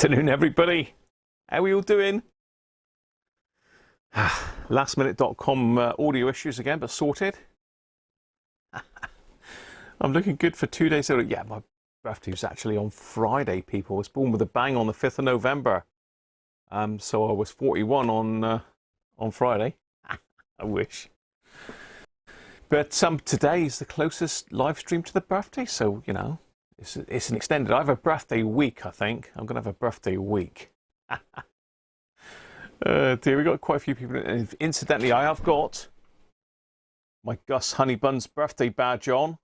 Afternoon, everybody. How are we all doing? Lastminute.com audio issues again, but sorted. I'm looking good for 2 days. Yeah, my birthday was actually on Friday, people. I was born with a bang on the 5th of November. So I was 41 on Friday. I wish. But today is the closest live stream to the birthday, so, you know, it's an extended. I have a birthday week, I think. I'm going to have a birthday week. Dear, we got quite a few people. And incidentally, I have got my Gus Honeybuns birthday badge on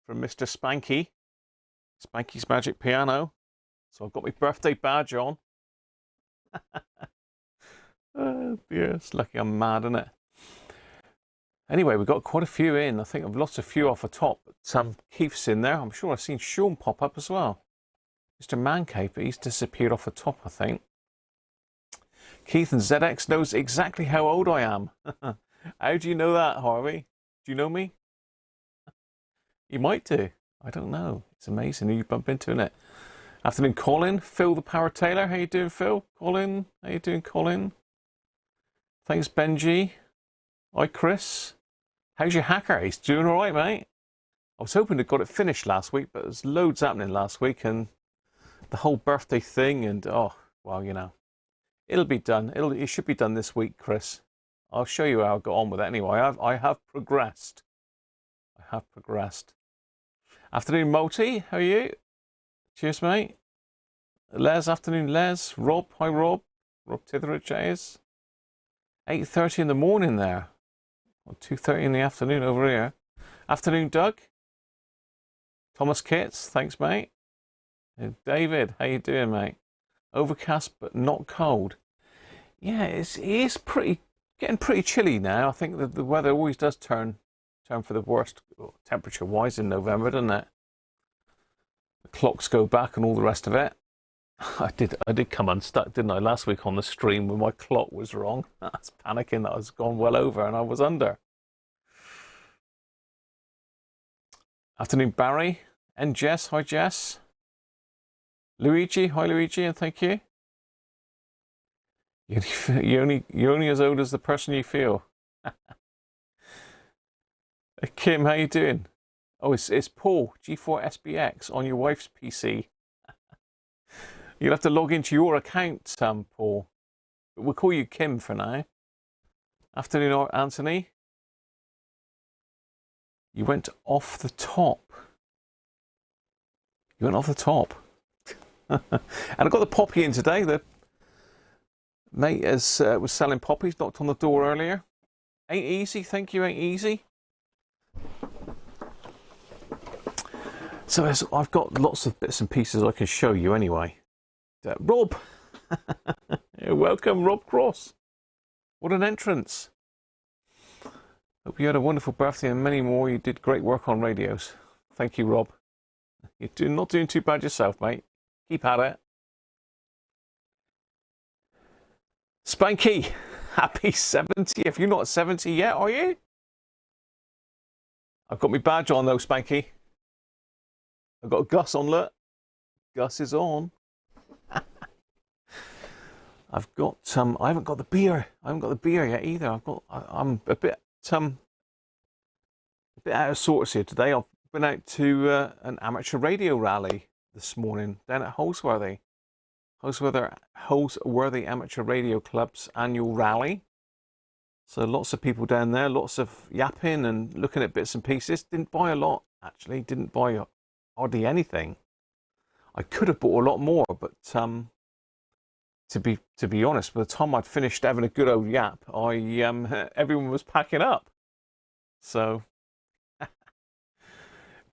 from Mr. Spanky. Spanky's Magic Piano. So I've got my birthday badge on. Oh dear, it's lucky I'm mad, isn't it? Anyway, we've got quite a few in. I think I've lost a few off the top. But, Keith's in there. I'm sure I've seen Sean pop up as well. Mr. Mancave, but he's disappeared off the top, I think. Keith and ZX knows exactly how old I am. How do you know that, Harvey? Do you know me? You might do. I don't know. It's amazing who you bump into, isn't it? Afternoon, Colin. Phil the Power Tailor. How you doing, Phil? Colin. How you doing, Colin? Thanks, Benji. Hi, Chris. How's your hacker? He's doing all right, mate. I was hoping to got it finished last week, but there's loads happening last week, and the whole birthday thing, and oh, well, you know, it'll be done. It should be done this week, Chris. I'll show you how I got on with it anyway. I have progressed. I have progressed. Afternoon, Multi. How are you? Cheers, mate. Les, afternoon, Les. Rob, hi, Rob. Rob Titheridge, that is. 8:30 in the morning there. Or 2:30 in the afternoon over here. Afternoon, Doug. Thomas Kitts, thanks, mate. And David, how you doing, mate? Overcast but not cold. Yeah, it is getting pretty chilly now. I think that the weather always does turn for the worst temperature-wise in November, doesn't it? The clocks go back and all the rest of it. I did come unstuck, didn't I, last week on the stream when my clock was wrong. I was panicking that I was gone well over and I was under. Afternoon, Barry and Jess. Hi, Jess. Luigi. Hi, Luigi, and thank you. You're only as old as the person you feel. Kim, how you doing? Oh, it's Paul, G4 SBX on your wife's PC. You'll have to log into your account, Paul. But we'll call you Kim for now. Afternoon, Anthony. You went off the top. You went off the top. And I got the poppy in today. The mate was selling poppies, knocked on the door earlier. Ain't easy, thank you, ain't easy. So I've got lots of bits and pieces I can show you anyway. Rob, welcome, Rob Cross. What an entrance. Hope you had a wonderful birthday and many more. You did great work on radios. Thank you, Rob. You're not doing too bad yourself, mate. Keep at it. Spanky, happy 70th. You're not 70 yet, are you? I've got my badge on though, Spanky. I've got Gus on, look. Gus is on. I've got I haven't got the beer. I haven't got the beer yet either. I'm a bit out of sorts here today. I've been out to an amateur radio rally this morning down at Holsworthy Amateur Radio Club's annual rally. So lots of people down there, lots of yapping and looking at bits and pieces. Didn't buy a lot, actually. Didn't buy hardly anything. I could have bought a lot more, but to be honest, by the time I'd finished having a good old yap, everyone was packing up. So,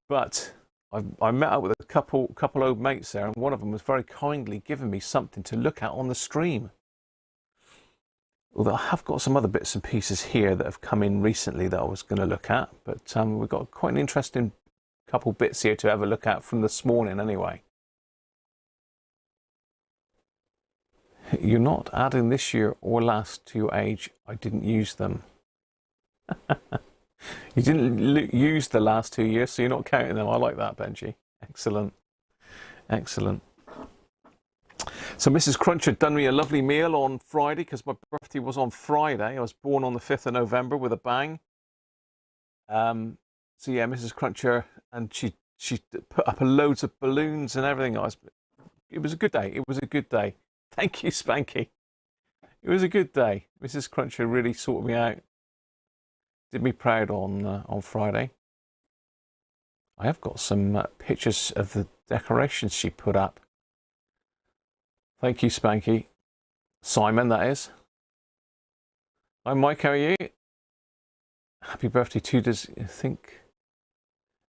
but I met up with a couple old mates there, and one of them was very kindly giving me something to look at on the stream. Although I have got some other bits and pieces here that have come in recently that I was going to look at, but we've got quite an interesting couple bits here to have a look at from this morning anyway. You're not adding this year or last to your age. I didn't use them. You didn't use the last 2 years, so you're not counting them. I like that, Benji. Excellent. Excellent. So Mrs. Cruncher done me a lovely meal on Friday because my birthday was on Friday. I was born on the 5th of November with a bang. So yeah, Mrs. Cruncher, and she put up loads of balloons and everything. It was a good day. It was a good day. Thank you, Spanky. It was a good day. Mrs. Cruncher really sorted me out. Did me proud on Friday. I have got some pictures of the decorations she put up. Thank you, Spanky. Simon, that is. Hi, Mike, how are you? Happy birthday to you. Does you think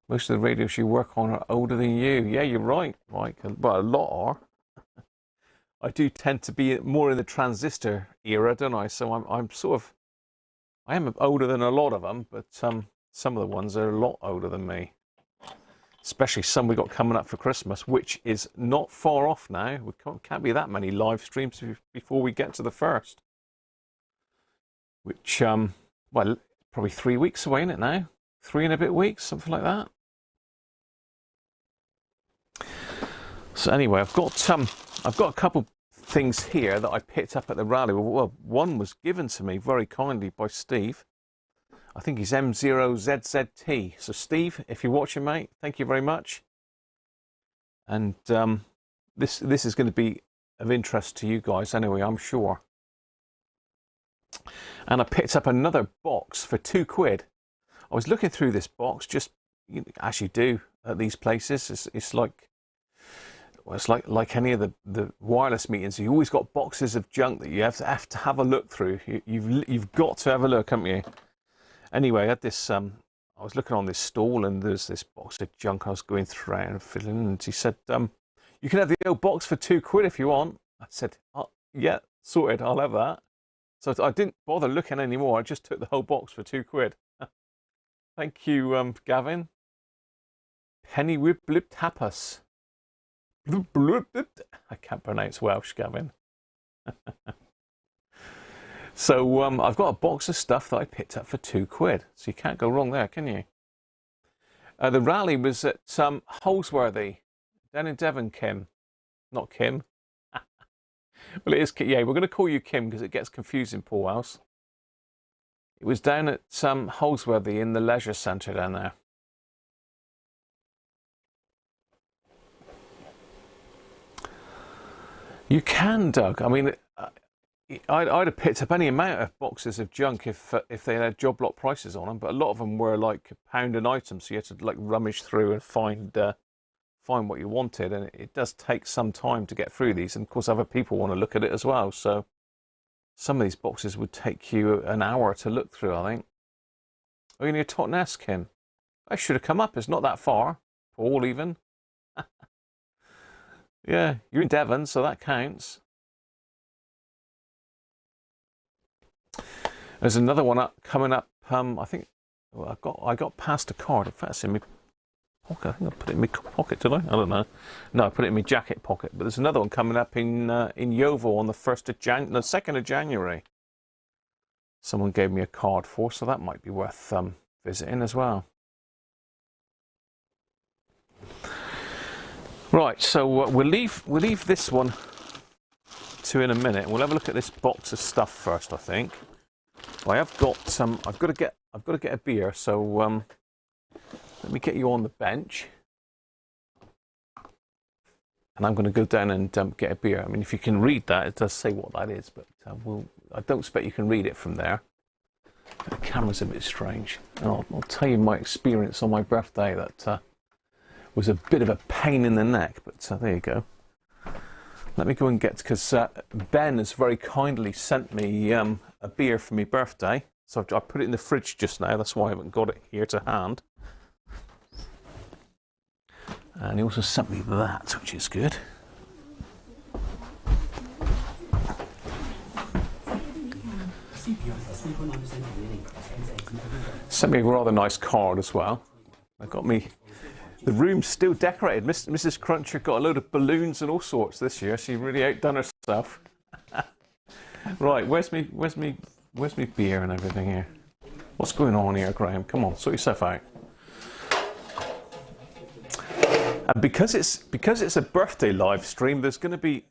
most of the radios you work on are older than you? Yeah, you're right, Mike. Well, a lot are. I do tend to be more in the transistor era, don't I? So I'm sort of, I am older than a lot of them, but some of the ones are a lot older than me. Especially some we got coming up for Christmas, which is not far off now. We can't be that many live streams before we get to the first. Which, well, probably 3 weeks away, isn't it now? 3 and a bit weeks, something like that. So anyway, I've got a couple things here that I picked up at the rally. Well, one was given to me very kindly by Steve. I think he's M0ZZT. So Steve, if you're watching, mate, thank you very much. And this is going to be of interest to you guys anyway, I'm sure. And I picked up another box for £2. I was looking through this box, just as you do at these places. It's like, well, it's like any of the wireless meetings. You always got boxes of junk that you have to have a look through. You've got to have a look, haven't you? Anyway, I had this. I was looking on this stall, and there's this box of junk I was going through and filling in. And he said, "You can have the old box for £2 if you want." I said, oh, "Yeah, sorted. I'll have that." So I didn't bother looking anymore. I just took the whole box for £2. Thank you, Gavin. Penny whip blip tapas. I can't pronounce Welsh, Gavin. So I've got a box of stuff that I picked up for £2. So you can't go wrong there, can you? The rally was at Holsworthy, down in Devon, Kim. Not Kim. Well, it is. Yeah, we're going to call you Kim because it gets confusing, Paul House. It was down at Holsworthy in the leisure centre down there. You can, Doug. I mean, I'd have picked up any amount of boxes of junk if they had job lot prices on them, but a lot of them were like £1 an item, so you had to like rummage through and find what you wanted, and it does take some time to get through these, and of course other people want to look at it as well, so some of these boxes would take you an hour to look through, I think. Oh, you're near Totnes, Kim? I should have come up. It's not that far. Paul, even. Yeah, you're in Devon, so that counts. There's another one coming up. I think I got past a card. In fact, it's in my pocket. I think I put it in my pocket, did I? I don't know. No, I put it in my jacket pocket. But there's another one coming up in Yeovil on the 2nd of January. Someone gave me a card for, so that might be worth visiting as well. Right, so we'll leave this one to in a minute. We'll have a look at this box of stuff first, I think. I have got some. I've got to get a beer. So let me get you on the bench, and I'm going to go down and get a beer. I mean, if you can read that, it does say what that is, but I don't expect you can read it from there. The camera's a bit strange, and I'll tell you my experience on my birthday that was a bit of a pain in the neck. But there you go. Let me go and get, because Ben has very kindly sent me a beer for my birthday. So I put it in the fridge just now. That's why I haven't got it here to hand. And he also sent me that, which is good. Sent me a rather nice card as well. I got me. The room's still decorated. Mrs. Cruncher got a load of balloons and all sorts this year. She really outdone herself. Right, where's me beer and everything here? What's going on here, Graham? Come on, sort yourself out. And because it's a birthday live stream, there's going to be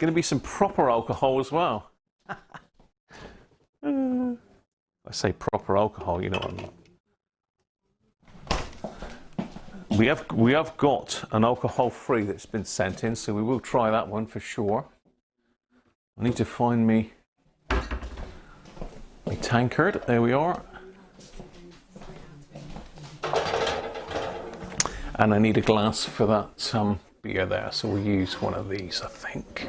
going to be some proper alcohol as well. I say proper alcohol, you know what I mean. We have got an alcohol-free that's been sent in, so we will try that one for sure. I need to find me my tankard. There we are. And I need a glass for that beer there, so we'll use one of these, I think.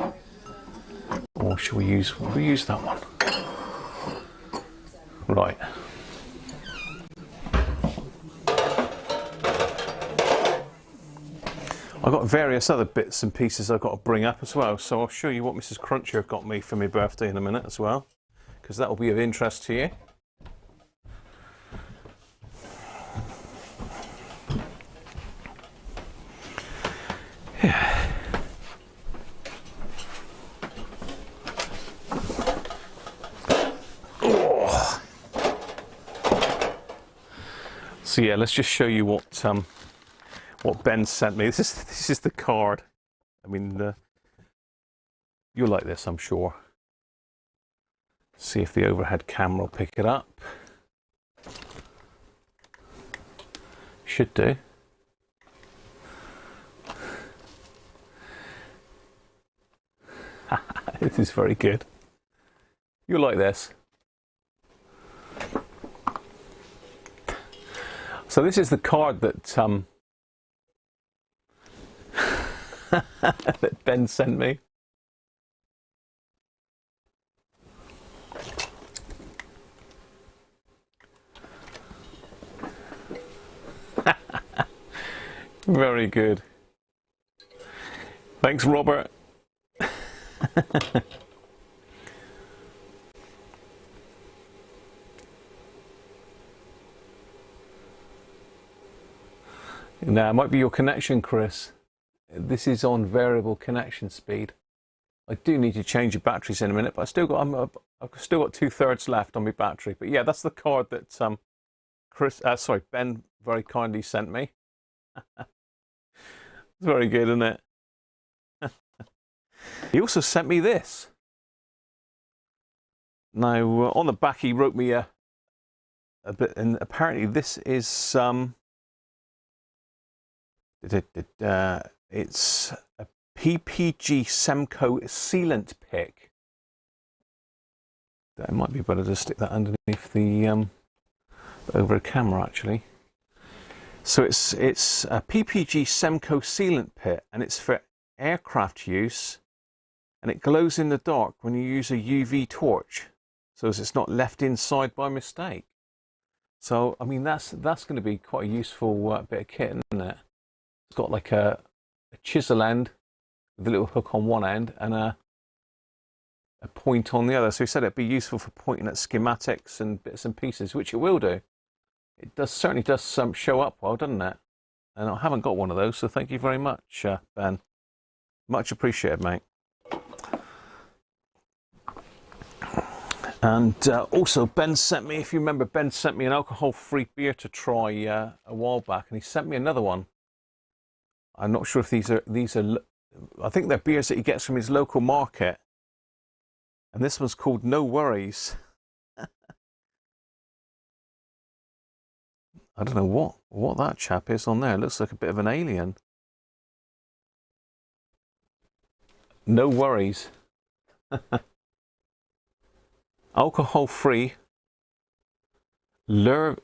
Or should we use that one? Right. I've got various other bits and pieces I've got to bring up as well, so I'll show you what Mrs. Cruncher got me for my birthday in a minute as well, because that will be of interest to you. Yeah. Oh. So yeah, let's just show you what Ben sent me. This is the card. I mean, you'll like this, I'm sure. See if the overhead camera will pick it up. Should do. This is very good. You'll like this. So this is the card that that Ben sent me. Very good. Thanks, Robert. Now, it might be your connection, Chris. This is on variable connection speed. I do need to change the batteries in a minute, but I've still got 2/3 left on my battery. But yeah, that's the card that Ben very kindly sent me. It's very good, isn't it? He also sent me this. Now, on the back, he wrote me a bit, and apparently this is it's a PPG Semco sealant pick. It might be better to stick that underneath the over a camera, actually. So it's a PPG Semco sealant pit, and it's for aircraft use, and it glows in the dark when you use a UV torch, so as it's not left inside by mistake. So I mean that's going to be quite a useful bit of kit, isn't it? It's got like a chisel end with a little hook on one end and a point on the other. So he said it'd be useful for pointing at schematics and bits and pieces, which it will do. It certainly does show up well, doesn't it? And I haven't got one of those, so thank you very much, Ben. Much appreciated, mate. And also, Ben sent me, if you remember, Ben sent me an alcohol-free beer to try a while back, and he sent me another one. I'm not sure if these are, I think they're beers that he gets from his local market. And this one's called No Worries. I don't know what that chap is on there. It looks like a bit of an alien. No Worries. Alcohol-free. Lervig.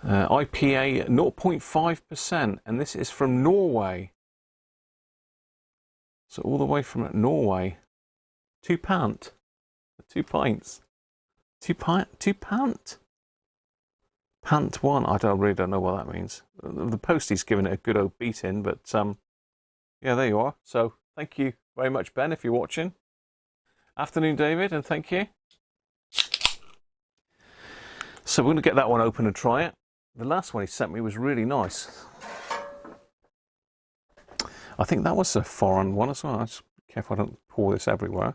IPA 0.5%. And this is from Norway. So all the way from Norway. £2. 2 pints. Two pant? Pant one. I really don't know what that means. The postie's given it a good old beating, but yeah, there you are. So thank you very much, Ben, if you're watching. Afternoon, David, and thank you. So we're going to get that one open and try it. The last one he sent me was really nice. I think that was a foreign one as well. Just be careful I don't pour this everywhere.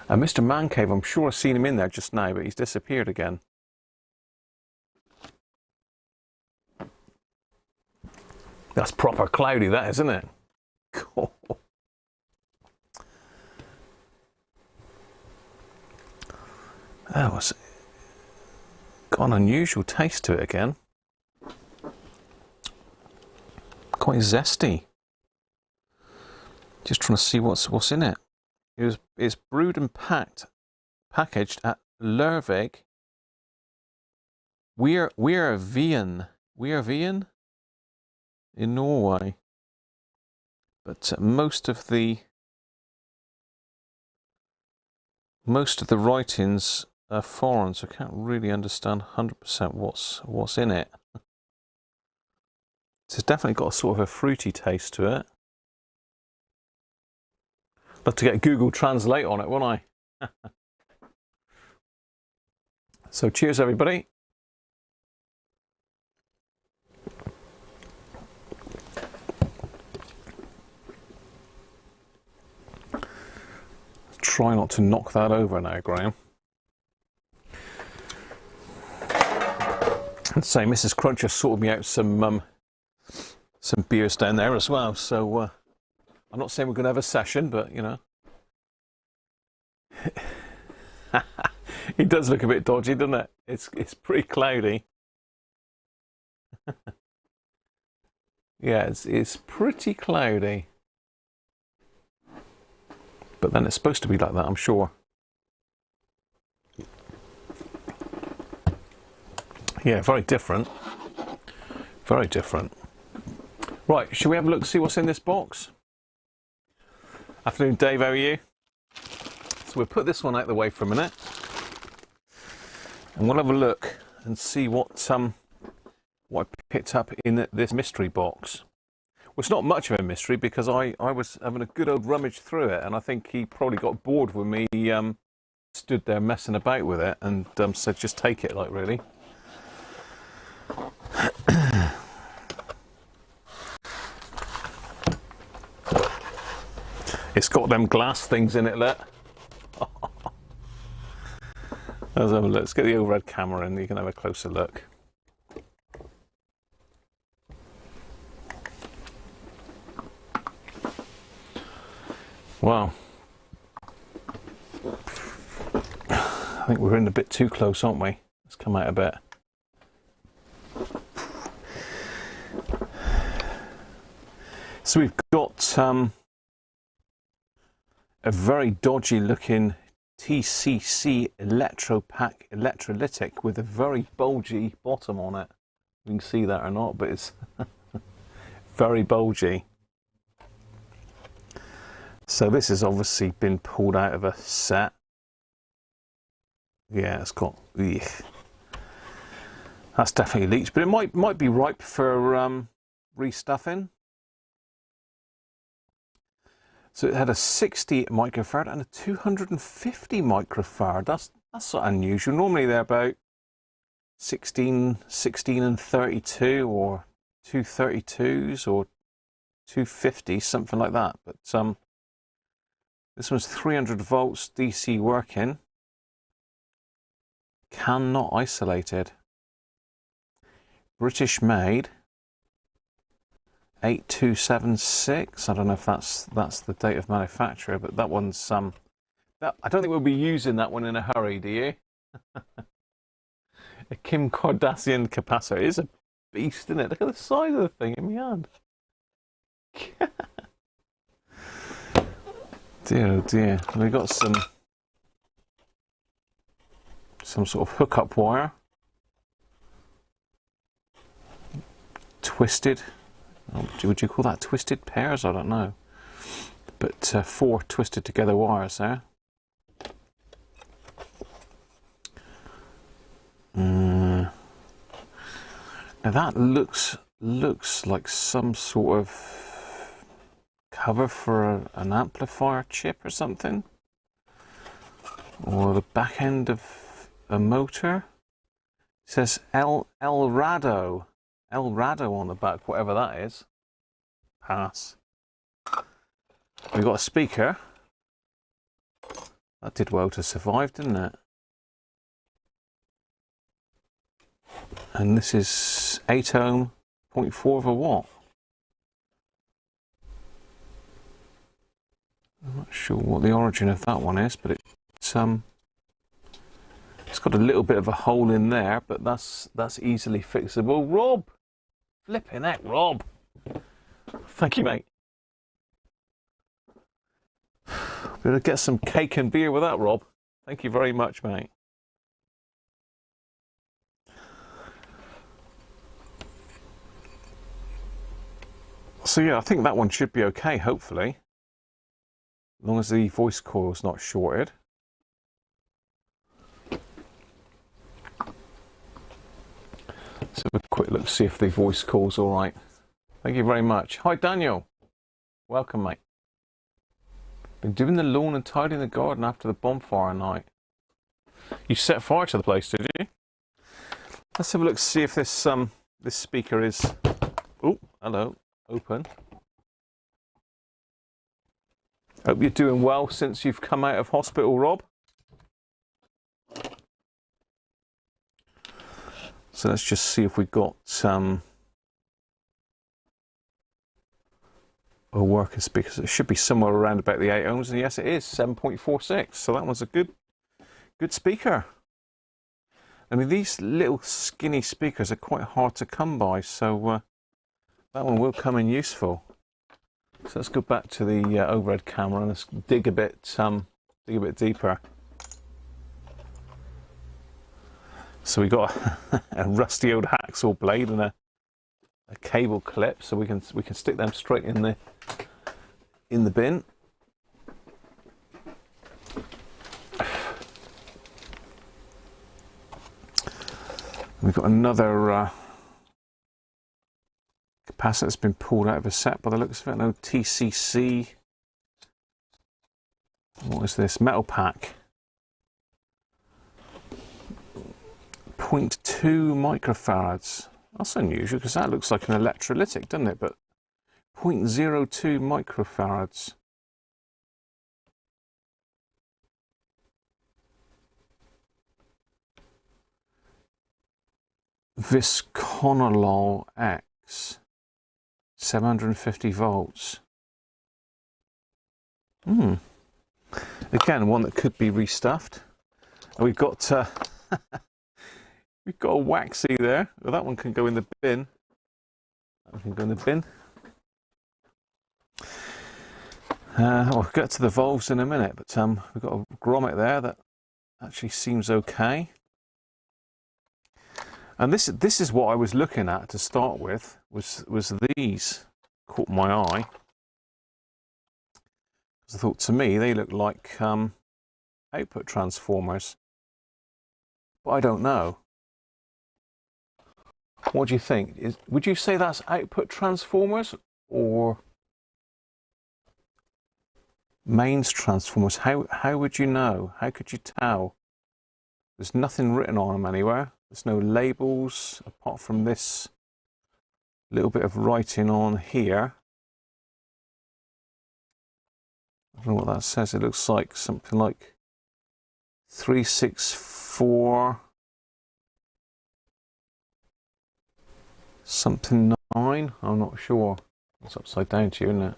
Mr. Man Cave, I'm sure I've seen him in there just now, but he's disappeared again. That's proper cloudy, that, isn't it? Cool. That was got an unusual taste to it again. Quite zesty. Just trying to see what's in it. It's brewed and packaged at Lervig. We're Vian in Norway. But most of the writings are foreign, so I can't really understand 100% what's in it. It's definitely got a sort of a fruity taste to it. Love to get Google Translate on it, won't I? So cheers, everybody. Try not to knock that over now, Graham. And say Mrs. Cruncher sorted me out some beers down there as well. So I'm not saying we're going to have a session, but you know, it does look a bit dodgy, doesn't it? It's pretty cloudy. Yeah, it's pretty cloudy. But then it's supposed to be like that, I'm sure. Yeah, very different. Very different. Right, shall we have a look to see what's in this box? Afternoon, Dave, how are you? So we'll put this one out of the way for a minute. And we'll have a look and see what I picked up in this mystery box. Well, it's not much of a mystery because I was having a good old rummage through it, and I think he probably got bored with me stood there messing about with it and said just take it, like, really. It's got them glass things in it, look. Let's have a look. Let's get the overhead camera in, you can have a closer look. Wow. I think we're in a bit too close, aren't we? Let's come out a bit. So we've got a very dodgy looking TCC Electropack electrolytic with a very bulgy bottom on it. You can see that or not, but it's very bulgy. So this has obviously been pulled out of a set. Yeah, it's got, ugh. That's definitely leaked, but it might be ripe for restuffing. So it had a 60 microfarad and a 250 microfarad. That's sort of unusual. Normally they're about 16 and 32, or 232s or 250s, something like that. But this one's 300 volts DC working. Can not isolated. British made. 8276. I don't know if that's the date of manufacture, but that one's I don't think we'll be using that one in a hurry, do you? A Kim Kardashian capacitor. It is a beast, isn't it? Look at the size of the thing in my hand. Dear, oh dear. We've got some sort of hookup wire. Twisted. Would you call that twisted pairs? I don't know. But 4 twisted together wires there. Now that looks like some sort of cover for an amplifier chip or something, or the back end of a motor. It says El Rado on the back, whatever that is. Pass. We've got a speaker. That did well to survive, didn't it? And this is 8 ohm, 0.4 of a watt. I'm not sure what the origin of that one is, but it's got a little bit of a hole in there, but that's easily fixable. Rob! Flipping heck, Rob! Thank you, mate. Better get some cake and beer with that, Rob. Thank you very much, mate. So yeah, I think that one should be okay, hopefully. As long as the voice coil's not shorted. Let's have a quick look, see if the voice coil's all right. Thank you very much. Hi, Daniel. Welcome, mate. Been doing the lawn and tidying the garden after the bonfire night. You set fire to the place, did you? Let's have a look, see if this this speaker is... Oh, hello. Open. Hope you're doing well since you've come out of hospital, Rob. So let's just see if we've got a working speaker. It should be somewhere around about the 8 ohms, and yes, it is 7.46. So that one's a good speaker. I mean, these little skinny speakers are quite hard to come by, so that one will come in useful. So let's go back to the overhead camera and let's dig a bit deeper. So we got a rusty old hacksaw blade and a cable clip, so we can stick them straight in the bin. We've got another capacitor that's been pulled out of a set by the looks of it. No TCC. What is this? Metal pack. 0.2 microfarads. That's unusual because that looks like an electrolytic, doesn't it? But 0.02 microfarads. Visconolol X. 750 volts. Again, one that could be restuffed. And we've got we've got a waxy there. Well, that one can go in the bin. That one can go in the bin. I'll get to the valves in a minute, but we've got a grommet there that actually seems okay. And this is what I was looking at to start with, was these caught my eye. Because I thought, to me, they look like output transformers. But I don't know. What do you think? Would you say that's output transformers or mains transformers? How would you know? How could you tell? There's nothing written on them anywhere. There's no labels apart from this little bit of writing on here. I don't know what that says. It looks like something like 364 something 9. I'm not sure. It's upside down to you, isn't it?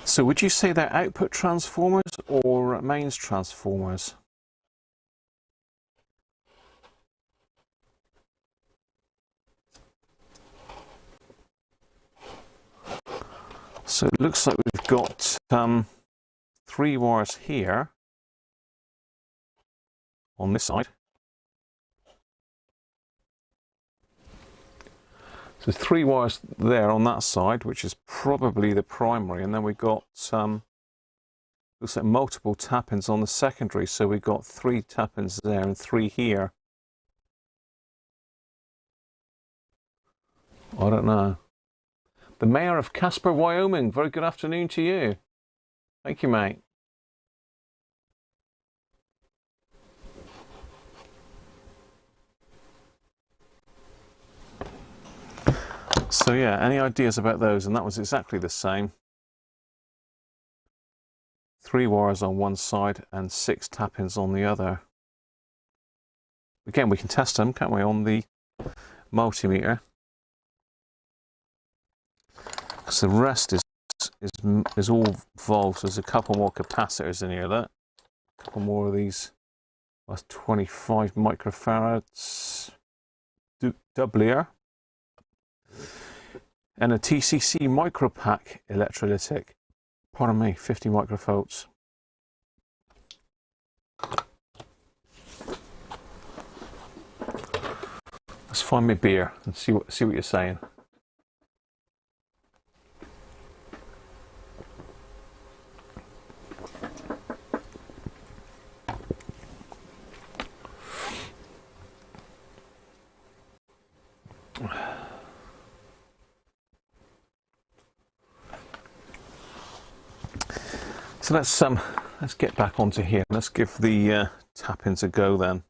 So would you say they're output transformers or mains transformers? So it looks like we've got 3 wires here on this side. So 3 wires there on that side, which is probably the primary, and then we've got looks like multiple tap-ins on the secondary. So we've got 3 tap-ins there and 3 here. I don't know. The Mayor of Casper, Wyoming. Very good afternoon to you. Thank you, mate. So yeah, any ideas about those? And that was exactly the same. 3 wires on one side and 6 tap-ins on the other. Again, we can test them, can't we, on the multimeter? because the rest is all valves. There's a couple more capacitors in here. Look, a couple more of these. That's 25 microfarads. Doublier. And a TCC micropack electrolytic. Pardon me, 50 microvolts. Let's find my beer and see what you're saying. So let's get back onto here. Let's give the tap-ins a go then.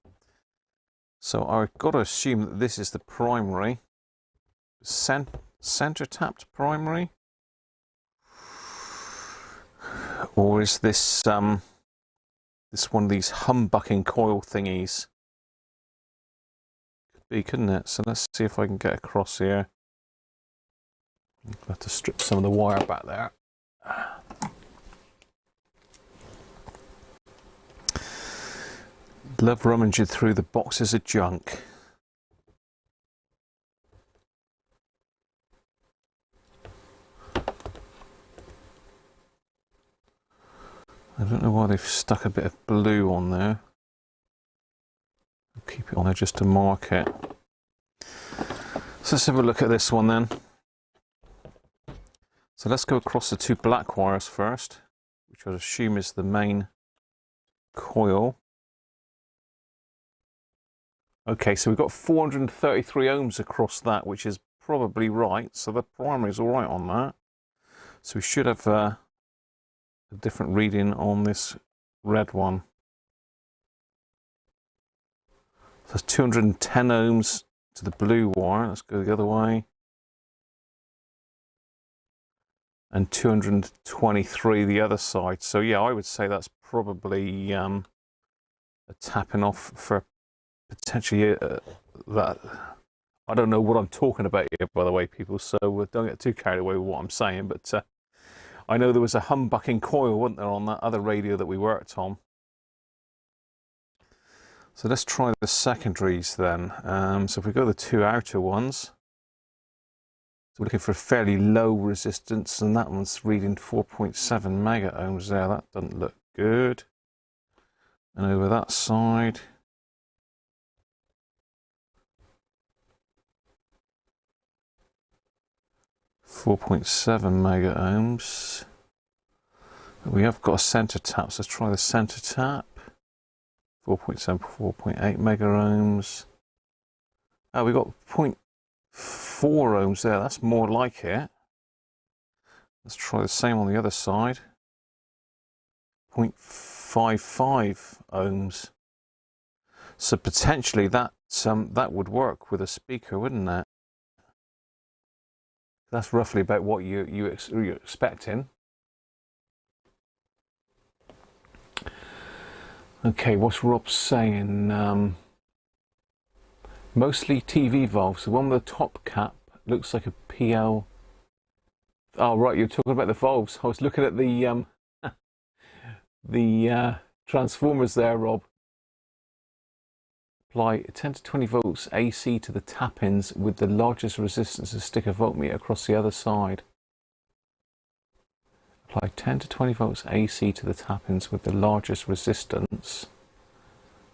So I've got to assume that this is the primary, center tapped primary, or is this this one of these humbucking coil thingies? Could be, couldn't it? So let's see if I can get across here. I'll have to strip some of the wire back there. Love rummaging through the boxes of junk. I don't know why they've stuck a bit of blue on there. I'll keep it on there just to mark it. So let's have a look at this one then. So let's go across the two black wires first, which I assume is the main coil. Okay, so we've got 433 ohms across that, which is probably right. So the primary is all right on that. So we should have a different reading on this red one. So that's 210 ohms to the blue wire. Let's go the other way. And 223 the other side. So yeah, I would say that's probably a tapping off for potentially that. I don't know what I'm talking about here, by the way, people, so don't get too carried away with what I'm saying, but I know there was a humbucking coil, wasn't there, on that other radio that we worked on. So let's try the secondaries then. So if we go the two outer ones, so we're looking for a fairly low resistance, and that one's reading 4.7 mega ohms there. That doesn't look good. And over that side, 4.7 mega ohms. We have got a center tap, so let's try the center tap. 4.7, 4.8 mega ohms. Oh, we got 0.4 ohms there. That's more like it. Let's try the same on the other side. 0.55 ohms. So potentially that would work with a speaker, wouldn't it? That's roughly about what you're expecting. Okay, what's Rob saying? Mostly TV valves. The one with the top cap looks like a PL. Oh, right, you're talking about the valves. I was looking at the transformers there, Rob. Apply 10 to 20 volts AC to the tap-ins with the largest resistance and stick a voltmeter across the other side. Apply 10 to 20 volts AC to the tap-ins with the largest resistance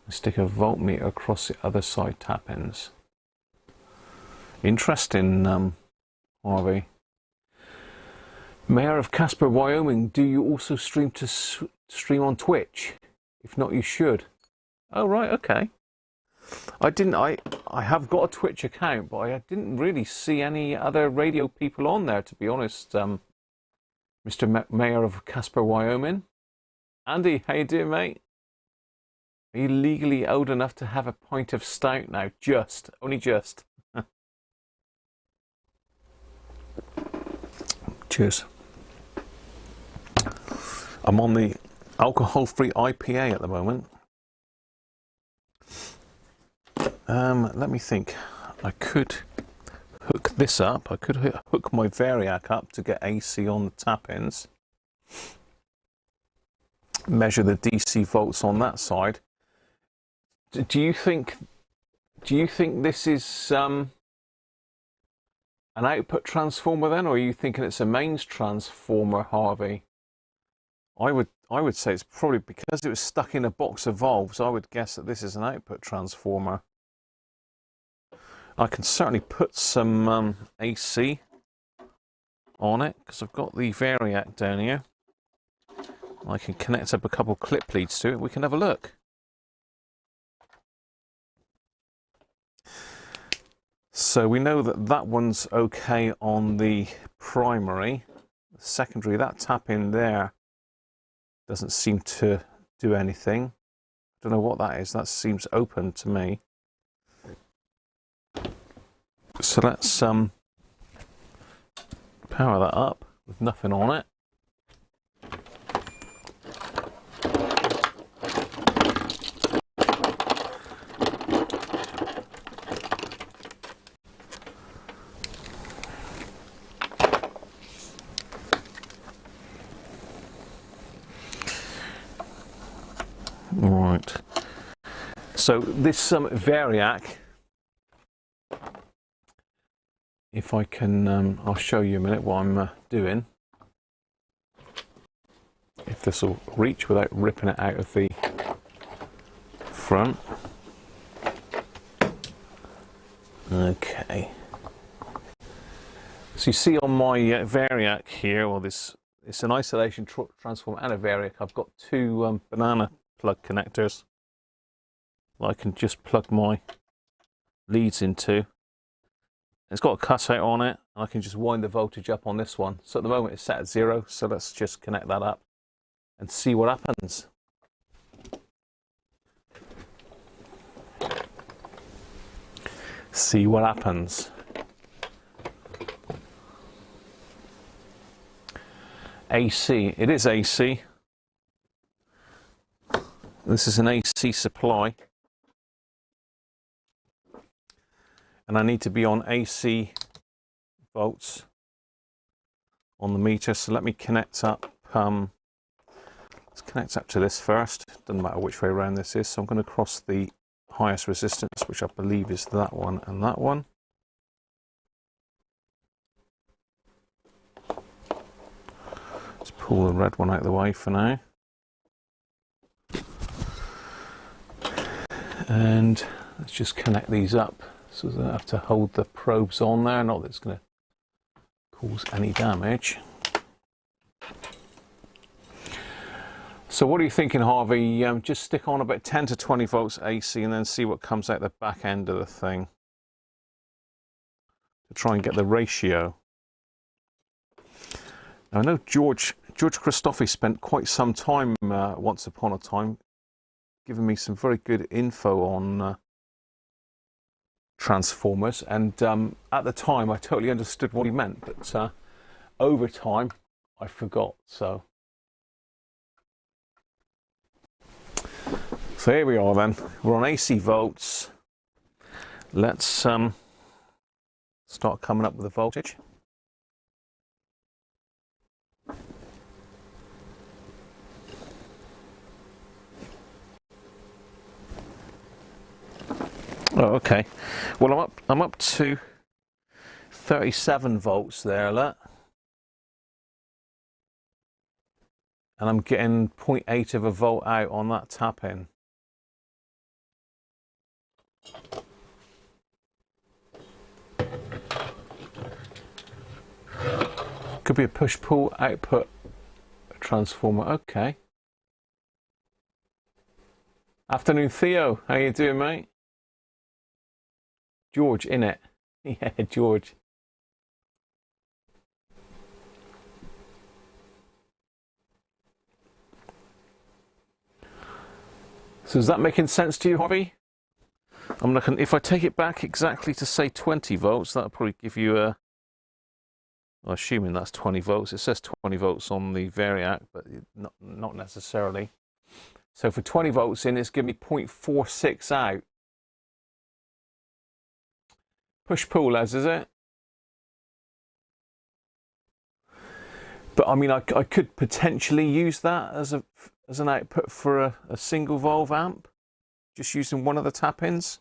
and stick a voltmeter across the other side tap-ins. Interesting, Harvey. Mayor of Casper, Wyoming, do you also stream on Twitch? If not, you should. Oh, right, okay. I have got a Twitch account, but I didn't really see any other radio people on there, to be honest. Mr. Mayor of Casper, Wyoming. Andy, how you doing, mate? Are you legally old enough to have a pint of stout now? Just, only just. Cheers. I'm on the alcohol-free IPA at the moment. Let me think. I could hook this up. I could hook my variac up to get AC on the tap-ins. Measure the DC volts on that side. Do you think this is an output transformer then, or are you thinking it's a mains transformer, Harvey? I would say it's probably, because it was stuck in a box of valves, I would guess that this is an output transformer. I can certainly put some AC on it, because I've got the variac down here. I can connect up a couple clip leads to it. We can have a look. So we know that that one's okay on the primary. The secondary, that tap in there doesn't seem to do anything. I don't know what that is. That seems open to me. So let's power that up with nothing on it. Right. So this variac, if I can, I'll show you a minute what I'm doing. If this will reach without ripping it out of the front. Okay. So you see on my variac here, well, it's an isolation transformer and a variac. I've got two banana plug connectors that I can just plug my leads into. It's got a cutout on it, and I can just wind the voltage up on this one. So at the moment it's set at 0, so let's just connect that up and see what happens. See what happens. AC, it is AC. This is an AC supply. And I need to be on AC volts on the meter. So let me connect up. Let's connect up to this first. Doesn't matter which way around this is. So I'm going to cross the highest resistance, which I believe is that one and that one. Let's pull the red one out of the way for now. And let's just connect these up so that I don't have to hold the probes on there. Not that it's going to cause any damage. So what are you thinking, Harvey? Just stick on about 10 to 20 volts AC and then see what comes out the back end of the thing to try and get the ratio. Now, I know George Christophe spent quite some time once upon a time giving me some very good info on transformers, and at the time I totally understood what he meant, but over time I forgot. So here we are then. We're on AC volts. Let's start coming up with the voltage. Oh, okay. Well, I'm up to 37 volts there, look. And I'm getting 0.8 of a volt out on that tap in. Could be a push-pull output transformer. Okay. Afternoon, Theo. How you doing, mate? George, innit? Yeah, George. So is that making sense to you, Harvey? I'm looking, if I take it back exactly to say 20 volts, that'll probably give you a, well, assuming that's 20 volts. It says 20 volts on the variac, but not necessarily. So for 20 volts in, it's giving me 0.46 out. Push-pull, lads, is it? But I mean, I could potentially use that as an output for a single valve amp, just using one of the tap-ins.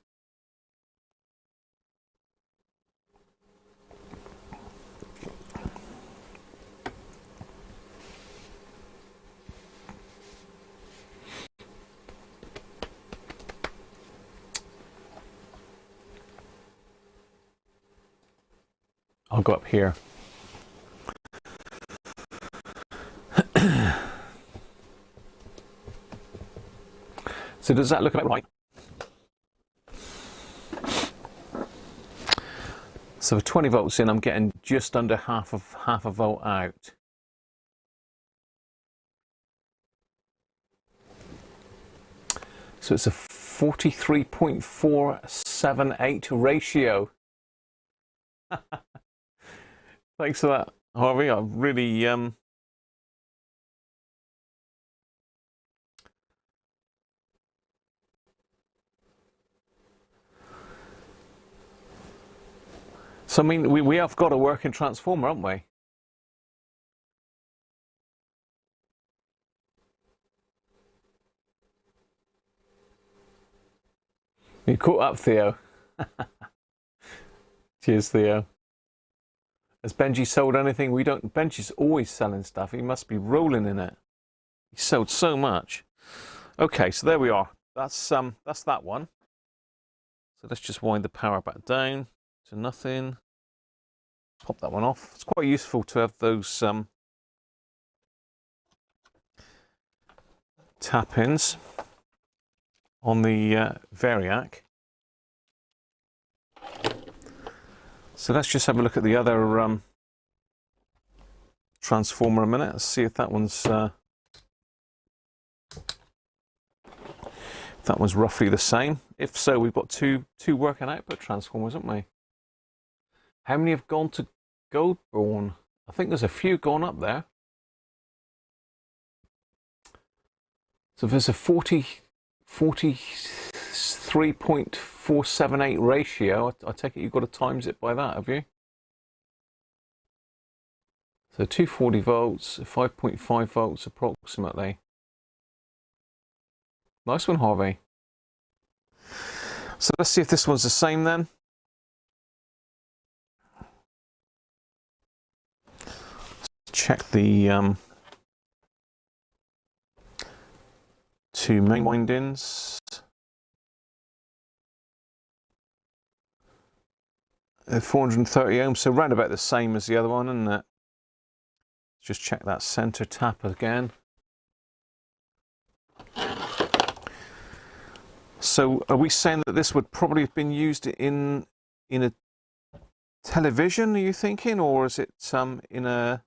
I'll go up here. So does that look about right? So for 20 volts in, I'm getting just under half a volt out. So it's a 43.478 ratio. Thanks for that, Harvey. I really So I mean, we have got a working transformer, haven't we? You caught up, Theo. Cheers, Theo. Has Benji sold anything? We don't. Benji's always selling stuff. He must be rolling in it. He sold so much. Okay, so there we are. That's that one. So let's just wind the power back down to nothing. Pop that one off. It's quite useful to have those tap-ins on the Variac. So let's just have a look at the other transformer a minute. Let's see if that one's roughly the same. If so, we've got two working output transformers, haven't we? How many have gone to Goldborn? I think there's a few gone up there. So if there's a 43.478 ratio, I take it you've got to times it by that, have you? So 240 volts, 5.5 volts approximately. Nice one, Harvey. So let's see if this one's the same then. Check the two main windings. 430 ohms, so round about the same as the other one, isn't it? Just check that center tap again. So are we saying that this would probably have been used in a television, are you thinking, or is it in a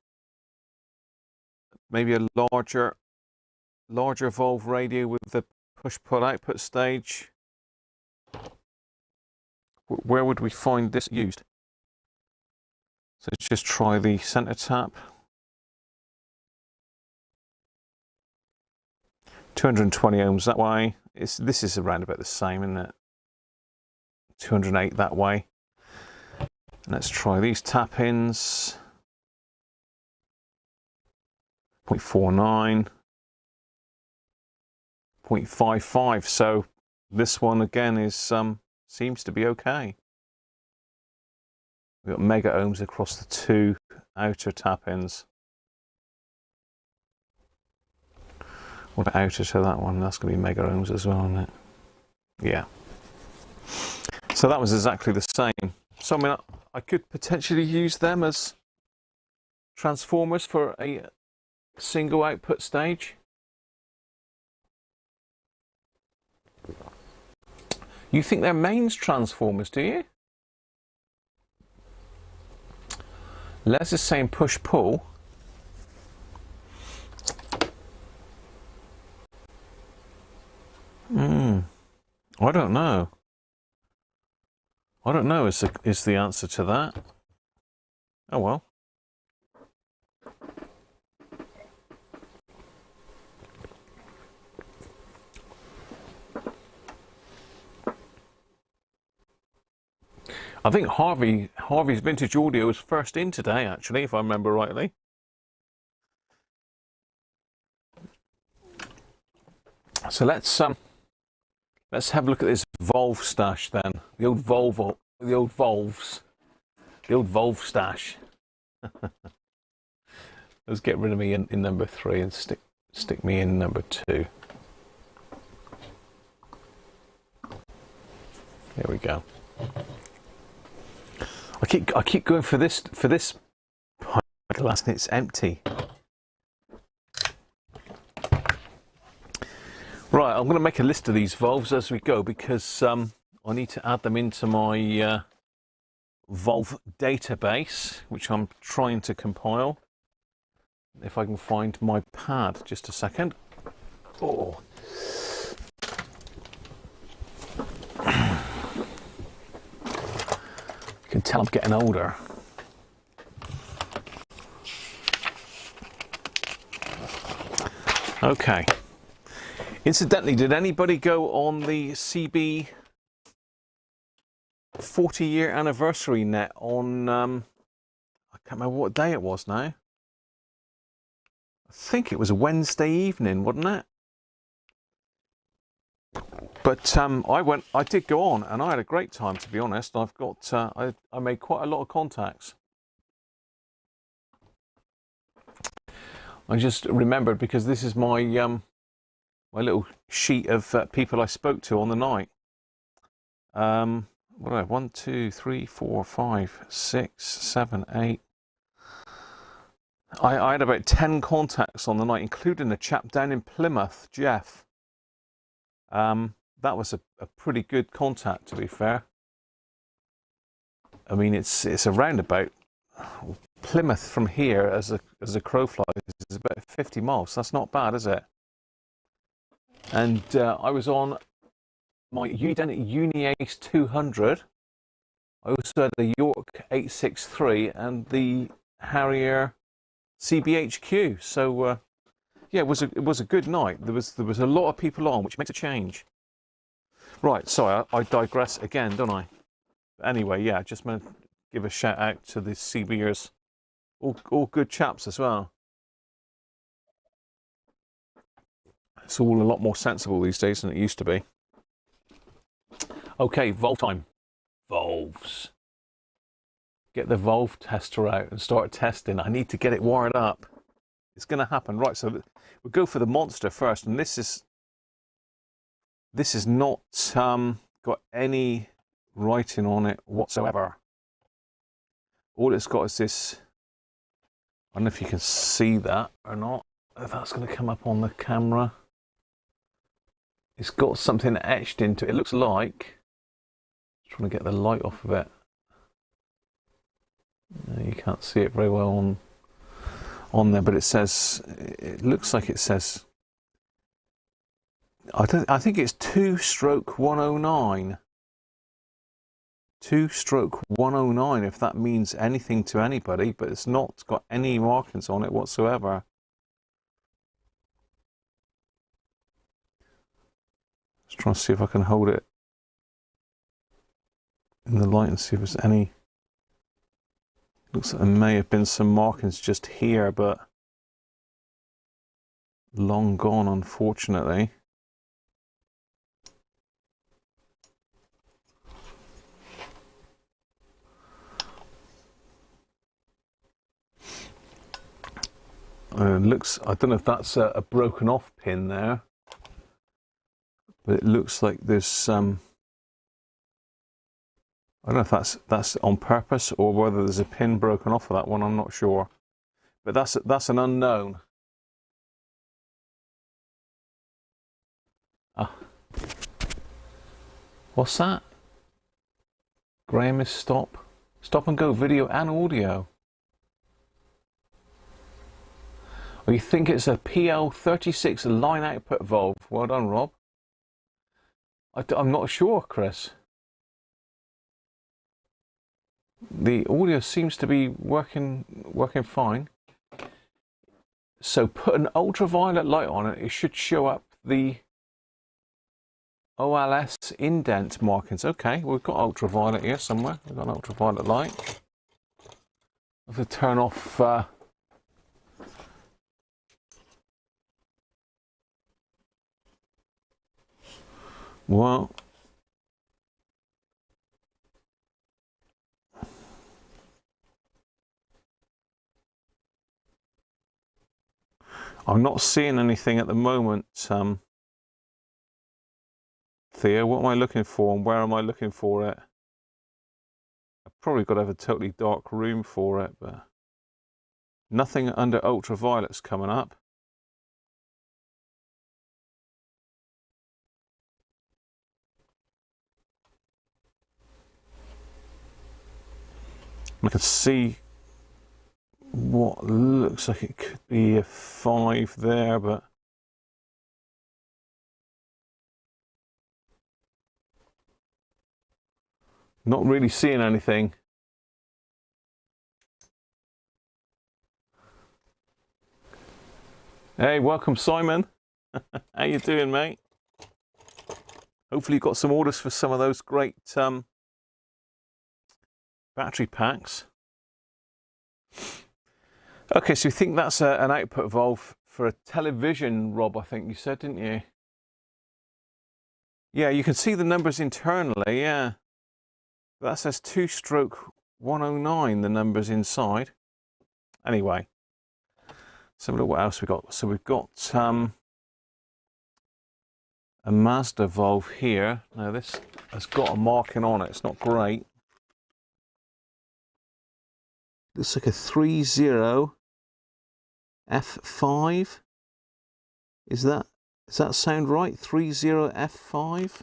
maybe a larger valve radio with the push-pull output stage? Where would we find this used? So let's just try the center tap. 220 ohms that way. This is around about the same, isn't it? 208 that way. Let's try these tap-ins. 0.49, 0.55. So this one again is seems to be okay. We've got mega ohms across the two outer tap-ins. What outer to that one? That's going to be mega ohms as well, isn't it? Yeah. So that was exactly the same. So I mean, I could potentially use them as transformers for a single output stage. You think they're mains transformers, do you? Les is saying push-pull. I don't know. I don't know is the answer to that. Oh well. I think Harvey's Vintage Audio was first in today, actually, if I remember rightly. So let's have a look at this valve stash then. The old valve stash. Let's get rid of me in number 3 and stick me in number 2. There we go. I keep going for this glass and it's empty. Right, I'm going to make a list of these valves as we go because I need to add them into my valve database, which I'm trying to compile. If I can find my pad, just a second. Oh. You can tell I'm getting older. Okay. Incidentally, did anybody go on the CB 40-year anniversary net on, I can't remember what day it was now. I think it was a Wednesday evening, wasn't it? But I did go on and I had a great time, to be honest. I've got, I made quite a lot of contacts. I just remembered because this is my my little sheet of people I spoke to on the night. What do I have? 1, 2, 3, 4, 5, 6, 7, 8. I had about 10 contacts on the night, including a chap down in Plymouth, Jeff. That was a pretty good contact, to be fair. I mean, it's around about Plymouth from here as a crow flies is about 50 miles. That's not bad, is it? And I was on my Uni-Ace 200. I also had the York 863 and the Harrier CBHQ. So yeah, it was a good night. There was a lot of people on, which makes a change. Right, sorry, I digress again, don't I? Anyway, yeah, just want to give a shout out to the CBers. All good chaps as well. It's all a lot more sensible these days than it used to be. Okay, valve time. Valves. Get the valve tester out and start testing. I need to get it wired up. It's going to happen. Right, so we'll go for the monster first. And this is not got any writing on it whatsoever. All it's got is this. I don't know if you can see that or not. If that's going to come up on the camera. It's got something etched into it. It looks like. Just trying to get the light off of it. You can't see it very well on there, but it says. It looks like it says. I think it's 2/109. 2/109, if that means anything to anybody, but it's not got any markings on it whatsoever. Just trying to see if I can hold it in the light and see if there's any. Looks like there may have been some markings just here, but long gone, unfortunately. Looks, I don't know if that's a broken off pin there, but it looks like there's I don't know if that's on purpose or whether there's a pin broken off of that one. I'm not sure, but that's an unknown. What's that? Graham is stop and go video and audio. Oh, you think it's a PL36 line output valve? Well done, Rob. I'm not sure, Chris. The audio seems to be working fine. So put an ultraviolet light on it. It should show up the OLS indent markings. Okay, we've got ultraviolet here somewhere. We've got an ultraviolet light. I have to turn off. Well, I'm not seeing anything at the moment, Theo. What am I looking for and where am I looking for it? I've probably got to have a totally dark room for it, but nothing under ultraviolet's coming up. I can see what looks like it could be a 5 there, but not really seeing anything. Hey, welcome Simon. How you doing, mate? Hopefully you got some orders for some of those great battery packs. Okay, so you think that's an output valve for a television, Rob, I think you said, didn't you? Yeah, you can see the numbers internally, yeah. That says 2/109, the numbers inside. Anyway, so look what else we got. So we've got a Mazda valve here. Now this has got a marking on it, it's not great. Looks like a 30 F5. Does that sound right? 30 F5.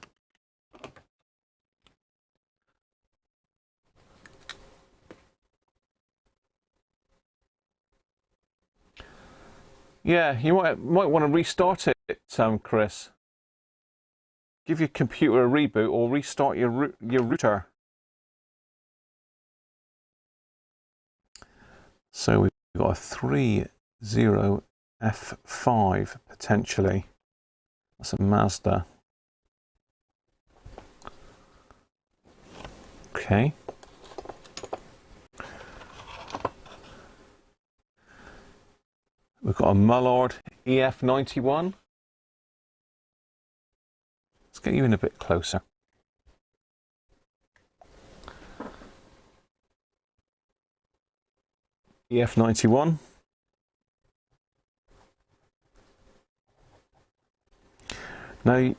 Yeah, you might want to restart it, Chris. Give your computer a reboot or restart your router. So we've got a 30 F5 potentially. That's a Mazda. Okay. We've got a Mullard EF91. Let's get you in a bit closer. EF91. Now,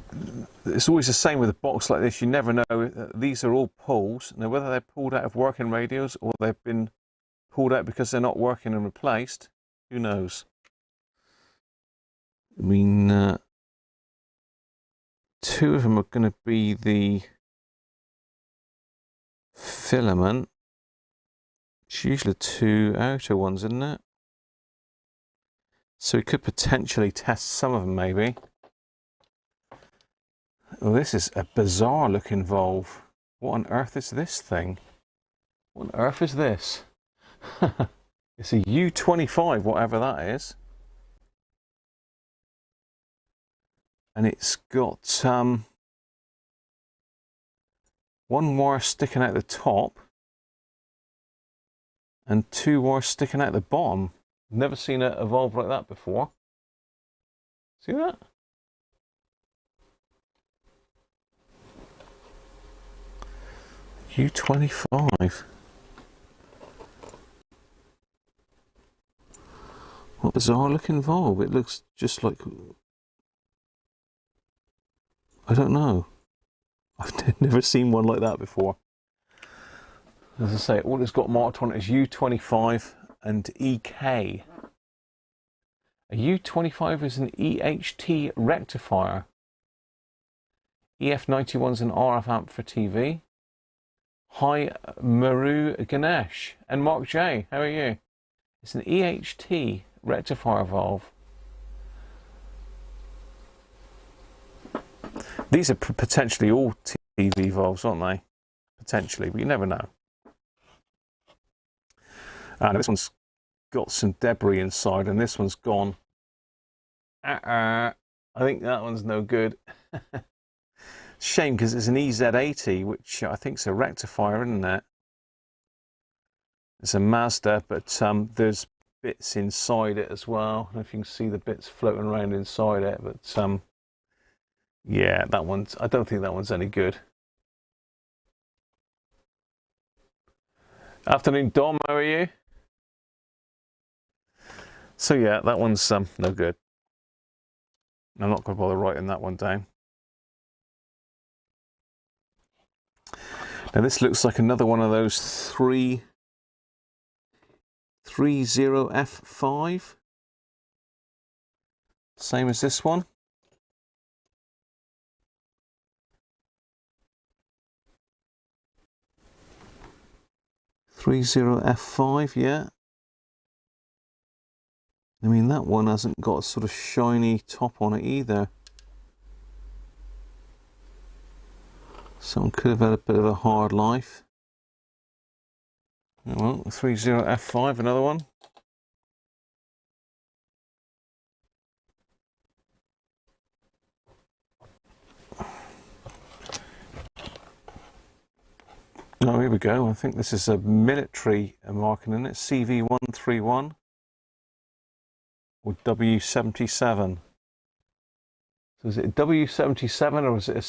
it's always the same with a box like this. You never know. These are all pulls. Now, whether they're pulled out of working radios or they've been pulled out because they're not working and replaced, who knows? I mean, 2 of them are going to be the filament. It's usually the 2 outer ones, isn't it? So we could potentially test some of them, maybe. Oh, this is a bizarre looking valve. What on earth is this thing? What on earth is this? It's a U25, whatever that is. And it's got 1 wire sticking out the top and 2 wires sticking out the bottom. Never seen a valve like that before. See that? U25. What bizarre looking valve. It looks just like, I don't know. I've never seen one like that before. As I say, all it's got marked on it is U25 and EK. A U25 is an EHT rectifier. EF91 is an RF amp for TV. Hi, Maru Ganesh and Mark J. How are you? It's an EHT rectifier valve. These are potentially all TV valves, aren't they? Potentially, but you never know. And this one's got some debris inside, and this one's gone. I think that one's no good. Shame, because it's an EZ80, which I think is a rectifier, isn't it? It's a Mazda, but there's bits inside it as well. I don't know if you can see the bits floating around inside it, but Yeah, that one's, I don't think that one's any good. Afternoon, Dom, how are you? So yeah, that one's no good. I'm not going to bother writing that one down. Now this looks like another one of those 30F5. Same as this one. F5, yeah. I mean, that one hasn't got a sort of shiny top on it either. Someone could have had a bit of a hard life. Well, 30F5, another one. Oh, here we go. I think this is a military marking in it. CV131 or W77. So is it a W77 or is it a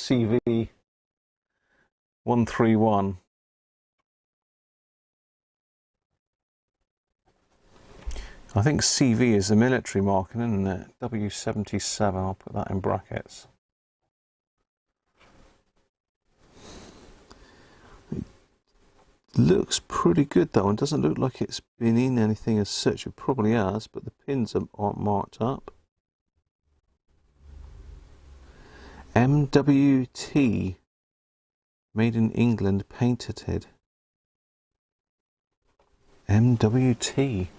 CV131? I think CV is the military marking, isn't it? W77. I'll put that in brackets. Looks pretty good though, and doesn't look like it's been in anything as such. It probably has, but the pins aren't marked up. MWT, made in England, painted. MWT.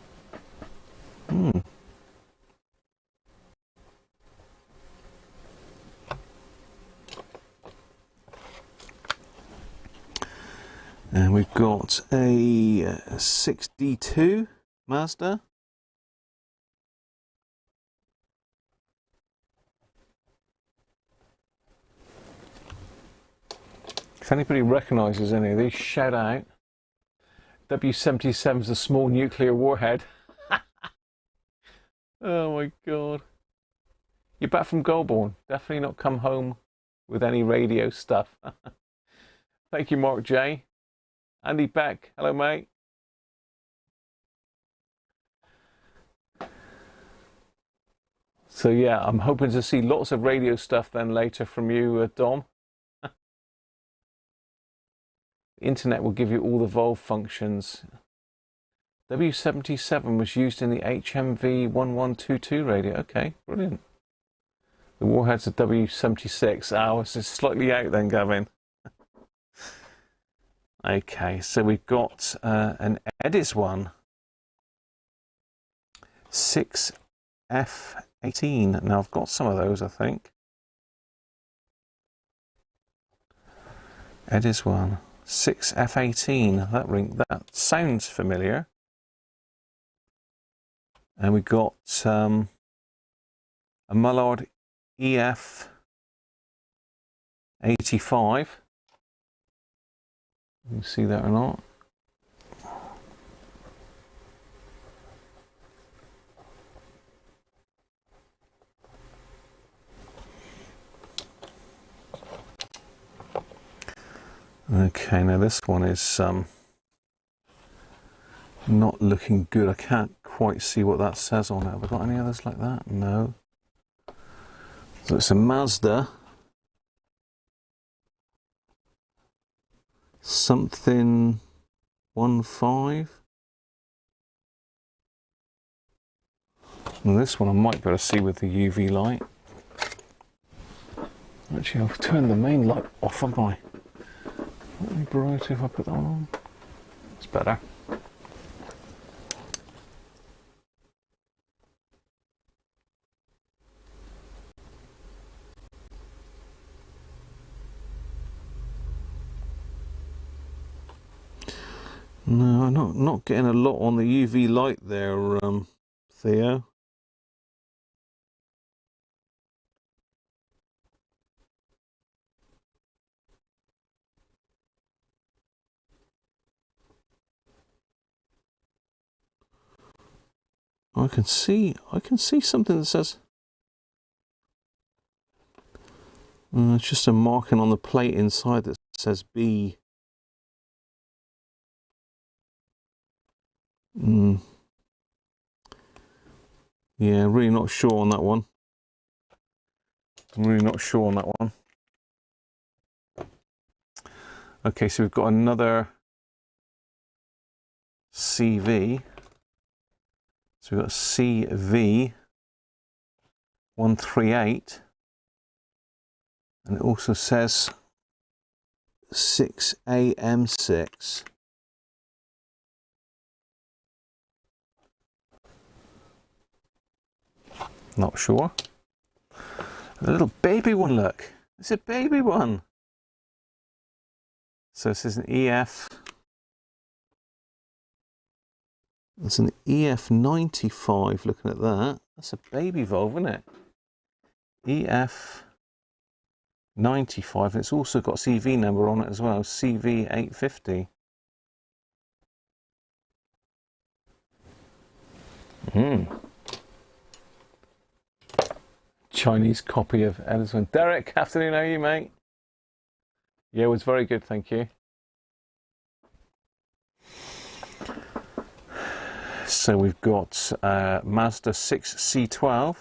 And we've got a 6D2 Mazda. If anybody recognises any of these, shout out. W77 is a small nuclear warhead. Oh my god. You're back from Goulburn. Definitely not come home with any radio stuff. Thank you, Mark J. Andy Beck, hello mate. So yeah, I'm hoping to see lots of radio stuff then later from you, Dom. The internet will give you all the Volve functions. W77 was used in the HMV 1122 radio. Okay, brilliant. The warhead's a W76. Oh, it's slightly out then, Gavin. Okay, so we've got an Edis one. 6F18. Now I've got some of those, I think. Edis one. 6F18. That sounds familiar. And we got a Mullard EF85. You can see that or not. Okay, now this one is not looking good. I can't quite see what that says on it. Have I got any others like that? No. So it's a Mazda. Something 15. And this one I might be able to see with the UV light. Actually, I'll turn the main light off, haven't I? Let me bright if I put that one on. It's better. No, I'm not getting a lot on the UV light there, Theo. I can see something that says It's just a marking on the plate inside that says B. Yeah, really not sure on that one. I'm really not sure on that one. Okay, so we've got another CV. So we've got CV 138. And it also says 6AM6. Not sure. A little baby one, look. It's a baby one. So this is an EF. It's an EF95, looking at that. That's a baby valve, isn't it? EF95, and it's also got CV number on it as well, CV850. Chinese copy of Edison. Derek, afternoon, how are you, mate? Yeah, it was very good, thank you. So we've got Mazda 6C12.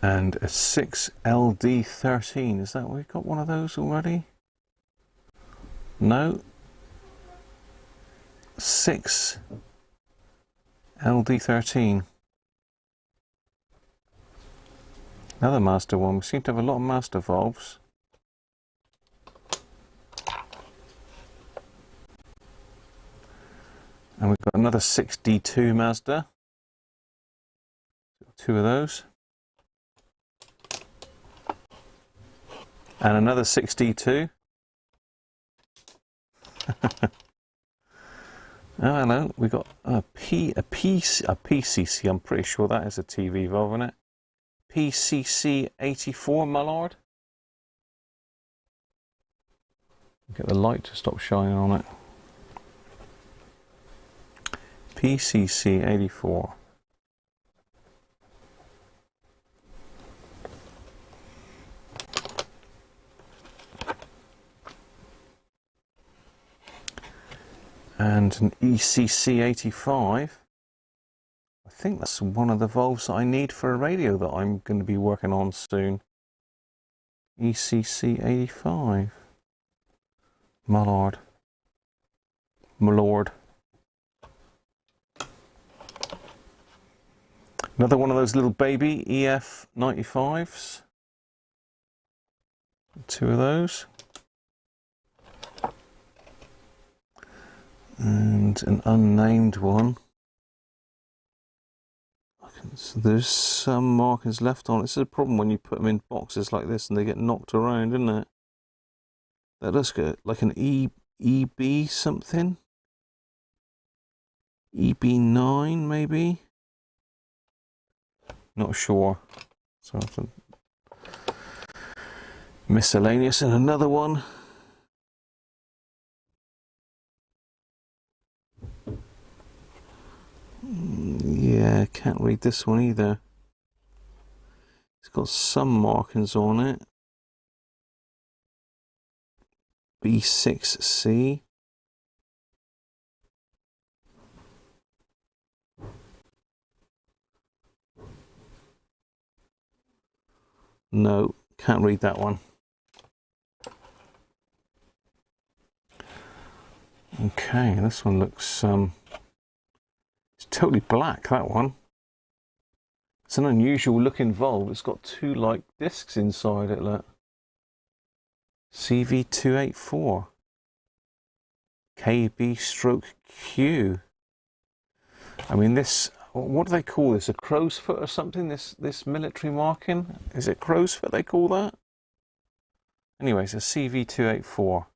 And a 6LD13. Is that, we've got one of those already? No. 6LD13. Another Mazda one. We seem to have a lot of Mazda valves. And we've got another 6D2 Mazda. Two of those. And another 6D2. Oh, hello. We've got a PCC. I'm pretty sure that is a TV valve, isn't it? PCC84 Mullard. Get the light to stop shining on it. PCC84. And an ECC85. I think that's one of the valves that I need for a radio that I'm going to be working on soon. ECC85. Mullard. Another one of those little baby EF95s. Two of those. And an unnamed one. So there's some markings left on it. This is a problem when you put them in boxes like this and they get knocked around, isn't it? That does get like an EB something. EB9 maybe? Not sure. So miscellaneous, and another one. Yeah, can't read this one either. It's got some markings on it. B6C. No, can't read that one. Okay, this one looks it's totally black, that one. It's an unusual looking valve. It's got two like discs inside it, look. CV284. KB/Q. I mean, this, what do they call this? A crow's foot or something? This military marking? Is it crow's foot they call that? Anyway, it's a CV284.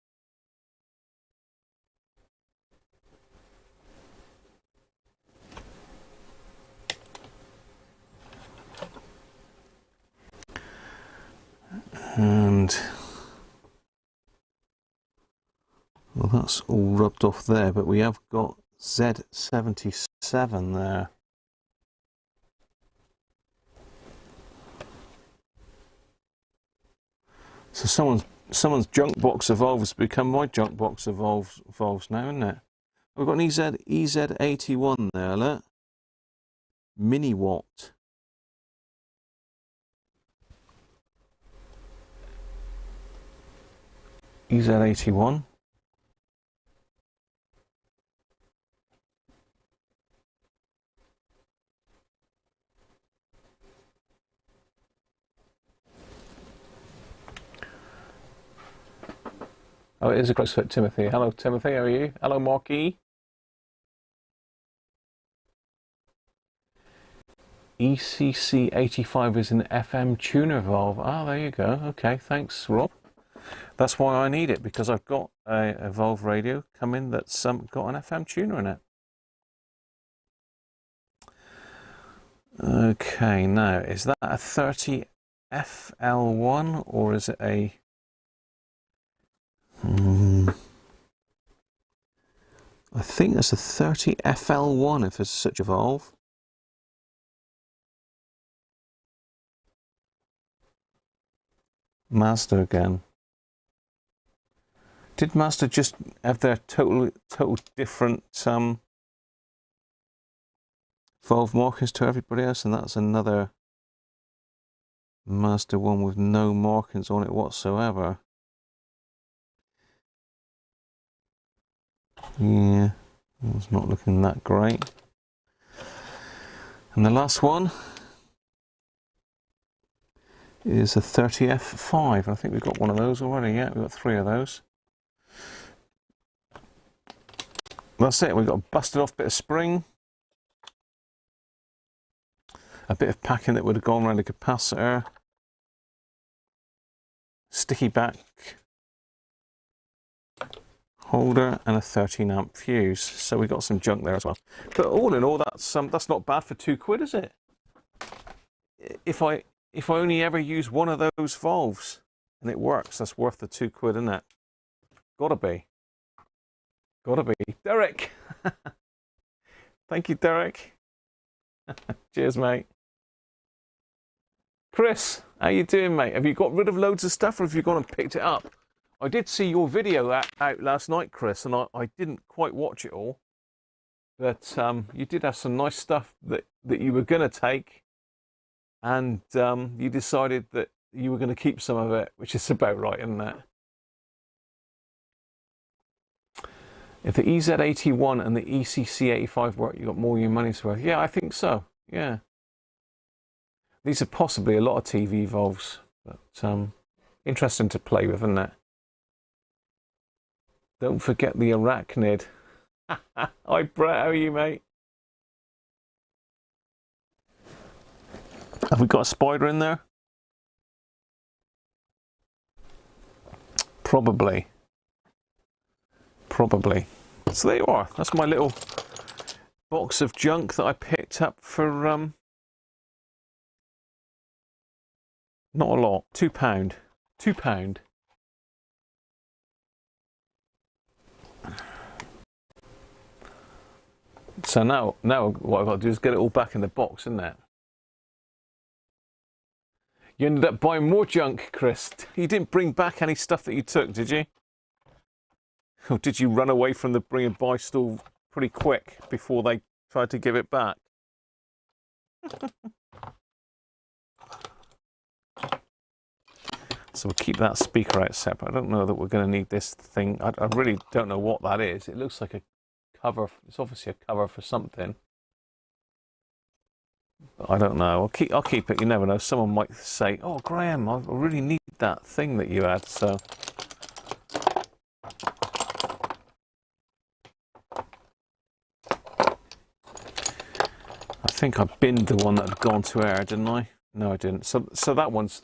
And well, that's all rubbed off there, but we have got Z77 there. So someone's junk box of valves has become my junk box of valves now, isn't it? We've got an EZ81 there, look. Mini watt. EZ81. Oh, it is a close fit, Timothy. Hello, Timothy. How are you? Hello, Marky. ECC85 is an FM tuner valve. Ah, there you go. Okay, thanks, Rob. That's why I need it, because I've got a valve radio coming that's got an FM tuner in it. Okay, now, is that a 30 FL1 or is it a... I think that's a 30 FL1 if it's such a valve. Mazda again. Did Mazda just have their total different valve markings to everybody else, and that's another Mazda one with no markings on it whatsoever? Yeah, it's not looking that great. And the last one is a 30F5. I think we've got one of those already. Yeah, we've got 3 of those. That's it. We've got a busted off bit of spring, a bit of packing that would have gone around the capacitor, sticky back holder, and a 13 amp fuse. So we got some junk there as well. But all in all, that's not bad for £2, is it? If I only ever use one of those valves and it works, that's worth the £2, isn't it? Gotta be. Gotta be. Derek! Thank you, Derek. Cheers, mate. Chris, how you doing, mate? Have you got rid of loads of stuff or have you gone and picked it up? I did see your video out last night, Chris, and I didn't quite watch it all. But you did have some nice stuff that you were going to take, and you decided that you were going to keep some of it, which is about right, isn't it? If the EZ81 and the ECC85 work, you got more your money's worth. Yeah, I think so. Yeah. These are possibly a lot of TV valves, but interesting to play with, isn't it? Don't forget the arachnid. Hi, Brett. How are you, mate? Have we got a spider in there? Probably. Probably. So there you are. That's my little box of junk that I picked up for not a lot. £2. £2. So now what I've got to do is get it all back in the box, isn't it? You ended up buying more junk, Chris. You didn't bring back any stuff that you took, did you? Or did you run away from the bring and buy stall pretty quick before they tried to give it back? So we'll keep that speaker out separate. I don't know that we're going to need this thing. I really don't know what that is. It looks like a cover. It's obviously a cover for something. But I don't know. I'll keep it. You never know. Someone might say, "Oh, Graham, I really need that thing that you had." So I think I binned the one that had gone to air, didn't I? No, I didn't. So that one's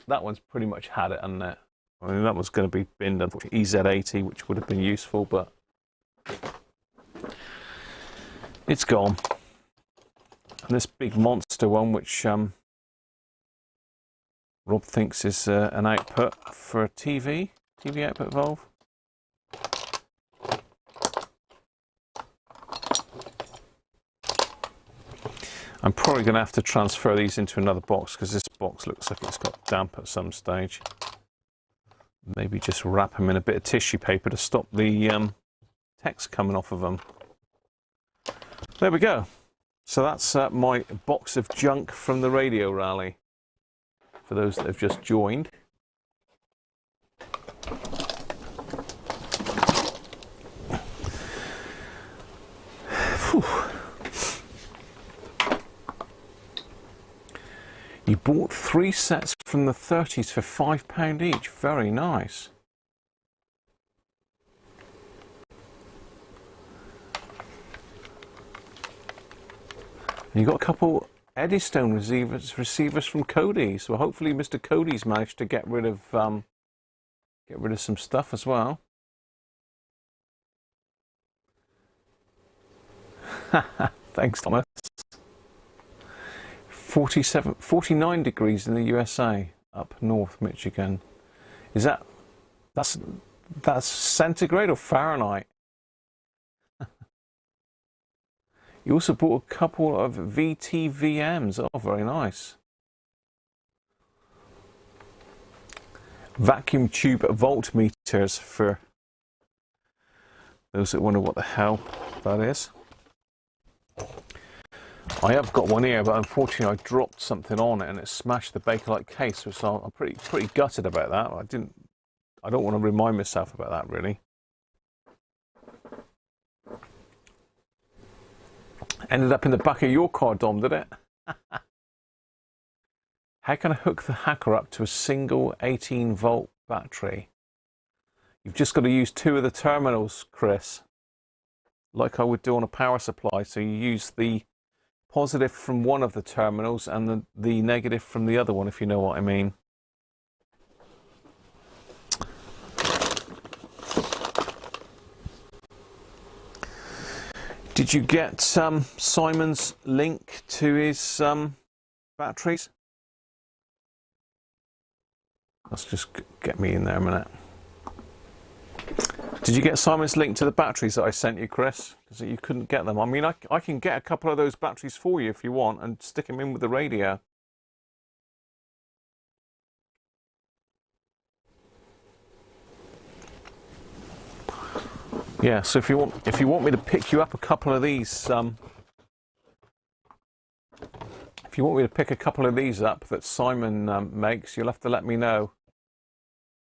pretty much had it, hasn't it? I mean, that was going to be binned, unfortunately. EZ80, which would have been useful, but it's gone. And this big monster one, which Rob thinks is an output for a TV output valve. I'm probably going to have to transfer these into another box because this box looks like it's got damp at some stage. Maybe just wrap them in a bit of tissue paper to stop the text coming off of them. There we go. So that's my box of junk from the radio rally. For those that have just joined. Whew. You bought 3 sets from the 30s for £5 each. Very nice. And you got a couple Eddystone receivers from Cody's. So hopefully Mr. Cody's managed to get rid of some stuff as well. Thanks, Thomas. 49 degrees in the USA, up north Michigan. Is that's centigrade or Fahrenheit? You also bought a couple of VTVMs. Oh, very nice. Vacuum tube voltmeters for those that wonder what the hell that is. I have got one here, but unfortunately I dropped something on it and it smashed the Bakelite case, so I'm pretty gutted about that. I don't want to remind myself about that really. Ended up in the back of your car, Dom, did it? How can I hook the hacker up to a single 18-volt battery? You've just got to use 2 of the terminals, Chris, like I would do on a power supply. So you use the positive from one of the terminals and the negative from the other one, if you know what I mean. Did you get Simon's link to his batteries? Let's just get me in there a minute. Did you get Simon's link to the batteries that I sent you, Chris? Because you couldn't get them. I mean, I can get a couple of those batteries for you if you want and stick them in with the radio. Yeah, so if you want me to pick you up a couple of these, if you want me to pick a couple of these up that Simon makes, you'll have to let me know,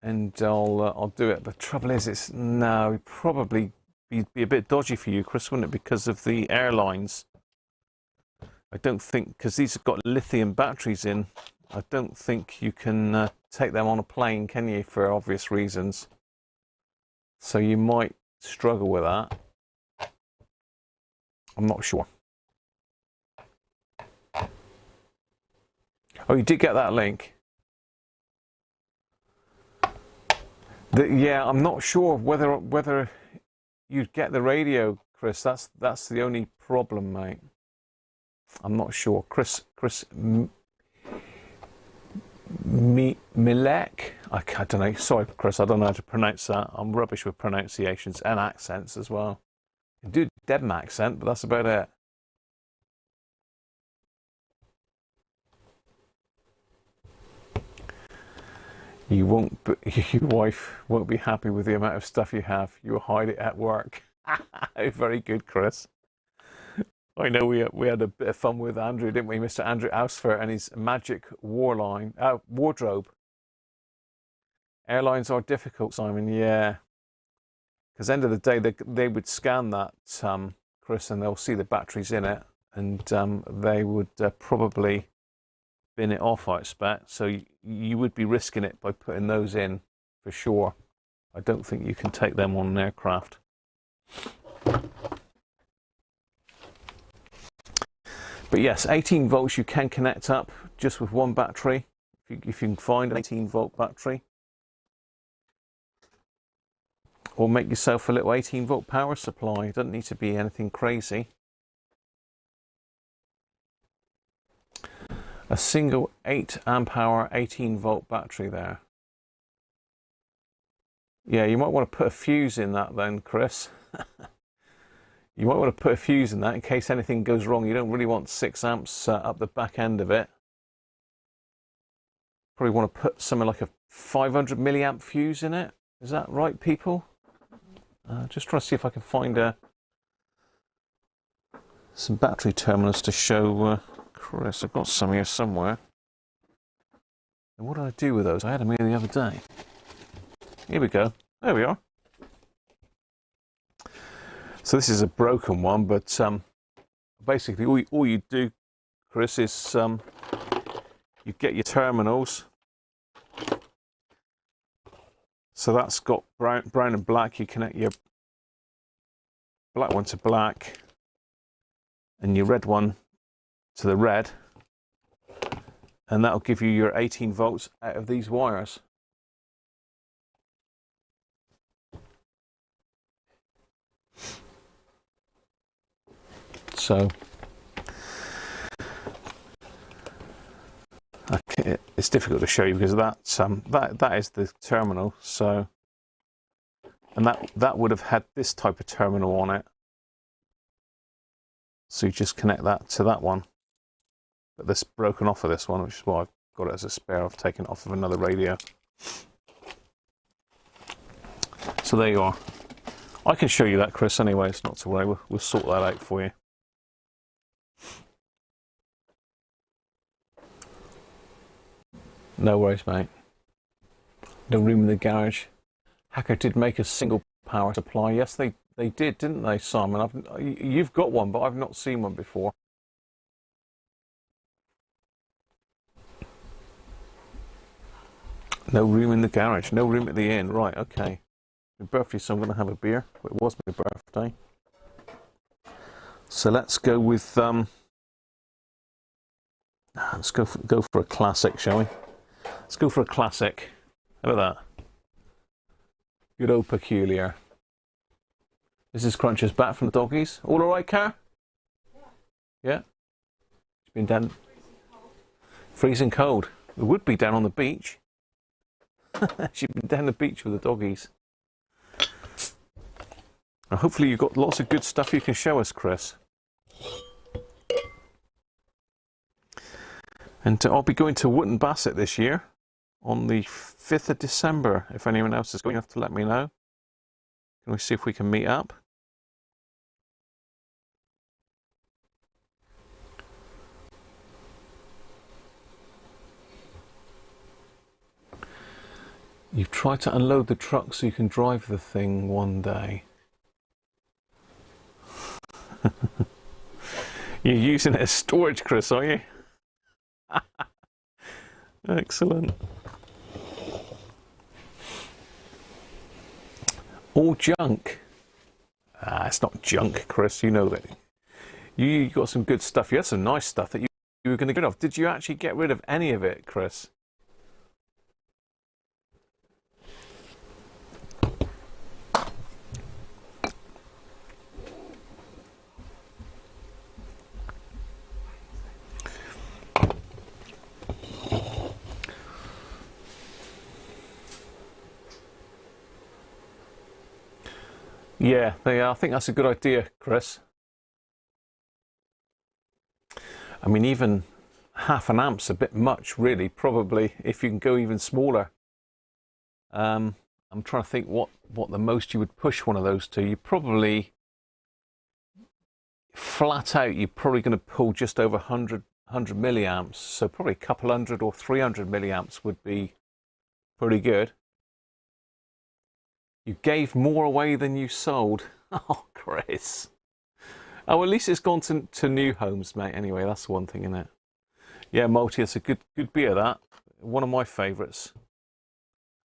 and I'll do it. The trouble is, it'd probably be a bit dodgy for you, Chris, wouldn't it? Because of the airlines. I don't think, because these have got lithium batteries in, I don't think you can take them on a plane, can you? For obvious reasons. So you might struggle with that. I'm not sure. Oh, you did get that link. Yeah, I'm not sure whether you'd get the radio, Chris. That's the only problem, mate. I'm not sure. Chris Milek. I don't know. Sorry, Chris. I don't know how to pronounce that. I'm rubbish with pronunciations and accents as well. I can do Devon accent, but that's about it. You won't. Your wife won't be happy with the amount of stuff you have. You'll hide it at work. Very good, Chris. I know we had a bit of fun with Andrew, didn't we, Mr. Andrew Ausfer and his magic wardrobe. Airlines are difficult, Simon. Yeah, because end of the day, they would scan that, Chris, and they'll see the batteries in it, and they would probably bin it off, I expect. So you would be risking it by putting those in for sure. I don't think you can take them on an aircraft. But yes, 18 volts you can connect up just with one battery, if you can find an 18-volt battery. Or make yourself a little 18-volt power supply. It doesn't need to be anything crazy. A single 8 amp hour 18 volt battery there. Yeah, you might want to put a fuse in that then, Chris. You might want to put a fuse in that in case anything goes wrong. You don't really want 6 amps up the back end of it. Probably want to put something like a 500 milliamp fuse in it. Is that right, people? Just trying to see if I can find some battery terminals to show Chris. I've got some here somewhere. And what did I do with those? I had them here the other day. Here we go. There we are. So this is a broken one, but basically all you do, Chris, is you get your terminals. So that's got brown and black. You connect your black one to black and your red one to the red, and that'll give you your 18 volts out of these wires. So okay, it's difficult to show you because that is the terminal. So, and that would have had this type of terminal on it. So you just connect that to that one. But this broken off of this one, which is why I've got it as a spare. I've taken it off of another radio. So there you are. I can show you that, Chris, anyway. It's not to worry. We'll sort that out for you. No worries, mate. No room in the garage. Hacker did make a single power supply. Yes, they did, didn't they, Simon? You've got one, but I've not seen one before. No room in the garage. No room at the inn. Right, okay. My birthday, so I'm going to have a beer. It was my birthday. So let's go with... let's go for a classic, shall we? Let's go for a classic. How about that? Good old Peculiar. This is Cruncher's back from the doggies. All alright, Car? Yeah? She's been down... Freezing cold. It would be down on the beach. She's been down the beach with the doggies. Now, hopefully you've got lots of good stuff you can show us, Chris. And I'll be going to Wootton Bassett this year on the 5th of December. If anyone else is going, you have to let me know. Can we see if we can meet up? You've tried to unload the truck so you can drive the thing one day. You're using it as storage, Chris, are you? Excellent. All junk. It's not junk, Chris. You know that. You got some good stuff. You had some nice stuff that you were going to get rid of. Did you actually get rid of any of it, Chris? Yeah, I think that's a good idea, Chris. I mean, even half an amp's a bit much, really. Probably, if you can go even smaller. I'm trying to think what the most you would push one of those to. You probably, flat out, you're probably going to pull just over 100 milliamps. So probably a couple hundred or 300 milliamps would be pretty good. You gave more away than you sold. Oh, Chris. Oh, at least it's gone to new homes, mate. Anyway, that's one thing, isn't it? Yeah, Multi, it's a good beer, that. One of my favourites.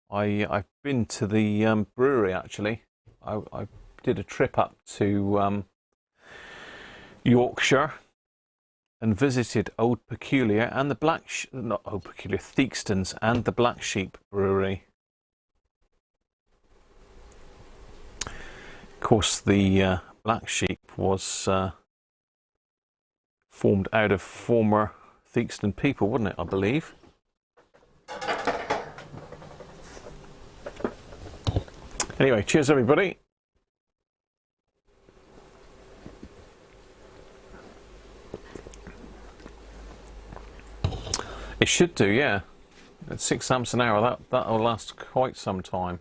I've been to the brewery, actually. I did a trip up to Yorkshire and visited Old Peculiar and the not Old Peculiar, Theakston's and the Black Sheep Brewery. Of course, the Black Sheep was formed out of former Theakston people, wouldn't it, I believe? Anyway, cheers everybody. It should do, yeah. At 6 amps an hour, that'll last quite some time.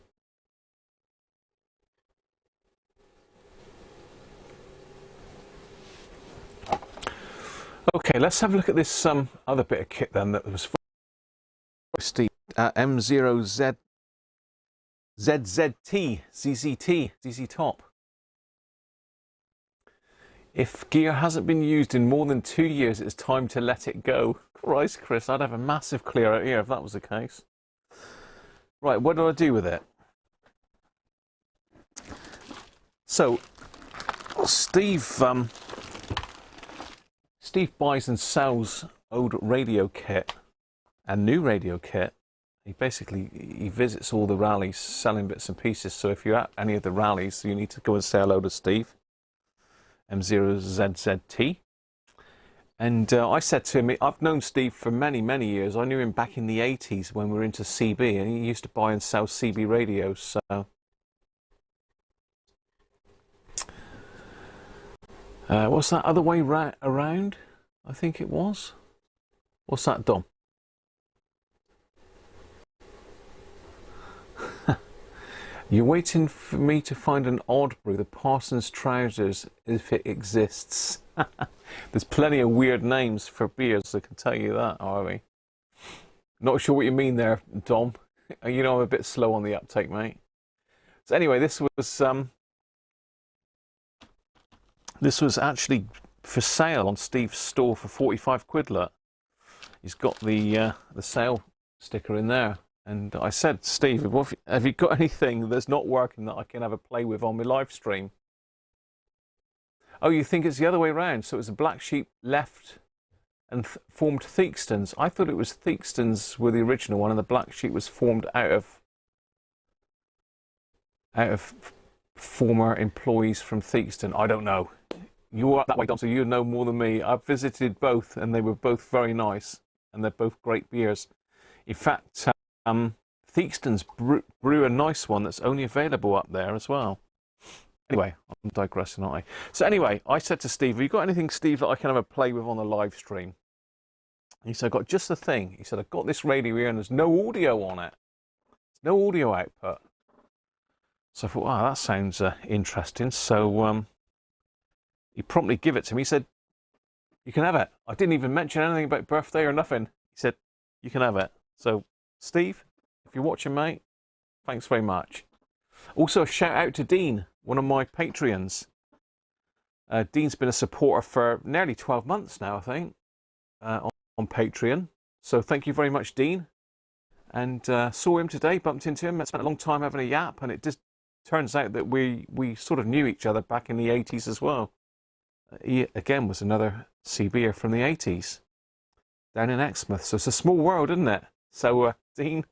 Okay, let's have a look at this other bit of kit then that was for Steve. M0Z ZZT ZZ Top. If gear hasn't been used in more than 2 years, it's time to let it go. Christ, Chris, I'd have a massive clear out here if that was the case. Right, what do I do with it? So, Steve buys and sells old radio kit and new radio kit. He visits all the rallies selling bits and pieces. So if you're at any of the rallies, you need to go and say hello to Steve. M0ZZT. And I said to him, I've known Steve for many, many years. I knew him back in the 80s when we were into CB, and he used to buy and sell CB radios. So what's that other way around? I think it was. What's that, Dom? You're waiting for me to find an odd brew, the Parsons Trousers, if it exists. There's plenty of weird names for beers, I can tell you that, are we? Not sure what you mean there, Dom. You know I'm a bit slow on the uptake, mate. So anyway, this was actually for sale on Steve's store for 45 quid. Look, he's got the sale sticker in there. And I said, Steve, have you got anything that's not working that I can have a play with on my live stream? Oh, you think it's the other way around? So it was the Black Sheep left and formed Theakstons. I thought it was Theakstons were the original one, and the Black Sheep was formed out of former employees from Theakston. I don't know. You're that way, Don, so you know more than me. I've visited both, and they were both very nice, and they're both great beers. In fact, Theakston's brew a nice one that's only available up there as well. Anyway, I'm digressing, aren't I? So anyway, I said to Steve, have you got anything, Steve, that I can have a play with on the live stream? He said, I've got just the thing. He said, I've got this radio here and there's no audio on it. There's no audio output. So I thought, wow, that sounds interesting. So he promptly gave it to me. He said, you can have it. I didn't even mention anything about birthday or nothing. He said, you can have it. So Steve, if you're watching, mate, thanks very much. Also, a shout out to Dean, one of my Patreons. Dean's been a supporter for nearly 12 months now, I think, on Patreon. So thank you very much, Dean. And saw him today, bumped into him. I spent a long time having a yap, and it just turns out that we sort of knew each other back in the 80s as well. He, again, was another CBer from the 80s down in Exmouth. So it's a small world, isn't it? So, Dean,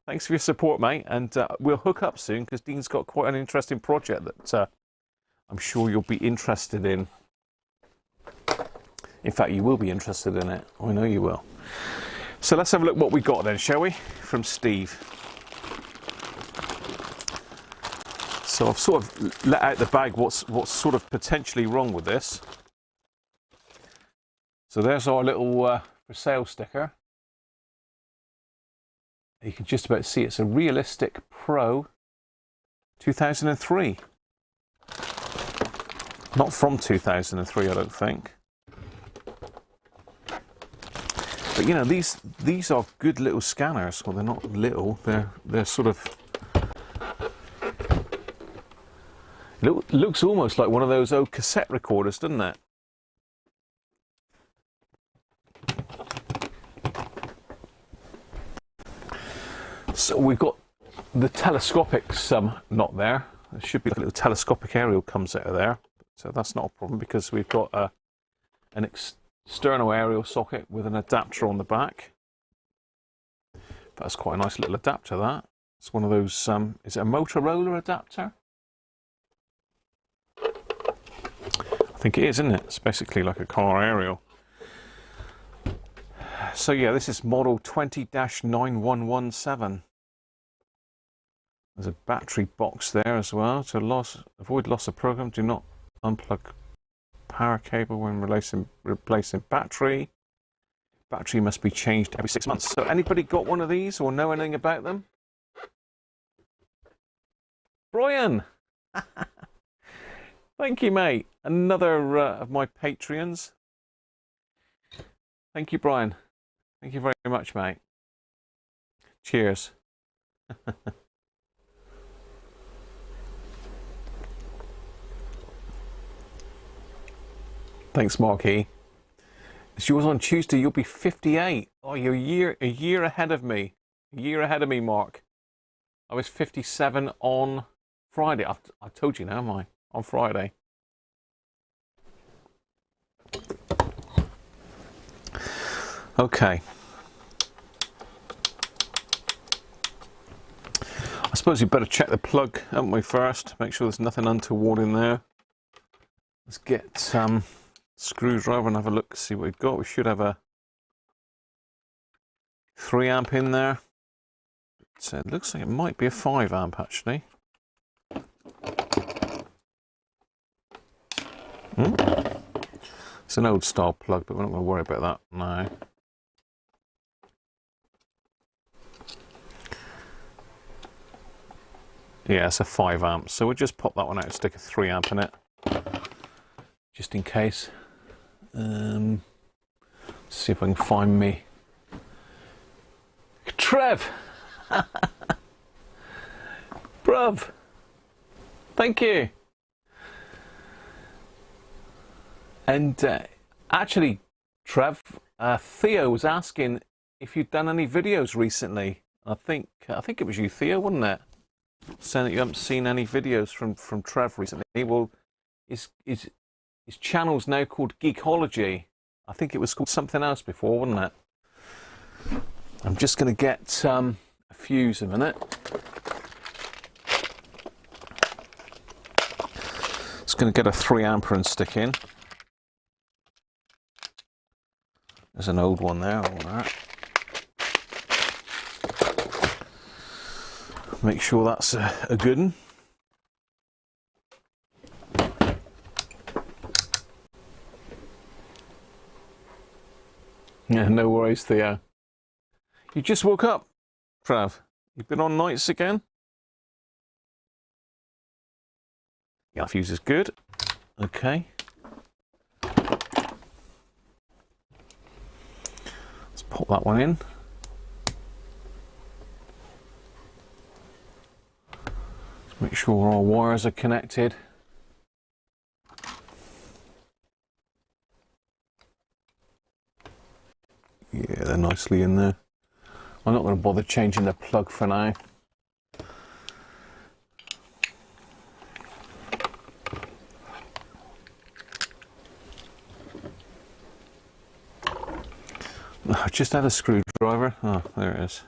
thanks for your support, mate. And we'll hook up soon because Dean's got quite an interesting project that I'm sure you'll be interested in. In fact, you will be interested in it. I know you will. So let's have a look what we got then, shall we? From Steve. So I've sort of let out the bag what's sort of potentially wrong with this. So there's our little for sale sticker. You can just about see it's a Realistic Pro 2003. Not from 2003, I don't think. But you know, these are good little scanners. Well, they're not little. They're sort of. It looks almost like one of those old cassette recorders, doesn't it? So we've got the telescopics not there. There should be like a little telescopic aerial comes out of there. So that's not a problem because we've got an external aerial socket with an adapter on the back. That's quite a nice little adapter, that. It's one of those, is it a Motorola adapter? I think it is, isn't it? It's basically like a car aerial. So yeah, this is model 20-9117. There's a battery box there as well. To avoid loss of program, do not unplug power cable when replacing battery. Battery must be changed every 6 months. So anybody got one of these or know anything about them? Brian! Thank you, mate. Another of my Patreons. Thank you, Brian. Thank you very much, mate. Cheers. Thanks, Marky. It's yours on Tuesday. You'll be 58. Oh, you're a year ahead of me. A year ahead of me, Mark. I was 57 on Friday. I told you now, am I? On Friday. Okay. I suppose you better check the plug, haven't we, first? Make sure there's nothing untoward in there. Let's get screwdriver and have a look, see what we've got. We should have a 3 amp in there. So it looks like it might be a 5 amp actually. It's an old style plug, but we're not going to worry about that now. Yeah, it's a 5 amp, so we'll just pop that one out and stick a 3 amp in it, just in case. See if I can find me Trev. Bruv, thank you. And actually, Trev, Theo was asking if you'd done any videos recently. I think it was you, Theo, wasn't it? Saying that you haven't seen any videos from Trev recently. Well, his channel's now called Geekology. I think it was called something else before, wasn't it? I'm just going to get a fuse a minute. Just going to get a 3 amp and stick in. There's an old one there, I want that. Make sure that's a good one. Yeah, no worries, Theo. You just woke up, Trav. You've been on nights again? Yeah, fuse is good. Okay. Let's pop that one in. Let's make sure our wires are connected. Yeah, they're nicely in there. I'm not going to bother changing the plug for now. I just had a screwdriver. Oh, there it is.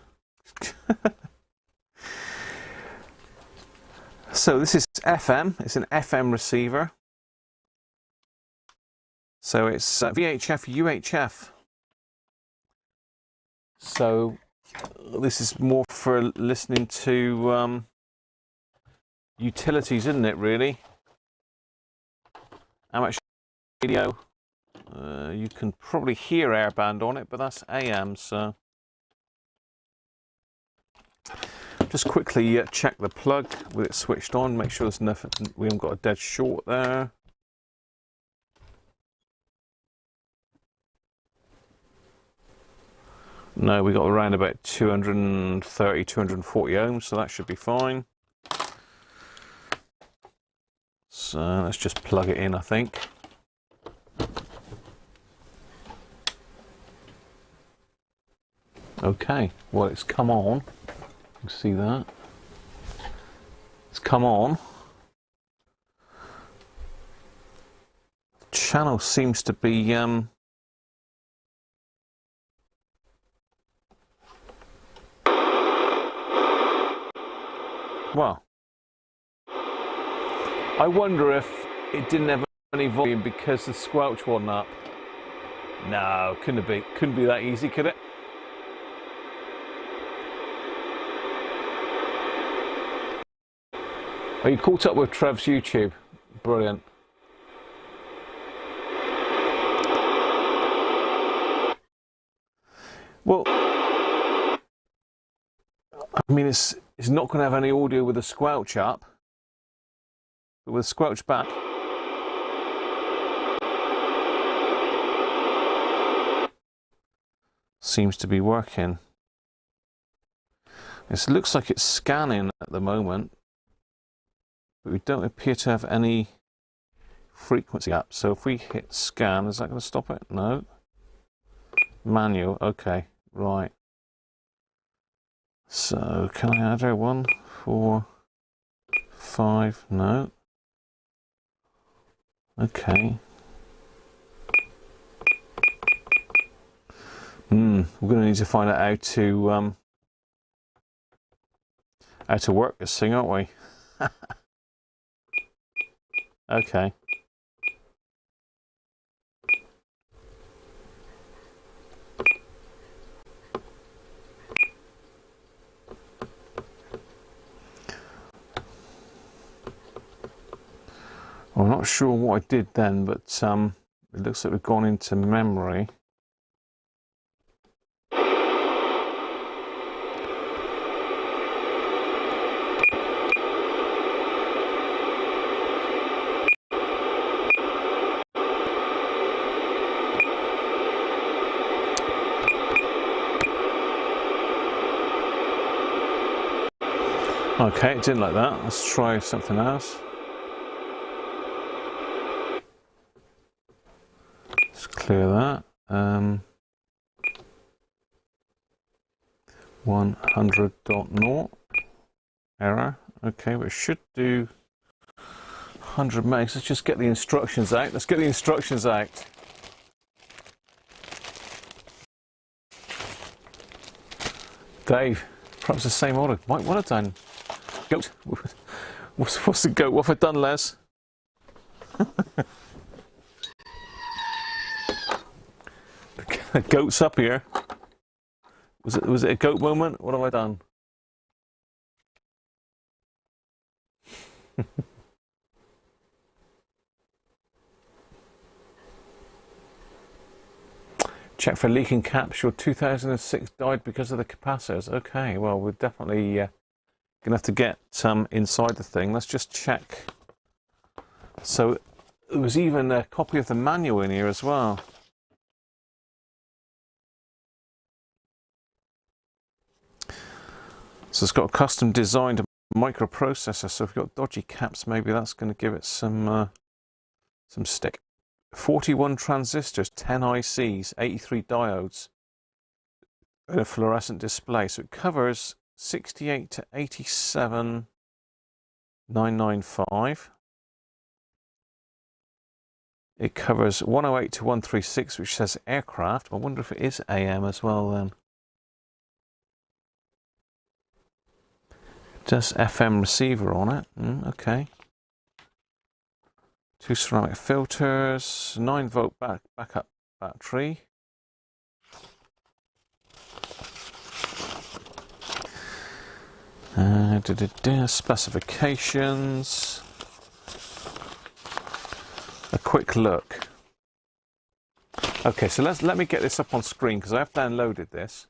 So this is FM. It's an FM receiver. So it's VHF, UHF. So this is more for listening to utilities, isn't it, really? Amateur radio. You can probably hear airband on it, but that's AM, so... Just quickly check the plug with it switched on, make sure there's nothing, we haven't got a dead short there. No, we got around about 230, 240 ohms, so that should be fine. So let's just plug it in, I think. Okay, well, it's come on. You can see that. It's come on. The channel seems to be well, I wonder if it didn't have any volume because the squelch wasn't up. No, couldn't be that easy, could it? Are you caught up with Trev's YouTube? Brilliant. Well, I mean, it's not going to have any audio with a squelch up, but with a squelch back. Seems to be working. It looks like it's scanning at the moment, but we don't appear to have any frequency up. So if we hit scan, is that going to stop it? No. Manual, okay, right. So can I add her? 1, 4, 5, no. Okay. We're going to need to find out how to work this thing, aren't we? Okay. I'm not sure what I did then, but it looks like we've gone into memory. Okay, it didn't like that. Let's try something else. Let's clear that. 100.0 error. Okay, we should do 100 megs. Let's just get the instructions out. Let's get the instructions out. Dave, perhaps the same order. Might want to done. Goat. What's the goat? What have I done, Les? The goat's up here. Was it a goat moment? What have I done? Check for leaking caps. Your 2006 died because of the capacitors. Okay, well, we're definitely gonna have to get inside the thing. Let's just check. So there was even a copy of the manual in here as well. So it's got a custom designed microprocessor. So if we've got dodgy caps, maybe that's going to give it some stick. 41 transistors, 10 ICs, 83 diodes, and a fluorescent display. So it covers 68 to 87,995. It covers 108 to 136, which says aircraft. I wonder if it is AM as well then. Just FM receiver on it. Okay. 2 ceramic filters, 9-volt backup battery. Specifications. A quick look. Okay, so let me get this up on screen because I've downloaded this.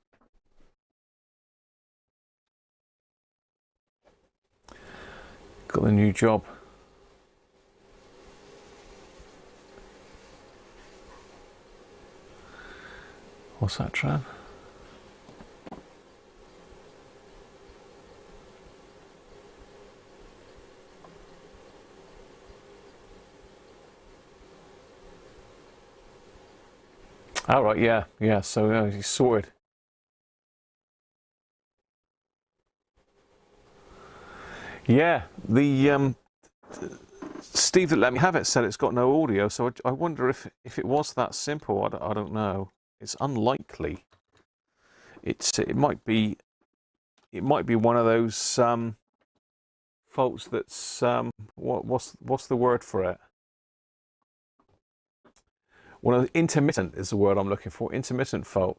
Got the new job. What's that, Trav? All right, yeah. So he's sorted. Yeah, the Steve that let me have it said it's got no audio, so I wonder if it was that simple. I don't know. It's unlikely. It might be one of those faults that's what's the word for it? Well, intermittent is the word I'm looking for. Intermittent fault.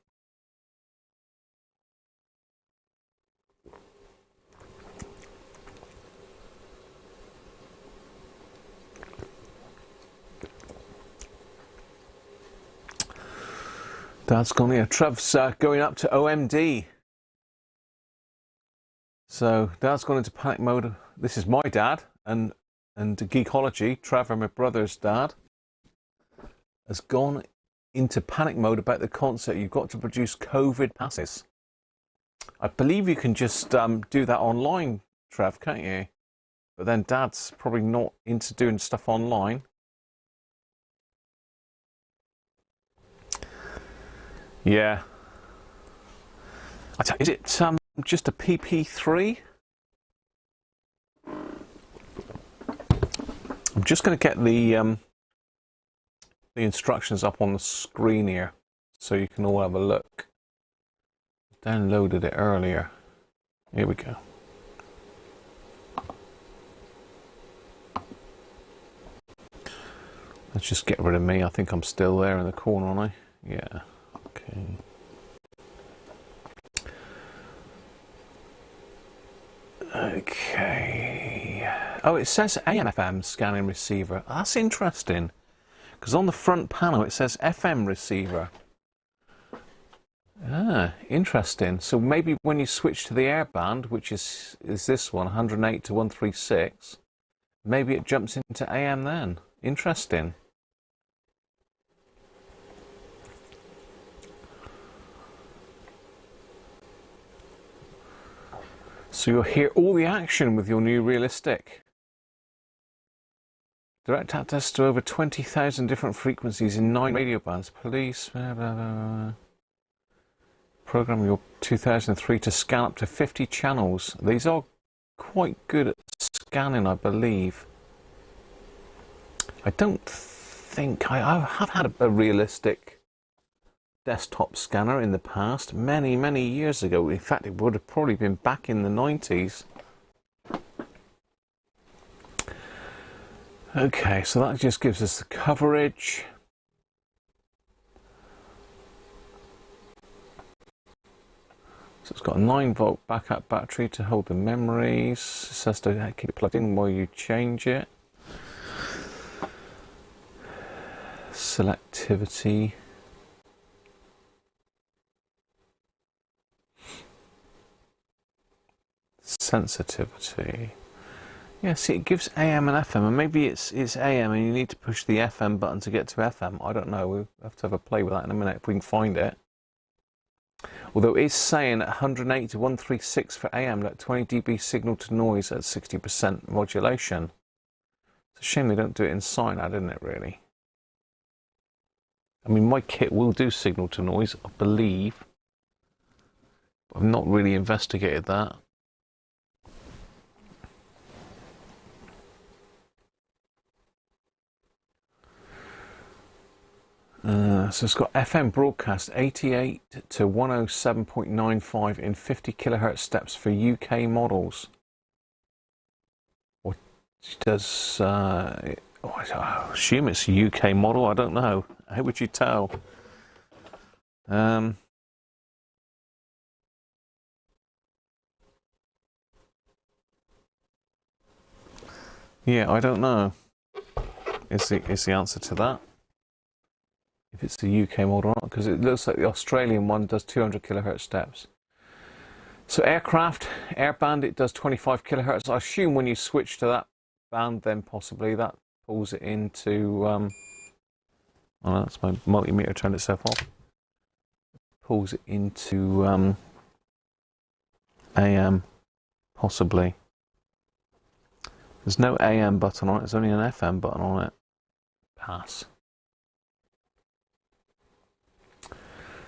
Dad's gone here. Trev's going up to OMD. So Dad's gone into panic mode. This is my dad and Geekology. Trevor, my brother's dad, has gone into panic mode about the concert. You've got to produce COVID passes. I believe you can just do that online, Trev, can't you? But then Dad's probably not into doing stuff online. Yeah. Is it just a PP3? I'm just going to get the instructions up on the screen here so you can all have a look. Downloaded it earlier. Here we go. Let's just get rid of me. I think I'm still there in the corner, aren't I? Yeah. Okay. Okay. Oh, it says AM/FM scanning receiver. That's interesting, because on the front panel it says FM receiver. Ah, interesting. So maybe when you switch to the airband, which is this one, 108 to 136, maybe it jumps into AM then. Interesting. So you'll hear all the action with your new realistic. Direct access to over 20,000 different frequencies in 9 radio bands. Police. Program your 2003 to scan up to 50 channels. These are quite good at scanning, I believe. I don't think I have had a realistic desktop scanner in the past, many years ago. In fact, it would have probably been back in the 90s. Okay, so that just gives us the coverage. So it's got a 9-volt backup battery to hold the memories. It says to keep it plugged in while you change it. Selectivity. Sensitivity. Yeah, see, it gives AM and FM, and maybe it's AM and you need to push the FM button to get to FM. I don't know. We'll have to have a play with that in a minute if we can find it. Although it is saying at 108 to 136 for AM, like 20 dB signal to noise at 60% modulation. It's a shame they don't do it in cyanide, isn't it, really? I mean, my kit will do signal to noise, I believe. But I've not really investigated that. So it's got FM broadcast 88 to 107.95 in 50 kilohertz steps for UK models. What does, I assume it's a UK model, I don't know. How would you tell? Yeah, I don't know. Is the answer to that? If it's the UK model or not, because it looks like the Australian one does 200 kilohertz steps. So aircraft, airband, it does 25 kilohertz. I assume when you switch to that band, then possibly that pulls it into, oh, that's my multimeter turned itself off. Pulls it into AM, possibly. There's no AM button on it, there's only an FM button on it. Pass.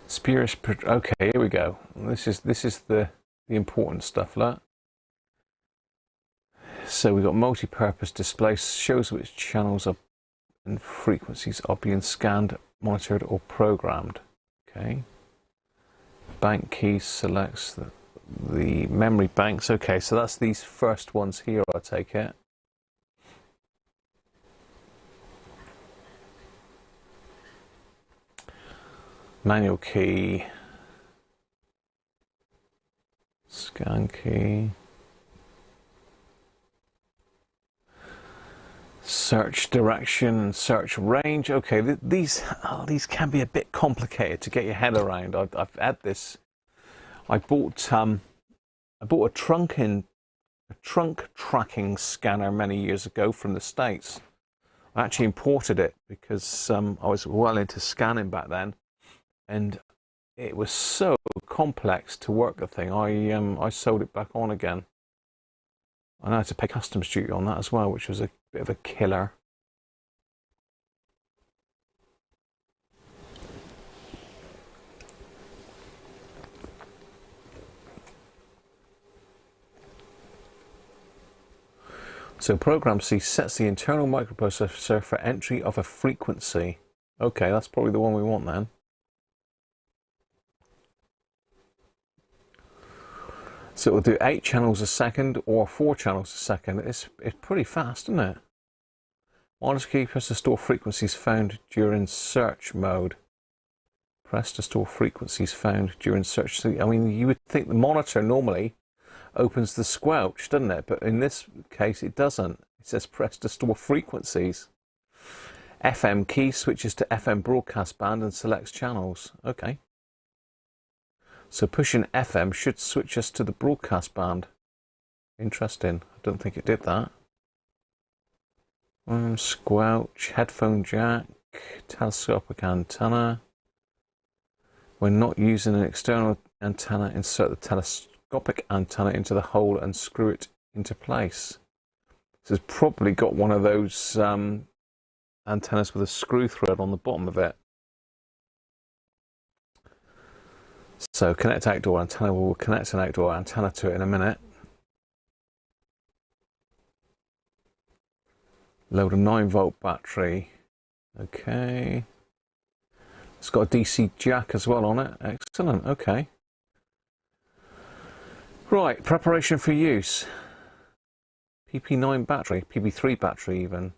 Spurious. Okay, here we go. This is the important stuff, look. So we've got multi-purpose display, shows which channels are and frequencies are being scanned, monitored, or programmed. Okay. Bank keys selects the memory banks. Okay, so that's these first ones here, I take it. Manual key. Scan key. Search direction, search range. Okay, these can be a bit complicated to get your head around. I've had this. I bought a trunk tracking scanner many years ago from the States. I actually imported it because I was well into scanning back then, and it was so complex to work the thing. I sold it back on again. And I had to pay customs duty on that as well, which was a bit of a killer. So program C sets the internal microprocessor for entry of a frequency. Okay, that's probably the one we want then. So it will do 8 channels a second or 4 channels a second. It's pretty fast, isn't it? Monitor key, press to store frequencies found during search mode. Press to store frequencies found during search. I mean, you would think the monitor normally opens the squelch, doesn't it? But in this case, it doesn't. It says press to store frequencies. FM key switches to FM broadcast band and selects channels. Okay. So pushing FM should switch us to the broadcast band. Interesting. I don't think it did that. Squelch, headphone jack, telescopic antenna. When not using an external antenna, insert the telescopic antenna into the hole and screw it into place. So it's probably got one of those antennas with a screw thread on the bottom of it. So connect outdoor antenna. We'll connect an outdoor antenna to it in a minute. Load a 9-volt battery. Okay. It's got a DC jack as well on it. Excellent. Okay. Right. Preparation for use. PP9 battery. PP3 battery even.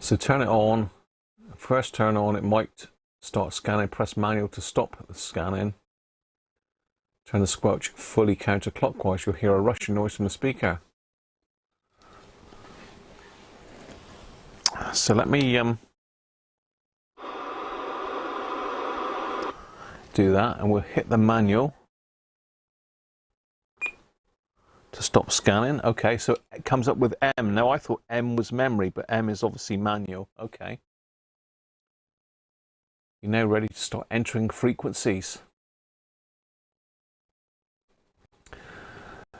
So turn it on. First turn on, it might start scanning. Press manual to stop the scanning. Turn the squelch fully counterclockwise. You'll hear a rushing noise from the speaker. So let me do that, and we'll hit the manual to stop scanning. Okay, so it comes up with M. Now I thought M was memory, but M is obviously manual. Okay. You're now ready to start entering frequencies.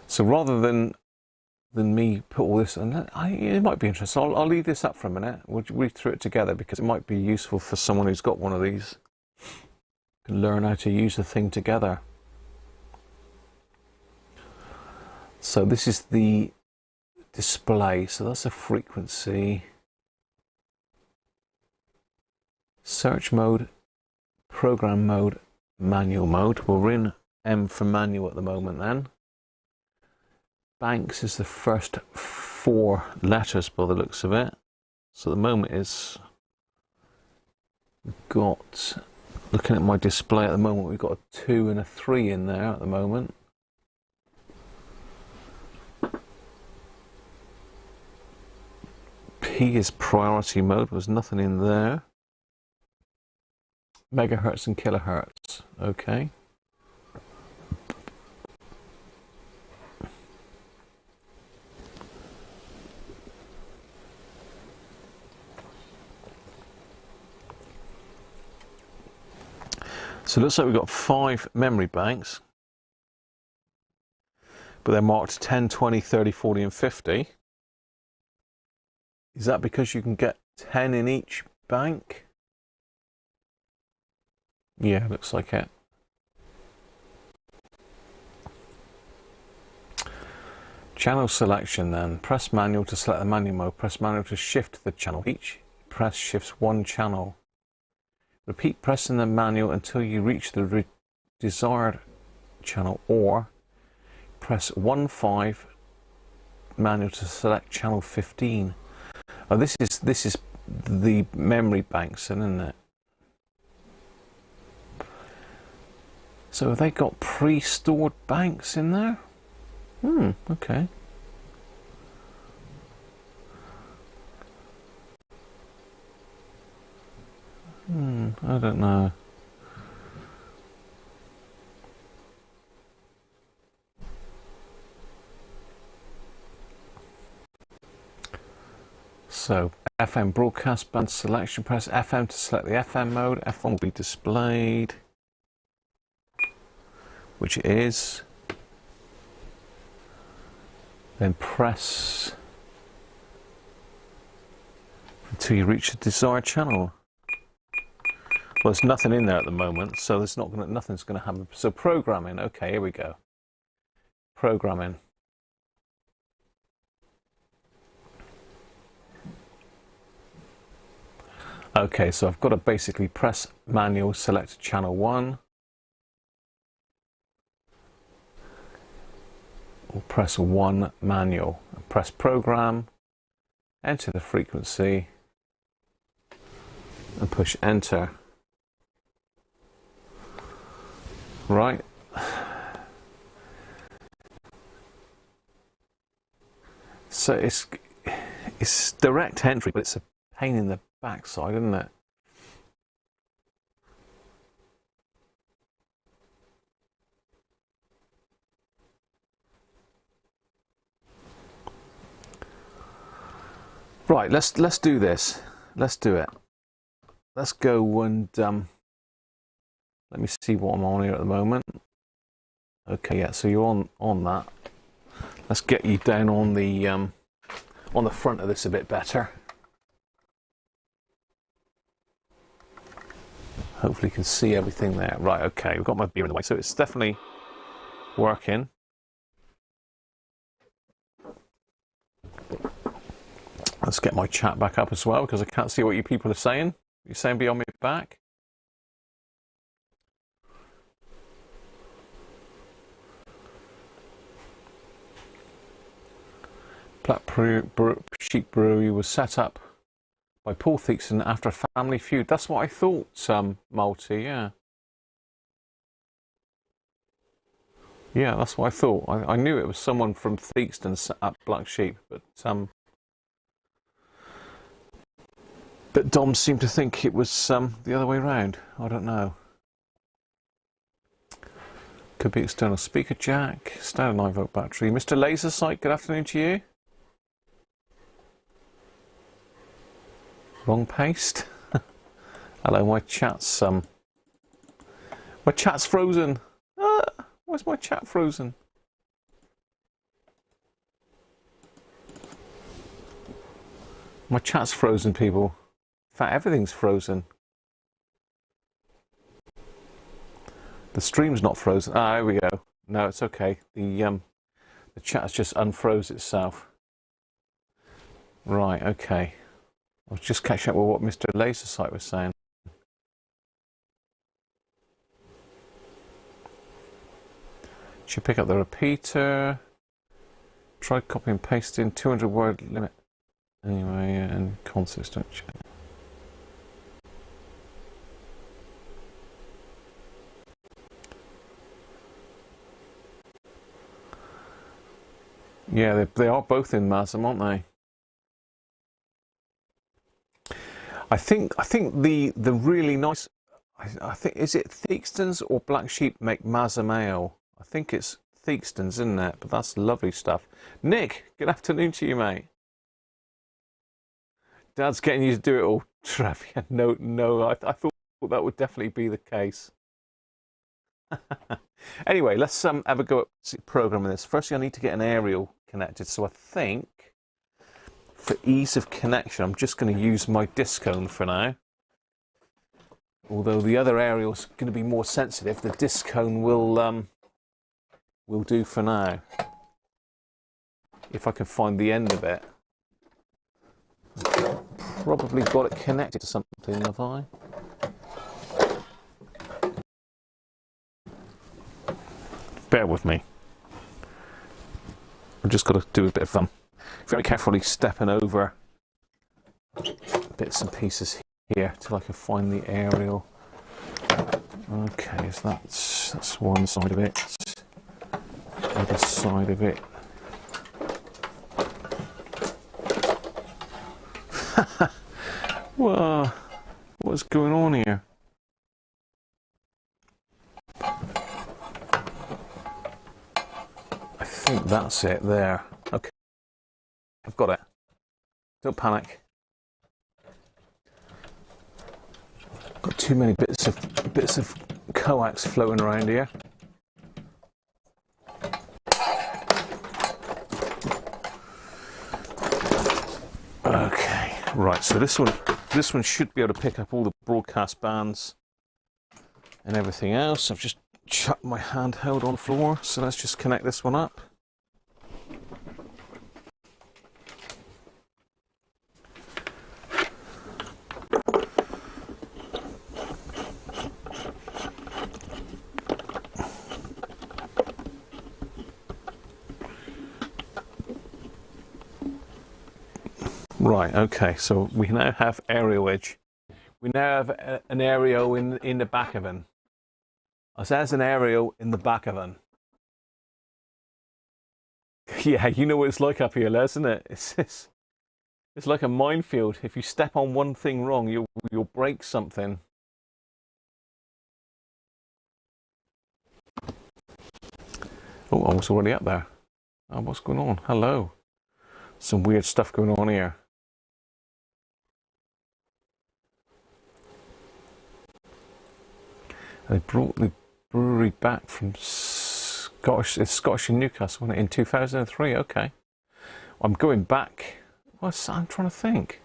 So rather than me put all this, and it might be interesting. I'll leave this up for a minute. We'll read through it together because it might be useful for someone who's got one of these. Can learn how to use the thing together. So this is the display. So that's a frequency. Search mode, program mode, manual mode. We're in M for manual at the moment then. Banks is the first 4 letters by the looks of it. So at the moment it's got, looking at my display at the moment, we've got a 2 and a 3 in there at the moment. P is priority mode, there's nothing in there. Megahertz and kilohertz, okay. So it looks like we've got 5 memory banks, but they're marked 10, 20, 30, 40 and 50. Is that because you can get 10 in each bank? Yeah, looks like it. Channel selection then. Press manual to select the manual mode. Press manual to shift the channel. Each press shifts one channel. Repeat pressing the manual until you reach the desired channel, or press 1-5 manual to select channel 15. Oh, this is the memory banks, isn't it? So have they got pre-stored banks in there? Okay. I don't know. So FM broadcast band selection, press FM to select the FM mode. F1 will be displayed, which it is. Then press until you reach the desired channel. Well, there's nothing in there at the moment, so there's nothing's going to happen. So programming, okay, here we go. Programming. Okay, so I've got to basically press manual, select channel 1. Or press 1 manual. Press program, enter the frequency, and push enter. Right. So it's direct entry, but it's a pain in the backside, isn't it? Right, let's do this. Let's do it. Let's go and let me see what I'm on here at the moment. Okay, yeah, so you're on that. Let's get you down on the front of this a bit better. Hopefully you can see everything there. Right, okay, we've got my beer in the way, so it's definitely working. Let's get my chat back up as well, because I can't see what you people are saying. You're saying be on my back? Black Sheep Brewery was set up by Paul Theakston after a family feud. That's what I thought, Multi, yeah. Yeah, that's what I thought. I knew it was someone from Theakston set up Black Sheep, but Dom seemed to think it was the other way around. I don't know. Could be external speaker jack, standard 9-volt battery. Mr. Laser Sight, good afternoon to you. Wrong paste. Hello, my chat's frozen. Where's my chat frozen? My chat's frozen, people. In fact, everything's frozen. The stream's not frozen. Ah, here we go. No, it's okay. The chat's just unfroze itself. Right, okay. I was just catching up with what Mr. Laser Sight was saying. Should pick up the repeater. Try copy and pasting. 200 word limit. Anyway, and consistent check. Yeah, they are both in MASM, aren't they? I think the really nice. I think, is it Theakston's or Black Sheep make MASM ale? I think it's Theakston's, isn't it? But that's lovely stuff. Nick, good afternoon to you, mate. Dad's getting you to do it all, Trev. Yeah, no, I thought that would definitely be the case. Anyway, let's have a go at programming this. Firstly, I need to get an aerial connected. So I think, for ease of connection, I'm just going to use my disc cone for now. Although the other aerial's going to be more sensitive, the disc cone will do for now. If I can find the end of it. Probably got it connected to something, have I? bear with me. I've just got to do a bit of very carefully stepping over bits and pieces here till I can find the aerial. Okay, so that's one side of it. Other side of it. Whoa, what's going on here? I think that's it there. Okay, I've got it. Don't panic. Got too many bits of coax floating around here. Okay, right. So this one should be able to pick up all the broadcast bands and everything else. I've just chucked my handheld on the floor, so let's just connect this one up. Right, okay, so we now have aerial edge. We now have an aerial in the back of it. So there's an aerial in the back of it. Yeah, you know what it's like up here, Les, isn't it? It's like a minefield. If you step on one thing wrong, you'll break something. Oh, I was already up there. Oh, what's going on? Hello. Some weird stuff going on here. They brought the brewery back from Scottish in Newcastle in 2003. Okay, I'm going back. I'm trying to think.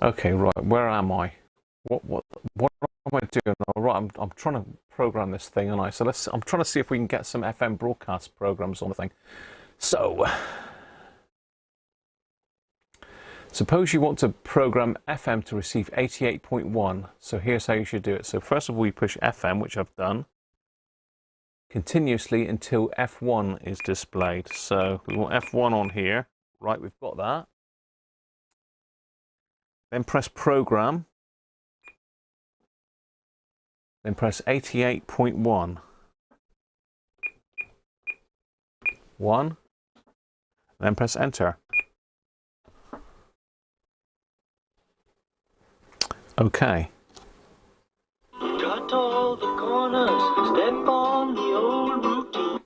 Okay, right. Where am I? What am I doing? All right, I'm trying to program this thing, and so I'm trying to see if we can get some FM broadcast programs on the thing. So, suppose you want to program FM to receive 88.1. So here's how you should do it. So first of all, you push FM, which I've done, continuously until F1 is displayed. So we want F1 on here. Right, we've got that. Then press program. Then press 88.1. 1. Then press enter. Okay. Got all the corners, step on the old routine.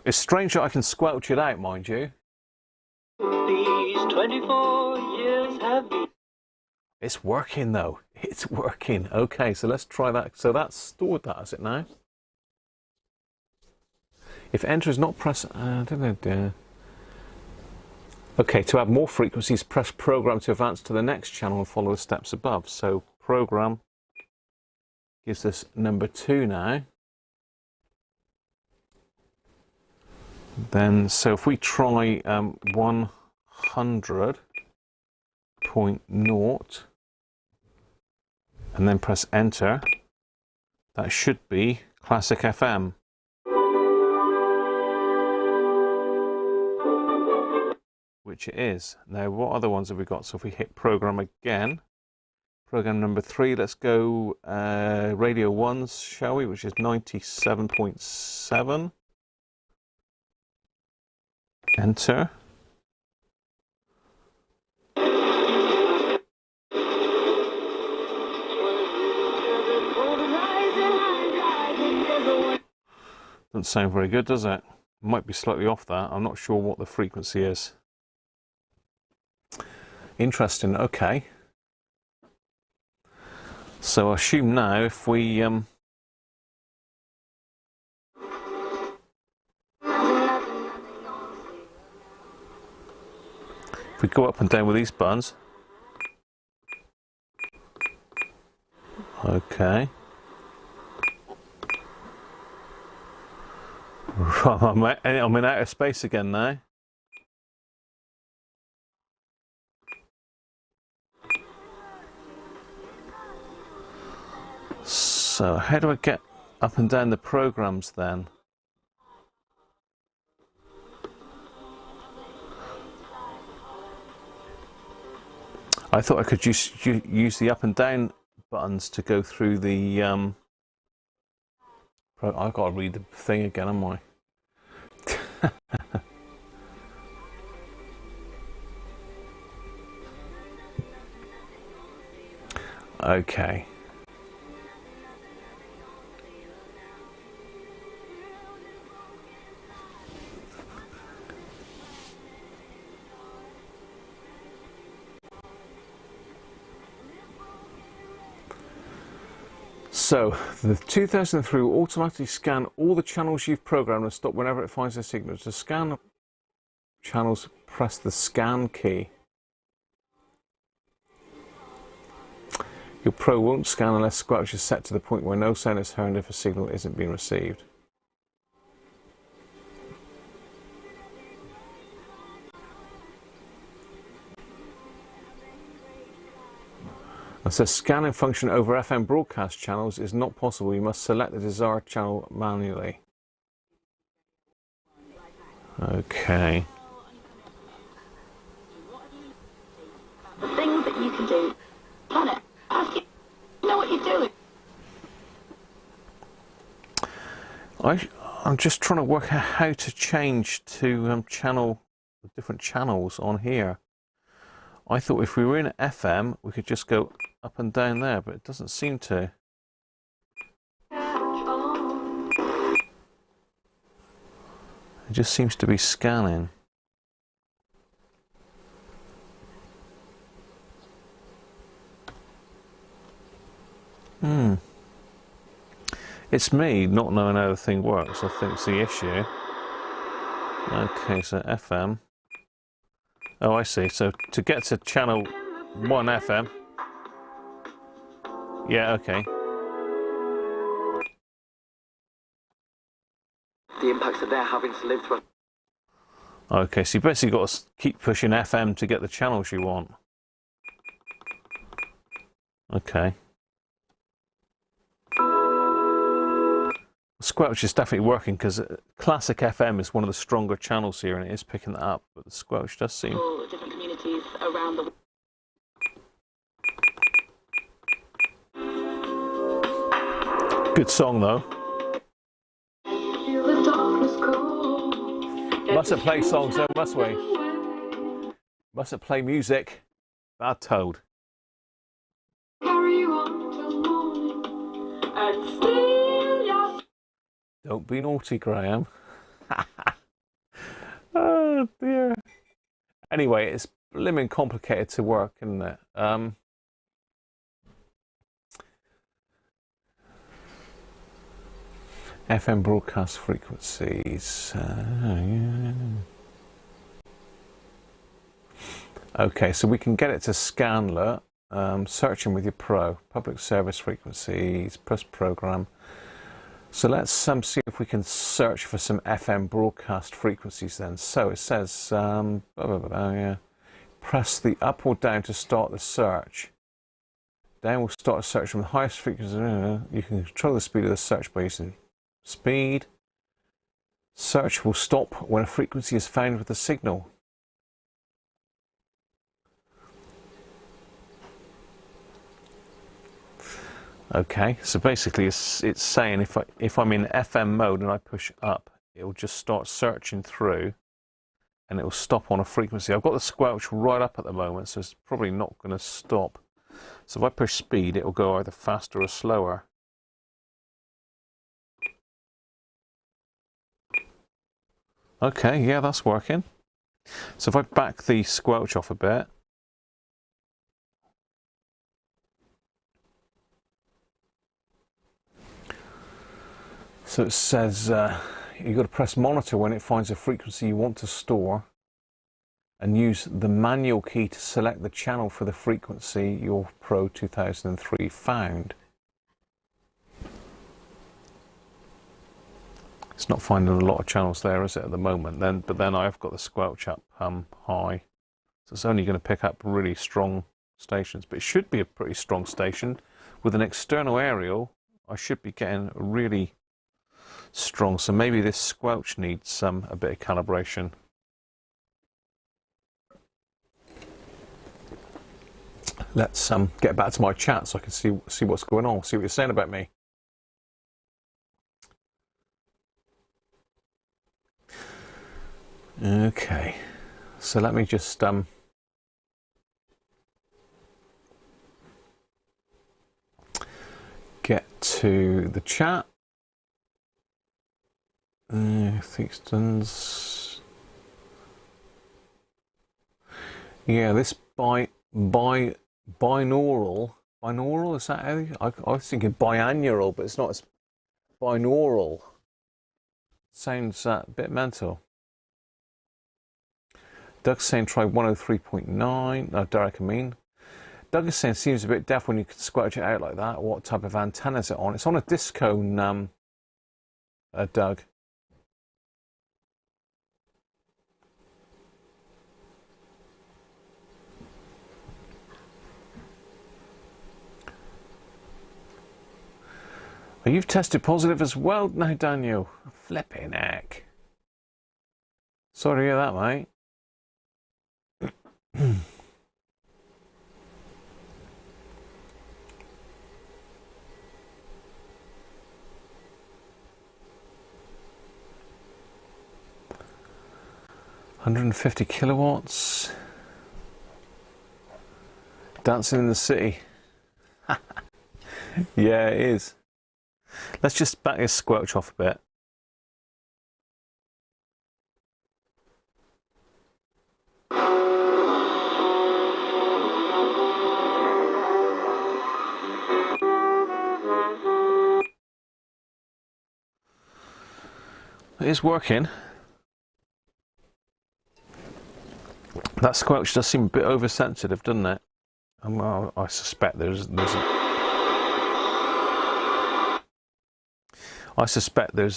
It's strange that I can squelch it out, mind you. These 24 years have been. It's working though. It's working. Okay, so let's try that. So that's stored that, is it now? If enter is not pressed, okay, to add more frequencies, press program to advance to the next channel and follow the steps above. So program gives us number 2 now. Then, so if we try 100.0 and then press enter, that should be classic FM. Which it is. Now, what other ones have we got? So if we hit program again, program number 3, let's go radio 1s, shall we, which is 97.7. Enter. Doesn't sound very good, does it? Might be slightly off that. I'm not sure what the frequency is. Interesting. Okay. So I assume now if we go up and down with these buttons. Okay. I'm in outer space again now. So how do I get up and down the programs then? I thought I could use the up and down buttons to go through the I've got to read the thing again, am I? Okay. So, the 2003 will automatically scan all the channels you've programmed and stop whenever it finds a signal. To scan channels, press the scan key. Your Pro won't scan unless Squelch is set to the point where no sound is heard if a signal isn't being received. It says scanning function over FM broadcast channels is not possible. You must select the desired channel manually. Okay. The things that you can do. Planet, ask you know what you're doing. I'm just trying to work out how to change to different channels on here. I thought if we were in FM, we could just go up and down there, but it doesn't seem to. It just seems to be scanning. It's me not knowing how the thing works, I think it's the issue. Okay, so FM. Oh, I see. So to get to channel 1 FM. Yeah, okay. The impacts that they're having to live through. Okay, so you basically got to keep pushing FM to get the channels you want. Okay. Squelch is definitely working because classic FM is one of the stronger channels here and it is picking that up, but the Squelch does seem... Different communities around the... Good song though. Mustn't play songs though, must we? Mustn't play music. Bad toad. Don't be naughty, Graham. Oh dear. Anyway, it's blimmin' complicated to work, isn't it? FM broadcast frequencies. Yeah. Okay, so we can get it to Scanler. Searching with your Pro. Public service frequencies. Press program. So let's see if we can search for some FM broadcast frequencies then. So it says, yeah. Press the up or down to start the search. Down will start a search from the highest frequency. You can control the speed of the search by using speed. Search will stop when a frequency is found with the signal. Okay, so basically it's saying if I'm in FM mode and I push up, it will just start searching through and it will stop on a frequency. I've got the Squelch right up at the moment, so it's probably not going to stop. So if I push speed, it will go either faster or slower. Okay, yeah, that's working. So if I back the Squelch off a bit, so it says you've got to press monitor when it finds a frequency you want to store and use the manual key to select the channel for the frequency your Pro 2003 found. It's not finding a lot of channels there, is it, at the moment? But then I've got the Squelch up high, so it's only going to pick up really strong stations, but it should be a pretty strong station. With an external aerial, I should be getting really strong. So maybe this squelch needs a bit of calibration. Let's get back to my chat so I can see what's going on, see what you're saying about me. Okay, so let me just get to the chat. Theakston's. Yeah, this binaural, is that how I was thinking biannual, but it's not. It's binaural. Sounds a bit mental. Doug's saying try 103.9. No, Derek, I mean. Doug is saying seems a bit deaf when you can squelch it out like that. What type of antenna is it on? It's on a discone, Doug. Oh, you've tested positive as well now, Daniel. Flipping heck. Sorry to hear that, mate. 150 kilowatts. Dancing in the city. Yeah, it is. Let's just back this squelch off a bit. It is working. That squelch does seem a bit oversensitive, doesn't it? Well, I suspect there's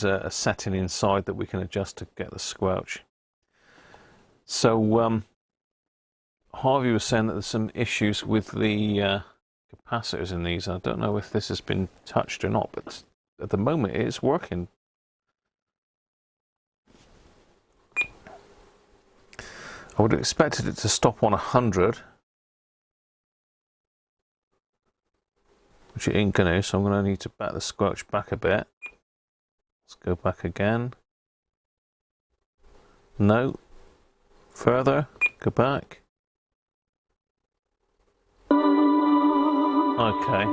a setting inside that we can adjust to get the squelch. So Harvey was saying that there's some issues with the capacitors in these. I don't know if this has been touched or not, but at the moment it is working. I would have expected it to stop on 100, which it ain't gonna, so I'm gonna need to back the squelch back a bit. Let's go back again. No. Further. Go back. Okay.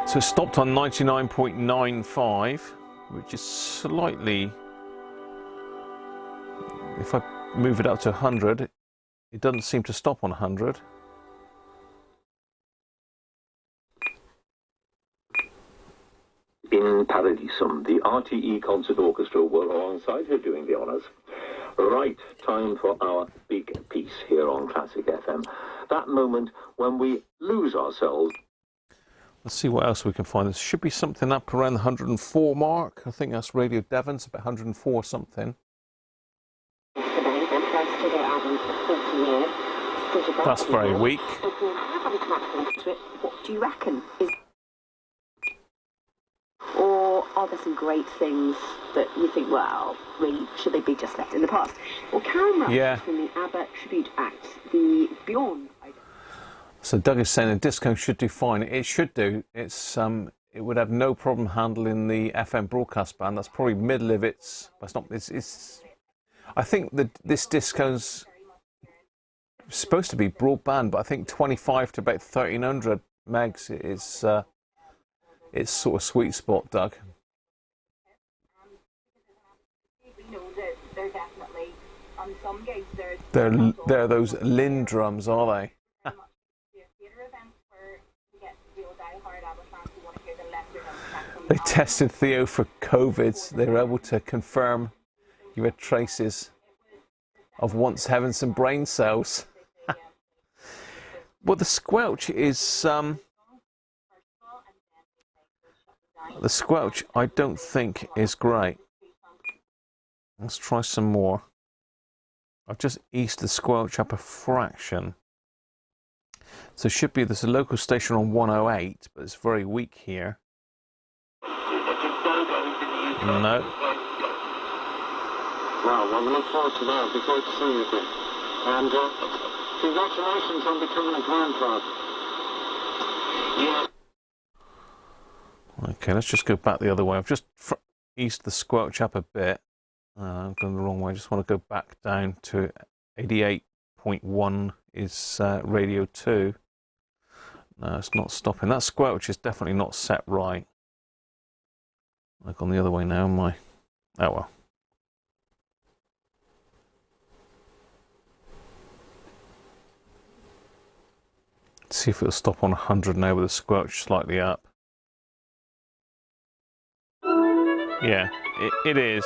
So it stopped on 99.95, which is slightly, if I move it up to 100, it doesn't seem to stop on 100. In Paradisum, the RTE Concert Orchestra were alongside her doing the honours. Right, time for our big piece here on Classic FM. That moment when we lose ourselves. Let's see what else we can find. There should be something up around the 104 mark. I think that's Radio Devon's about 104 something. That's very weak. What do you reckon? Or are there some great things that you think, well, really, should they be just left in the past? Well, Karen Rush from the ABBA Tribute Act, the Beyond. So Doug is saying the disco should do fine. It should do. It's it would have no problem handling the FM broadcast band. That's probably middle of its. But it's not. It's. I think that this disco's supposed to be broadband, but I think 25 to about 1300 megs is its sort of sweet spot, Doug. They're definitely on some gigs. They're those Lynn drums, are they? They tested Theo for COVID. They were able to confirm you had traces of once having some brain cells. Well, the squelch is The squelch, I don't think, is great. Let's try some more. I've just eased the squelch up a fraction. So it should be, there's a local station on 108, but it's very weak here. No. Well, we look forward to that. We're glad to see you again. And congratulations on becoming a grandfather. Yeah. Okay, let's just go back the other way. I've just eased the squelch up a bit. I'm going the wrong way. I just want to go back down to 88.1 is radio 2. No, it's not stopping. That squelch is definitely not set right. I've gone the other way now, am I? Oh well. Let's see if it'll stop on 100 now with the squelch slightly up. Yeah, it is.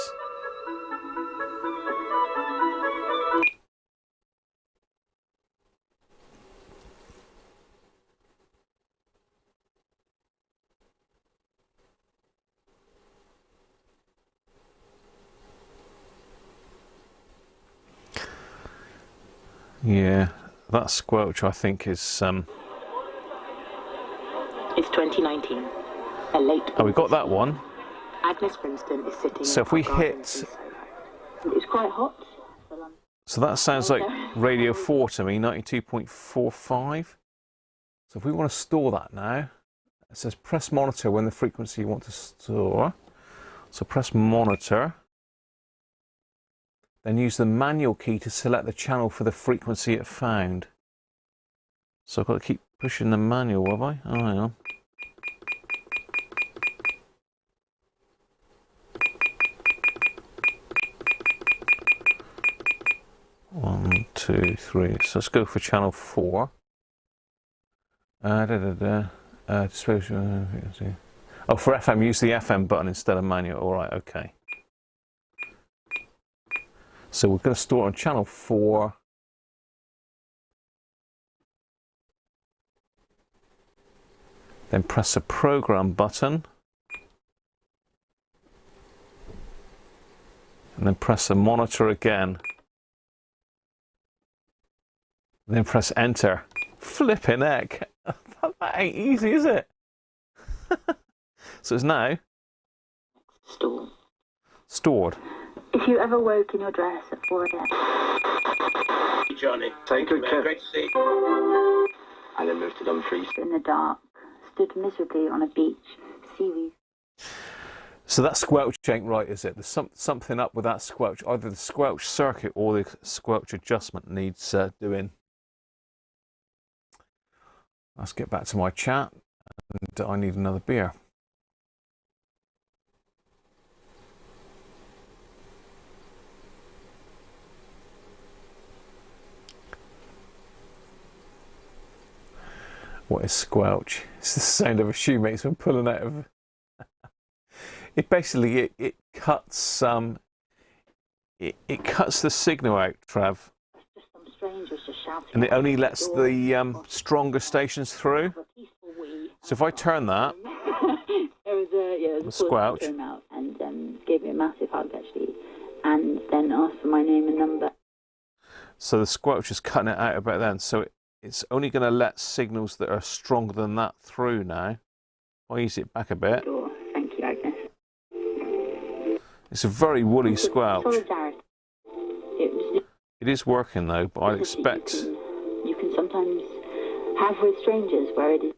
Yeah, that squelch I think is It's 2019. A late. Oh, we got that one. Agnes Princeton is sitting. So if we hit, it's quite hot. So that sounds like radio 4 to me, 92.45. So if we want to store that now, it says press monitor when the frequency you want to store. So press monitor. Then use the manual key to select the channel for the frequency it found. So I've got to keep pushing the manual, have I? Oh, hang on. One, two, three. So let's go for channel 4. Display. Oh, for FM, use the FM button instead of manual. All right, okay. So we're going to store on channel 4. Then press the program button. And then press the monitor again. And then press enter. Flipping heck. That ain't easy, is it? So it's now stored. If you ever woke in your dress at 4 a.m. Johnny, Take good care. great to see you. And then moved to Dumfries. in the dark, stood miserably on a beach, seaweed. So that squelch ain't right, is it? There's something up with that squelch. Either the squelch circuit or the squelch adjustment needs doing. Let's get back to my chat. And I need another beer. What is squelch? It's the sound of a shoemaker when pulling out of. It basically it cuts it cuts the signal out, Trav. Just some strangers just shouting. And it only lets the stronger stations through. So if I turn that, there was a the squelch came out and gave me a massive hug actually, and then asked for my name and number. So the squelch is cutting it out about then. So it's only going to let signals that are stronger than that through now. I'll ease it back a bit. Sure. Thank you, Agnes. It's a very woolly squelch. Solidarity. It is working though, but I'd expect. You can sometimes have with strangers where it is.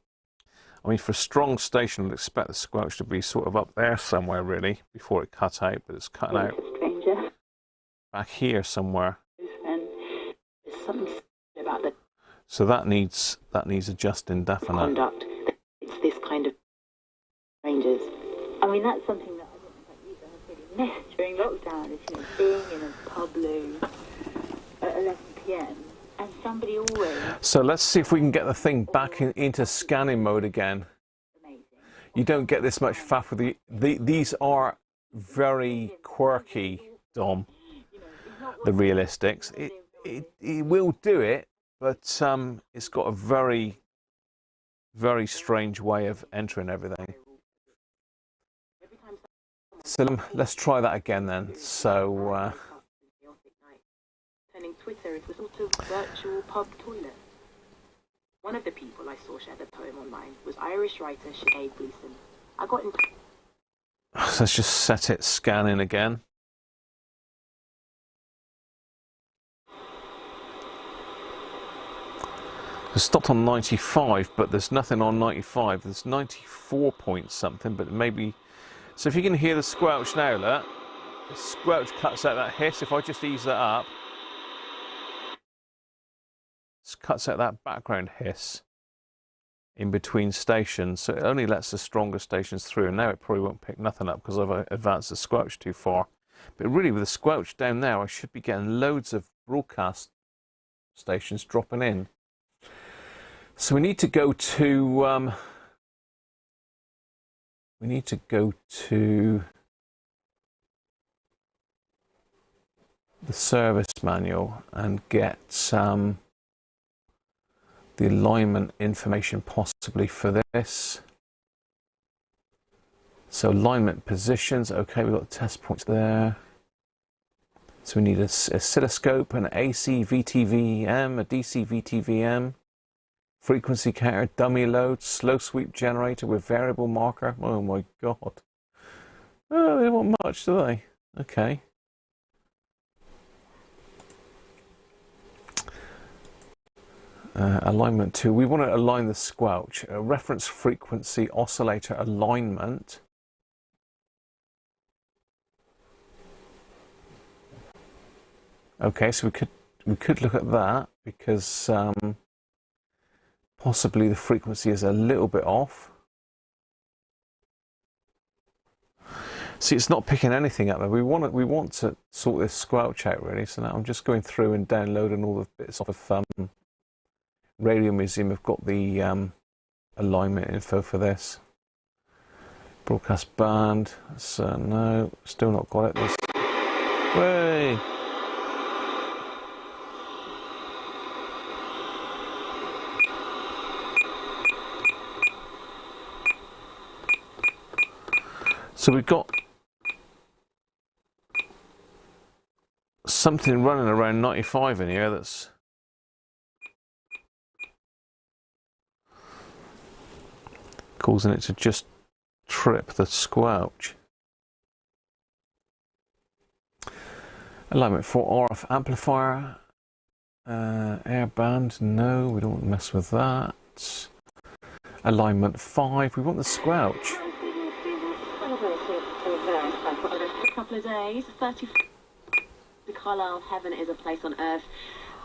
I mean, for a strong station, I'd expect the squelch to be sort of up there somewhere, really, before it cut out. But it's cutting out Stranger. back here somewhere. And there's something about the So that needs adjusting definitely. conduct. It's this kind of strangers. I mean, that's something that I don't know about you, but I really missed during lockdown. Is, being in a pub loo at 11 p.m. and somebody always. So let's see if we can get the thing back into scanning mode again. Amazing. You don't get this much faff with these are very quirky, Dom. The realistics. It will do it, but it's got a very, very strange way of entering everything. So let's try that again then. So turning Twitter into a sort of virtual pub toilet. One of the people I saw share the poem online was Irish writer Sinead Gleeson. I got in. So let's just set it scanning again. It stopped on 95, but there's nothing on 95. There's 94 point something, but maybe. So if you can hear the squelch now, look. The squelch cuts out that hiss. If I just ease that up, it cuts out that background hiss in between stations. So it only lets the stronger stations through. And now it probably won't pick nothing up because I've advanced the squelch too far. But really, with the squelch down there, I should be getting loads of broadcast stations dropping in. So we need to go to the service manual and get the alignment information possibly for this. So alignment positions, okay, we've got test points there. So we need a oscilloscope, an AC VTVM, a DC VTVM, frequency counter, dummy load, slow sweep generator with variable marker. Oh my god. Oh, they don't want much, do they? Okay. Alignment 2. We want to align the squelch. Reference frequency oscillator alignment. Okay, so we could look at that because possibly the frequency is a little bit off. See, it's not picking anything up there. We want to sort this squelch out really. So now I'm just going through and downloading all the bits off of Radio Museum. I've got the alignment info for this. Broadcast band. So no, still not got it. This way. So we've got something running around 95 in here that's causing it to just trip the squelch. Alignment for RF amplifier, air band, no, we don't want to mess with that. Alignment 5, we want the squelch. A couple of days, 30. The Carlisle Heaven is a place on earth.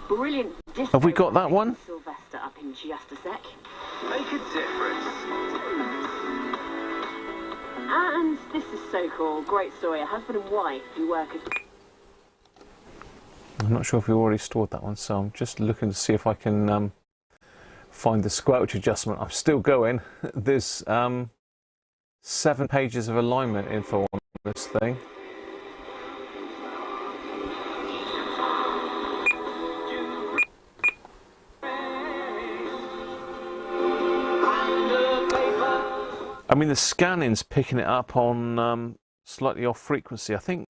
Brilliant disco. Have we got that one? Sylvester up in just a sec. Make a difference. And this is so cool. Great story. A husband and wife who work as... I'm not sure if we already stored that one, so I'm just looking to see if I can find the squelch adjustment. I'm still going. There's 7 pages of alignment info on this thing. I mean, the scanning's picking it up on slightly off frequency. I think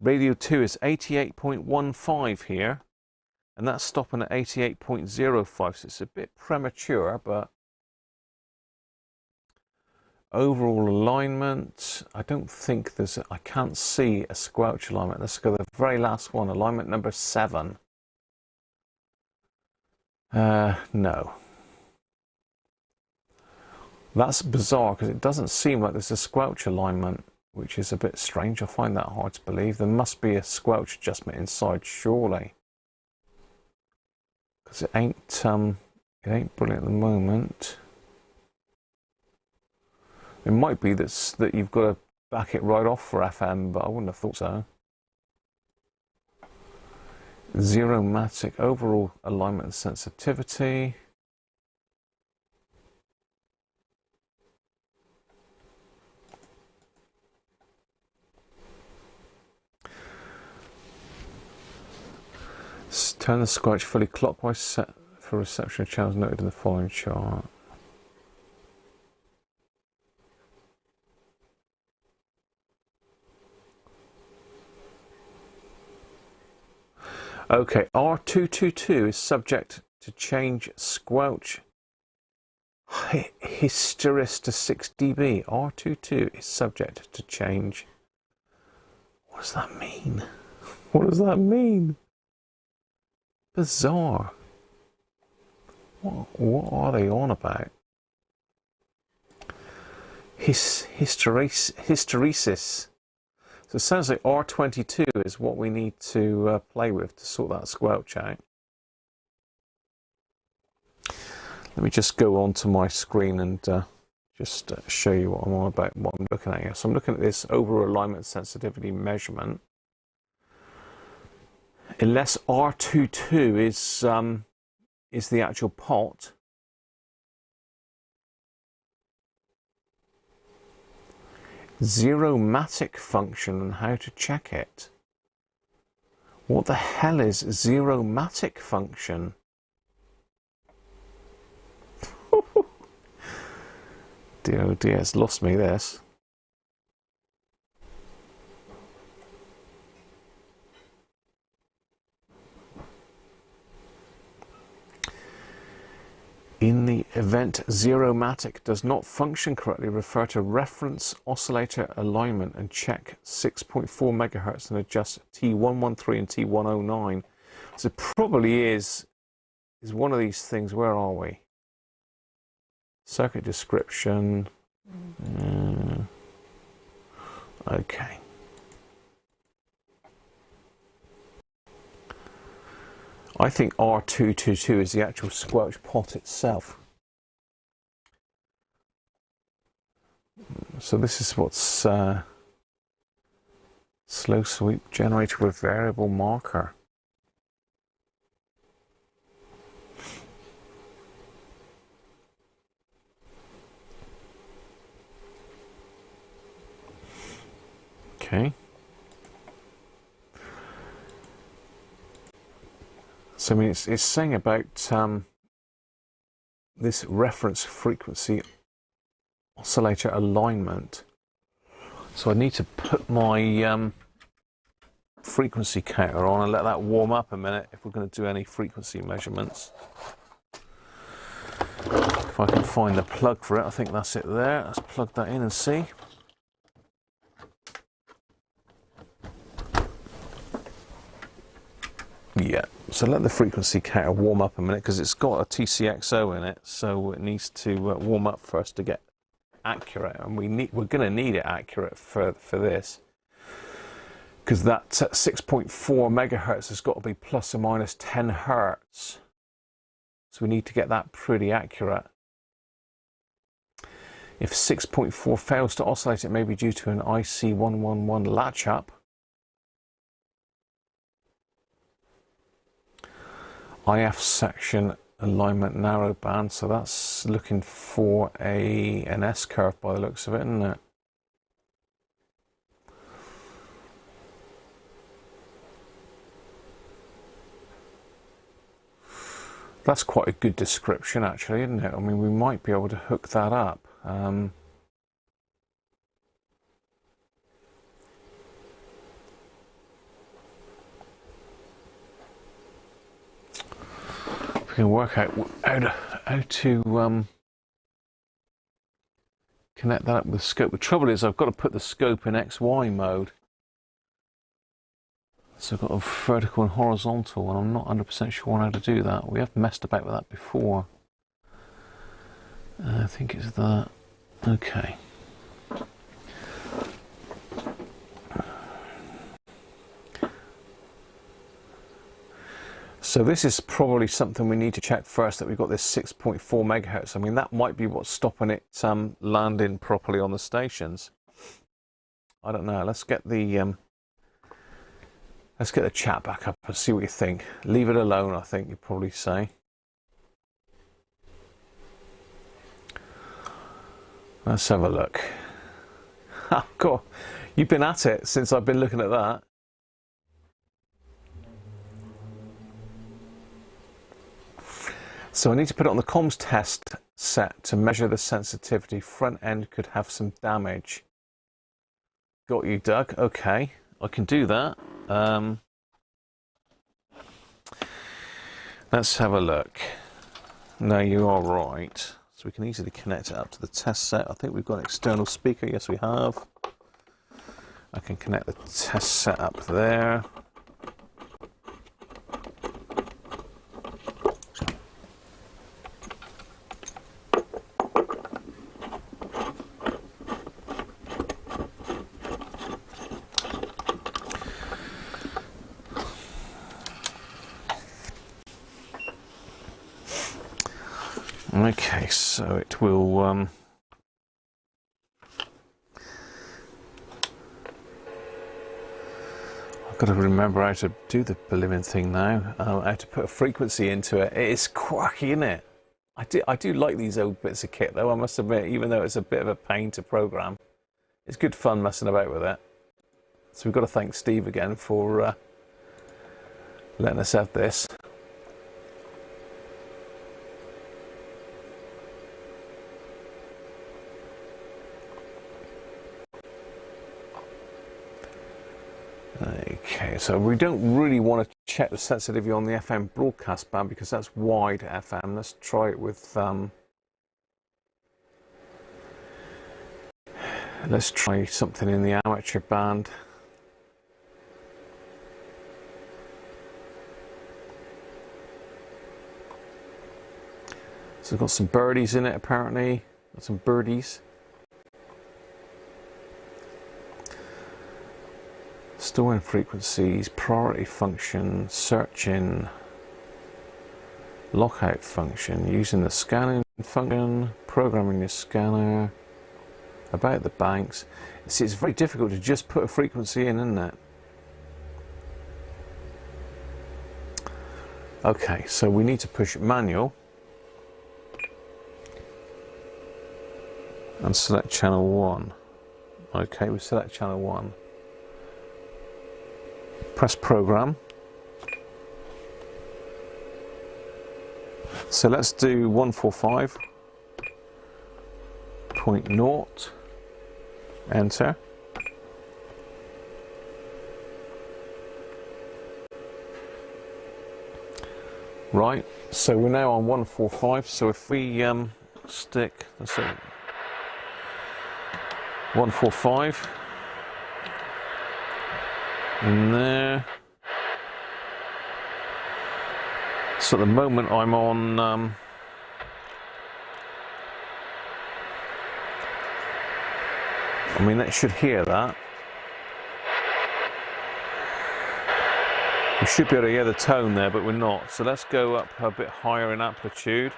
Radio 2 is 88.15 here, and that's stopping at 88.05, so it's a bit premature, but overall alignment, I don't think I can't see a squelch alignment. Let's go to the very last one, alignment number 7. No. That's bizarre because it doesn't seem like there's a squelch alignment, which is a bit strange. I find that hard to believe. There must be a squelch adjustment inside, surely, because it ain't brilliant at the moment. It might be that you've got to back it right off for FM, but I wouldn't have thought so. Zeromatic overall alignment and sensitivity. Turn the squelch fully clockwise, set for reception of channels noted in the following chart. Okay, R222 is subject to change squelch hysteresis to 6 dB. R22 is subject to change. What does that mean? What does that mean? Bizarre. What are they on about? Hysteresis. So it sounds like R22 is what we need to play with to sort that squelch out. Let me just go on to my screen and just show you what I'm on about, what I'm looking at here. So I'm looking at this over alignment sensitivity measurement. Unless R22 is the actual pot, zeromatic function and how to check it. What the hell is zeromatic function? Dear, oh dear, it's lost me, this. In the event zeromatic does not function correctly, refer to reference oscillator alignment and check 6.4 megahertz and adjust T113 and T109. So it probably is one of these things. Where are we? Circuit description. Okay. I think R222 is the actual squelch pot itself. So this is what's slow sweep generator with variable marker. Okay. So I mean, it's saying about this reference frequency oscillator alignment. So I need to put my frequency counter on and let that warm up a minute if we're going to do any frequency measurements. If I can find the plug for it, I think that's it there. Let's plug that in and see. Yeah, so let the frequency counter warm up a minute because it's got a TCXO in it, so it needs to warm up first to get accurate, and we're going to need it accurate for this because that 6.4 megahertz has got to be plus or minus 10 hertz, so we need to get that pretty accurate. If 6.4 fails to oscillate, it may be due to an IC111 latch up. IF section alignment narrow band, so that's looking for an S curve by the looks of it, isn't it? That's quite a good description actually, isn't it? I mean, we might be able to hook that up. We can work out how to connect that up with the scope. The trouble is I've got to put the scope in XY mode. So I've got a vertical and horizontal, and I'm not 100% sure how to do that. We have messed about with that before. I think it's that. Okay. So this is probably something we need to check first, that we've got this 6.4 megahertz. I mean, that might be what's stopping it landing properly on the stations. I don't know. Let's get the chat back up and see what you think. Leave it alone, I think you'd probably say. Let's have a look. Oh, God, you've been at it since I've been looking at that. So I need to put it on the comms test set to measure the sensitivity. Front end could have some damage. Got you, Doug. Okay, I can do that. Let's have a look. No, you are right. So we can easily connect it up to the test set. I think we've got an external speaker. Yes, we have. I can connect the test set up there. Okay, so it will I've got to remember how to do the believing thing now, how to put a frequency into it. It is quirky, isn't it? I do like these old bits of kit though, I must admit, even though it's a bit of a pain to program. It's good fun messing about with it. So we've got to thank Steve again for letting us have this. Okay, so we don't really want to check the sensitivity on the FM broadcast band because that's wide FM. Let's try it with let's try something in the amateur band. So we've got some birdies in it apparently, some birdies. Storing frequencies, priority function, searching, lockout function, using the scanning function, programming your scanner, about the banks. See, it's very difficult to just put a frequency in, isn't it? Okay, so we need to push manual and select channel 1. Okay, we select channel 1. Press program. So let's do 145.0. Enter. Right, so we're now on 145. So if we stick, let's see, 145. In there. So at the moment I'm on I mean, it should hear that. We should be able to hear the tone there, but we're not. So let's go up a bit higher in amplitude.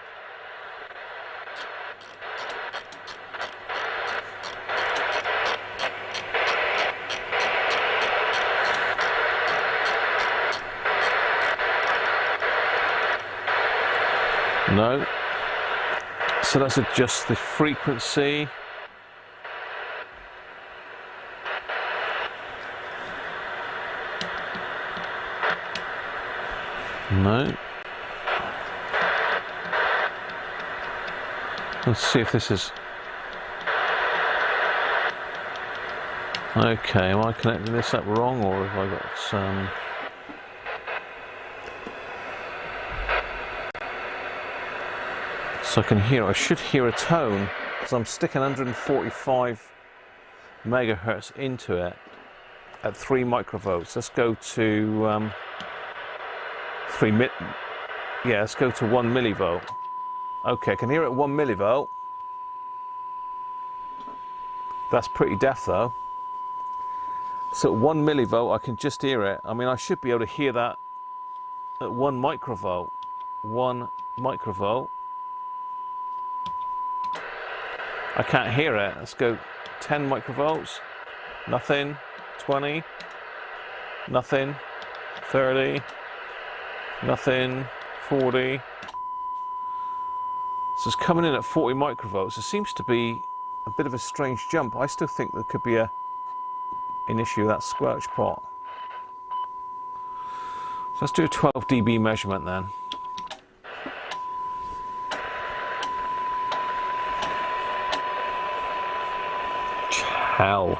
No. So let's adjust the frequency. No. Let's see if this is... Okay, am I connecting this up wrong, or have I got some... So I can hear, I should hear a tone, because I'm sticking 145 megahertz into it at 3 microvolts. Let's go to let's go to 1 millivolt. Okay, I can hear it at 1 millivolt. That's pretty deaf though. So at 1 millivolt I can just hear it. I mean, I should be able to hear that at 1 microvolt. 1 microvolt. I can't hear it. Let's go 10 microvolts. Nothing. 20. Nothing. 30. Nothing. 40. So it's coming in at 40 microvolts. It seems to be a bit of a strange jump. I still think there could be an issue with that squelch pot. So let's do a 12 dB measurement then. Hell.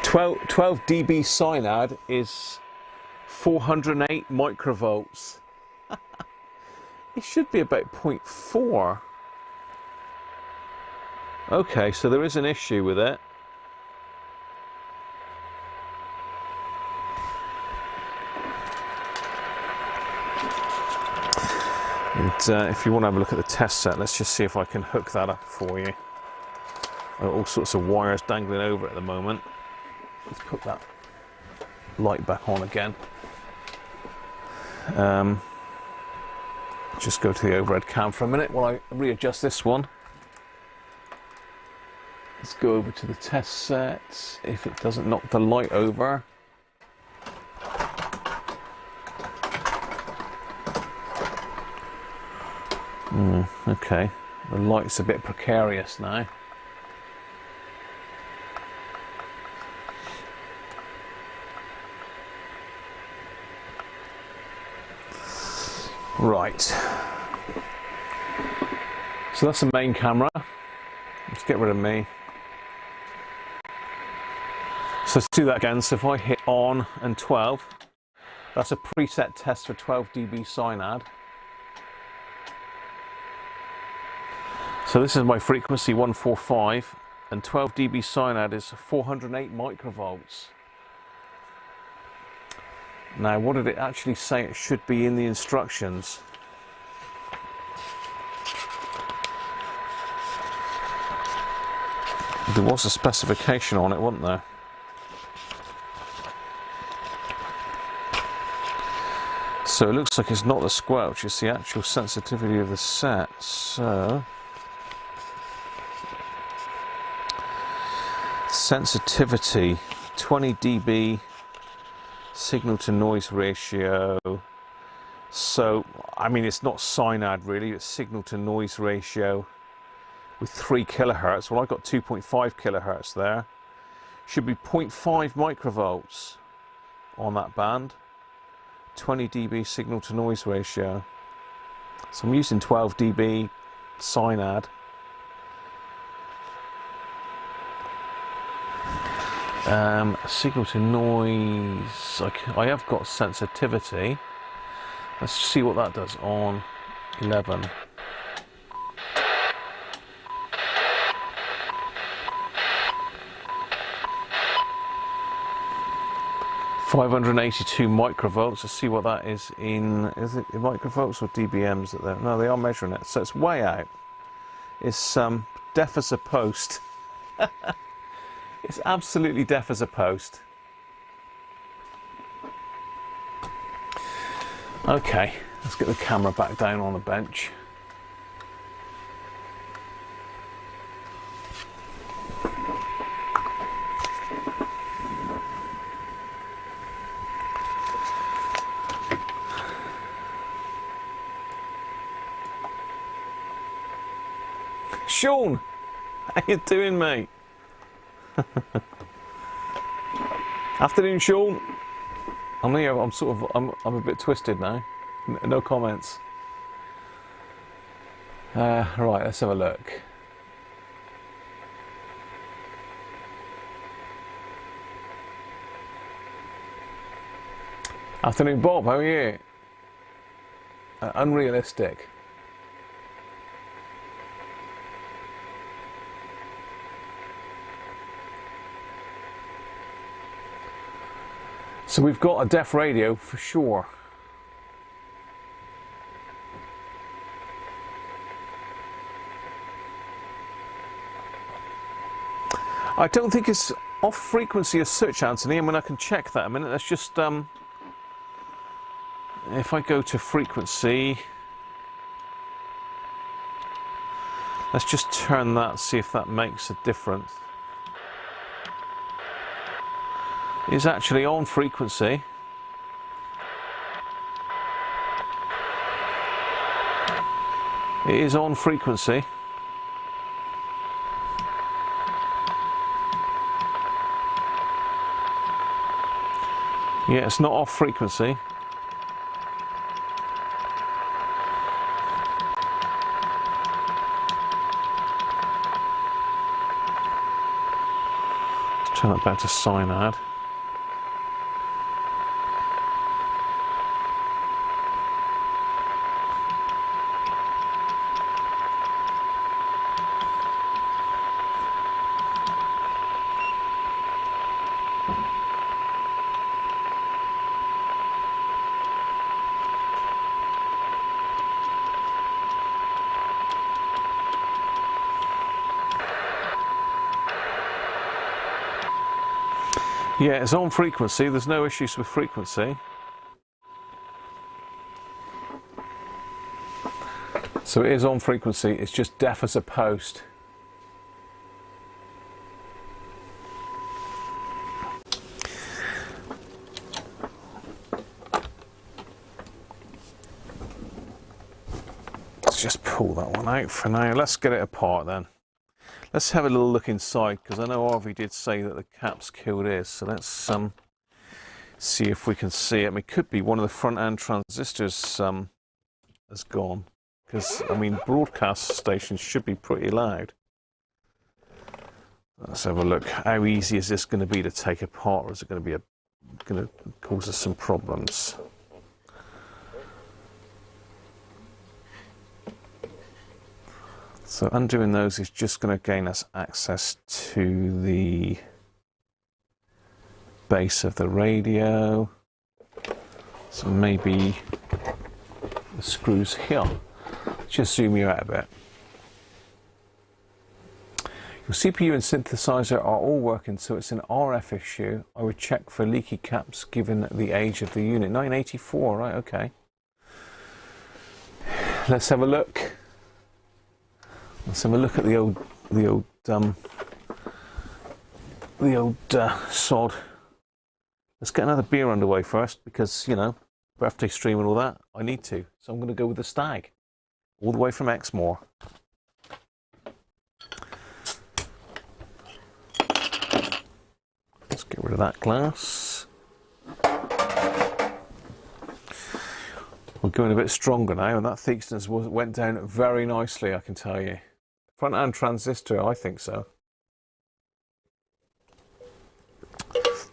12 dB synad is 408 microvolts. It should be about 0.4. Okay, so there is an issue with it. And if you want to have a look at the test set, let's just see if I can hook that up for you. All sorts of wires dangling over at the moment. Let's put that light back on again. Just go to the overhead cam for a minute while I readjust this one. Let's go over to the test set. If it doesn't knock the light over. Okay, the light's a bit precarious now. Right, so that's the main camera. Let's get rid of me. So let's do that again. So if I hit on and 12, that's a preset test for 12 dB cyanide. So this is my frequency 145, and 12 dB cyanide is 408 microvolts. Now, what did it actually say it should be in the instructions? There was a specification on it, wasn't there? So it looks like it's not the squelch, it's the actual sensitivity of the set. So sensitivity 20 dB signal to noise ratio. So I mean, it's not cyanide really, it's signal to noise ratio with 3 kilohertz. Well, I got 2.5 kilohertz there. Should be 0.5 microvolts on that band. 20 dB signal to noise ratio. So I'm using 12 dB cyanide. Signal to noise, I have got sensitivity. Let's see what that does on 11. (582 microvolts). Let's see what that is in, is it in microvolts or dBms that they're, no, they are measuring it, so it's way out. It's deaf as a post. It's absolutely deaf as a post. Okay, let's get the camera back down on the bench. Sean, how you doing, mate? Afternoon, Sean. I'm here. I'm a bit twisted now. No comments. Right, let's have a look. Afternoon, Bob. How are you? Unrealistic. So we've got a deaf radio for sure. I don't think it's off frequency as such, Anthony. I mean, I can check that a minute. Let's just, if I go to frequency, let's just turn that, see if that makes a difference. Is actually on frequency. It is on frequency. Yeah, it's not off frequency. Let's turn that back to cyanide. Yeah, it's on frequency. There's no issues with frequency. So it is on frequency. It's just deaf as a post. Let's just pull that one out for now. Let's get it apart then. Let's have a little look inside, because I know Harvey did say that the cap's killed his. So let's see if we can see it. I mean, it could be one of the front end transistors has gone, because I mean broadcast stations should be pretty loud. Let's have a look. How easy is this going to be to take apart, or is it going to be going to cause us some problems? So undoing those is just going to gain us access to the base of the radio. So maybe the screws here. Just zoom you out a bit. Your CPU and synthesizer are all working, so it's an RF issue. I would check for leaky caps given the age of the unit. 1984, right? Okay. Let's have a look. Let's have a look at the old sod. Let's get another beer underway first, because, you know, birthday stream and all that, I need to. So I'm going to go with the Stag, all the way from Exmoor. Let's get rid of that glass. We're going a bit stronger now, and that Theakston's went down very nicely, I can tell you. Front end transistor, I think so.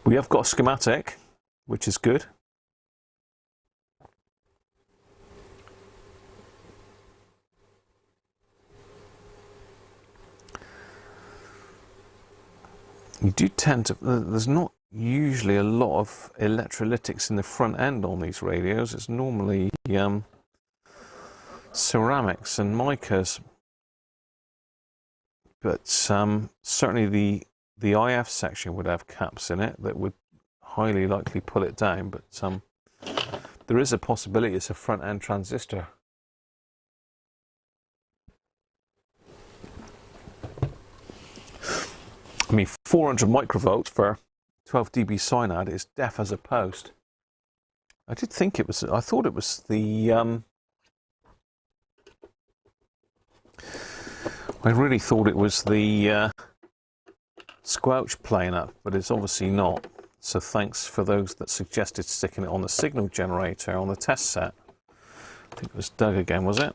We have got a schematic, which is good. You do tend to, there's not usually a lot of electrolytics in the front end on these radios. It's normally ceramics and micas. But certainly the IF section would have caps in it that would highly likely pull it down. But there is a possibility it's a front end transistor. I mean, 400 microvolts for 12 dB cyanide is deaf as a post. I did think it was, I thought it was the, I really thought it was the squelch playing up, but it's obviously not. So thanks for those that suggested sticking it on the signal generator on the test set. I think it was Doug again, was it?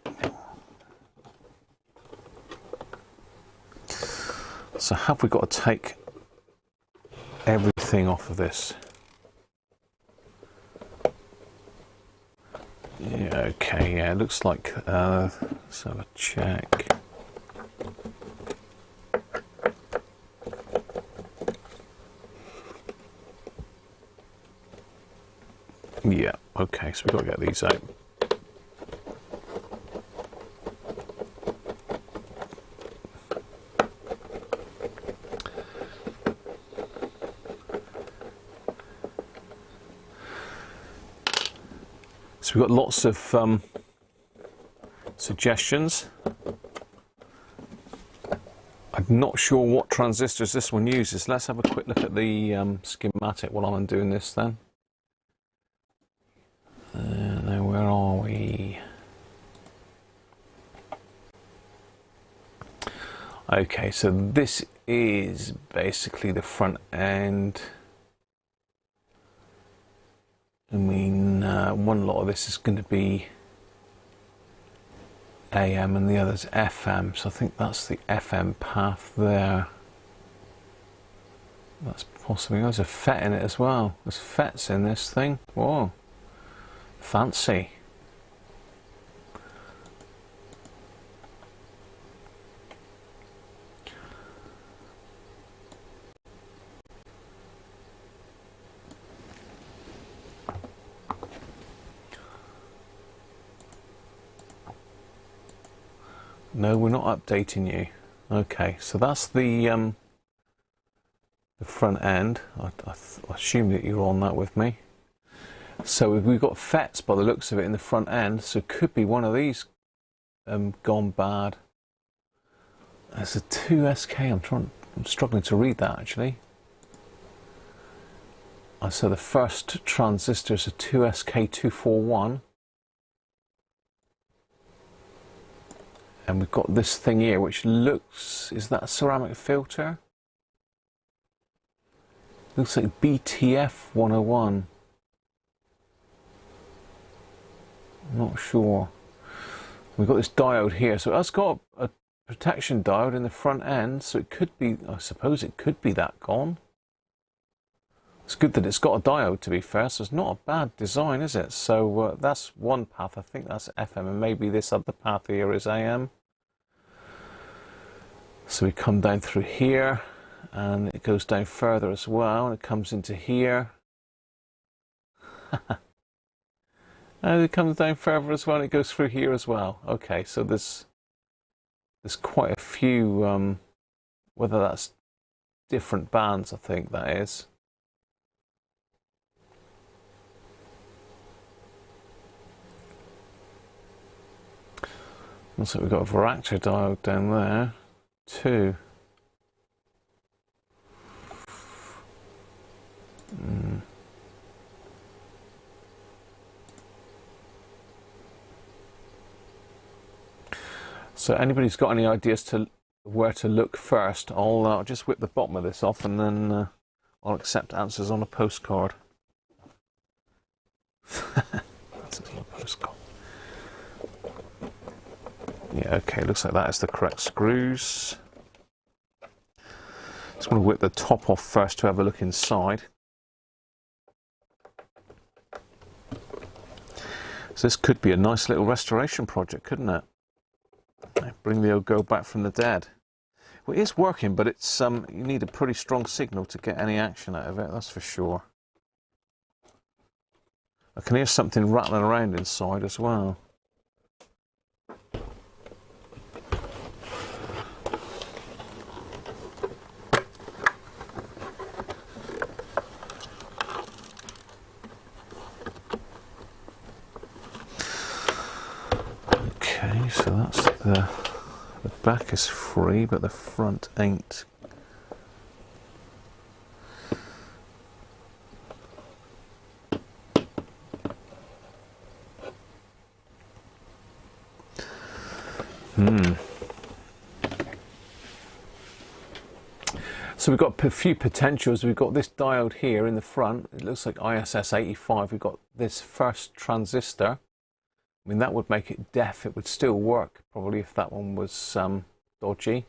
So have we got to take everything off of this? Yeah, okay, yeah, it looks like, let's have a check. Yeah, okay, so we've got to get these out. So we've got lots of suggestions. I'm not sure what transistors this one uses. Let's have a quick look at the schematic while I'm undoing this then. Now where are we? Okay, so this is basically the front end. I mean, one lot of this is going to be AM and the other's FM, so I think that's the FM path there. That's possibly, there's a FET in it as well. There's FETs in this thing. Whoa, fancy. No, we're not updating you. Okay, so that's the the front end. I assume that you're on that with me. So we've got FETs by the looks of it in the front end, so it could be one of these gone bad. There's a 2SK, I'm struggling to read that actually. So the first transistor is a 2SK241. And we've got this thing here which looks, is that a ceramic filter? Looks like BTF 101. I'm not sure. We've got this diode here, so it's got a protection diode in the front end, so it could be, I suppose it could be that gone. It's good that it's got a diode, to be fair, so it's not a bad design, is it? So that's one path, I think that's FM, and maybe this other path here is AM. So we come down through here, and it goes down further as well, and it comes into here. And it comes down further as well, and it goes through here as well. Okay, so there's quite a few, whether that's different bands, I think that is. Looks like we've got a varactor diode down there, too. So anybody's got any ideas to where to look first, I'll just whip the bottom of this off and then I'll accept answers on a postcard. Answers on a postcard. Yeah, okay, looks like that is the correct screws. Just want to whip the top off first to have a look inside. So this could be a nice little restoration project, couldn't it? Bring the old girl back from the dead. Well, it is working, but it's you need a pretty strong signal to get any action out of it, that's for sure. I can hear something rattling around inside as well. Okay, so that's the back is free, but the front ain't. So we've got a few potentials. We've got this diode here in the front. It looks like ISS 85. We've got this first transistor. I mean, that would make it deaf. It would still work, probably, if that one was dodgy.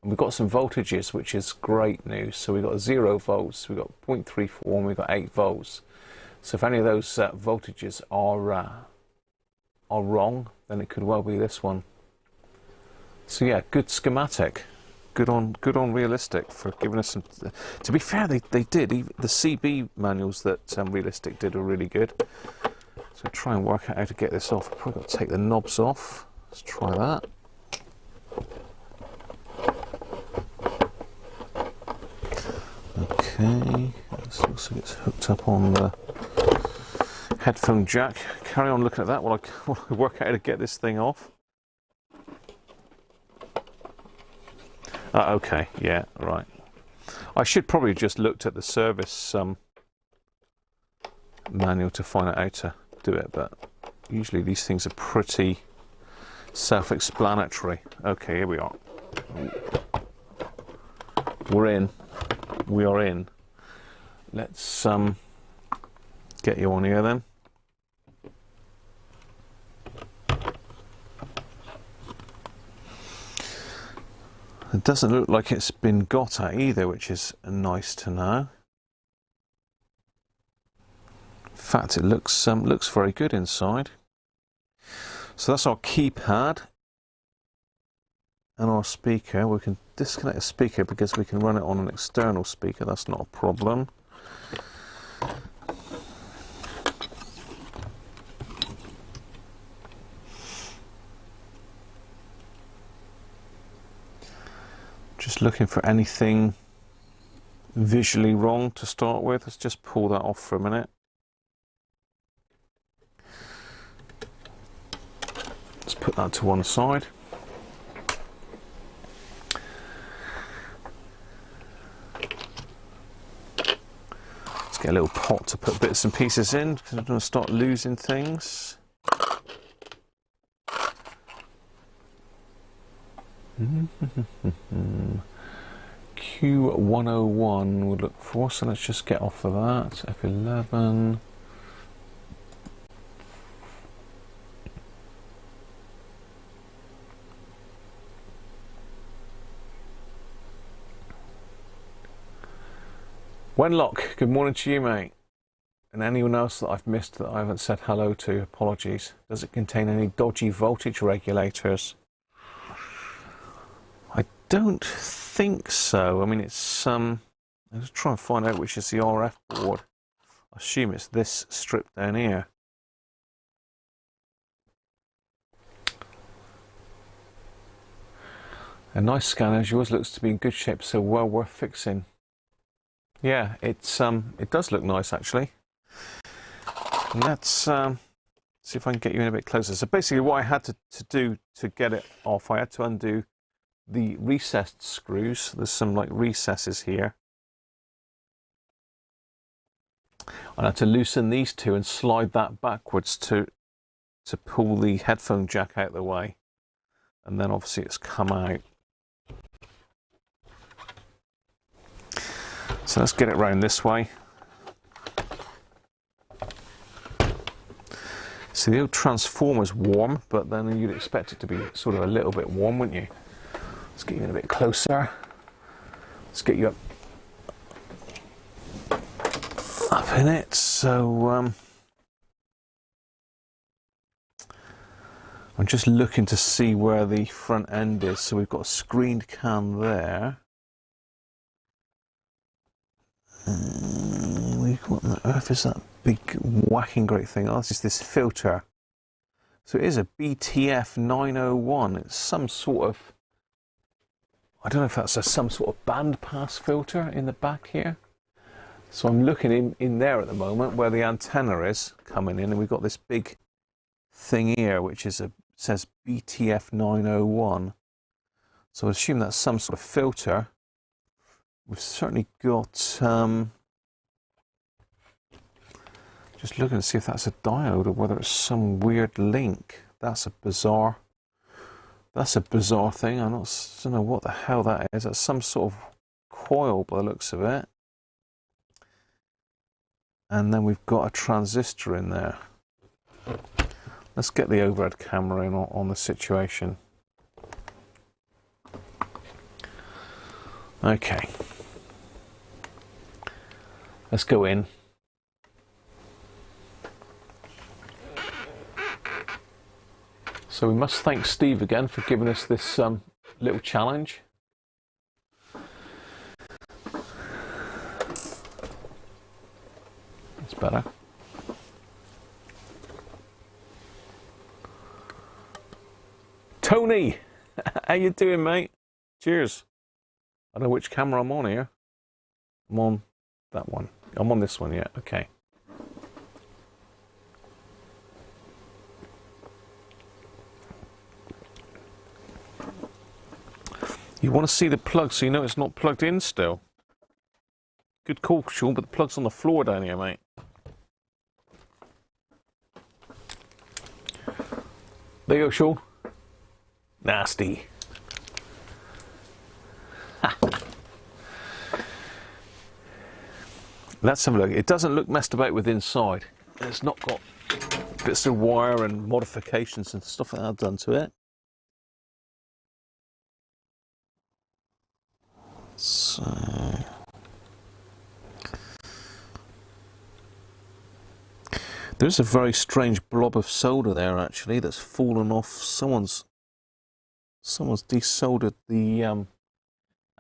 And we've got some voltages, which is great news. So we've got 0 volts, we've got 0.34, and we've got 8 volts. So if any of those voltages are wrong, then it could well be this one. So yeah, good schematic. Good on Realistic for giving us some. To be fair, they did. Even the CB manuals that Realistic did are really good. So try and work out how to get this off. Probably got to take the knobs off. Let's try that. Okay, this looks like it's hooked up on the headphone jack. Carry on looking at that while I work out how to get this thing off. Okay, yeah, right. I should probably just looked at the service manual to find out how to do it, but usually these things are pretty self-explanatory. Okay, here we are. We're in. We are in. Let's get you on here then. It doesn't look like it's been got at either, which is nice to know. In fact, it looks very good inside. So that's our keypad and our speaker. We can disconnect the speaker because we can run it on an external speaker. That's not a problem. Just looking for anything visually wrong to start with. Let's just pull that off for a minute. Let's put that to one side. Let's get a little pot to put bits and pieces in because I'm going to start losing things. Q101 would look for, so let's just get off of that. F11. Wenlock, good morning to you, mate. And anyone else that I've missed that I haven't said hello to, apologies. Does it contain any dodgy voltage regulators? I don't think so. I mean, it's I'm just trying to find out which is the RF board. I assume it's this strip down here. A nice scan as yours, looks to be in good shape, so well worth fixing. Yeah, it does look nice actually. Let's see if I can get you in a bit closer. So basically what I had to do to get it off, I had to undo the recessed screws. There's some like recesses here. I had to loosen these two and slide that backwards to pull the headphone jack out of the way. And then obviously it's come out. So let's get it round this way. So the old transformer's warm, but then you'd expect it to be sort of a little bit warm, wouldn't you? Let's get you in a bit closer. Let's get you up in it. So I'm just looking to see where the front end is. So we've got a screened cam there. What on the earth is that big whacking great thing? Oh, this is this filter. So it is a BTF 901. It's some sort of, I don't know if that's some sort of bandpass filter in the back here. So I'm looking in there at the moment where the antenna is coming in, and we've got this big thing here which is says BTF 901. So I assume that's some sort of filter. We've certainly got just looking to see if that's a diode or whether it's some weird link. That's a bizarre thing. I don't know what the hell that is. That's some sort of coil by the looks of it. And then we've got a transistor in there. Let's get the overhead camera in on the situation. Okay. Let's go in. So we must thank Steve again for giving us this little challenge. That's better. Tony, how you doing, mate? Cheers. I don't know which camera I'm on here. I'm on that one. I'm on this one, yeah. Okay. You want to see the plug so you know it's not plugged in still. Good call, Sean, but the plug's on the floor down here, mate. There you go, Sean. Nasty. Let's have a look. It doesn't look messed about with inside. It's not got bits of wire and modifications and stuff like that done to it. So there's a very strange blob of solder there actually that's fallen off. Someone's desoldered the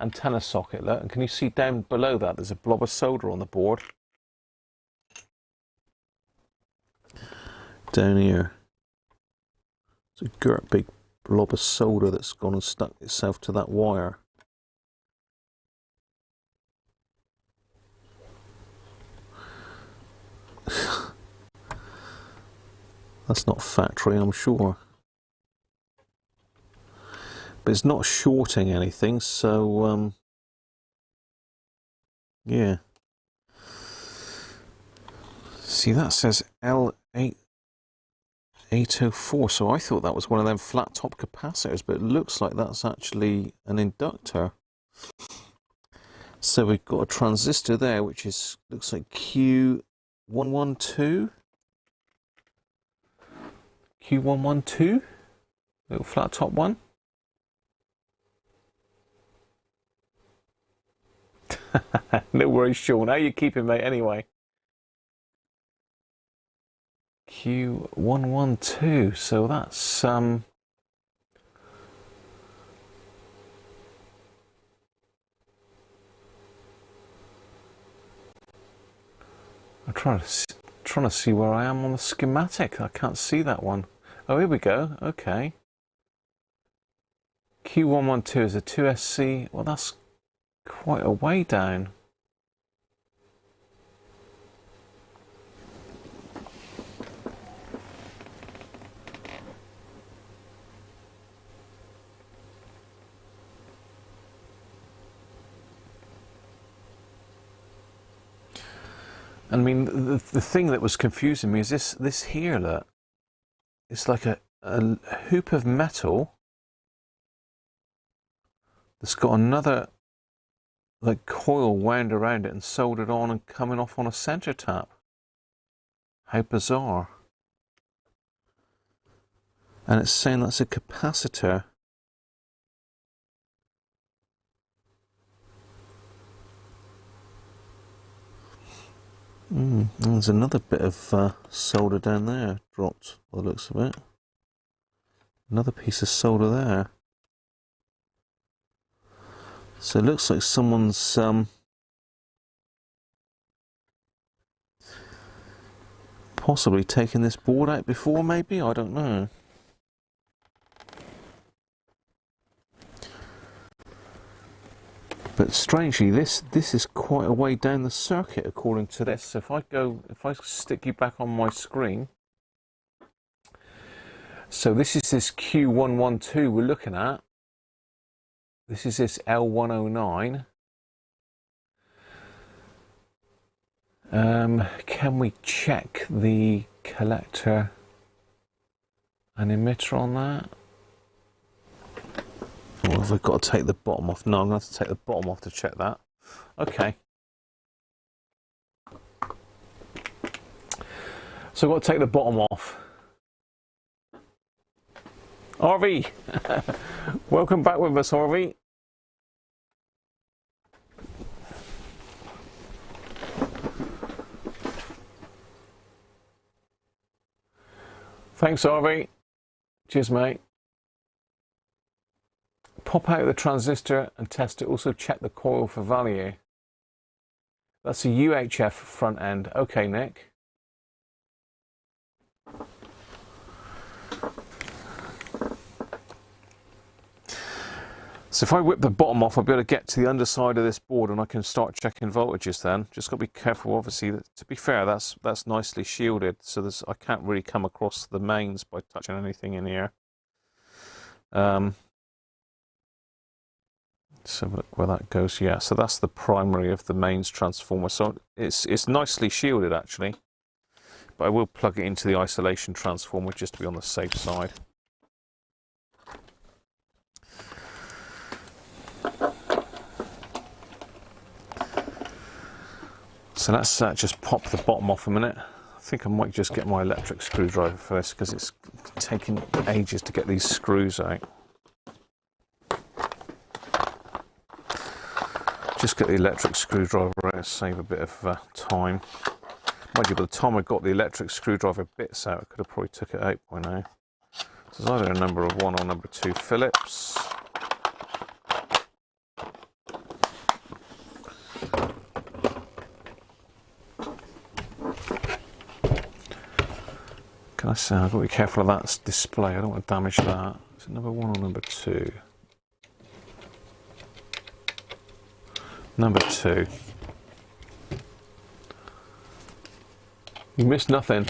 antenna socket. Look, and can you see down below that there's a blob of solder on the board down here. It's a great big blob of solder that's gone and stuck itself to that wire. That's not factory, I'm sure. But it's not shorting anything, so yeah. See, that says L804, so I thought that was one of them flat top capacitors, but it looks like that's actually an inductor. So we've got a transistor there, which is looks like Q112. Q112, little flat top one. No worries, Sean. How you keeping, mate, anyway? Q112, so that's I'm trying to see where I am on the schematic. I can't see that one. Oh, here we go. Okay. Q112 is a 2SC. Well, that's quite a way down. I mean, the thing that was confusing me is this here, look. It's like a hoop of metal that's got another like coil wound around it and soldered on and coming off on a center tap. How bizarre. And it's saying that's a capacitor. There's another bit of solder down there, dropped by the looks of it. Another piece of solder there. So it looks like someone's possibly taken this board out before, maybe? I don't know. But strangely, this is quite a way down the circuit according to this. So if I stick you back on my screen, so this is this Q112 we're looking at. This is this L109. Can we check the collector and emitter on that? Or have I got to take the bottom off? No, I'm going to have to take the bottom off to check that. Okay. So I've got to take the bottom off. RV! Welcome back with us, RV. Thanks, RV. Cheers, mate. Pop out the transistor and test it. Also check the coil for value. That's a UHF front end. Okay, Nick. So if I whip the bottom off, I'll be able to get to the underside of this board and I can start checking voltages then. Just got to be careful, obviously. To be fair, that's nicely shielded, so I can't really come across the mains by touching anything in here. So look where that goes. Yeah, so that's the primary of the mains transformer. So it's nicely shielded actually, but I will plug it into the isolation transformer just to be on the safe side. So let's just pop the bottom off a minute. I think I might just get my electric screwdriver first because it's taking ages to get these screws out. Just get the electric screwdriver out, save a bit of time. Mind you, by the time I got the electric screwdriver bits out, I could have probably took it out by now. So there's either a number 1 or number 2 Phillips. Can I say, I've got to be careful of that display, I don't want to damage that. Is it number 1 or number 2? Number 2. You missed nothing.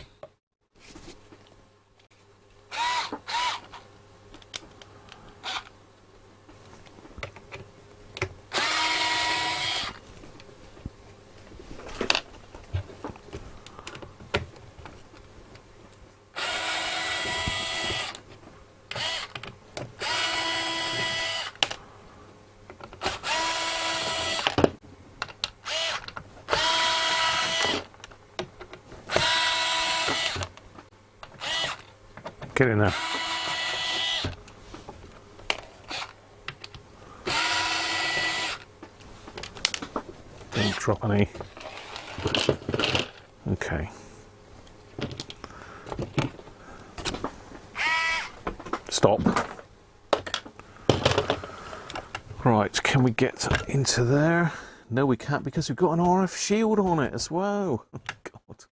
Get in there. Don't drop any. Okay. Stop. Right, can we get into there? No, we can't because we've got an RF shield on it as well. Oh, God.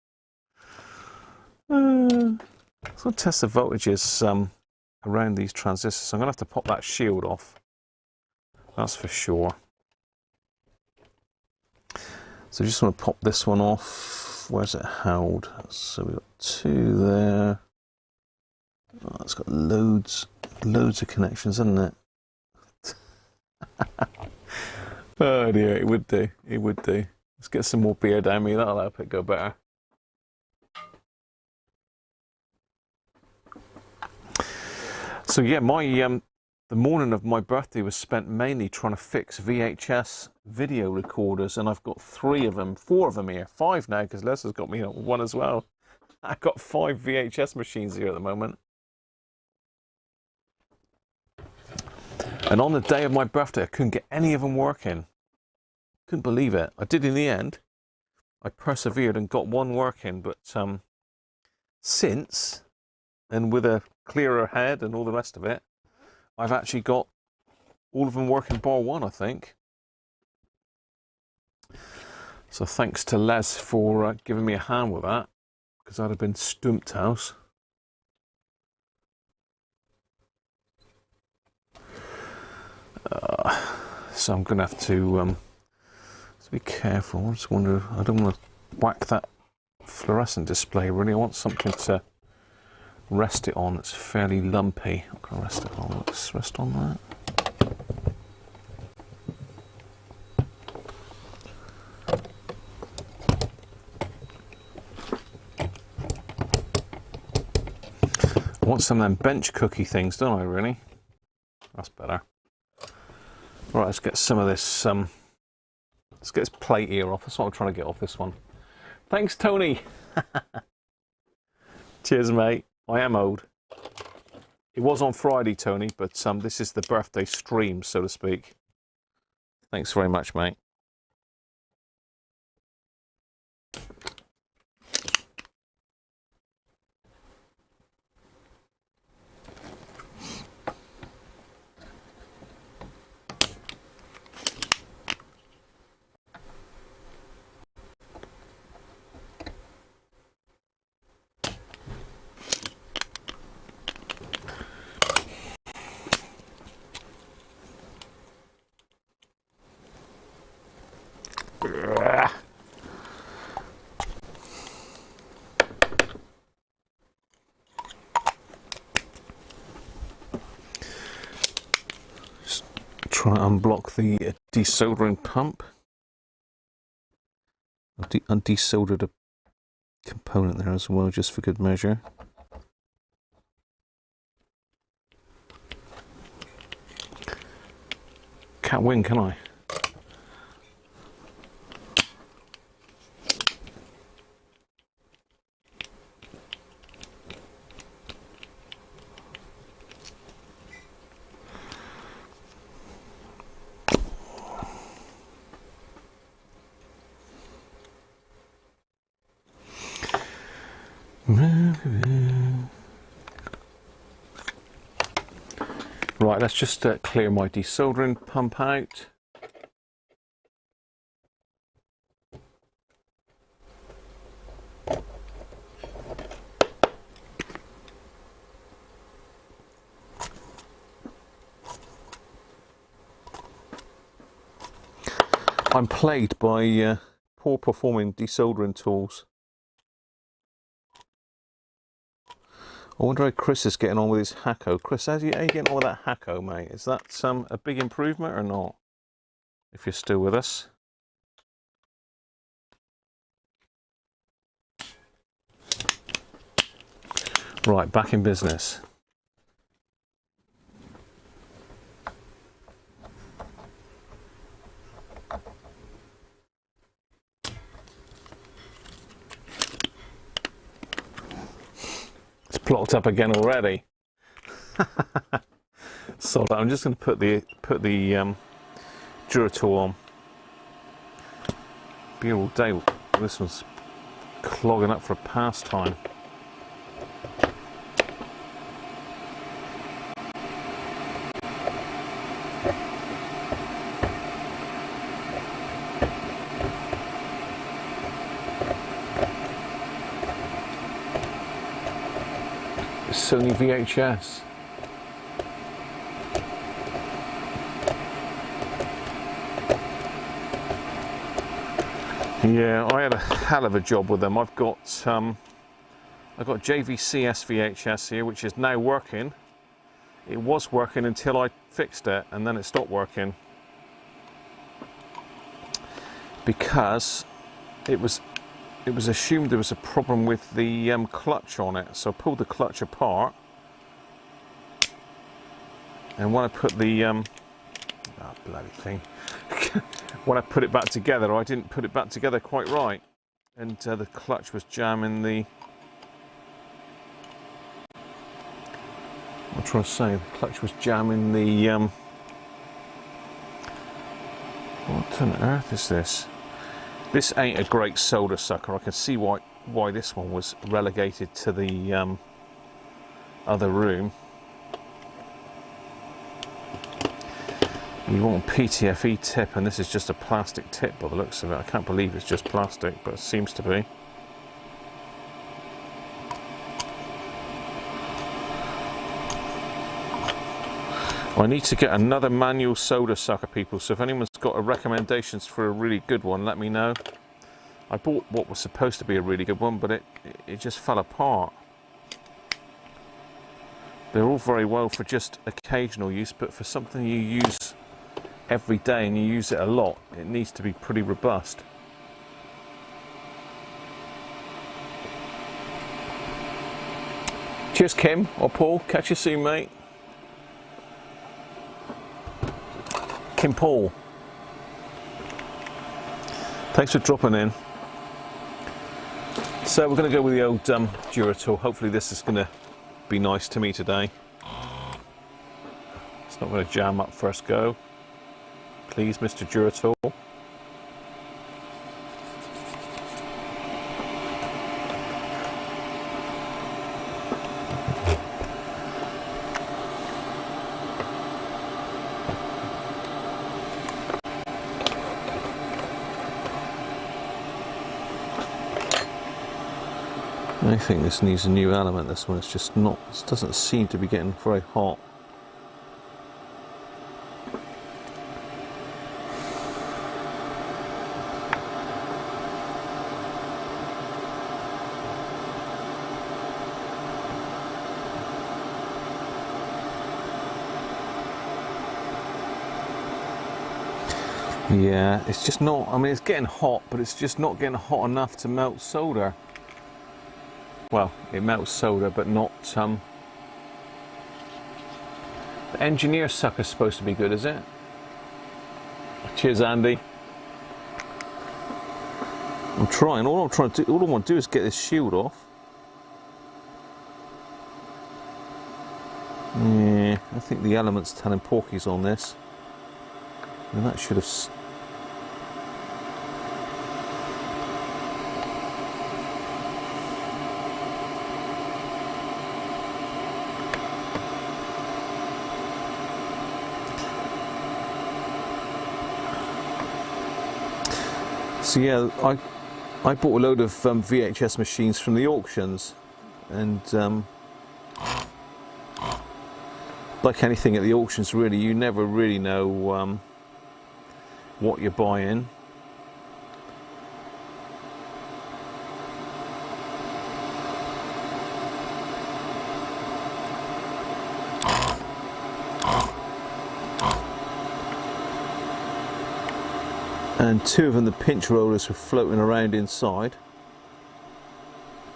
So I'll test the voltages around these transistors. So I'm going to have to pop that shield off. That's for sure. So just want to pop this one off. Where's it held? So we've got two there. Oh, it's got loads of connections, hasn't it? Oh dear, it would do. It would do. Let's get some more beer down me. That'll help it go better. So yeah, the morning of my birthday was spent mainly trying to fix VHS video recorders, and I've got 4 of them here, 5 now because Les has got me one as well. I've got 5 VHS machines here at the moment. And on the day of my birthday, I couldn't get any of them working. Couldn't believe it. I did in the end. I persevered and got one working, but since, and with a clearer head and all the rest of it, I've actually got all of them working bar one, I think. So thanks to Les for giving me a hand with that, because I'd have been stumped house. So I'm going to have to be careful. I just wonder, I don't want to whack that fluorescent display really. I want something to rest it on. It's fairly lumpy. I'm going to rest it on. Let's rest on that. I want some of them bench cookie things, don't I, really? That's better. Right, let's get some of this, let's get this plate here off. That's what I'm trying to get off this one. Thanks, Tony. Cheers, mate. I am old. It was on Friday, Tony, but this is the birthday stream, so to speak. Thanks very much, mate. Try to unblock the desoldering pump. I desoldered a component there as well, just for good measure. Can't win, can I? Right, let's just clear my desoldering pump out. I'm plagued by poor performing desoldering tools. I wonder how Chris is getting on with his Hacko. Chris, how are you getting on with that Hacko, mate? Is that a big improvement or not? If you're still with us. Right, back in business. blocked up again already. So I'm just going to put the Duratool on. Be here all day. This one's clogging up for a pastime. Sony VHS. Yeah, I had a hell of a job with them. I've got JVC SVHS here, which is now working. It was working until I fixed it, and then it stopped working because it was assumed there was a problem with the clutch on it. So I pulled the clutch apart, and when I put the bloody thing when I put it back together, I didn't put it back together quite right, and the clutch was jamming the... I'm trying to say, the clutch was jamming the what on earth is this? This ain't a great solder sucker. I can see why this one was relegated to the other room. You want a PTFE tip, and this is just a plastic tip by the looks of it. I can't believe it's just plastic, but it seems to be. I need to get another manual solder sucker, people, so if anyone's got a recommendations for a really good one, let me know. I bought what was supposed to be a really good one, but it just fell apart. They're all very well for just occasional use, but for something you use every day and you use it a lot, it needs to be pretty robust. Cheers, Kim or Paul. Catch you soon, mate. Kim Paul. Thanks for dropping in. So we're going to go with the old Duratool. Hopefully this is going to be nice to me today. It's not going to jam up first go. Please, Mr. Duratool. I think this needs a new element, this one. It's just not, it doesn't seem to be getting very hot. Yeah, it's just not, I mean, it's getting hot, but it's just not getting hot enough to melt solder. Well, it melts solder, but not the engineer sucker's supposed to be good, is it? Cheers, Andy. I'm trying. All I want to do is get this shield off. Yeah, I think the element's telling porkies on this, and that should have. So yeah, I bought a load of VHS machines from the auctions, and like anything at the auctions, really, you never really know what you're buying. And two of them, the pinch rollers, were floating around inside.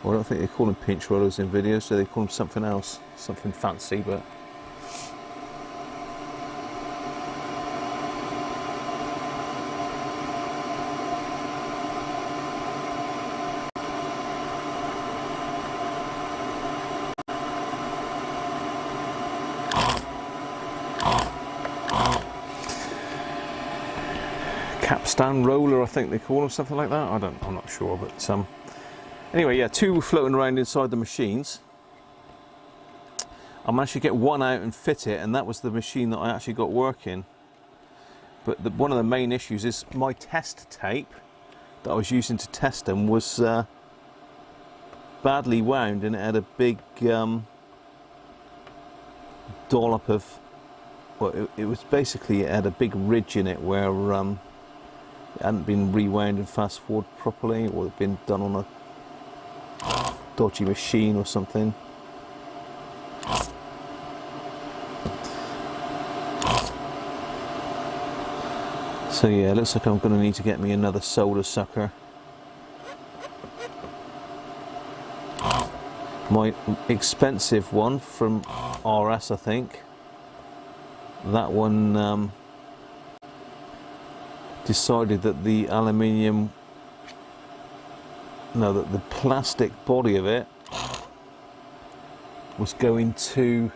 Well, I don't think they call them pinch rollers in videos, so they call them something else, something fancy, but... capstan roller, I think they call them, something like that. I'm not sure, but anyway, yeah, 2 were floating around inside the machines. I managed to get one out and fit it, and that was the machine that I actually got working. But one of the main issues is my test tape that I was using to test them was badly wound, and it had a big dollop of, well, it was basically, it had a big ridge in it where it hadn't been rewound and fast forward properly, or it'd been done on a dodgy machine or something. So yeah, it looks like I'm going to need to get me another solder sucker. My expensive one from RS, I think, that one decided that the aluminium, no, that the plastic body of it was going to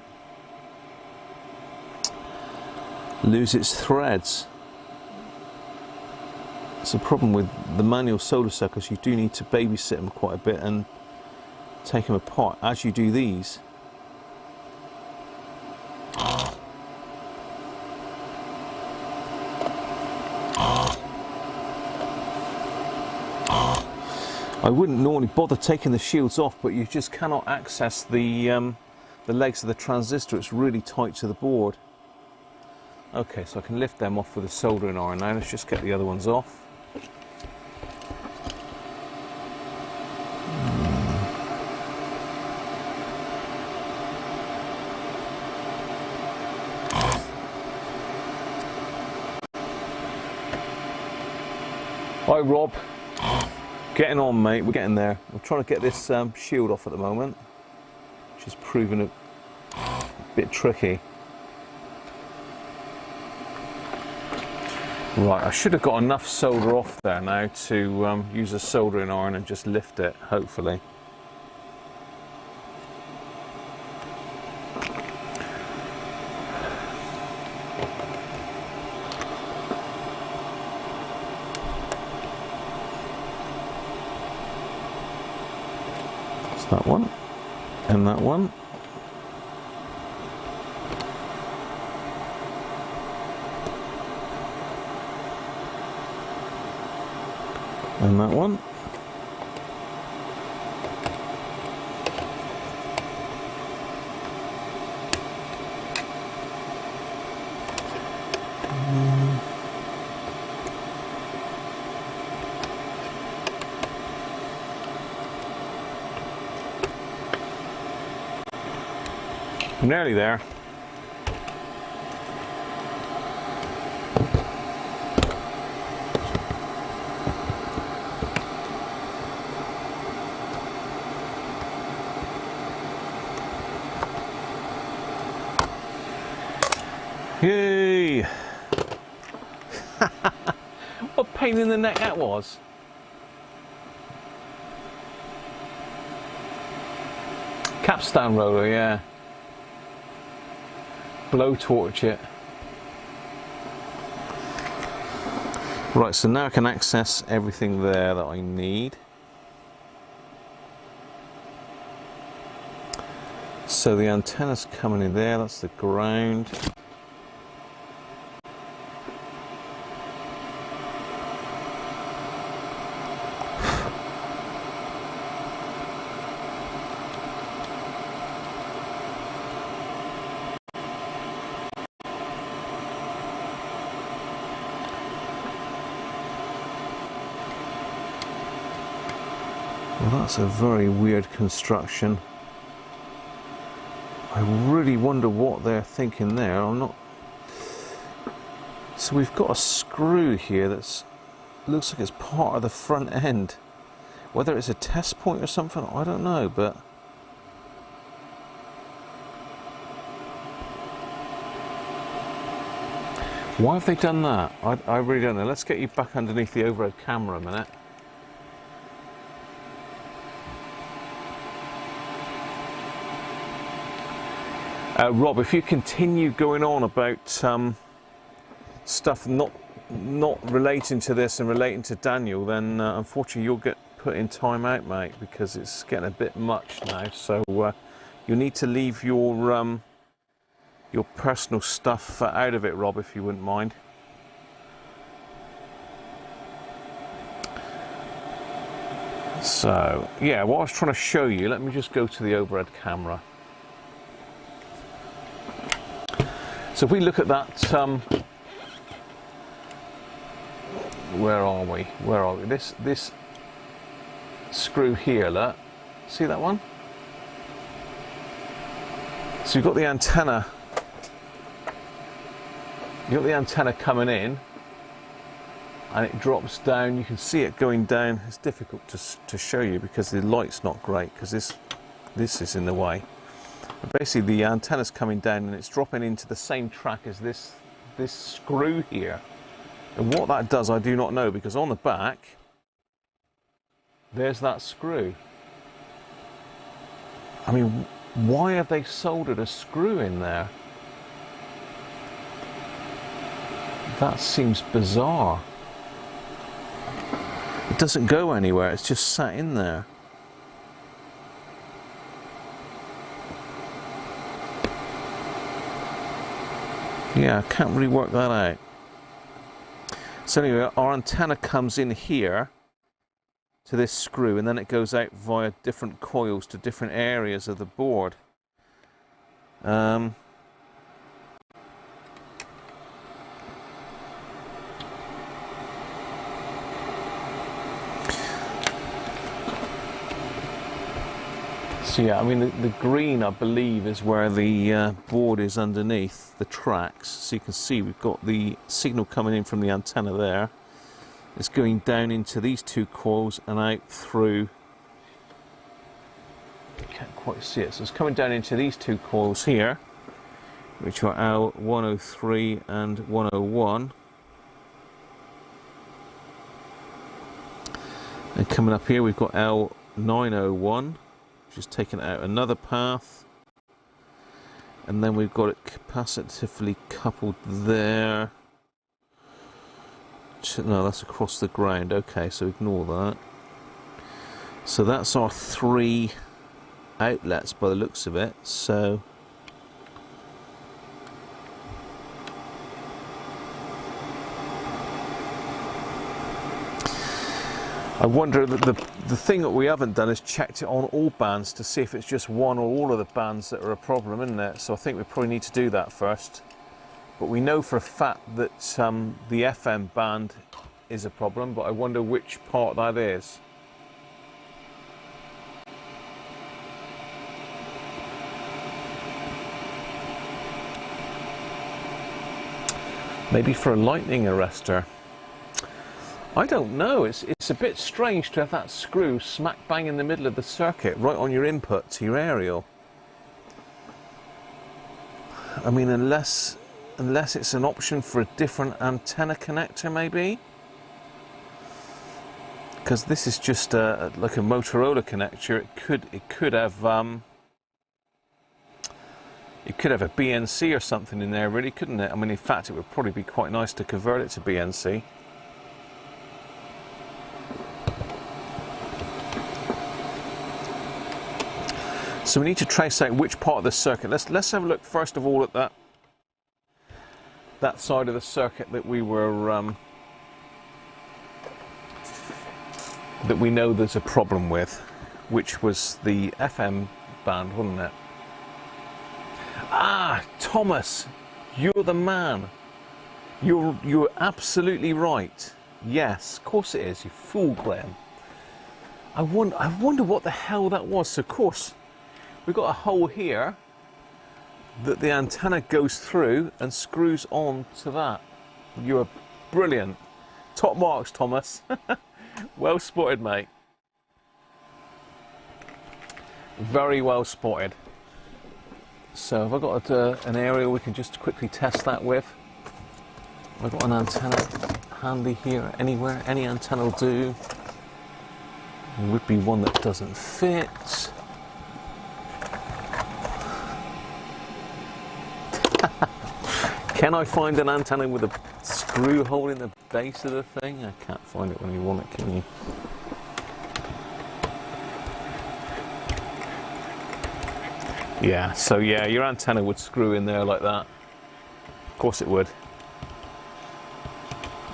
lose its threads. It's a problem with the manual solder suckers. You do need to babysit them quite a bit and take them apart as you do these. I wouldn't normally bother taking the shields off, but you just cannot access the legs of the transistor. It's really tight to the board. Okay, so I can lift them off with a soldering iron now. Let's just get the other ones off. Hi Rob, getting on mate, we're getting there. I'm trying to get this shield off at the moment, which is proving a bit tricky. Right, I should have got enough solder off there now to use a soldering iron and just lift it, hopefully. That one and that one, and that one, nearly there. Yay! What pain in the neck that was. Capstan roller, yeah. Blowtorch it. Right, so now I can access everything there that I need. So the antenna's coming in there, that's the ground. Well, that's a very weird construction. I really wonder what they're thinking there. I'm not. So we've got a screw here that's looks like it's part of the front end. Whether it's a test point or something, I don't know, but why have they done that? I really don't know. Let's get you back underneath the overhead camera a minute. Rob, if you continue going on about stuff not not relating to this and relating to Daniel, then unfortunately you'll get put in timeout, mate, because it's getting a bit much now. So you need to leave your personal stuff out of it, Rob, if you wouldn't mind. So yeah, what I was trying to show you, let me just go to the overhead camera. So if we look at that, where are we? Where are we? This screw here, look. See that one? So you've got the antenna. You've got the antenna coming in, and it drops down. You can see it going down. It's difficult to show you because the light's not great, because this is in the way. But basically the antenna's coming down and it's dropping into the same track as this screw here. And what that does, I do not know, because on the back there's that screw. I mean, why have they soldered a screw in there? That seems bizarre. It doesn't go anywhere, it's just sat in there. Yeah, I can't really work that out. So anyway, our antenna comes in here to this screw, and then it goes out via different coils to different areas of the board. So yeah, I mean the green, I believe, is where the board is underneath the tracks. So you can see we've got the signal coming in from the antenna there. It's going down into these two coils and out through. You can't quite see it. So it's coming down into these two coils here, which are L103 and 101. And coming up here, we've got L901. Which is taken out another path, and then we've got it capacitively coupled there. No, that's across the ground. Okay, so ignore that. So that's our 3 outlets by the looks of it. So I wonder, the thing that we haven't done is checked it on all bands to see if it's just one or all of the bands that are a problem, isn't it? So I think we probably need to do that first. But we know for a fact that the FM band is a problem, but I wonder which part that is. Maybe for a lightning arrestor. I don't know, it's a bit strange to have that screw smack bang in the middle of the circuit, right on your input to your aerial. I mean, unless it's an option for a different antenna connector, maybe? Because this is just like a Motorola connector. It could have a BNC or something in there, really, couldn't it? I mean, in fact, it would probably be quite nice to convert it to BNC. So we need to trace out which part of the circuit. Let's have a look first of all at that side of the circuit that we were that we know there's a problem with, which was the FM band, wasn't it? Ah, Thomas, you're the man. You're absolutely right. Yes, of course it is. You fool, Graham. I wonder what the hell that was. So of course, we've got a hole here that the antenna goes through and screws on to that. You are brilliant. Top marks, Thomas. Well spotted, mate. Very well spotted. So have I got an area we can just quickly test that with? I've got an antenna handy here anywhere. Any antenna will do. There would be one that doesn't fit. Can I find an antenna with a screw hole in the base of the thing? I can't find it when you want it, can you? Yeah, so yeah, your antenna would screw in there like that. Of course it would.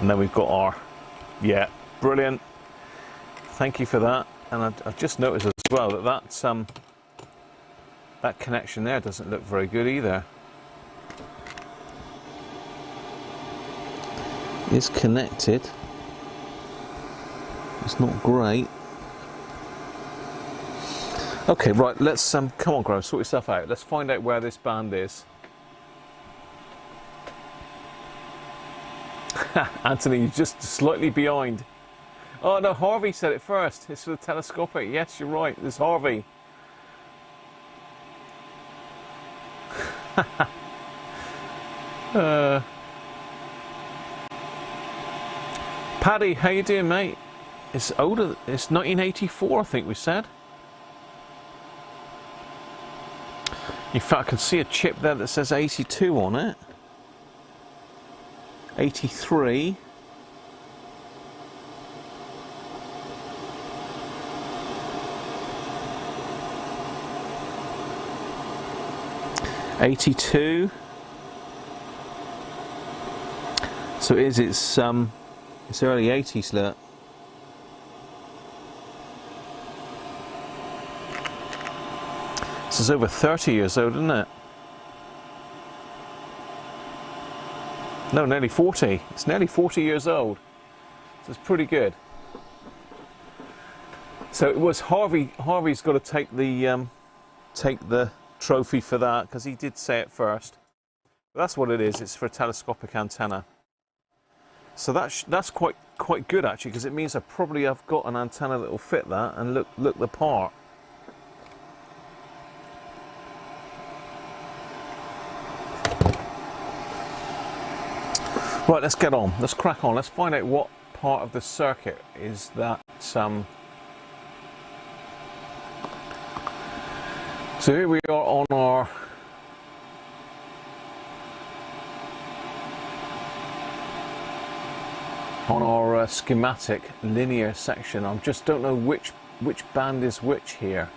And then we've got our, yeah, brilliant. Thank you for that. And I've just noticed as well that that connection there doesn't look very good either. It's connected. It's not great. Okay, right, let's come on, Grove, sort yourself out. Let's find out where this band is. Anthony, you're just slightly behind. Oh no, Harvey said it first. It's for the telescopic. Yes, you're right. There's Harvey. Paddy, how you doing, mate? It's older. It's 1984, I think we said. In fact, I can see a chip there that says 82 on it. 83. '82. So it's early 80s, look. This is over 30 years old, isn't it? No, nearly 40. It's nearly 40 years old. So it's pretty good. So it was Harvey. Harvey's got to take the trophy for that, because he did say it first. But that's what it is. It's for a telescopic antenna. So that's quite good actually, because it means I've got an antenna that will fit that and look the part. Right, let's get on. Let's crack on. Let's find out what part of the circuit is that. So here we are on our schematic linear section. I just don't know which band is which here.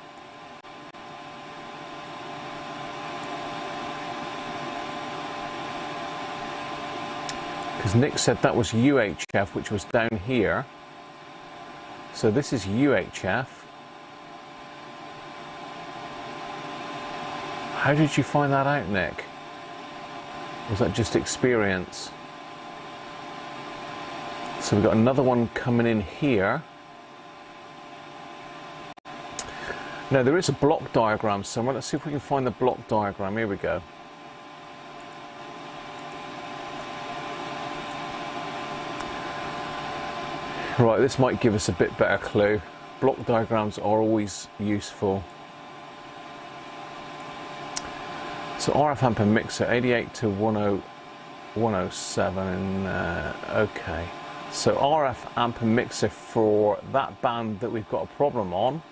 Because Nick said that was UHF, which was down here. So this is UHF. How did you find that out, Nick? Was that just experience? So we've got another one coming in here. Now there is a block diagram somewhere. Let's see if we can find the block diagram. Here we go. Right, this might give us a bit better clue. Block diagrams are always useful. So RF amp and mixer, 88 to 107. Okay. So RF amp and mixer for that band that we've got a problem on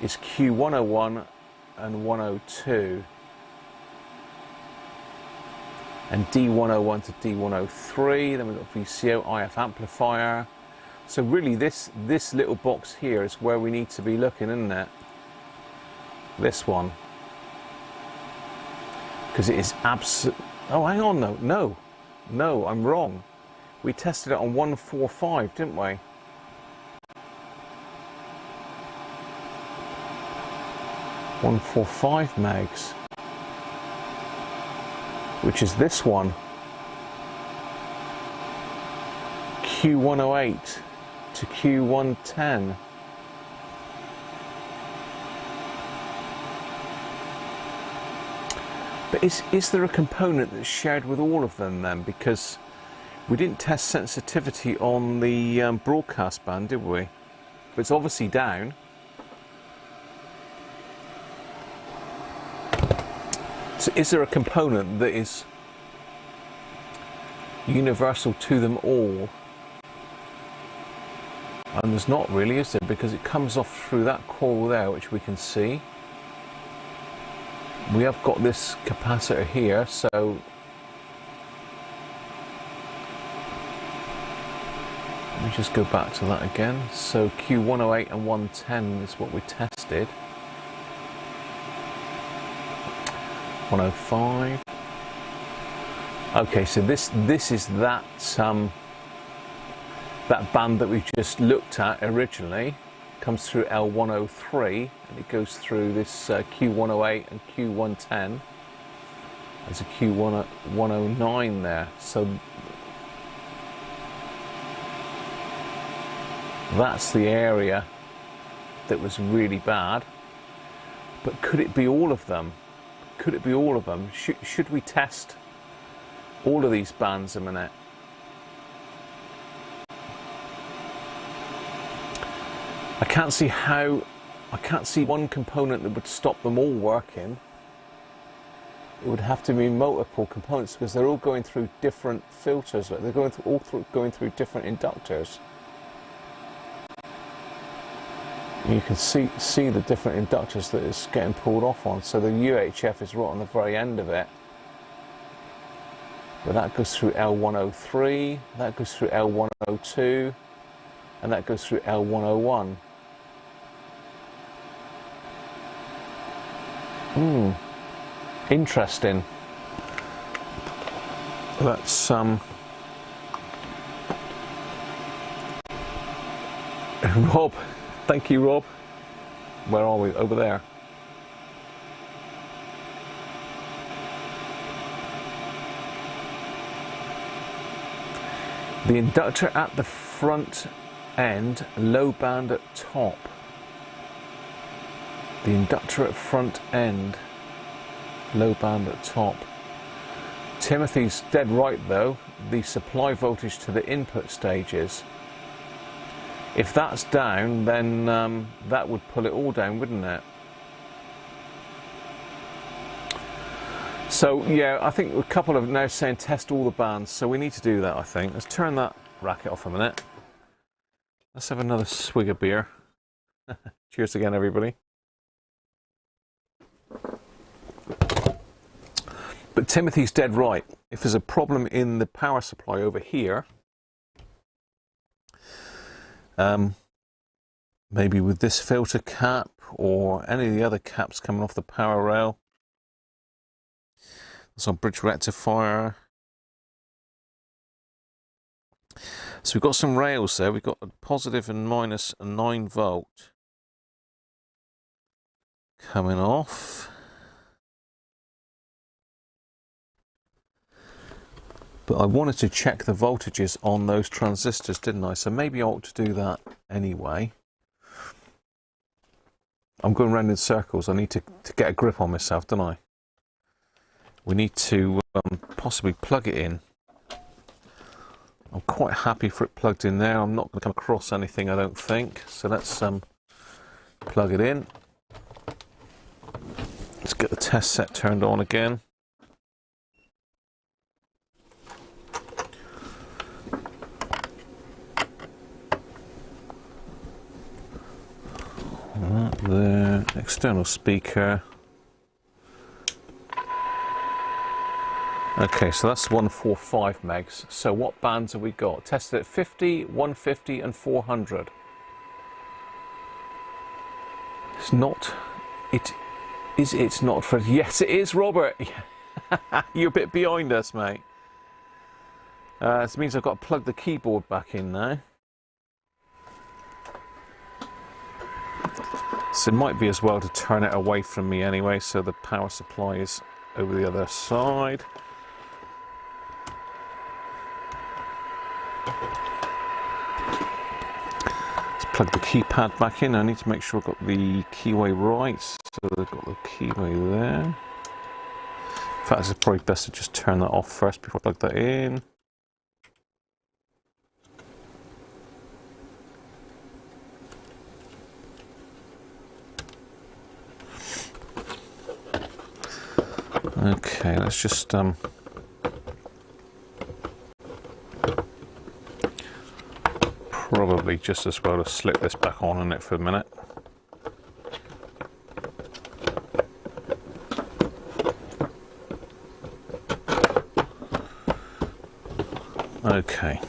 is Q101 and 102. And D101 to D103. Then we've got VCO, IF amplifier. So really this little box here is where we need to be looking, isn't it? This one. Because it is oh, hang on, no, I'm wrong. We tested it on 145, didn't we? .145 megs, which is this one, Q108 to Q110. But is there a component that's shared with all of them then? Because we didn't test sensitivity on the broadcast band, did we? But it's obviously down. So is there a component that is universal to them all? And there's not really, is there? Because it comes off through that coil there, which we can see. We have got this capacitor here, so Let me just go back to that again. So Q108 and 110 is what we tested. 105. Okay, so this is that that band that we just looked at originally. Comes through L103 and it goes through this Q108 and Q110. There's a Q109 there. So that's the area that was really bad. But could it be all of them? Could it be all of them? Should we test all of these bands a minute? I can't see one component that would stop them all working. It would have to be multiple components because they're all going through different filters. They're going through different inductors. You can see the different inductors that it's getting pulled off on. So the UHF is right on the very end of it. But that goes through L103, that goes through L102, and that goes through L101. Interesting. That's Rob. Thank you, Rob. Where are we? Over there. The inductor at the front end, low band at top. The inductor at front end, low band at top. Timothy's dead right though, the supply voltage to the input stages. If that's down, then that would pull it all down, wouldn't it? So yeah, I think a couple of now saying test all the bands, so we need to do that, I think. Let's turn that racket off a minute. Let's have another swig of beer. Cheers again, everybody. But Timothy's dead right. If there's a problem in the power supply over here, maybe with this filter cap or any of the other caps coming off the power rail, that's our bridge rectifier. So we've got some rails there. We've got a positive and minus a 9 volt coming off. But I wanted to check the voltages on those transistors, didn't I? So maybe I ought to do that anyway. I'm going round in circles. I need to get a grip on myself, don't I? We need to possibly plug it in. I'm quite happy for it plugged in there. I'm not going to come across anything, I don't think. So let's plug it in. Let's get the test set turned on again. The external speaker. Okay, so that's 145 megs. So what bands have we got? Tested at 50, 150 and 400. It's not, it's not for, yes it is, Robert. You're a bit behind us, mate. This means I've got to plug the keyboard back in now. So it might be as well to turn it away from me anyway, so the power supply is over the other side. Let's plug the keypad back in. I need to make sure I've got the keyway right. So I've got the keyway there. In fact, it's probably best to just turn that off first before I plug that in. Okay, let's just probably just as well to slip this back on in it for a minute. Okay.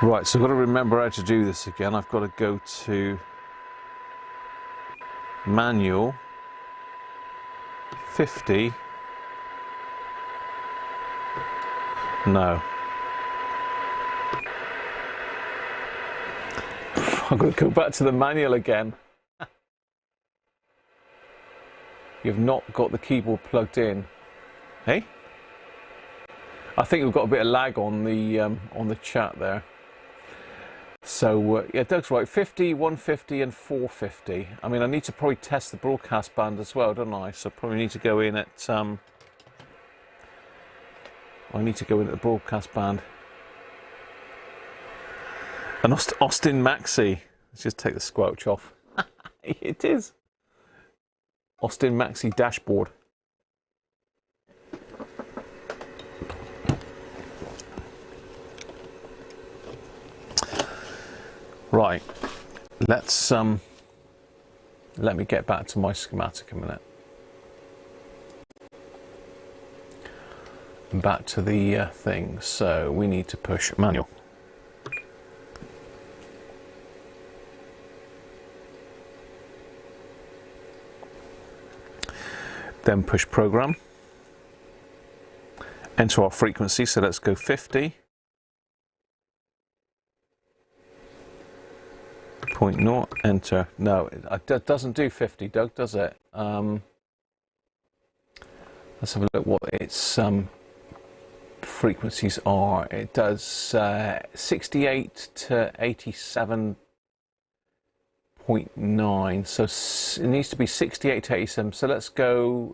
Right, so I've got to remember how to do this again. I've got to go to manual, 50, no. I'm going to go back to the manual again. You've not got the keyboard plugged in. Hey? I think we've got a bit of lag on the chat there. So yeah, Doug's right. 50, 150, and 450. I mean, I need to probably test the broadcast band as well, don't I? So probably need to go in at I need to go in at the broadcast band. And Austin Maxi. Let's just take the squelch off. It is Austin Maxi dashboard. Right, let's let me get back to my schematic a minute. And back to the thing. So we need to push manual. Then push program. Enter our frequency, so let's go 50. 0.0, enter. No, it doesn't do 50, Doug, does it? Let's have a look what its frequencies are. It does 68 to 87.9, so it needs to be 68 to 87. So let's go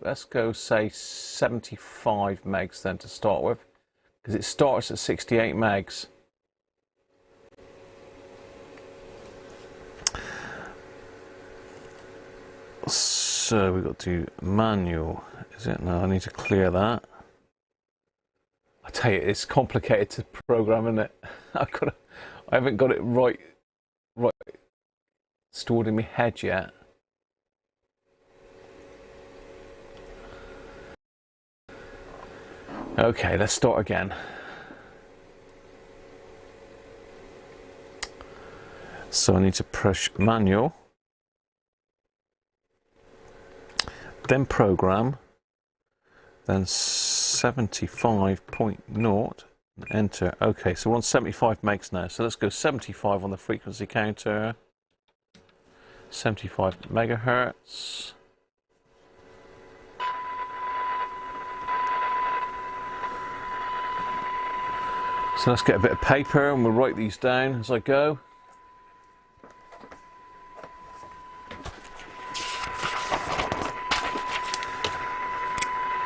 say 75 megs then to start with, because it starts at 68 megs. So we've got to do manual, is it? No, I need to clear that. I tell you, it's complicated to program, isn't it? I haven't got it right stored in my head yet. Okay, let's start again. So I need to push manual. Then program, then 75.0, enter. Okay, so we're on 75 megs now. So let's go 75 on the frequency counter. 75 megahertz. So let's get a bit of paper and we'll write these down as I go.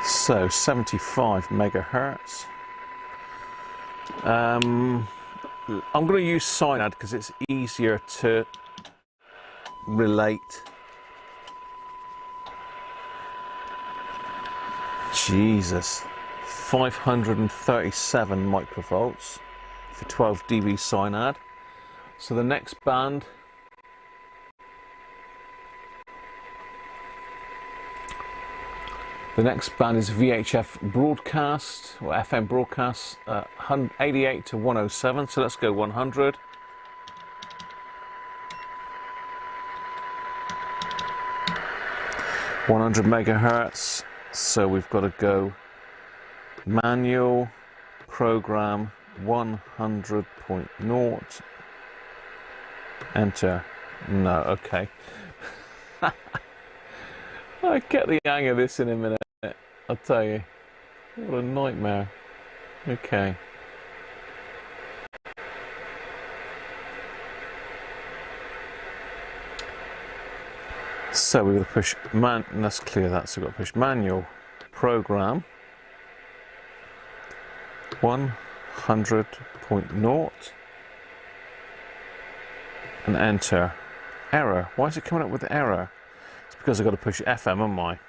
So 75 megahertz. I'm going to use Synad because it's easier to relate. Jesus, 537 microvolts for 12 dB Synad. So the next band. The next band is VHF broadcast, or FM broadcast, 88 to 107, so let's go 100. Megahertz, so we've got to go manual, program, 100.0, enter. No, okay. I get the hang of this in a minute, I'll tell you. What a nightmare. Okay. So we're going to push let's clear that. So we've got to push manual, program, 100.0, and enter. Error. Why is it coming up with error? It's because I've got to push FM, haven't I?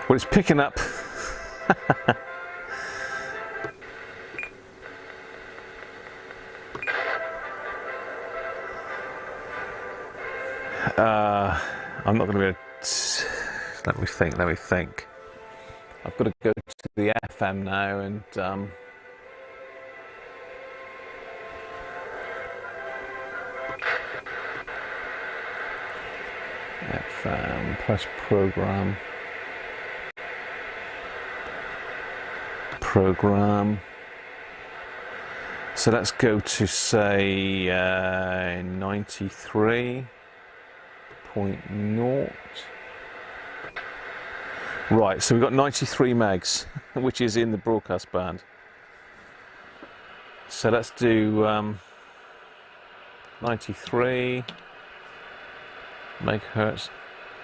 Well, it's picking up. I'm not going to be able to Let me think. I've got to go to the FM now and FM plus program. So let's go to say 93.0. Right, so we've got 93 megs, which is in the broadcast band. So let's do 93 megahertz.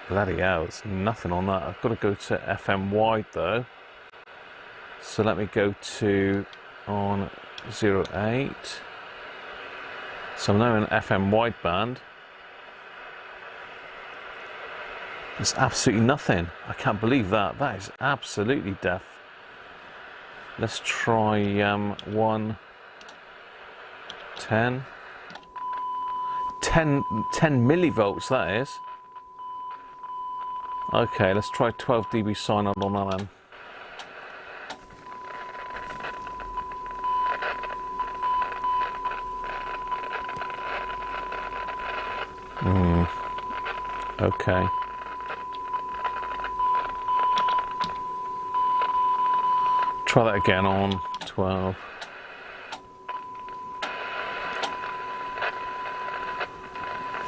Bloody hell, there's nothing on that. I've got to go to FM wide though. So let me go to on 08. So I'm now in FM wideband. There's absolutely nothing. I can't believe that. That is absolutely deaf. Let's try 110. 10 millivolts that is. Okay, let's try 12 dB sign on that then. Okay. Try that again on 12.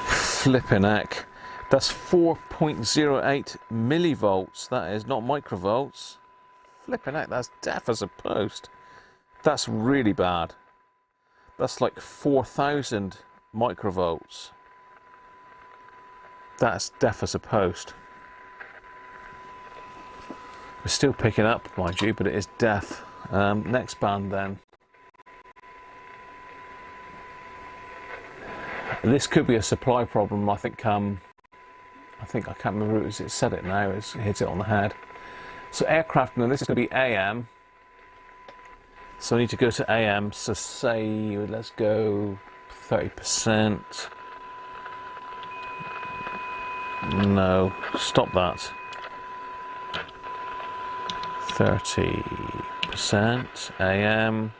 Flipping heck. That's 4.08 millivolts. That is not microvolts. Flipping heck, that's deaf as a post. That's really bad. That's like 4,000 microvolts. That's deaf as a post. We're still picking up, mind you, but it is deaf. Next band then. This could be a supply problem. I think I can't remember who it said it now. It hits it on the head. So aircraft. Now this is going to be AM. So I need to go to AM. So say let's go 30%. No, stop that. 30% AM.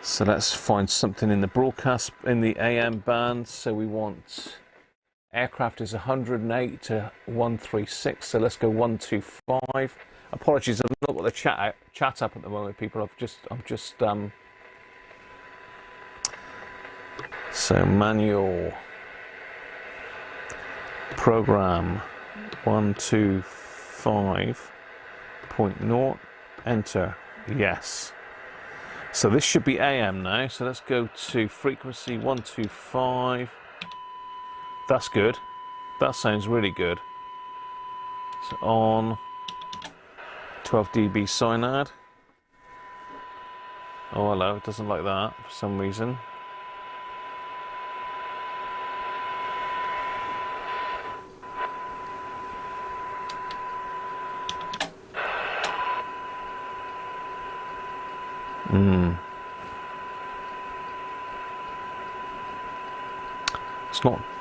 So let's find something in the broadcast, in the AM band. So we want, aircraft is 108 to 136. So let's go 125. Apologies, I've not got the chat up at the moment, people. I'm just so manual program 125.0, enter, yes. So this should be AM now, so let's go to frequency 125. That's good, that sounds really good. So on 12 dB synad. Oh hello, it doesn't like that for some reason.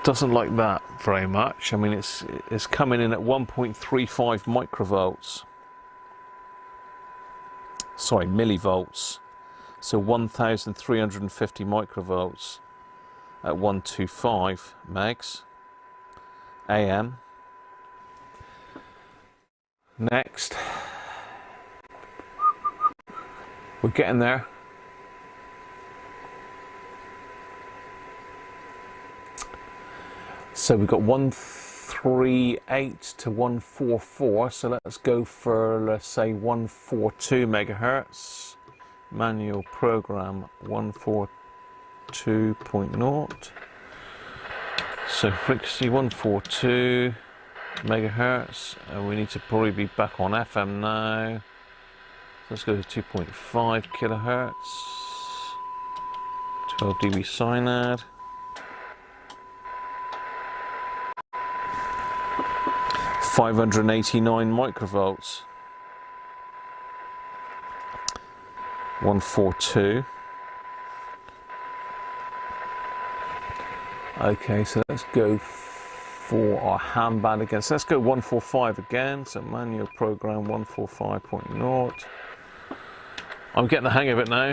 Doesn't like that very much. I mean, it's coming in at 1.35 microvolts. Sorry, millivolts. So 1,350 microvolts at 125 megs. AM. Next. We're getting there. So we've got 138 to 144, so let's go for, let's say, 142 megahertz. Manual program 142.0. So frequency 142 megahertz, and we need to probably be back on FM now. Let's go to 2.5 kilohertz. 12 dB synad. 589 microvolts. 142. Okay, so let's go for our ham band again. So let's go 145 again. So manual program 145.0. I'm getting the hang of it now.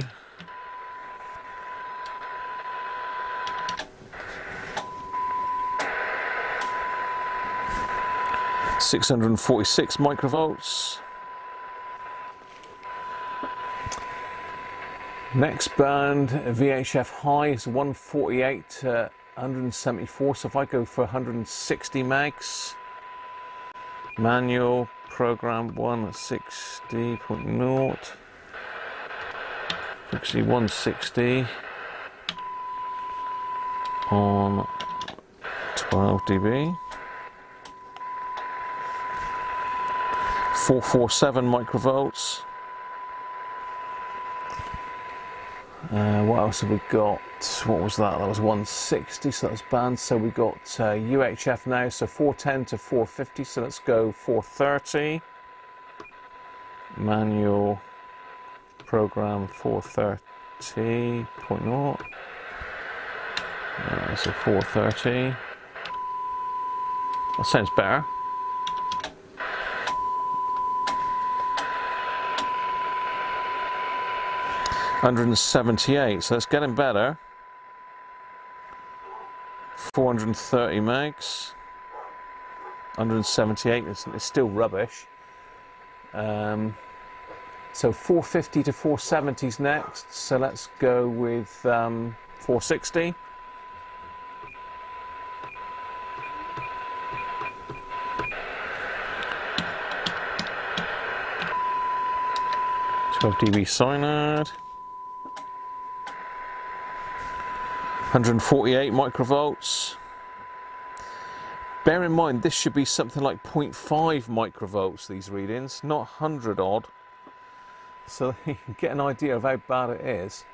.646 microvolts. Next band, VHF high is 148 to 174. So if I go for 160 megs, manual program 160.0, actually 160 on 12 dB. 447 microvolts. What else have we got? What was that? That was 160, so that's band. So we got UHF now, so 410 to 450, so let's go 430. Manual program 430.0. So 430. That sounds better. 178, so it's getting better. 430 megs. 178, it's still rubbish. So 450 to 470 is next, so let's go with 460. dB cyanide. 148 microvolts. Bear in mind, this should be something like 0.5 microvolts, these readings, not 100 odd. So you can get an idea of how bad it is.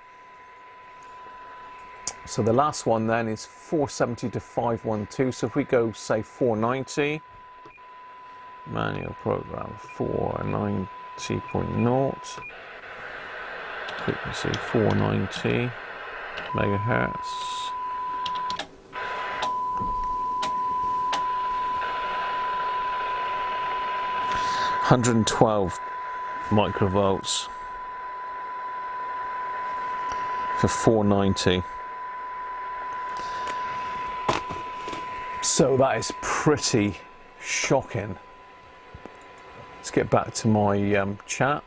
So the last one then is 470 to 512. So if we go, say, 490, manual program 490.0, frequency 490 megahertz. 112 microvolts for 490. So that is pretty shocking. Let's get back to my chat.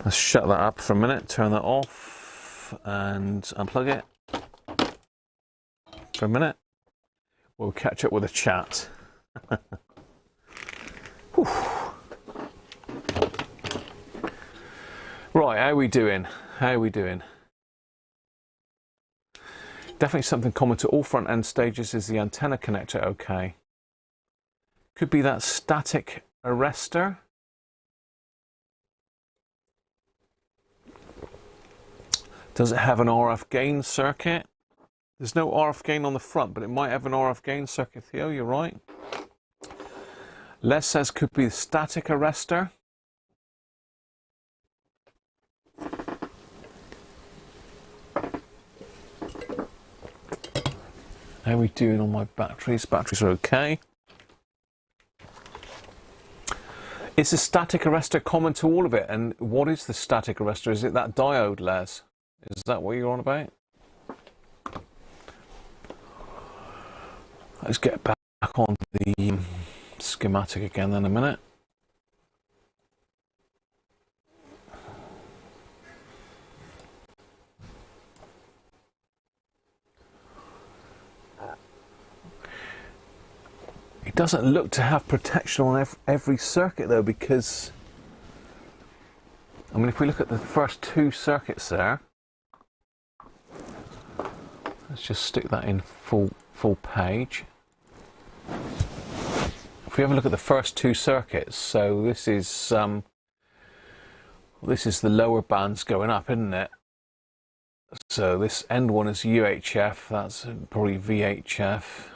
Let's shut that up for a minute, turn that off and unplug it for a minute. We'll catch up with a chat. Right, how are we doing? How are we doing? Definitely something common to all front end stages is the antenna connector okay. Could be that static arrestor. Does it have an RF gain circuit? There's no RF gain on the front, but it might have an RF gain circuit, Theo, you're right. Les says could be the static arrestor. How are we doing on my batteries? Batteries are okay. Is the static arrestor common to all of it? And what is the static arrestor? Is it that diode, Les? Is that what you're on about? Let's get back on the schematic again in a minute. It doesn't look to have protection on every circuit though, because I mean, if we look at the first two circuits there, let's just stick that in full page. If we have a look at the first two circuits, so this is the lower bands going up, isn't it? So this end one is UHF, that's probably VHF,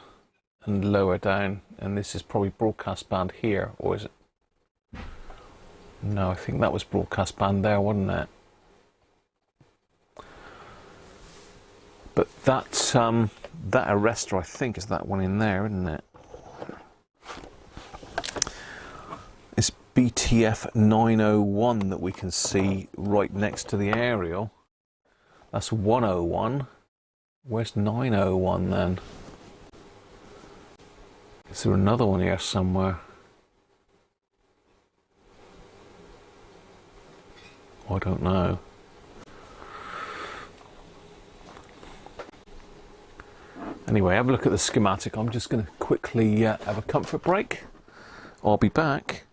and lower down, and this is probably broadcast band here, or is it? No, I think that was broadcast band there, wasn't it? But that arrestor, I think, is that one in there, isn't it? It's BTF 901 that we can see right next to the aerial. That's 101. Where's 901 then? Is there another one here somewhere? I don't know. Anyway, have a look at the schematic. I'm just going to quickly have a comfort break. I'll be back.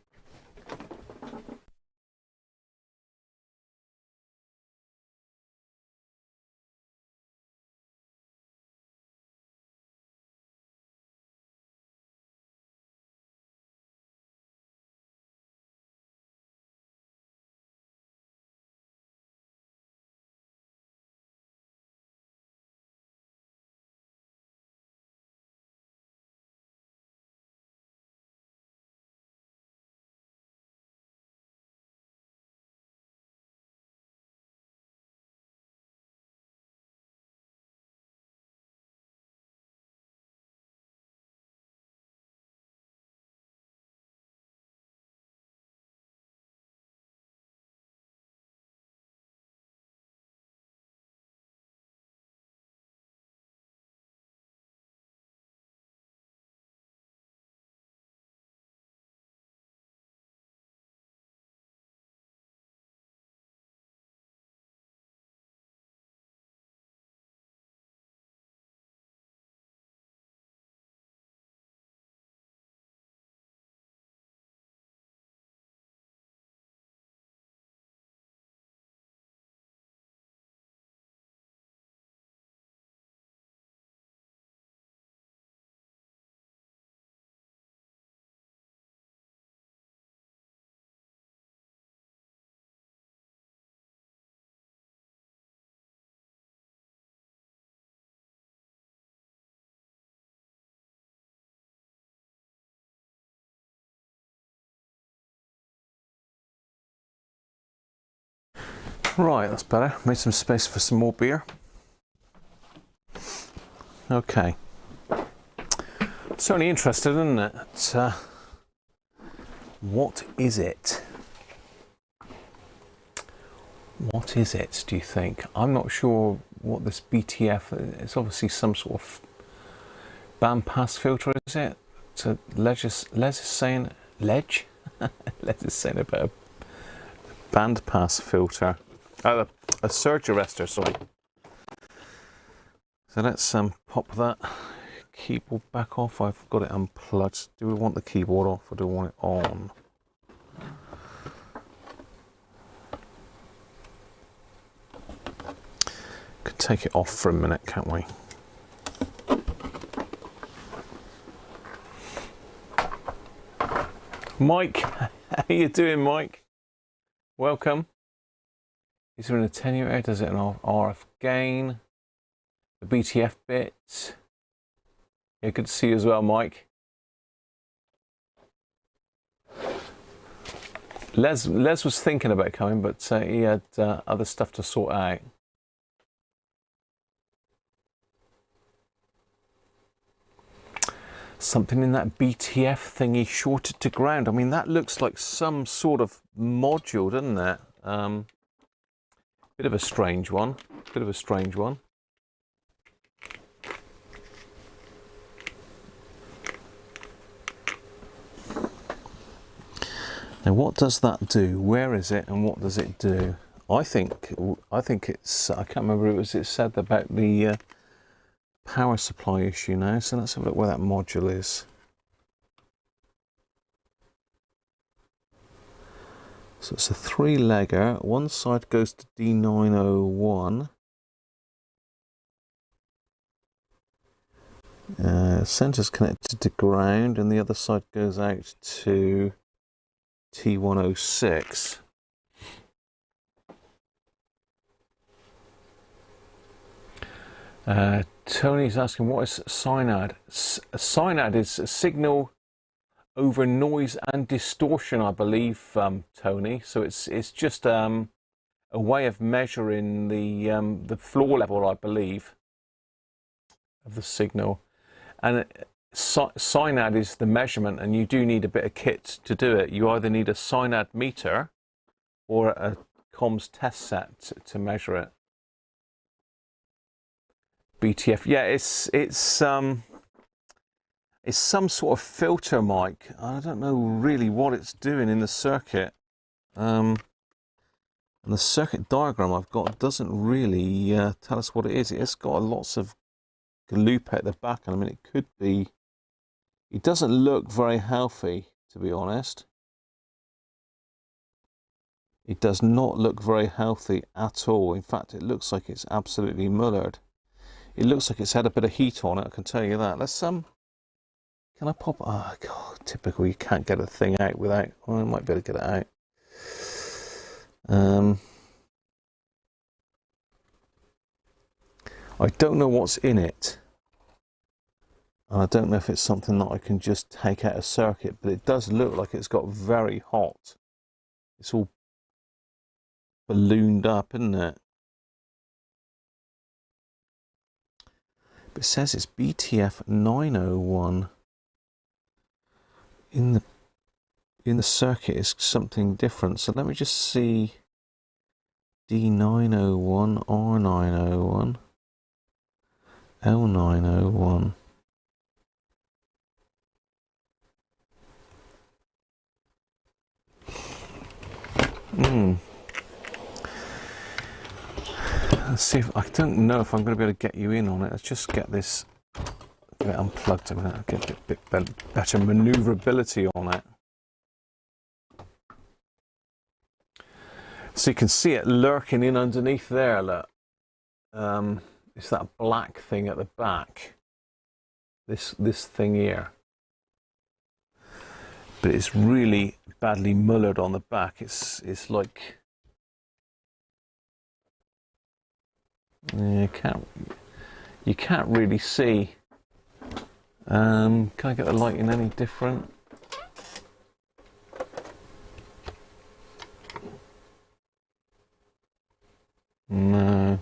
Right, that's better. Made some space for some more beer. Okay. Certainly interested, isn't it? What is it? What is it, do you think? I'm not sure what this BTF, it's obviously some sort of bandpass filter, is it? So Les is saying about a bandpass filter. A surge arrestor, sorry. So let's pop that keyboard back off. I've got it unplugged. Do we want the keyboard off or do we want it on? Could take it off for a minute, can't we? Mike, how you doing, Mike? Welcome. Is there an attenuator? Does it an RF gain? The BTF bit. Yeah, good to see you as well, Mike. Les was thinking about coming, but he had other stuff to sort out. Something in that BTF thingy shorted to ground. I mean, that looks like some sort of module, doesn't it? Bit of a strange one. Bit of a strange one. Now, what does that do? Where is it, and what does it do? I think it's. I can't remember. It said about the power supply issue now. So let's have a look where that module is. So it's a 3-legger. One side goes to D901. Center's connected to ground, and the other side goes out to T106. Tony's asking, what is synad? Synad is a signal over noise and distortion, I believe, Tony. So it's just a way of measuring the floor level, I believe. of the signal. And synad is the measurement, and you do need a bit of kit to do it. You either need a synad meter or a comms test set to measure it. BTF, yeah, it's some sort of filter mic. I don't know really what it's doing in the circuit. And the circuit diagram I've got doesn't really tell us what it is. It's got lots of loop at the back, and I mean, it could be. It doesn't look very healthy, to be honest. It does not look very healthy at all. In fact, it looks like it's absolutely mullered. It looks like it's had a bit of heat on it, I can tell you that. Let's can I pop? Oh God, typical. You can't get a thing out without. Well, I might be able to get it out. I don't know what's in it. And I don't know if it's something that I can just take out of circuit, but it does look like it's got very hot. It's all ballooned up, isn't it? But it says it's BTF 901. In the circuit is something different. So let me just see. D901, R901, L901. Let's see if I don't know if I'm going to be able to get you in on it. Let's just get this unplugged a minute. Get a bit better maneuverability on it. So you can see it lurking in underneath there. Look, it's that black thing at the back. This thing here. But it's really badly mullered on the back. It's like you can't really see. Can I get the lighting any different? No.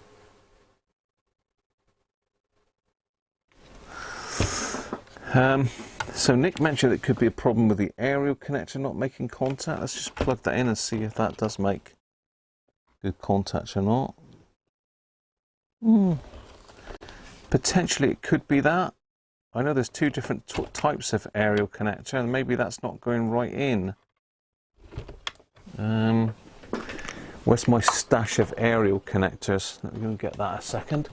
So Nick mentioned it could be a problem with the aerial connector not making contact. Let's just plug that in and see if that does make good contact or not. Potentially it could be that. I know there's two different types of aerial connector, and maybe that's not going right in. Where's my stash of aerial connectors? Let me go get that a second.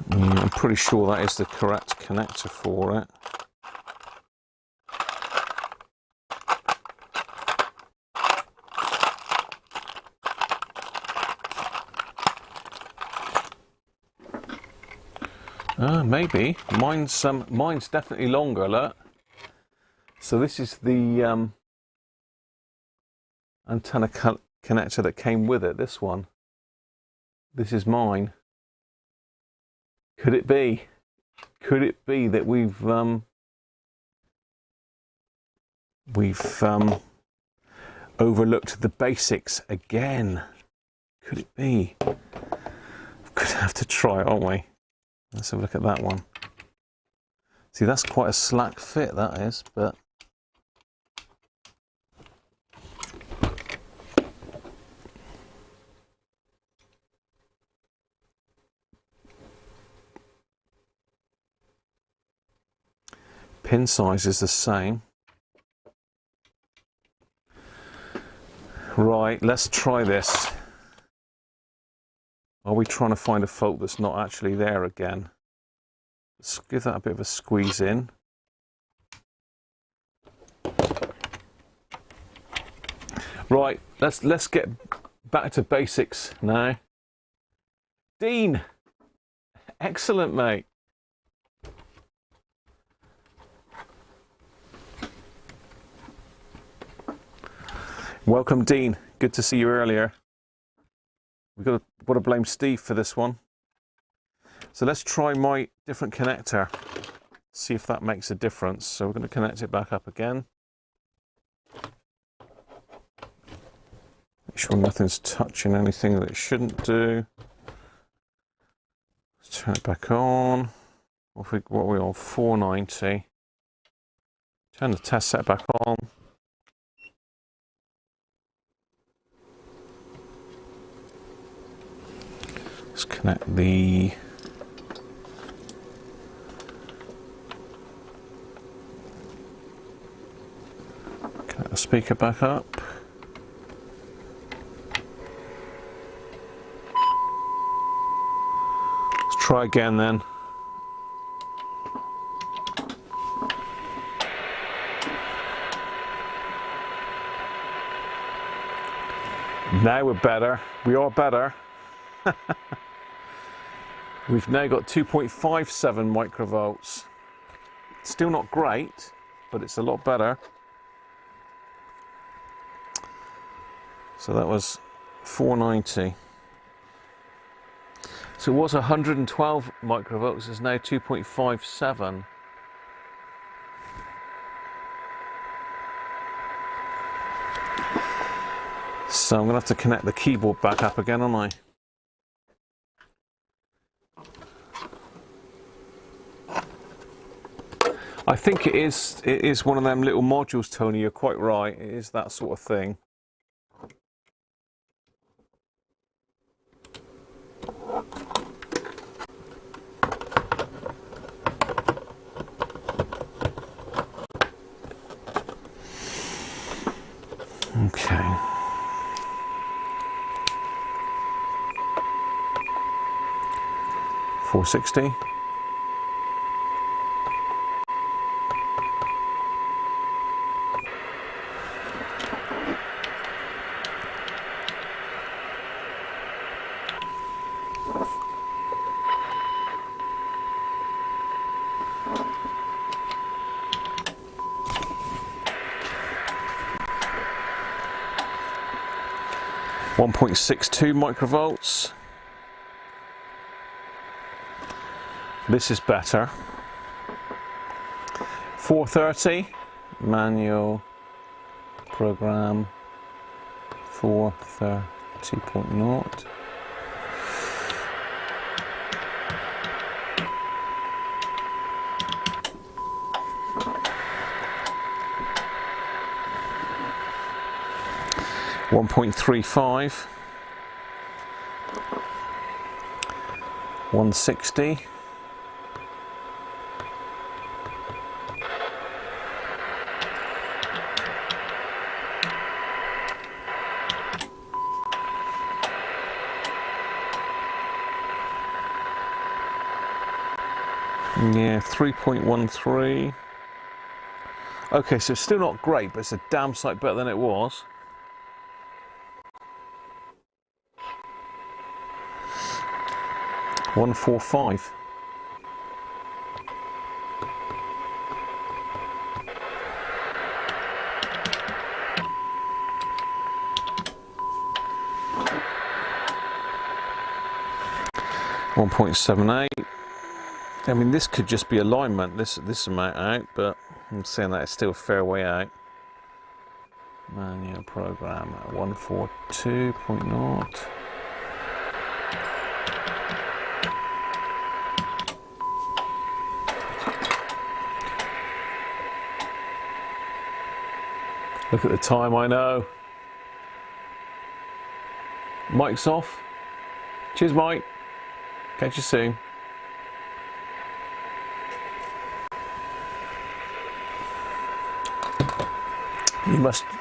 I'm pretty sure that is the correct connector for it. Maybe. Mine's definitely longer, look. So this is the antenna connector that came with it, this one. This is mine. Could it be? Could it be that we've overlooked the basics again? Could it be? We're going to have to try it, aren't we? Let's have a look at that one. See, that's quite a slack fit, that is, but pin size is the same. Right, let's try this. Are we trying to find a fault that's not actually there again? Let's give that a bit of a squeeze in. Right, let's get back to basics now. Dean, excellent, mate. Welcome, Dean. Good to see you earlier. We've got to blame Steve for this one. So let's try my different connector. See if that makes a difference. So we're going to connect it back up again. Make sure nothing's touching anything that it shouldn't do. Let's turn it back on. What are we on? 490. Turn the test set back on. Let's connect the speaker back up. Let's try again then. Now we're better. We are better. We've now got 2.57 microvolts. Still not great, but it's a lot better. So that was 490. So it was 112 microvolts, it's now 2.57. So I'm going to have to connect the keyboard back up again, aren't I think it is one of them little modules, Tony, you're quite right. It is that sort of thing. Okay. $460. .62 microvolts. This is better. 430 manual program 430.0. .35, 160, yeah, 3.13. Okay, so it's still not great, but it's a damn sight better than it was. $145. $1.78. I mean, this could just be alignment. This amount out, but I'm saying that it's still a fair way out. Manual program at 142.0. Look at the time, I know. Mic's off. Cheers, Mike. Catch you soon.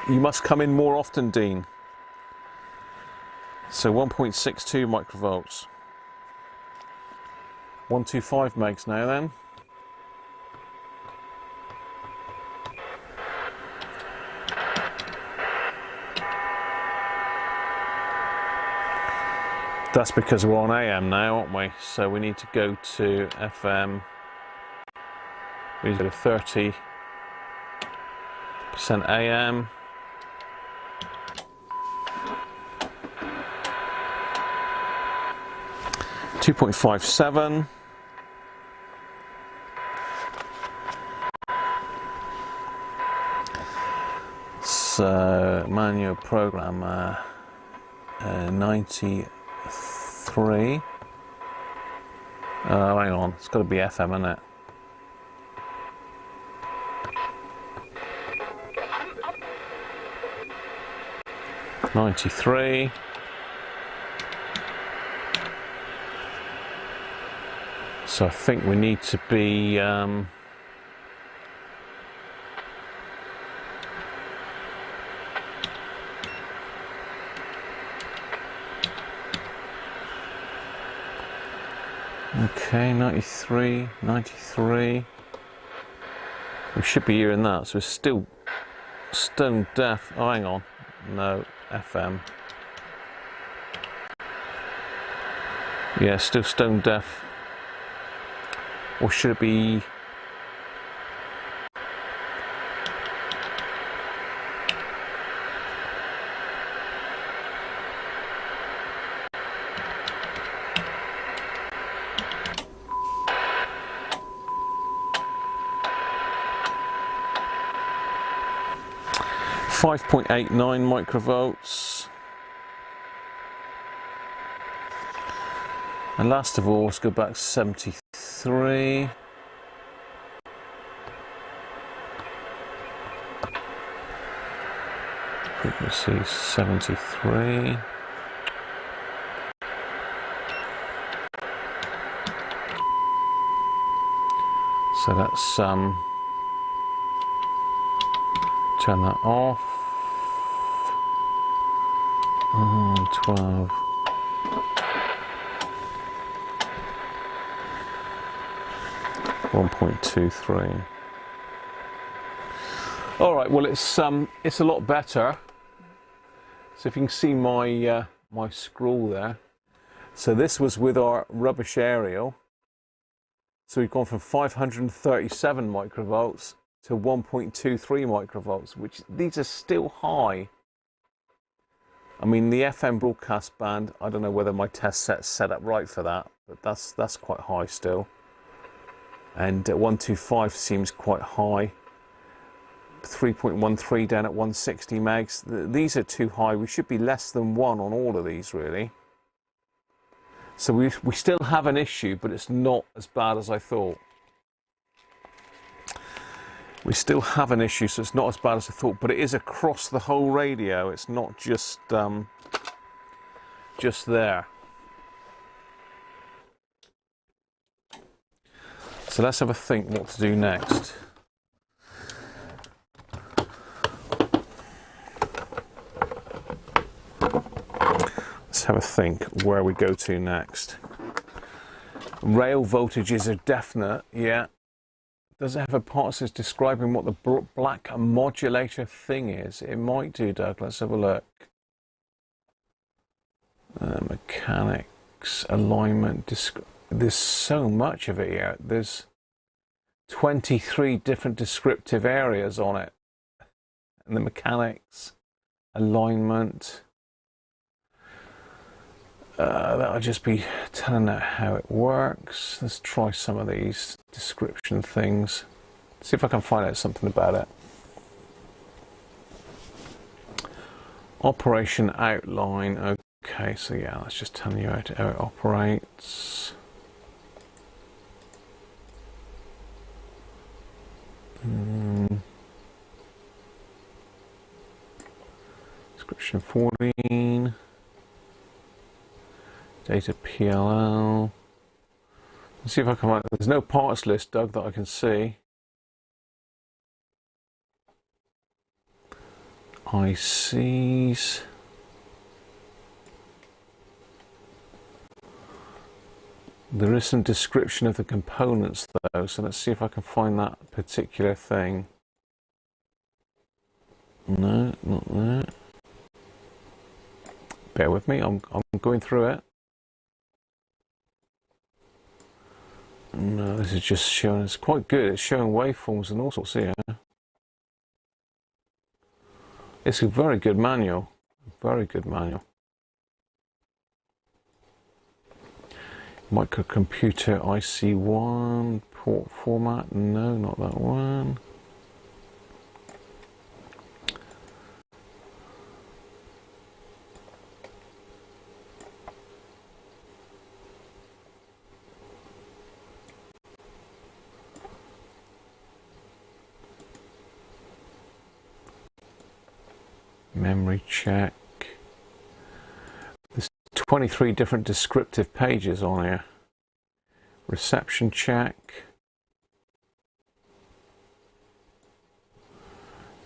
You must come in more often, Dean. So 1.62 microvolts. 125 megs now then. That's because we're on AM now, aren't we? So we need to go to FM. We need to go to 30% AM. $2.57. So manual programmer 93. Oh, hang on, it's got to be FM, isn't it? '93. So I think we need to be okay, 93, 93. We should be hearing that, so we're still stone deaf. Oh, hang on. No, FM. Yeah, still stone deaf. Or should it be... .89 microvolts. And last of all, let's go back to 73. Frequency 73. So that's turn that off. 12. .23. All right. Well, it's a lot better. So if you can see my my scroll there. So this was with our rubbish aerial. So we've gone from 537 microvolts to 1.23 microvolts, which these are still high. I mean, the FM broadcast band, I don't know whether my test set's set up right for that, but that's quite high still. And 125 seems quite high. 3.13 down at 160 megs. These are too high. We should be less than 1 on all of these, really. So we still have an issue, but it's not as bad as I thought. We still have an issue, so it's not as bad as I thought, but it is across the whole radio. It's not just there. So let's have a think what to do next. Let's have a think where we go to next. Rail voltages are definite, yeah. Does it have a part that says describing what the black modulator thing is? It might do, Doug. Let's have a look. Mechanics, alignment, there's so much of it here. There's 23 different descriptive areas on it. And the mechanics, alignment. That'll just be telling out how it works. Let's try some of these description things. See if I can find out something about it. Operation outline. Okay, so yeah, that's just telling you how it operates. Description 14. Data PLL. Let's see if I can find. There's no parts list, Doug, that I can see. ICs. There is some description of the components though, so let's see if I can find that particular thing. No, not there. Bear with me, I'm going through it. No, this is just showing, it's quite good, it's showing waveforms and all sorts here. It's a very good manual, very good manual. Microcomputer IC1, port format, no, not that one. Memory check. There's 23 different descriptive pages on here. Reception check.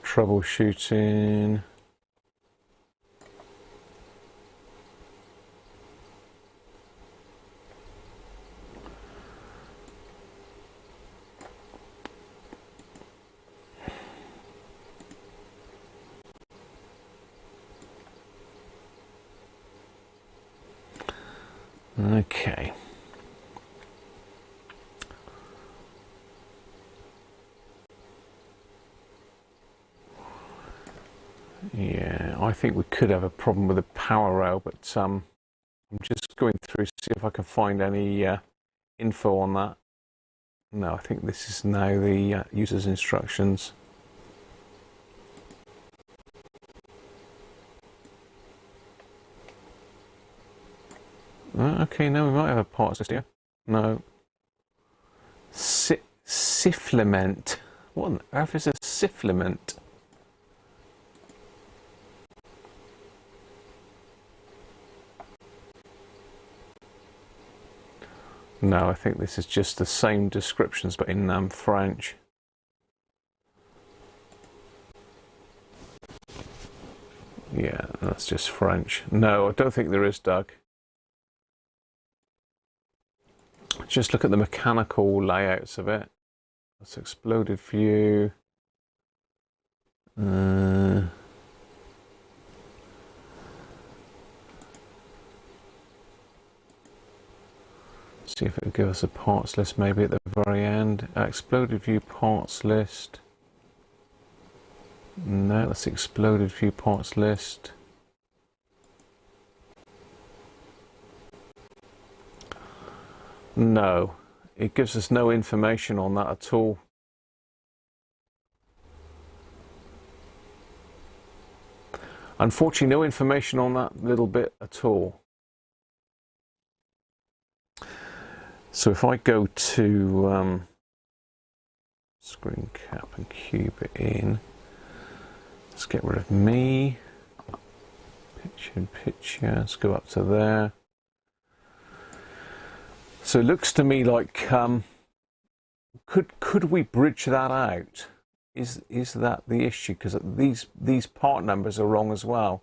Troubleshooting. Okay. Yeah, I think we could have a problem with the power rail, but I'm just going through to see if I can find any info on that. No, I think this is now the user's instructions. Okay, no, we might have a parts list here. No. Sifflement. What on earth is a sifflement? No, I think this is just the same descriptions but in French. Yeah, that's just French. No, I don't think there is, Doug. Just look at the mechanical layouts of it. That's exploded view. See if it will give us a parts list maybe at the very end. Exploded view parts list. No, that's exploded view parts list. No, it gives us no information on that at all. Unfortunately, no information on that little bit at all. So if I go to screen cap and cube it in, let's get rid of me, picture in picture, let's go up to there. So it looks to me like could we bridge that out? Is that the issue? Because these part numbers are wrong as well.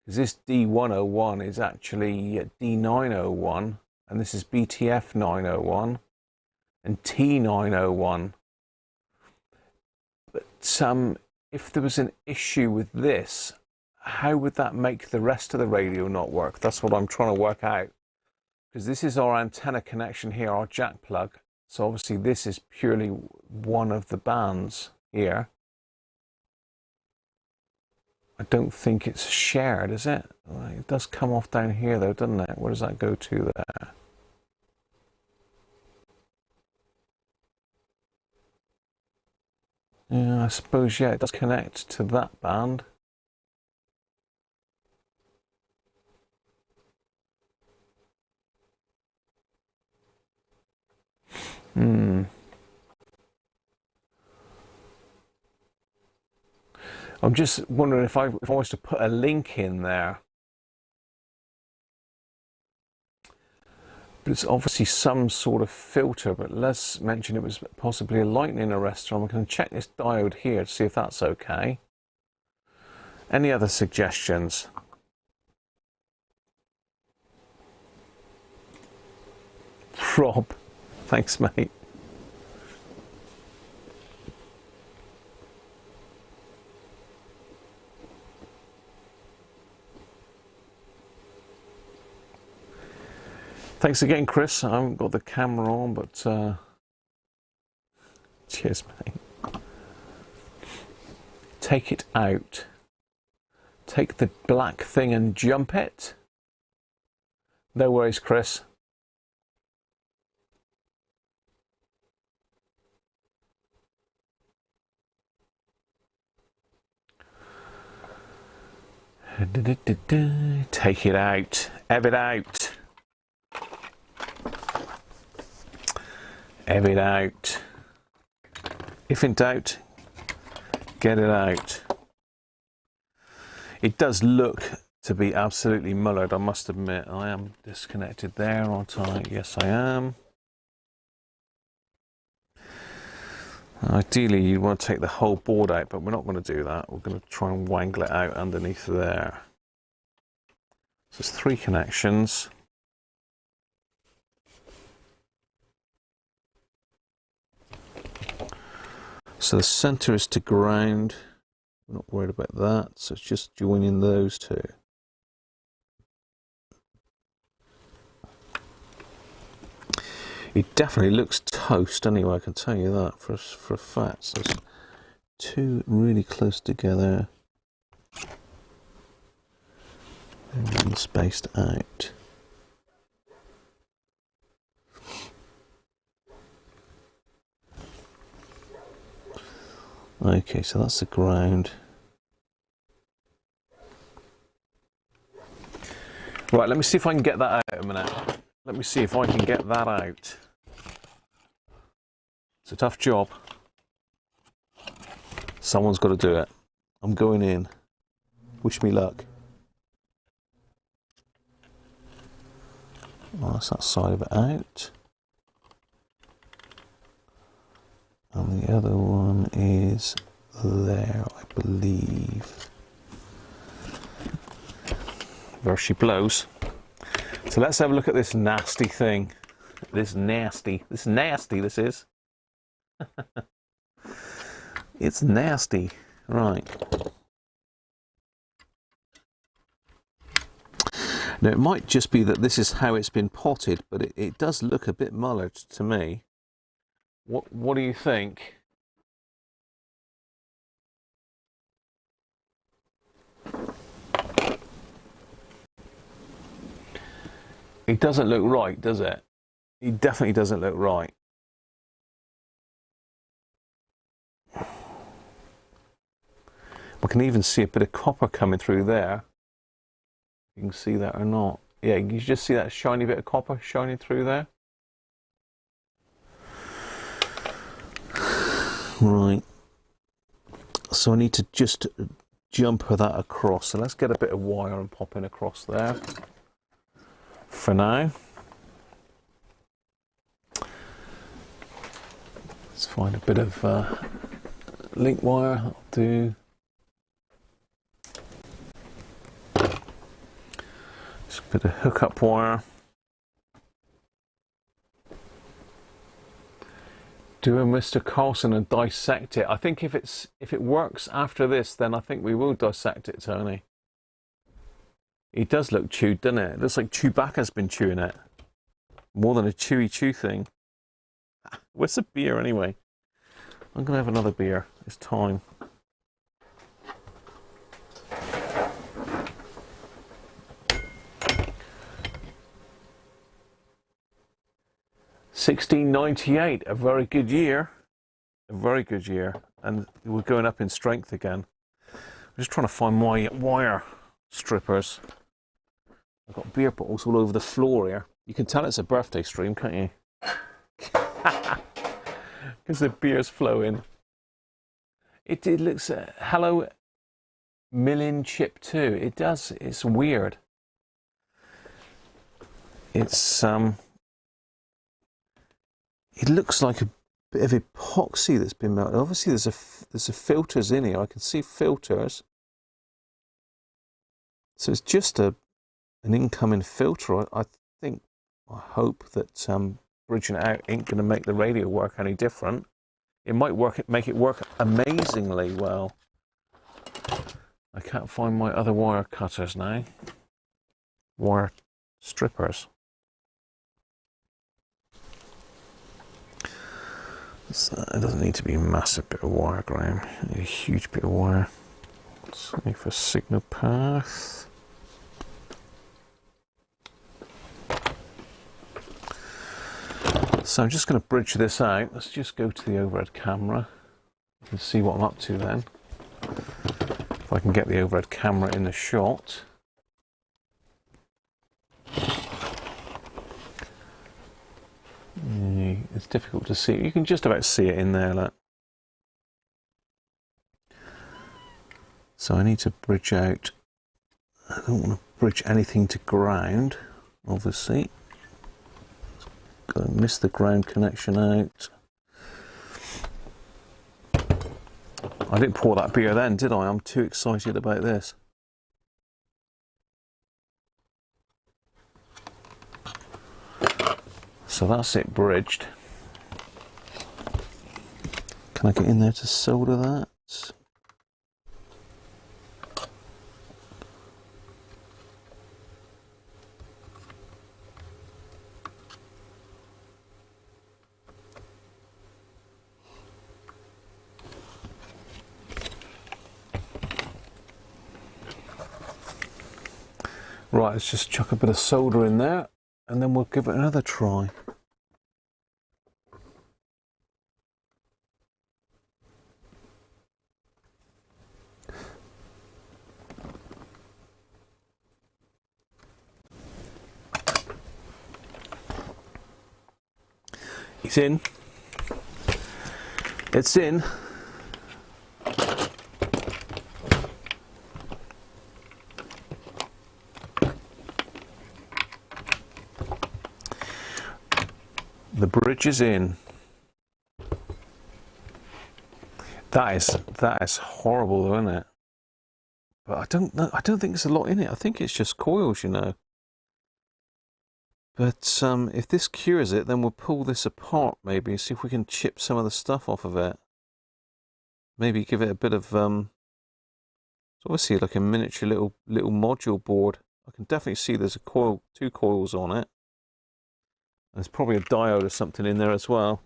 Because this D101 is actually D901, and this is BTF 901 and T901. But if there was an issue with this, how would that make the rest of the radio not work? That's what I'm trying to work out. Because this is our antenna connection here, our jack plug. So obviously this is purely one of the bands here. I don't think it's shared, is it? It does come off down here though, doesn't it? Where does that go to there? Yeah, I suppose, yeah, it does connect to that band. I'm just wondering if I was to put a link in there. But it's obviously some sort of filter, but let's mention it was possibly a lightning arrestor. I'm going to check this diode here to see if that's okay. Any other suggestions? Rob, thanks mate. Thanks again, Chris. I haven't got the camera on, but cheers, mate. Take it out. Take the black thing and jump it. No worries, Chris. Take it out. Ev it out. Ev it out. If in doubt, get it out. It does look to be absolutely mullered, I must admit. I am disconnected there, aren't I? Yes, I am. Ideally, you want to take the whole board out, but we're not going to do that. We're going to try and wangle it out underneath there. So there's 3 connections. So the center is to ground. We're not worried about that, so it's just joining those 2. It definitely looks toast anyway, I can tell you that for a fact. So it's 2 really close together and really spaced out. Okay, so that's the ground. Right, let me see if I can get that out a minute. Let me see if I can get that out. It's a tough job. Someone's got to do it. I'm going in. Wish me luck. Oh, that's that side of it out. And the other one is there, I believe. There she blows. So let's have a look at this nasty thing. This nasty this is. It's nasty. Right. Now it might just be that this is how it's been potted, but it does look a bit mullered to me. What do you think? It doesn't look right, does it? It definitely doesn't look right. We can even see a bit of copper coming through there. You can see that or not. Yeah, you just see that shiny bit of copper shining through there. Right. So I need to just jumper that across. So let's get a bit of wire and pop in across there. For now. Let's find a bit of link wire. I'll do. Just a bit of hookup wire. Do a Mr. Carlson and dissect it. I think if it works after this, then I think we will dissect it, Tony. It does look chewed, doesn't it? It looks like Chewbacca's been chewing it. More than a chew thing. Where's the beer anyway? I'm going to have another beer. It's time. $16.98, a very good year. A very good year. And we're going up in strength again. I'm just trying to find my wire strippers. I've got beer bottles all over the floor here. You can tell it's a birthday stream, can't you? Because the beer's flowing. It looks... hello, Millin Chip 2. It does. It's weird. It's... It looks like a bit of epoxy that's been melted. Obviously, there's a filters in here. I can see filters. So it's just an incoming filter. I hope that bridging it out ain't going to make the radio work any different. It might make it work amazingly well. I can't find my other wire cutters now. Wire strippers. So it doesn't need to be a massive bit of wire, Graham. You need a huge bit of wire. Something for signal path. So I'm just going to bridge this out. Let's just go to the overhead camera. You can see what I'm up to then. If I can get the overhead camera in the shot. It's difficult to see. You can just about see it in there, look. So I need to bridge out I don't want to bridge anything to ground, obviously. Gonna miss the ground connection out. I didn't pour that beer then, did I? I'm too excited about this. So that's it bridged. Can I get in there to solder that? Right, let's just chuck a bit of solder in there and then we'll give it another try. It's in. It's in. The bridge is in. That is horrible though, isn't it? But I don't know, I don't think there's a lot in it. I think it's just coils, you know. But if this cures it, then we'll pull this apart maybe and see if we can chip some of the stuff off of it. Maybe give it a bit of it's obviously like a miniature little module board. I can definitely see there's a coil, 2 coils on it. There's probably a diode or something in there as well.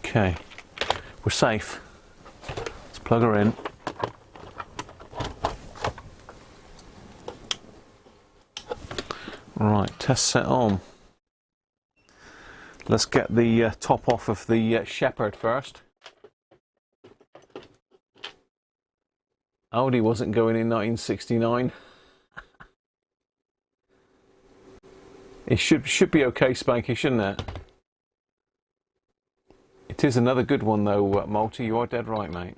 Okay, we're safe. Let's plug her in. Right, test set on. Let's get the top off of the Shepherd first. Audi wasn't going in 1969. It should be okay, Spanky, shouldn't it? It is another good one though, Multi. You are dead right, mate.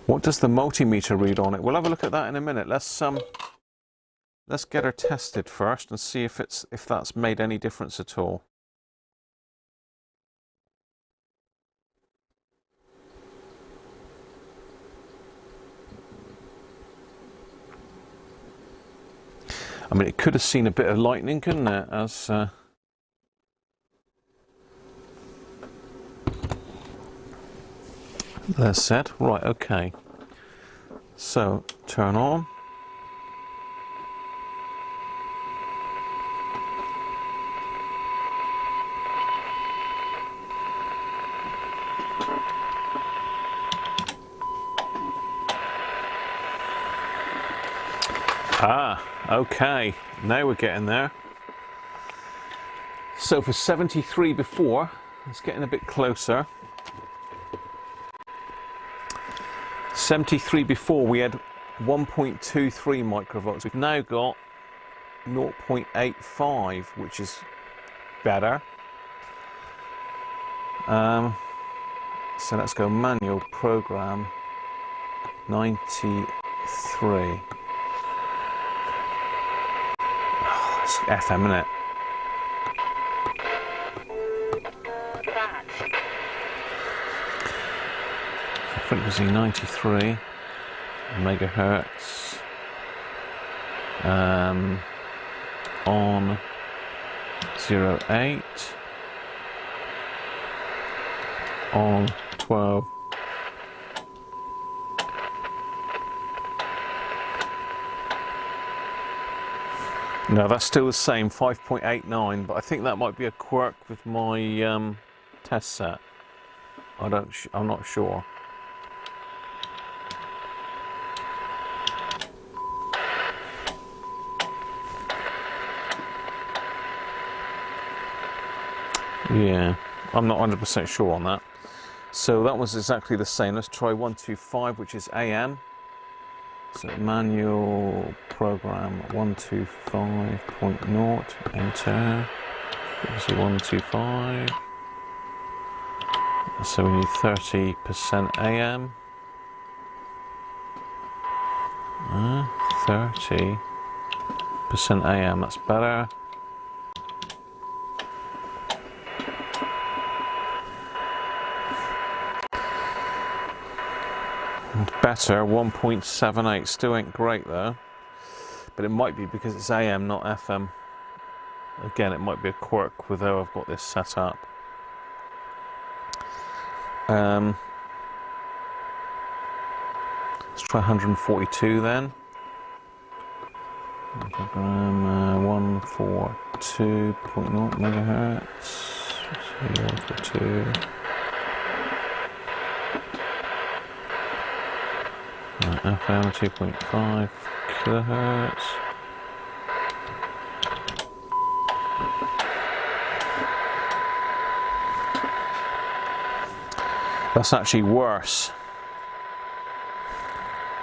What does the multimeter read on it? We'll have a look at that in a minute. Let's get her tested first and see if that's made any difference at all. I mean, it could have seen a bit of lightning, couldn't it? As that's said. Right, okay. So, turn on. Ah, okay, now we're getting there. So for 73 before, it's getting a bit closer. 73 before we had 1.23 microvolts. We've now got 0.85, which is better. So let's go manual program 93. FM, innit? Frequency 93 megahertz. On 08. On 12. No, that's still the same, 5.89, but I think that might be a quirk with my test set. I'm not sure. Yeah, I'm not 100% sure on that. So that was exactly the same. Let's try 125, which is AM. So manual program 125.0, enter. Obviously 125. So we need 30% AM. 30% AM, that's better. Better, 1.78, still ain't great though, but it might be because it's AM not FM. Again, it might be a quirk with how I've got this set up. Let's try 142 then. Program 142.0 megahertz. 142. FM 2.5 kilohertz. That's actually worse.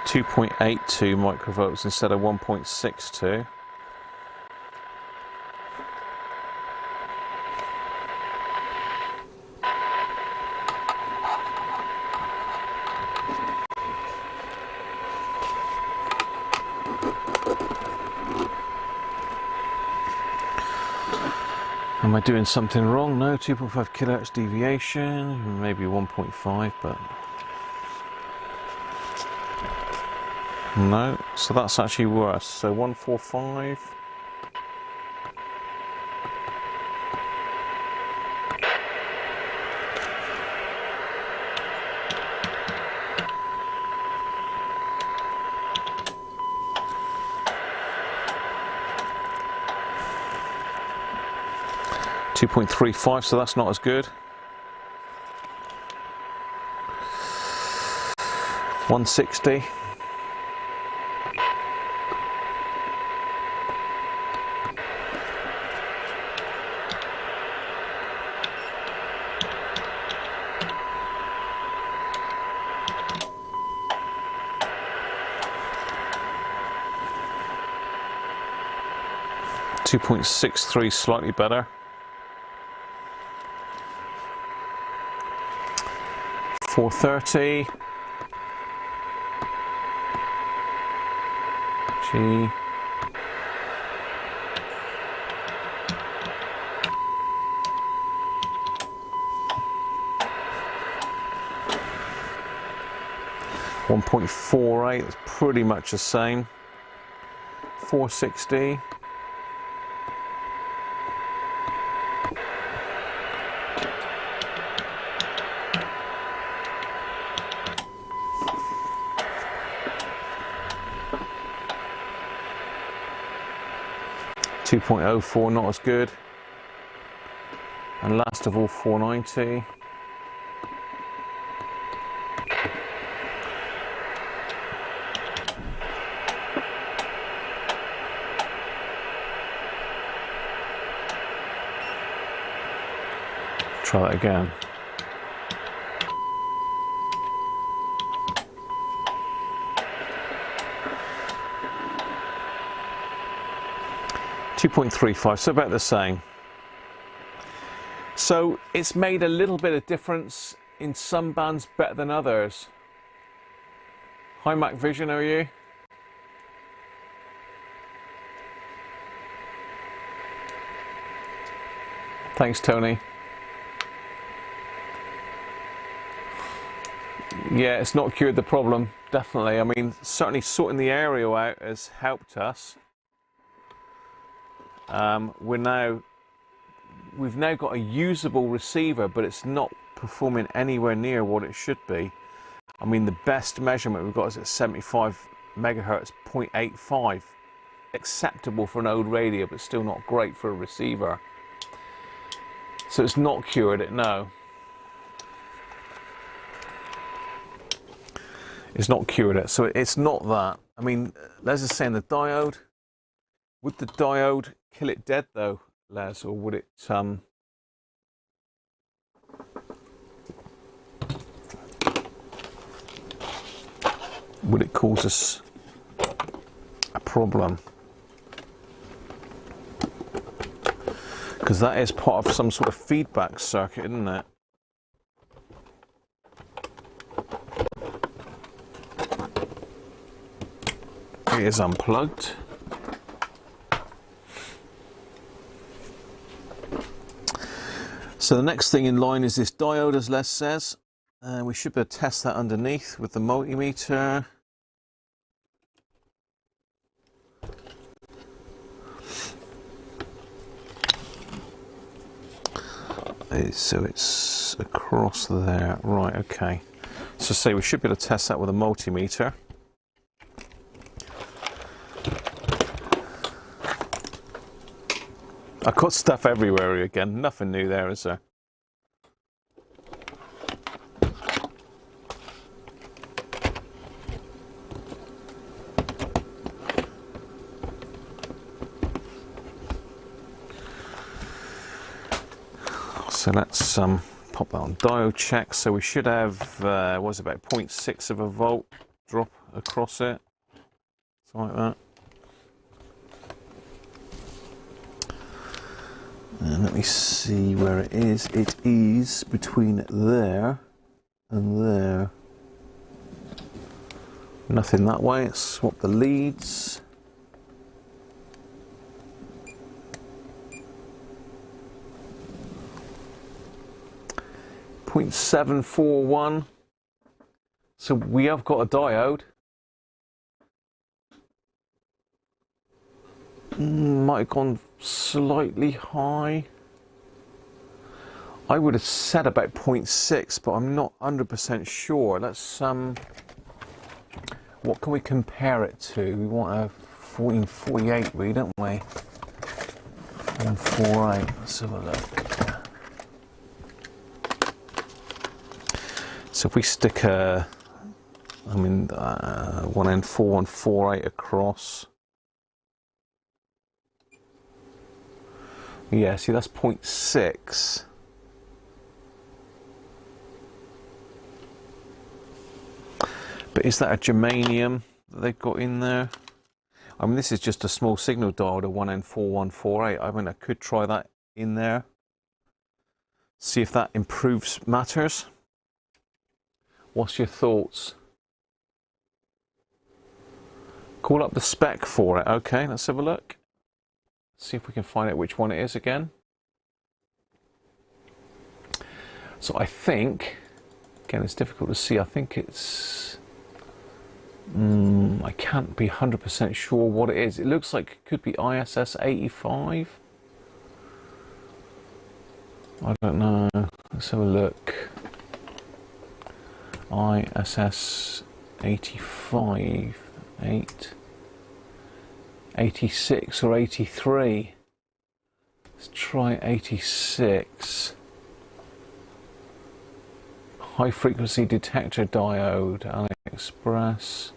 2.82 microvolts instead of 1.62. Am I doing something wrong? No, 2.5 kilohertz deviation, maybe 1.5, but no, so that's actually worse. So 145. .35, so that's not as good. 160. .63, slightly better. 430. G. .48, it's pretty much the same. 460. .04, not as good. And last of all, 490. Try that again. .35, so about the same. So it's made a little bit of difference in some bands better than others. Hi Mac Vision, how are you? Thanks Tony. Yeah, it's not cured the problem, definitely. I mean, certainly sorting the aerial out has helped us. We've now got a usable receiver, but it's not performing anywhere near what it should be. I mean, the best measurement we've got is at 75 megahertz, 0.85. Acceptable for an old radio, but still not great for a receiver. So it's not cured it, no. It's not cured it, so it's not that. I mean, Les is saying the diode. Would the diode kill it dead though, Les, or would it cause us a problem? Because that is part of some sort of feedback circuit, isn't it? It is unplugged. So the next thing in line is this diode, as Les says. We should be able to test that underneath with the multimeter. So it's across there. Right, okay. So say we should be able to test that with a multimeter. I've got stuff everywhere again. Nothing new there, is there? So let's pop that on diode check. So we should have, what's it, about 0.6 of a volt drop across it. Something like that. And let me see where it is. It is between there and there. Nothing that way. Let's swap the leads. .741. So we have got a diode. Might have gone slightly high. I would have said about 0.6, but I'm not 100% sure. Let's what can we compare it to? We want a 1448 read, don't we? 148. Let's have a look. So if we stick a, one end 4148 across. Yeah, see, that's 0.6. But is that a germanium that they've got in there? I mean, this is just a small signal diode, a 1N4148. I mean, I could try that in there. See if that improves matters. What's your thoughts? Call up the spec for it. Okay, let's have a look. See if we can find out which one it is again. So I think, again, it's difficult to see. I think it's, I can't be 100% sure what it is. It looks like it could be ISS 85. I don't know. Let's have a look. ISS 85, 86 or 83. Let's try 86. High frequency detector diode, AliExpress.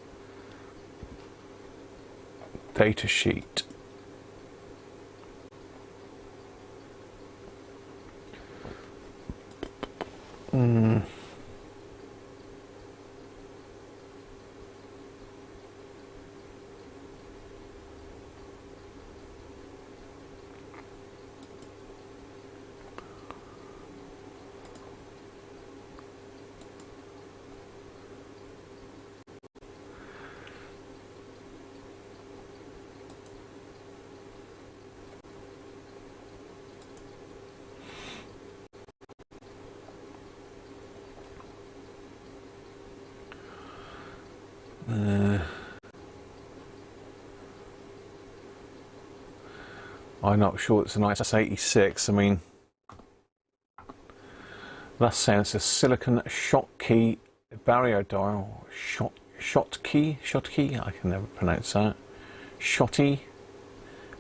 Data sheet. I'm not sure it's an ISS 86. I mean, that's saying it's a silicon Schottky barrier dial. Schottky? I can never pronounce that. Schottky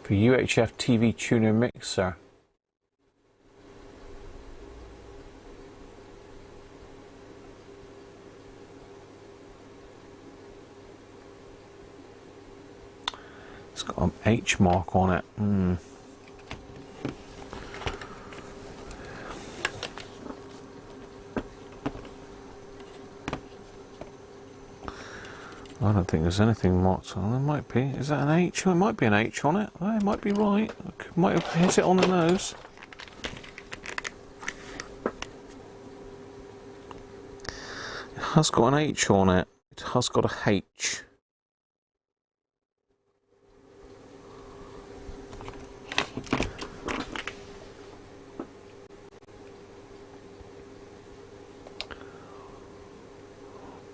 for UHF TV tuner mixer. It's got an H mark on it. I don't think there's anything marked on it. There might be. Is that an H? Oh, it might be an H on it. Oh, it might be right. I might have hit it on the nose. It has got an H on it. It has got a H.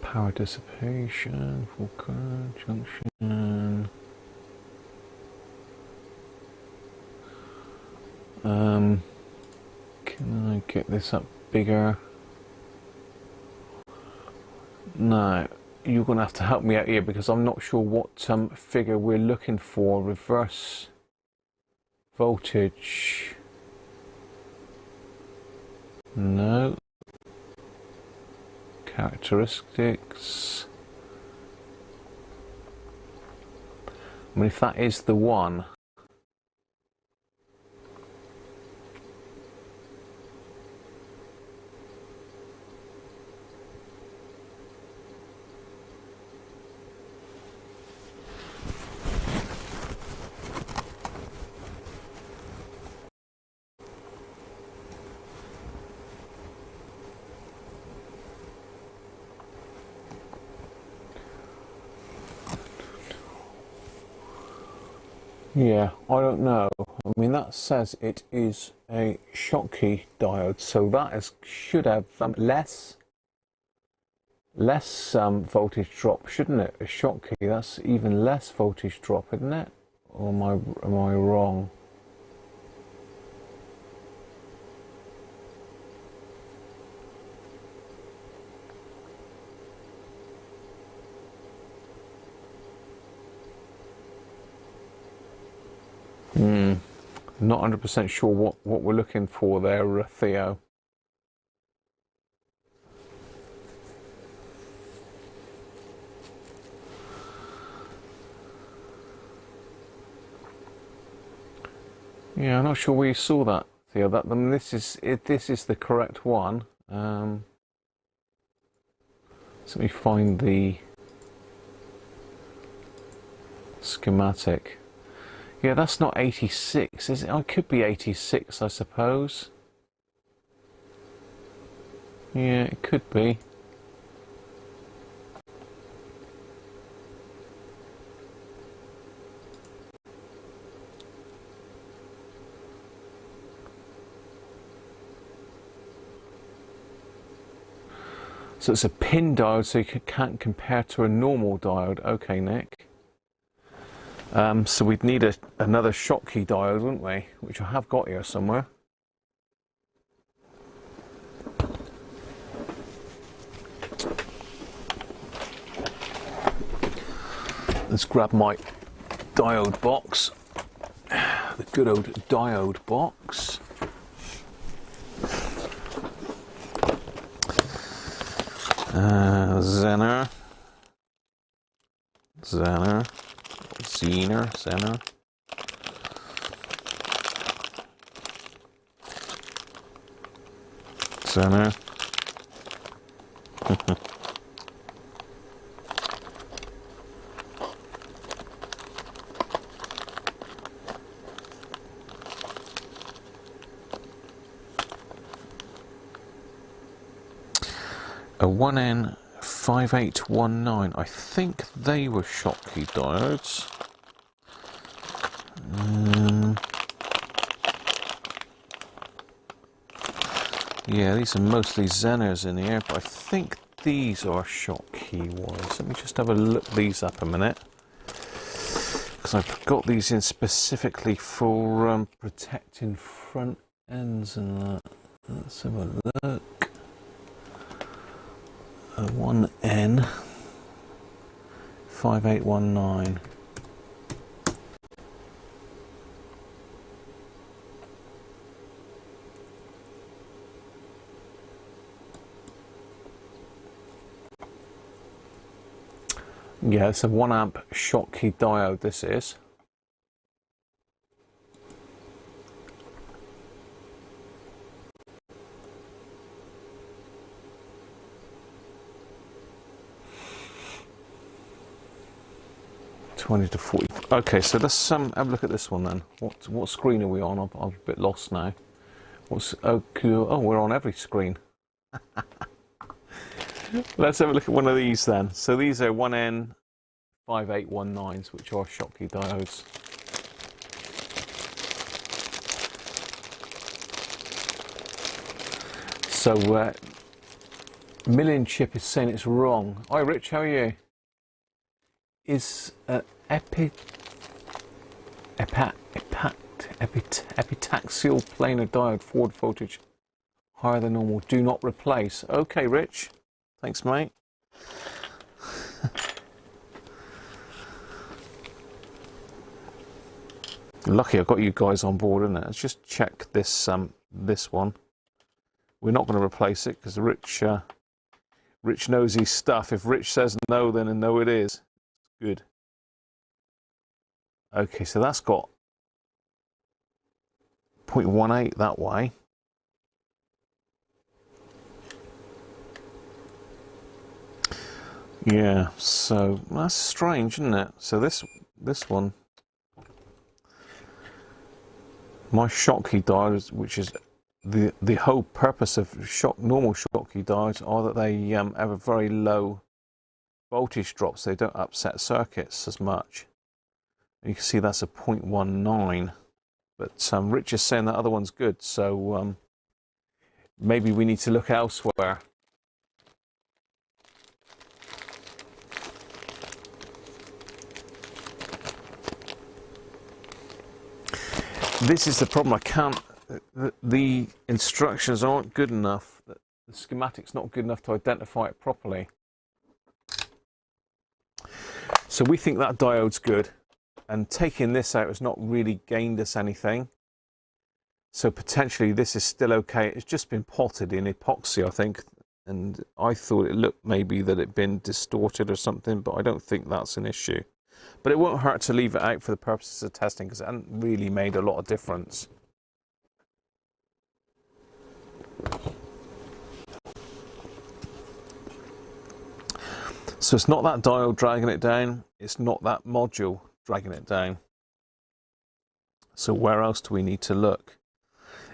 Power dissipation, full current, junction. Can I get this up bigger? No, you're going to have to help me out here because I'm not sure what figure we're looking for. Reverse voltage. No. Characteristics. I mean, if that is the one. Yeah, I don't know. I mean, that says it is a Schottky diode, so that should have less voltage drop, shouldn't it? A Schottky, that's even less voltage drop, isn't it? Or am I wrong? Not 100% sure what we're looking for there, Theo. Yeah, I'm not sure where you saw that, Theo. I mean, this is the correct one. Let me find the schematic. Yeah, that's not 86, is it? Oh, it could be 86, I suppose. Yeah, it could be. So it's a pin diode, so you can't compare to a normal diode. Okay, Nick. So we'd need another Schottky diode, wouldn't we? Which I have got here somewhere. Let's grab my diode box. The good old diode box. Zener. Zener. Zener. A 1N5819. I think they were Schottky diodes. Yeah, these are mostly Zeners in here, but I think these are Schottky ones. Let me just have a look these up a minute, because I've got these in specifically for protecting front ends and that. Let's have a look. A 1N5819. Yeah, it's a 1 amp Schottky diode, this is. 20 to 40. Okay, so let's have a look at this one then. What screen are we on? I'm a bit lost now. Oh, we're on every screen. Let's have a look at one of these then. So these are 1N5819s, which are Schottky diodes. So Million Chip is saying it's wrong. Hi Rich, how are you? Is epitaxial planar diode forward voltage higher than normal? Do not replace. Okay, Rich. Thanks, mate. Lucky I've got you guys on board, isn't it? Let's just check this this one. We're not going to replace it because Rich knows his stuff. If Rich says no, then a no it is. Good. Okay, so that's got 0.18 that way. Yeah, so that's strange, isn't it? So this one, my Schottky diode, which is the whole purpose of normal Schottky diodes, are that they have a very low voltage drop, so they don't upset circuits as much. And you can see that's a 0.19, but Rich is saying that other one's good, so maybe we need to look elsewhere. This is the problem. I can't. The instructions aren't good enough. The schematic's not good enough to identify it properly. So we think that diode's good, and taking this out has not really gained us anything. So potentially this is still okay. It's just been potted in epoxy, I think, and I thought it looked maybe that it'd been distorted or something, but I don't think that's an issue. But it won't hurt to leave it out for the purposes of testing because it hasn't really made a lot of difference. So it's not that diode dragging it down, it's not that module dragging it down. So where else do we need to look?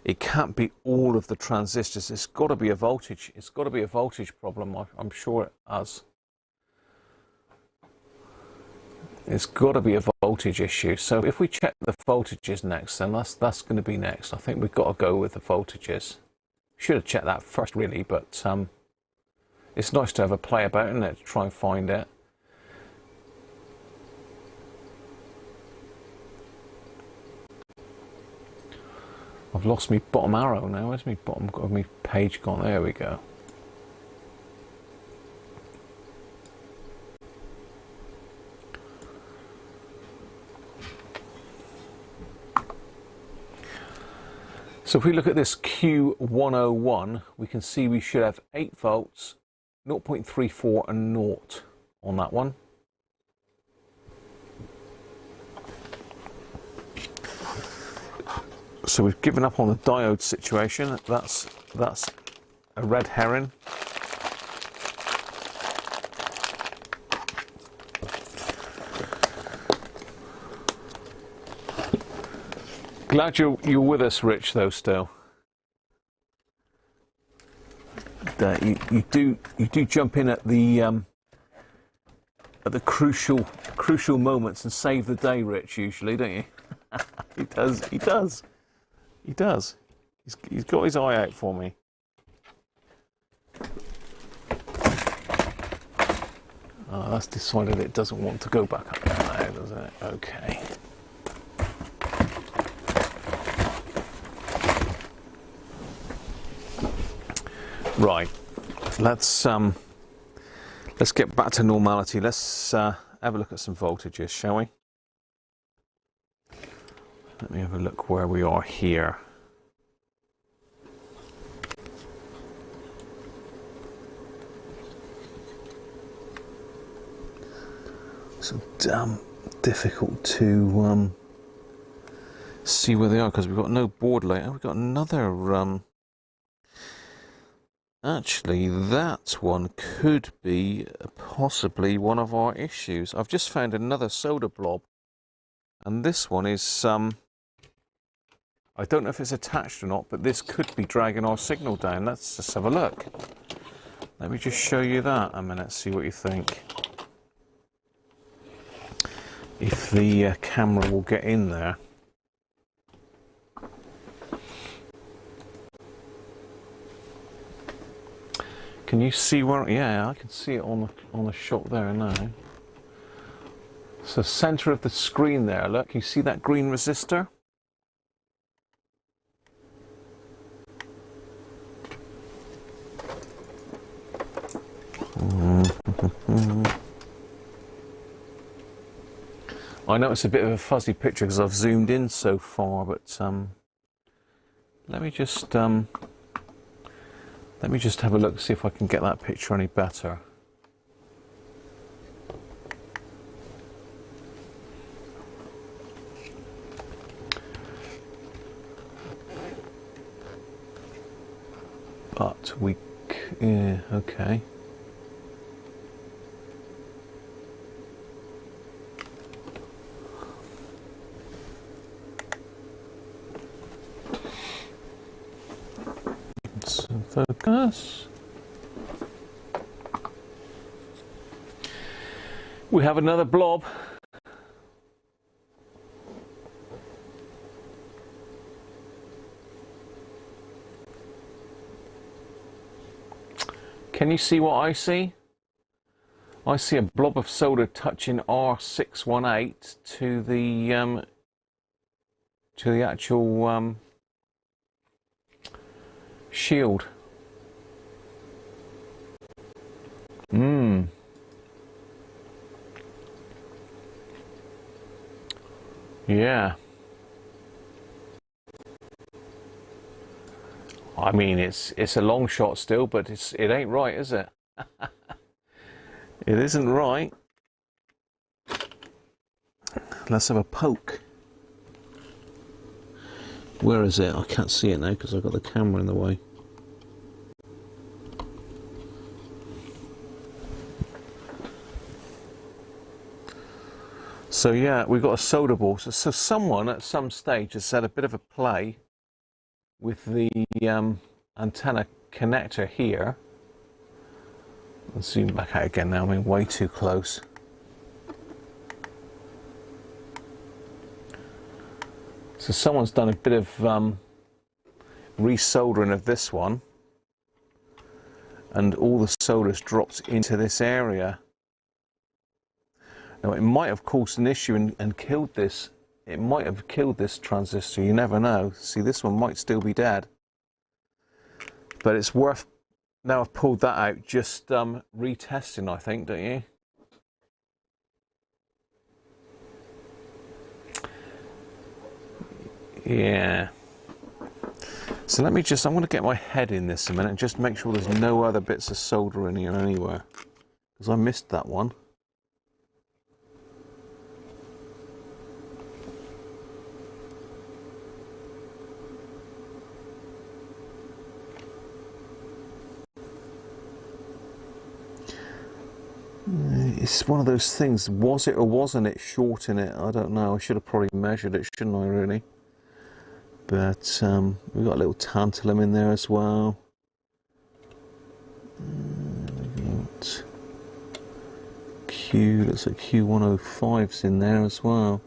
It can't be all of the transistors. It's got to be a voltage. It's got to be a voltage problem. I'm sure it has. It's got to be a voltage issue. So if we check the voltages next, then that's going to be next. I think we've got to go with the voltages. Should have checked that first, really, but it's nice to have a play about, isn't it, to try and find it. I've lost my bottom arrow now. Where's my bottom of my page gone? There we go. So if we look at this Q101, we can see we should have 8 volts, 0.34 and 0 on that one. So we've given up on the diode situation. That's a red herring. Glad you're with us, Rich, though. Still, you do jump in at the crucial moments and save the day, Rich. Usually, don't you? He does. He's got his eye out for me. Oh, that's decided it doesn't want to go back up there now, does it? Okay. Right, let's get back to normality. Let's have a look at some voltages, shall we? Let me have a look where we are here. So damn difficult to see where they are because we've got no board layout. We've got another actually that one could be possibly one of our issues. I've just found another solder blob, and this one is I don't know if it's attached or not, but this could be dragging our signal down. Let's just have a look. Let me just show you that a minute, see what you think. If the camera will get in there. Can you see where? Yeah, I can see it on the shot there now. So center of the screen there, look, you see that green resistor? I know it's a bit of a fuzzy picture because I've zoomed in so far, but let me just have a look, see if I can get that picture any better. But yeah, okay. Focus. We have another blob. Can you see what I see? I see a blob of solder touching R618 to the actual shield. Yeah. I mean, it's a long shot still, but it ain't right, is it? It isn't right. Let's have a poke. Where is it? I can't see it now because I've got the camera in the way. So yeah, we've got a solder ball. So someone at some stage has had a bit of a play with the antenna connector here. Let's zoom back out again now, I'm in way too close. So someone's done a bit of resoldering of this one, and all the solder's dropped into this area. Now it might have caused an issue and killed this. It might have killed this transistor, you never know. See, this one might still be dead. But it's worth, now I've pulled that out, just retesting, I think, don't you? Yeah. So let me just, I'm going to get my head in this a minute and just make sure there's no other bits of solder in here anywhere. Because I missed that one. It's one of those things, was it or wasn't it short in it? I don't know, I should have probably measured it, shouldn't I really? But we've got a little tantalum in there as well. Looks like Q105's in there as well.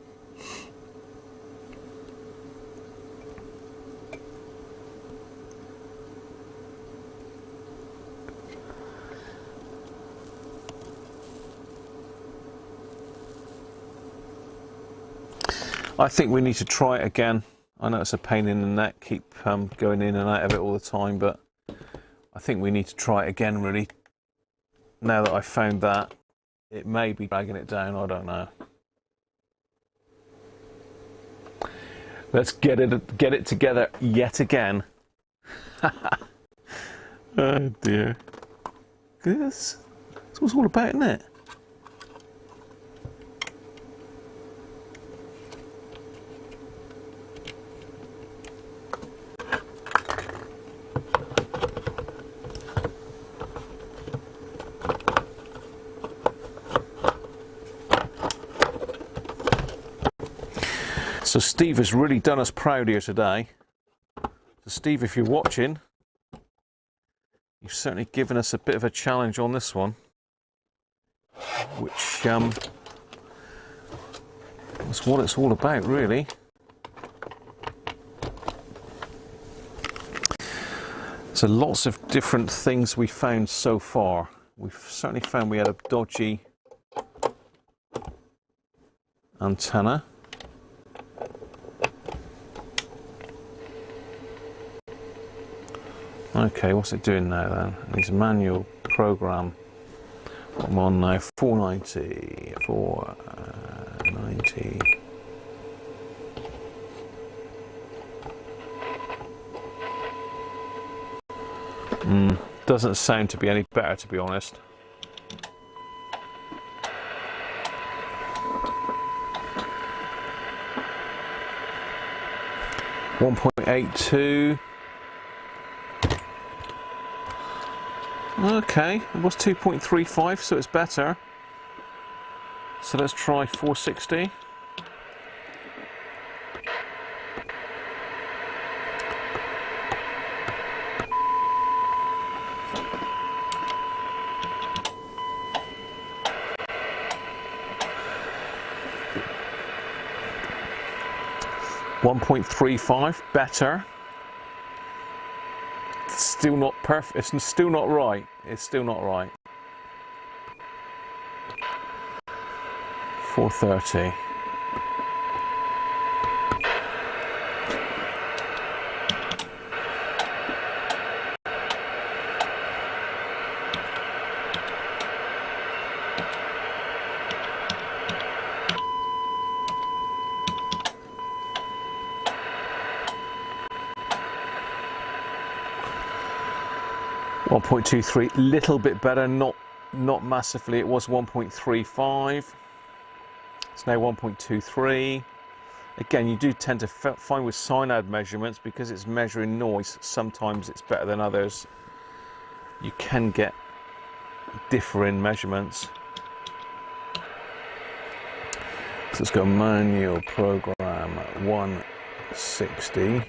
I think we need to try it again. I know it's a pain in the neck, keep going in and out of it all the time, but I think we need to try it again really. Now that I've found that, it may be dragging it down, I don't know. Let's get it together yet again. Oh dear. This is what it's all about, isn't it? So Steve has really done us proud here today. So Steve, if you're watching, you've certainly given us a bit of a challenge on this one, which that's what it's all about, really. So lots of different things we found so far. We've certainly found we had a dodgy antenna. Okay, what's it doing now then? It needs a manual program. What am I on now? 490, 490. Doesn't sound to be any better, to be honest. .82. Okay, it was 2.35, so it's better. So let's try 460. .35, better. It's still not perfect. It's still not right. It's still not right. 430. .23, little bit better, not massively. It was 1.35. It's now 1.23. Again, you do tend to find with cyanide measurements, because it's measuring noise, sometimes it's better than others. You can get differing measurements. So let's go manual program 160.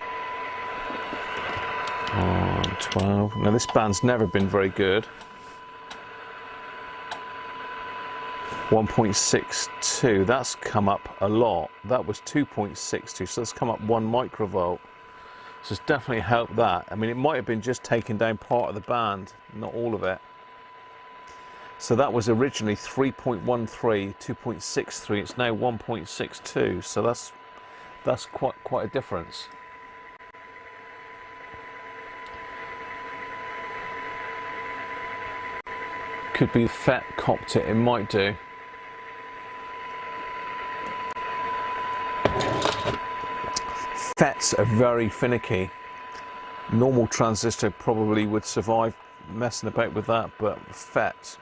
On 12. Now this band's never been very good. 1.62. That's come up a lot. That was 2.62, so that's come up 1 microvolt. So it's definitely helped that. I mean, it might have been just taking down part of the band, not all of it. So that was originally 3.13, 2.63. It's now 1.62. So that's quite a difference. Could be FET copped it might do. FETs are very finicky. Normal transistor probably would survive messing about with that, but FET,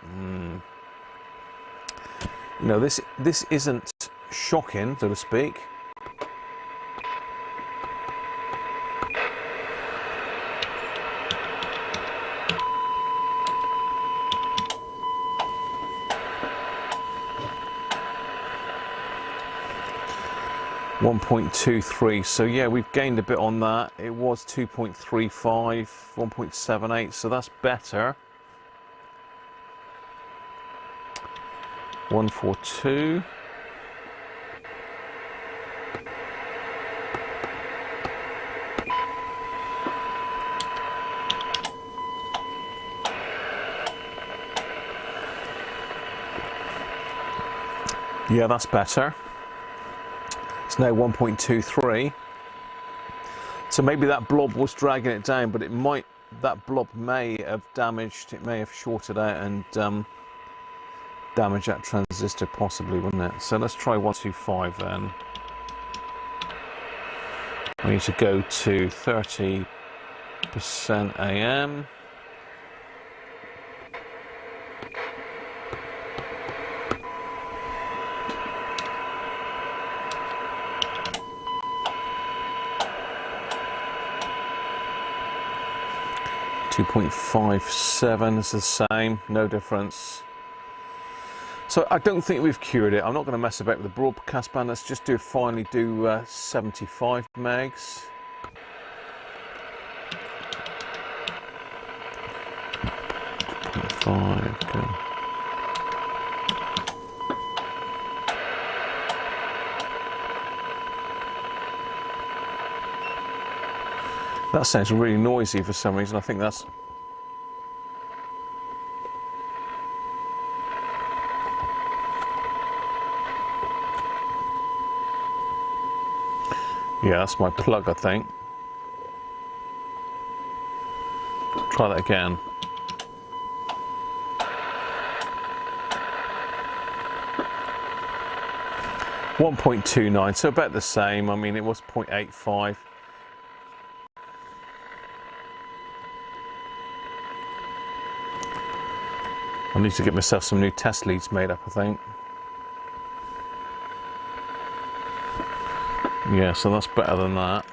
no, this isn't shocking, so to speak. .23, so yeah, we've gained a bit on that. It was 2.35, 1.78, so that's better. 142. Yeah, that's better. It's now 1.23. So maybe that blob was dragging it down, but that blob may have damaged, it may have shorted out and damaged that transistor possibly, wouldn't it? So let's try 125 then. We need to go to 30% AM. .57 is the same, no difference. So I don't think we've cured it. I'm not going to mess about with the broadcast band. Let's just finally do 75 megs. Go. That sounds really noisy for some reason. I think that's... Yeah, that's my plug, I think. Try that again. 1.29, so about the same. I mean, it was 0.85. I need to get myself some new test leads made up, I think. Yeah, so that's better than that.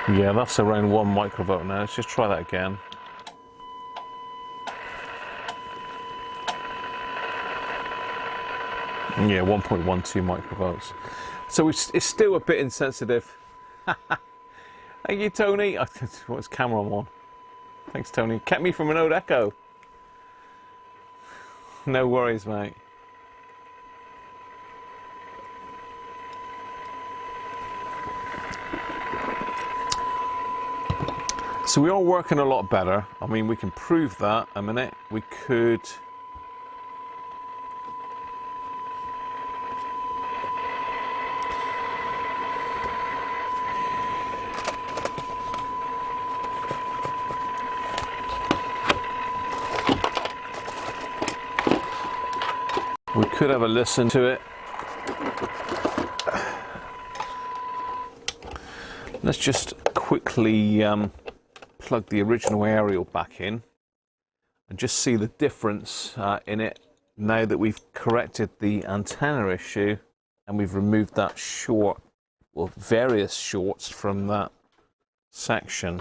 Yeah, that's around 1 microvolt now. Let's just try that again. Yeah, 1.12 microvolts. So it's still a bit insensitive. Thank you, Tony. What's camera I'm on? Thanks, Tony. Kept me from an old echo. No worries, mate. So we are working a lot better. I mean, we can prove that a minute. We could... We could have a listen to it. Let's just quickly plug the original aerial back in and just see the difference in it now that we've corrected the antenna issue and we've removed that short, or various shorts from that section.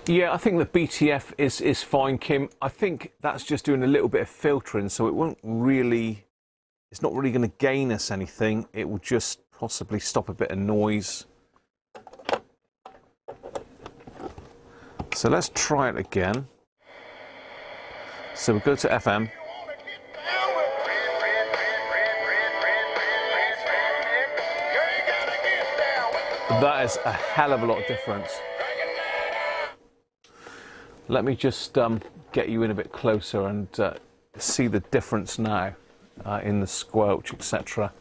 Yeah, I think the BTF is fine, Kim. I think that's just doing a little bit of filtering, so it won't really, it's not really going to gain us anything. It will just possibly stop a bit of noise. So let's try it again. So we'll go to FM. That is a hell of a lot of difference. Let me just get you in a bit closer and see the difference now in the squelch, etc.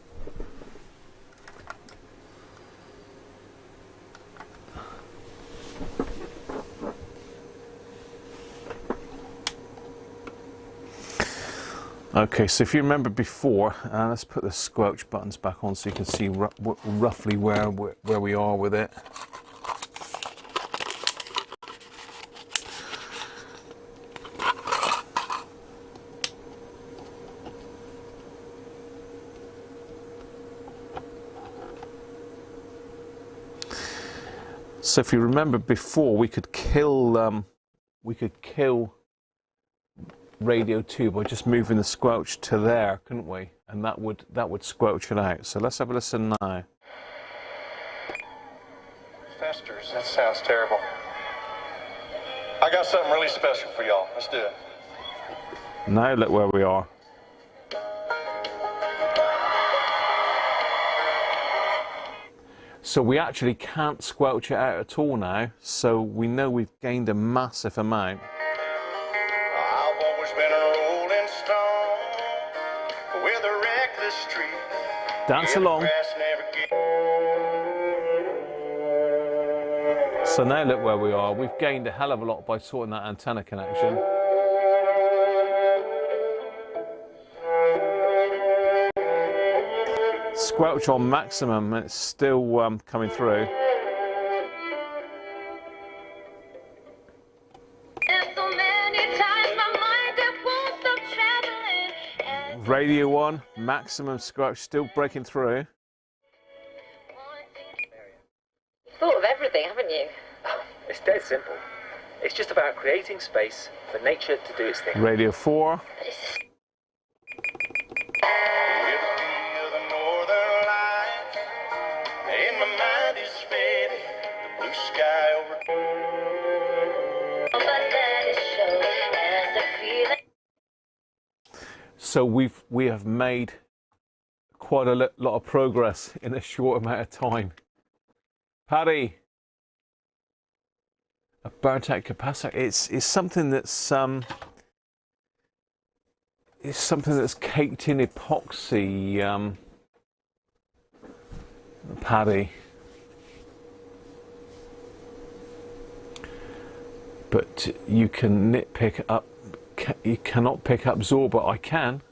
Okay, so if you remember before, let's put the squelch buttons back on so you can see roughly where we are with it. So if you remember before, we could kill radio 2 by just moving the squelch to there, couldn't we? And that would squelch it out. So let's have a listen now. Festers, that sounds terrible. I got something really special for y'all. Let's do it. Now look where we are. So we actually can't squelch it out at all now, so we know we've gained a massive amount. I've always been a rolling stone with a reckless streak. Dance along. So now look where we are. We've gained a hell of a lot by sorting that antenna connection. Squelch on maximum, and it's still coming through. Radio 1, maximum scratch, still breaking through. You've thought of everything, haven't you? It's dead simple. It's just about creating space for nature to do its thing. Radio 4. With the beauty of the northern lights, in my mind is fading, the blue sky over. So we have made quite a lot of progress in a short amount of time. Paddy, a Bartek capacitor. It's something that's caked in epoxy. Paddy, but you can nitpick up. You cannot pick up Zorba. I can.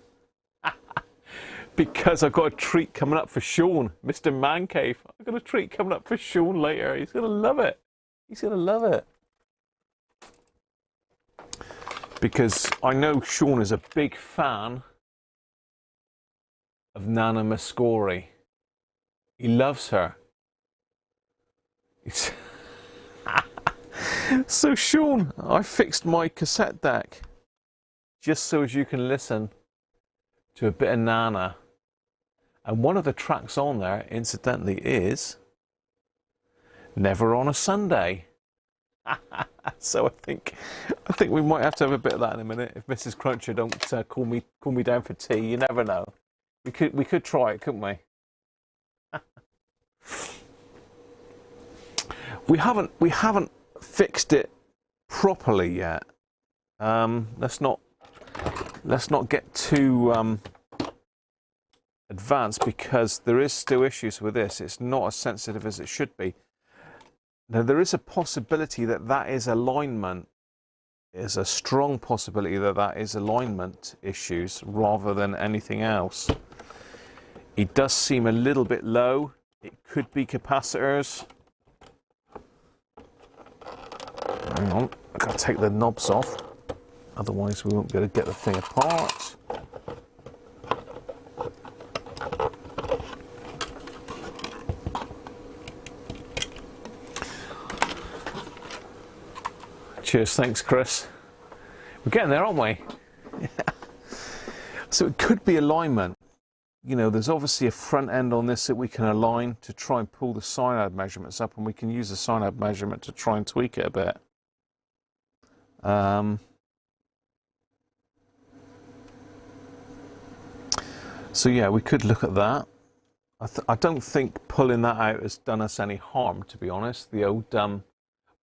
Because I've got a treat coming up for Sean, Mr. Man Cave. I've got a treat coming up for Sean later. He's going to love it. He's going to love it. Because I know Sean is a big fan of Nana Muscori. He loves her. So Sean, I fixed my cassette deck just so as you can listen to a bit of Nana. And one of the tracks on there, incidentally, is Never on a Sunday. So I think we might have to have a bit of that in a minute. If Mrs. Cruncher don't call me down for tea, you never know. We could try it, couldn't we? We haven't fixed it properly yet. Let's not get too advanced, because there is still issues with this. It's not as sensitive as it should be. Now there is a possibility that is alignment. There's a strong possibility that is alignment issues rather than anything else. It does seem a little bit low. It could be capacitors. Hang on, I've got to take the knobs off. Otherwise we won't be able to get the thing apart. Cheers, thanks Chris. We're getting there, aren't we? So it could be alignment. You know, there's obviously a front end on this that we can align to try and pull the cyanide measurements up, and we can use the cyanide measurement to try and tweak it a bit. So yeah, we could look at that. I don't think pulling that out has done us any harm, to be honest. The old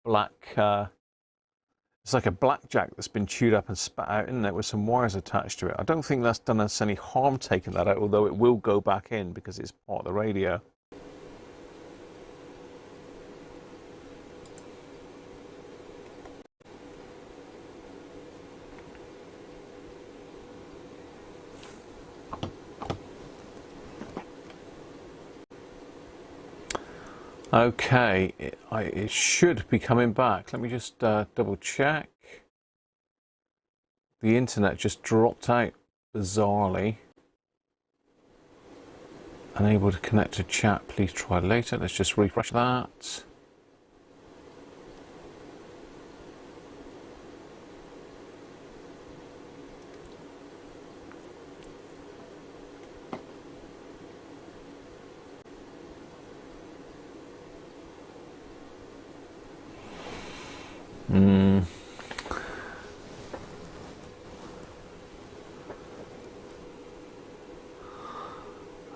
black, it's like a blackjack that's been chewed up and spat out, isn't it, with some wires attached to it. I don't think that's done us any harm taking that out, although it will go back in because it's part of the radio. Okay, it should be coming back. Let me just double check. The internet just dropped out bizarrely. Unable to connect to chat, please try later. Let's just refresh that.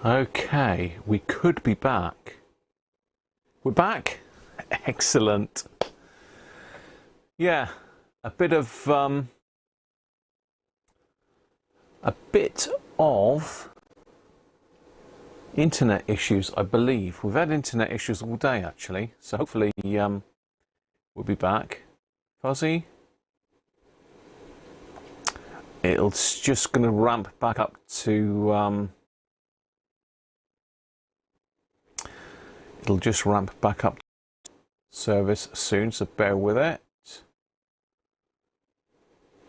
Okay, we could be back. We're back? Excellent. Yeah, a bit of internet issues, I believe. We've had internet issues all day, actually, so hopefully we'll be back. Fuzzy? It's just going to ramp back up to... it'll just ramp back up to service soon, so bear with it.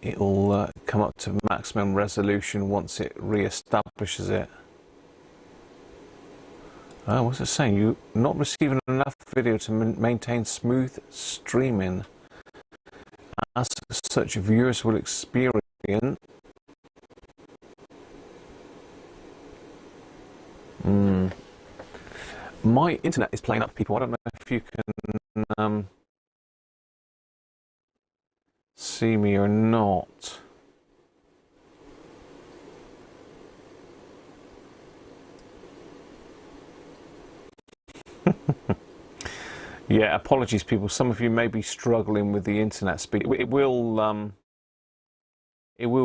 it'll come up to maximum resolution once it re-establishes it. What's it saying? You're not receiving enough video to maintain smooth streaming. As such, viewers will experience my internet is playing up, people. I don't know if you can see me or not. Yeah, apologies, people. Some of you may be struggling with the internet speed. It will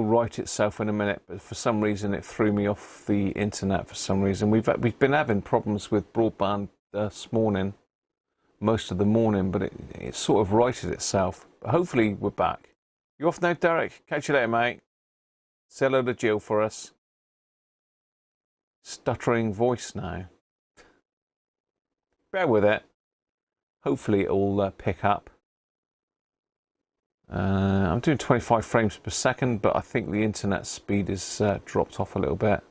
right itself in a minute, but for some reason it threw me off the internet. For some reason, we've been having problems with broadband this morning, most of the morning, but it sort of righted itself. But hopefully we're back. You off now, Derek? Catch you later, mate. Say hello to Jill for us. Stuttering voice now. Bear with it. Hopefully it'll pick up. I'm doing 25 frames per second, but I think the internet speed is dropped off a little bit.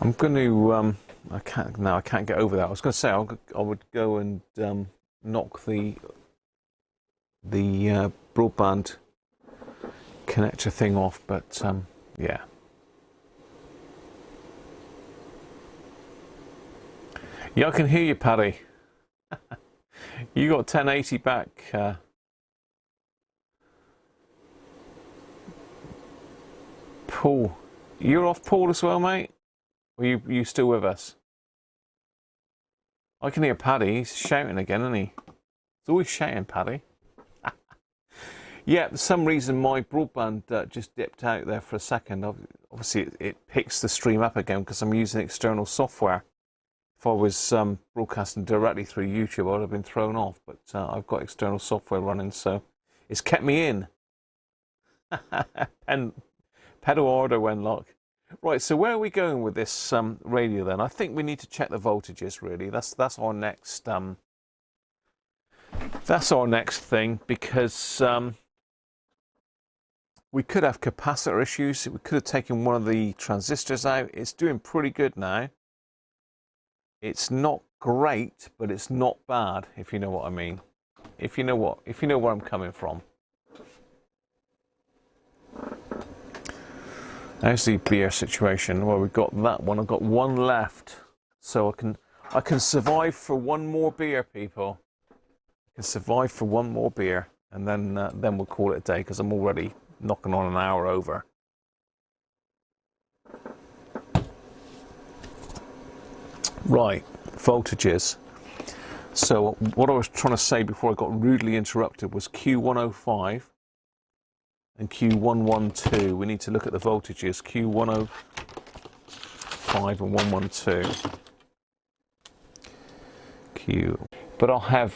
I'm going to. I can't get over that. I was going to say I would go and knock the broadband connector thing off, but yeah. Yeah, I can hear you, Paddy. You got 1080 back. Paul, you're off, Paul, as well, mate? Or you still with us? I can hear Paddy. He's shouting again, isn't he? He's always shouting, Paddy. Yeah, for some reason my broadband just dipped out there for a second. Obviously, it picks the stream up again because I'm using external software. If I was broadcasting directly through YouTube, I would have been thrown off. But I've got external software running, so it's kept me in. And pedal order when locked. Right, so where are we going with this radio then? I think we need to check the voltages. Really, that's our next thing, because we could have capacitor issues. We could have taken one of the transistors out. It's doing pretty good now. It's not great, but it's not bad, if you know what I mean. If you know where I'm coming from. How's the beer situation? Well, we've got that one. I've got one left, so I can survive for one more beer, people. I can survive for one more beer, and then we'll call it a day, because I'm already knocking on an hour over. Right, voltages. So what I was trying to say before I got rudely interrupted was Q105 and Q112. We need to look at the voltages. Q105 and 112. But I'll have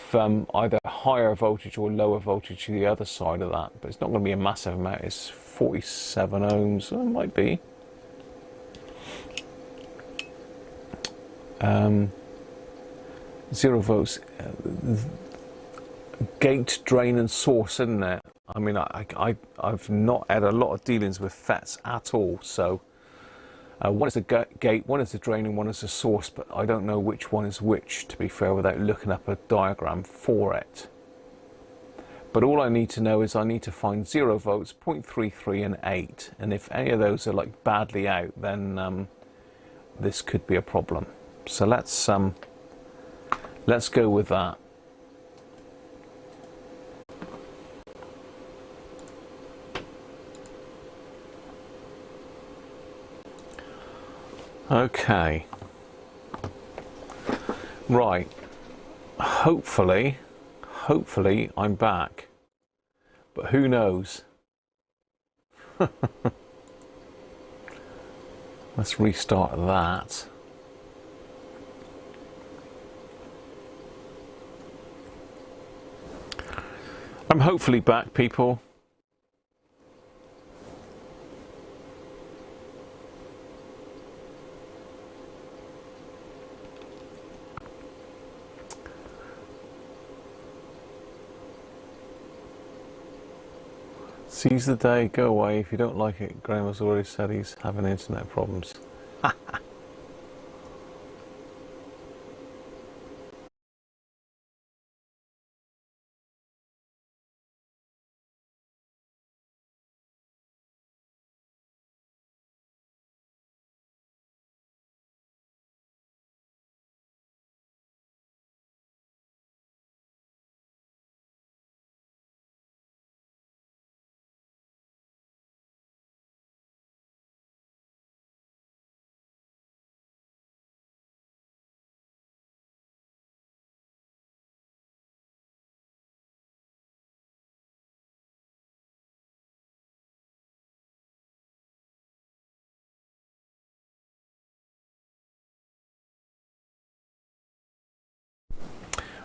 either higher voltage or lower voltage to the other side of that. But it's not going to be a massive amount. It's 47 ohms. It might be. 0 volts, gate, drain and source, isn't it? I mean, I've not had a lot of dealings with FETs at all, so one is a gate, one is a drain and one is a source, but I don't know which one is which, to be fair, without looking up a diagram for it. But all I need to know is I need to find 0 volts, 0.33 and 8, and if any of those are like badly out, then this could be a problem. So let's go with that. Okay. Right. Hopefully I'm back. But who knows? Let's restart that. I'm hopefully back, people. Seize the day, go away. If you don't like it, Graham has already said he's having internet problems.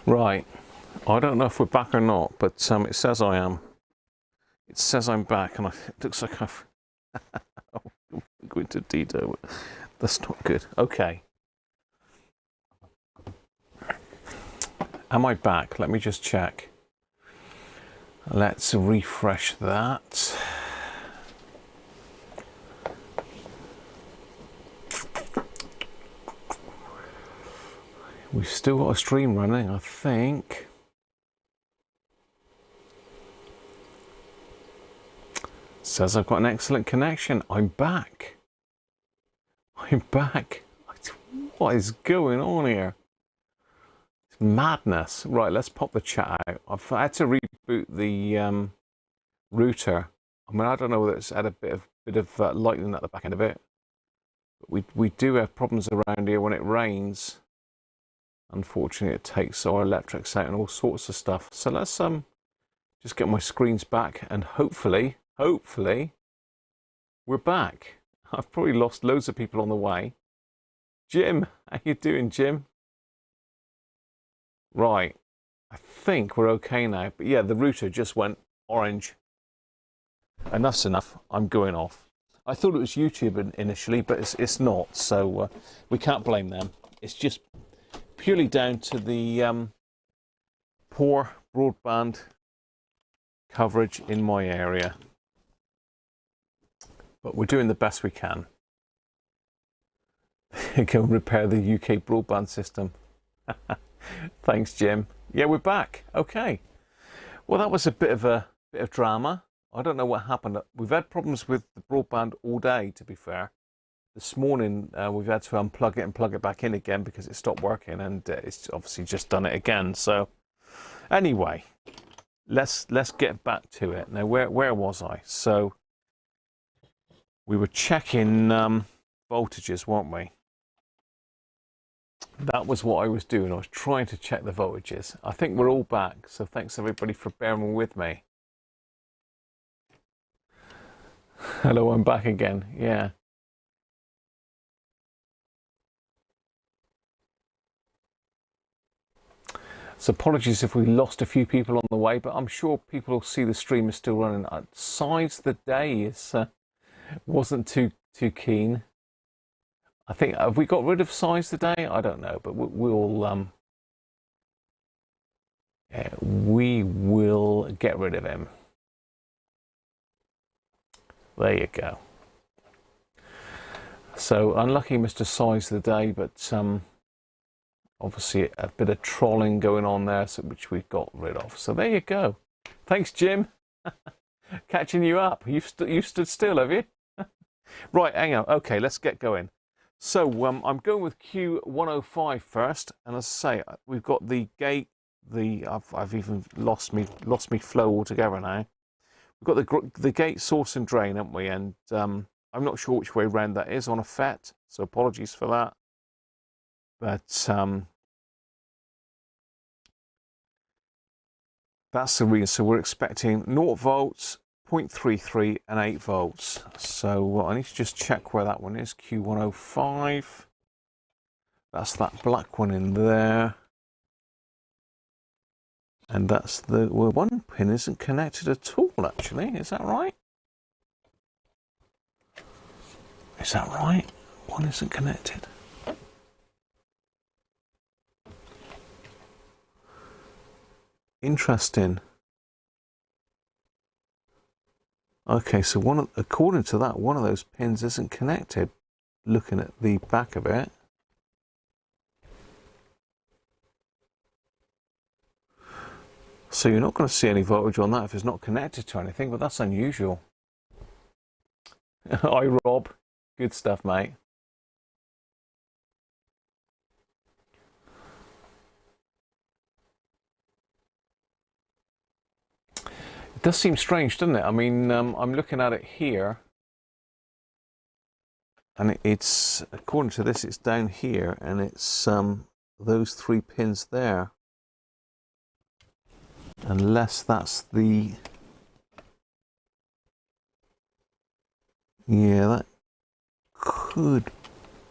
Right, I don't know if we're back or not, but it says I am. It says I'm back, and it looks like I've go into detail. That's not good. Okay. Am I back? Let me just check. Let's refresh that. We've still got a stream running, I think. Says I've got an excellent connection. I'm back. I'm back. What is going on here? It's madness. Right, let's pop the chat out. I've had to reboot the router. I mean, I don't know whether it's had a bit of lightning at the back end of it. But we do have problems around here when it rains. Unfortunately, it takes our electrics out and all sorts of stuff. So let's just get my screens back, and hopefully we're back. I've probably lost loads of people on the way. Jim, how you doing, Jim? Right, I think we're okay now. But yeah, the router just went orange. Enough's enough. I'm going off. I thought it was YouTube initially, but it's not. So we can't blame them. It's just purely down to the poor broadband coverage in my area. But we're doing the best we can. Go and repair the UK broadband system. Thanks, Jim. Yeah, we're back. Okay. Well, that was a bit of drama. I don't know what happened. We've had problems with the broadband all day, to be fair. This morning we've had to unplug it and plug it back in again because it stopped working, and it's obviously just done it again. So anyway, let's get back to it. Now, where was I? So we were checking voltages, weren't we? That was what I was doing. I was trying to check the voltages. I think we're all back, so thanks everybody for bearing with me. Hello, I'm back again. Yeah. So apologies if we lost a few people on the way, but I'm sure people will see the stream is still running. Size the day is wasn't too keen. I think, have we got rid of Size the day? I don't know, but we will get rid of him. There you go. So unlucky Mr. Size the day, but obviously a bit of trolling going on there, which we've got rid of. So there you go. Thanks, Jim. Catching you up. You've stood still, have you? Right, hang on. Okay, let's get going. So I'm going with Q105 first, and as I say, we've got the gate. I've even lost me flow altogether now. We've got the gate, source, and drain, haven't we? And I'm not sure which way round that is on a FET, so apologies for that. But that's the reason. So we're expecting 0 volts, 0.33 and 8 volts. So I need to just check where that one is. Q105. That's that black one in there. And that's the, well, one pin isn't connected at all, actually. Is that right? Is that right? One isn't connected. Interesting. Okay, so according to that, one of those pins isn't connected. Looking at the back of it. So you're not going to see any voltage on that if it's not connected to anything, but that's unusual. Hi, Rob. Good stuff, mate. It does seem strange, doesn't it? I mean, I'm looking at it here, and it's, according to this, it's down here, and it's those 3 pins there. Unless that's the... Yeah, that could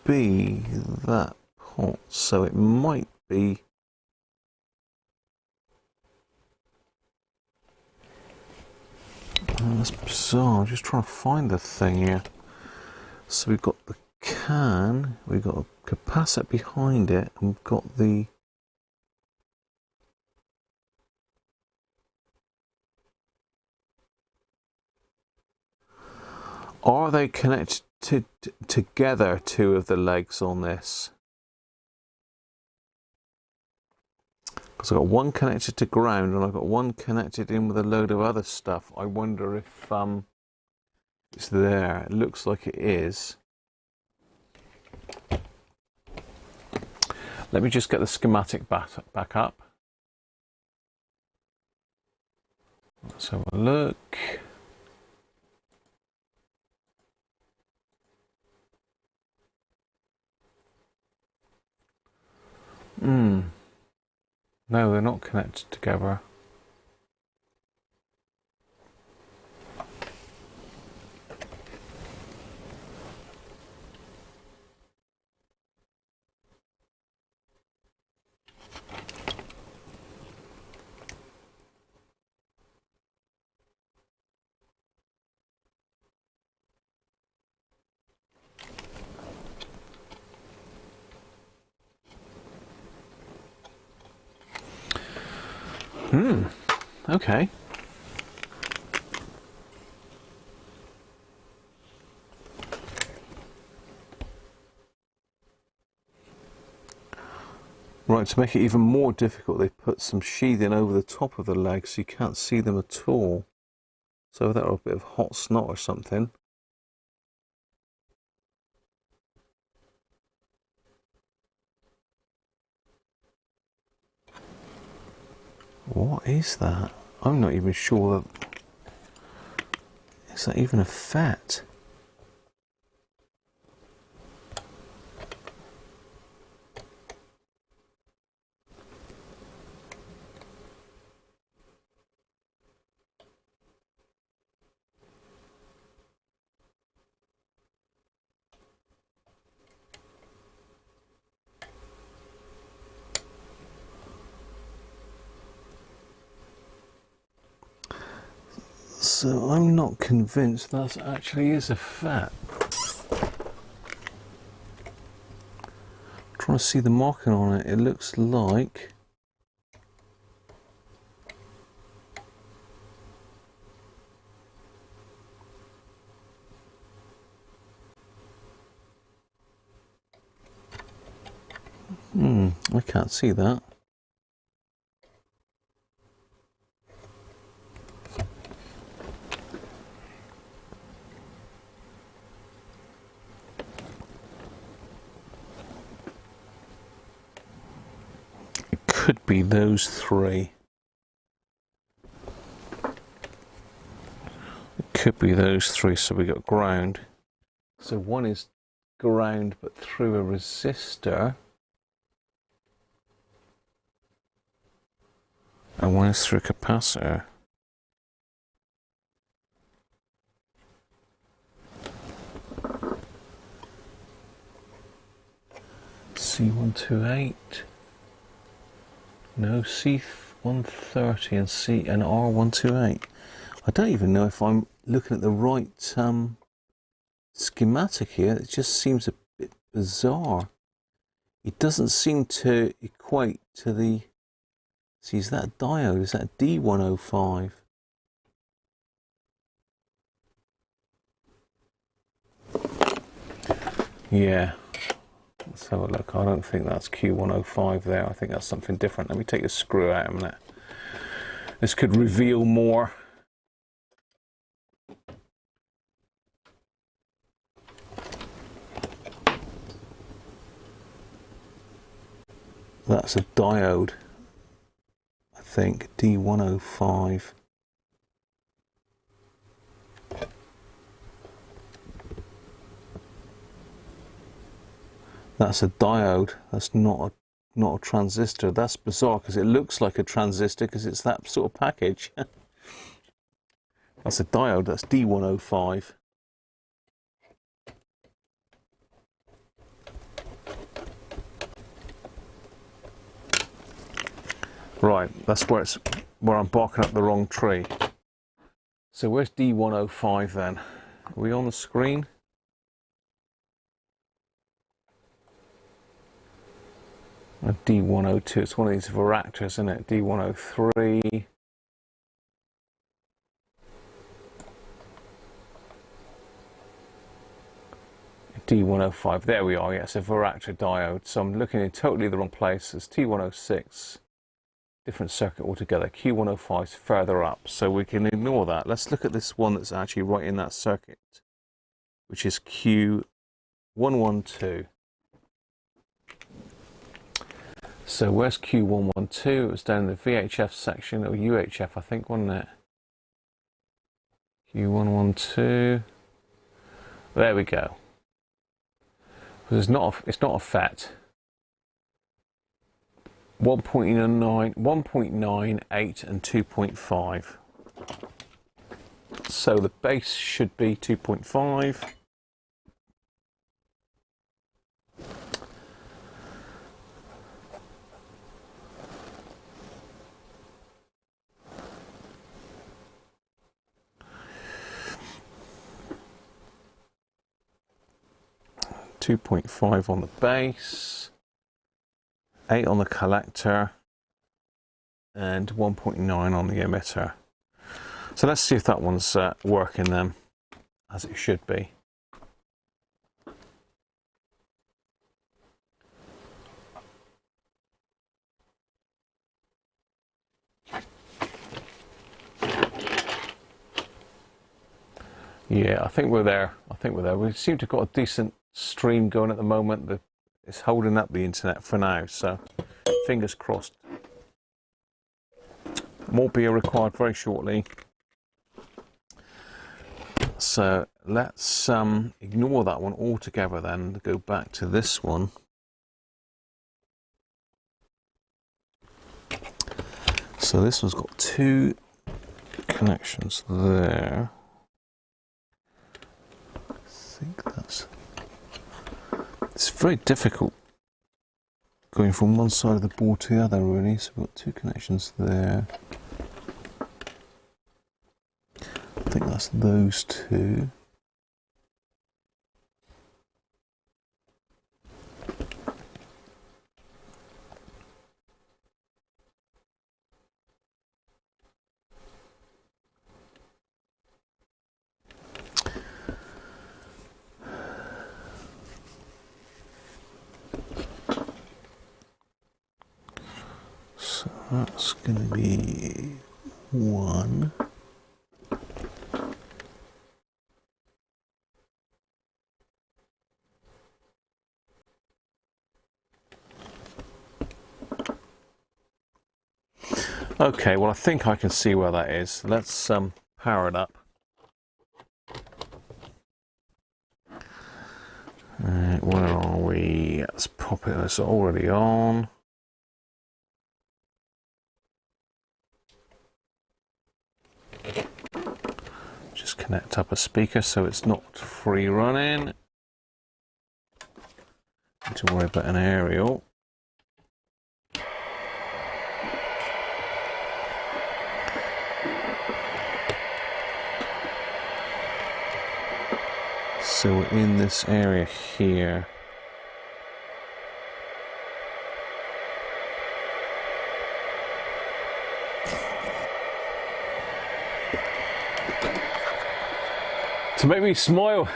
be that pot. So it might be... Oh, that's bizarre. I'm just trying to find the thing here. So we've got the can, we've got a capacitor behind it, and we've got the... Are they connected together, 2 of the legs on this? Because I've got one connected to ground and I've got one connected in with a load of other stuff. I wonder if it's there. It looks like it is. Let me just get the schematic back up. Let's have a look. No, they're not connected together. Okay. Right, to make it even more difficult, they put some sheathing over the top of the legs so you can't see them at all. So that or a bit of hot snot or something. What is that? I'm not even sure that... Is that even a fat? So I'm not convinced that actually is a fat. I'm trying to see the marking on it. It looks like... I can't see that. Could be those 3. It could be those 3. So we got ground. So one is ground but through a resistor. And one is through a capacitor. C128. No, C130 and C and R128. I don't even know if I'm looking at the right schematic here. It just seems a bit bizarre. It doesn't seem to equate to the... See, is that a diode? Is that a D105? Yeah. Let's have a look. I don't think that's Q105 there. I think that's something different. Let me take the screw out a minute. This could reveal more. That's a diode, I think, D105. That's a diode. That's not a transistor. That's bizarre because it looks like a transistor because it's that sort of package. That's a diode. That's D105. Right, that's where I'm barking up the wrong tree. So where's D105 then? Are we on the screen? D102, it's one of these varactors, isn't it? D103. D105, there we are, yeah, it's a varactor diode. So I'm looking in totally the wrong place. It's T106, different circuit altogether. Q105 is further up, so we can ignore that. Let's look at this one that's actually right in that circuit, which is Q112. So where's Q112? It was down in the VHF section, or UHF I think, wasn't it? Q112. There we go. It's not a FET. 1.9, 1.98 and 2.5. So the base should be 2.5. .5 on the base, 8 on the collector, and 1.9 on the emitter. So let's see if that one's working then, as it should be. Yeah, I think we're there. I think we're there. We seem to have got a decent stream going at the moment. It's holding up the internet for now, so fingers crossed. More beer required very shortly. So let's ignore that one altogether then and go back to this one. So this one's got 2 connections there. I think that's... It's very difficult going from one side of the board to the other, really. So we've got 2 connections there. I think that's those 2. That's going to be 1. Okay, well I think I can see where that is. Let's power it up. Where are we? Let's pop it. It's already on. Just connect up a speaker so it's not free running. Need to worry about an aerial. So we're in this area here. To make me smile.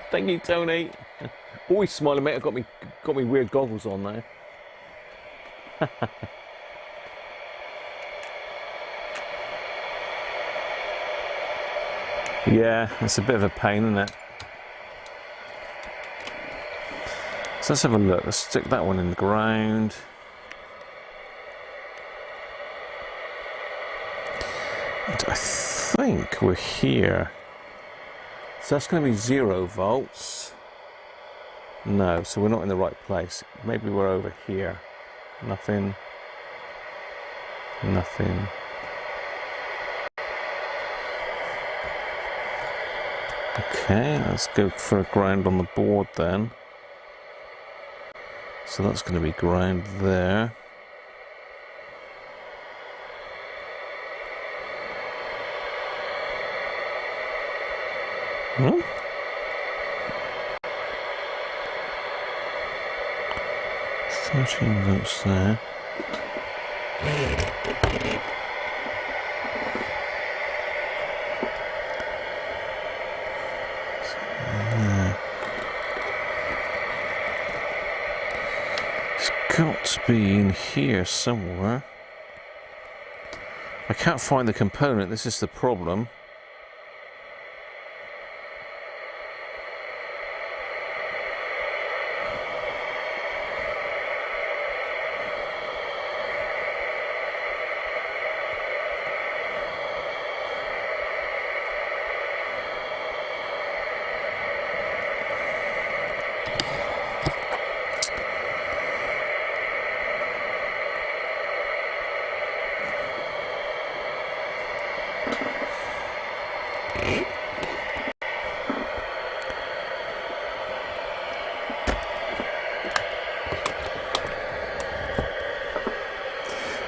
Thank you, Tony. Always smiling, mate. I've got me weird goggles on now. Yeah, it's a bit of a pain, isn't it? So let's have a look. Let's stick that one in the ground. And I think we're here. So that's going to be 0 volts. No, so we're not in the right place. Maybe we're over here. Nothing. Nothing. Okay, let's go for a ground on the board then. So that's going to be ground there. Hmm? 13 volts there. Got to be in here somewhere. I can't find the component, this is the problem.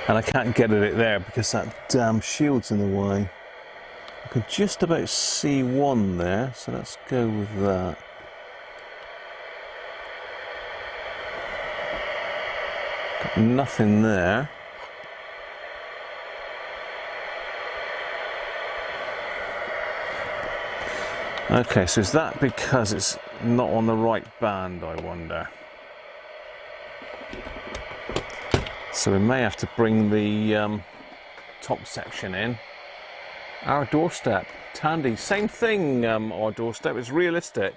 And I can't get at it there because that damn shield's in the way. I can just about see one there, so let's go with that. Got nothing there. Okay, so is that because it's not on the right band, I wonder? So we may have to bring the top section in. Our doorstep, Tandy, same thing, our doorstep, it's realistic.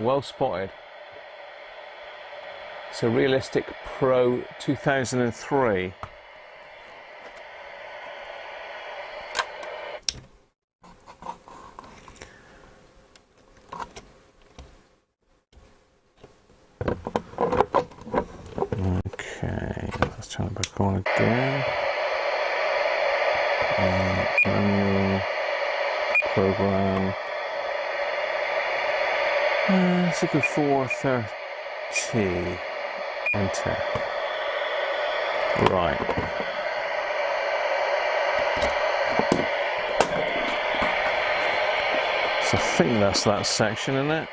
Well spotted. So Realistic Pro 2003. Turn it back on again. Manual program. Let's go 430. Enter. Right. So I think that's that section, isn't it?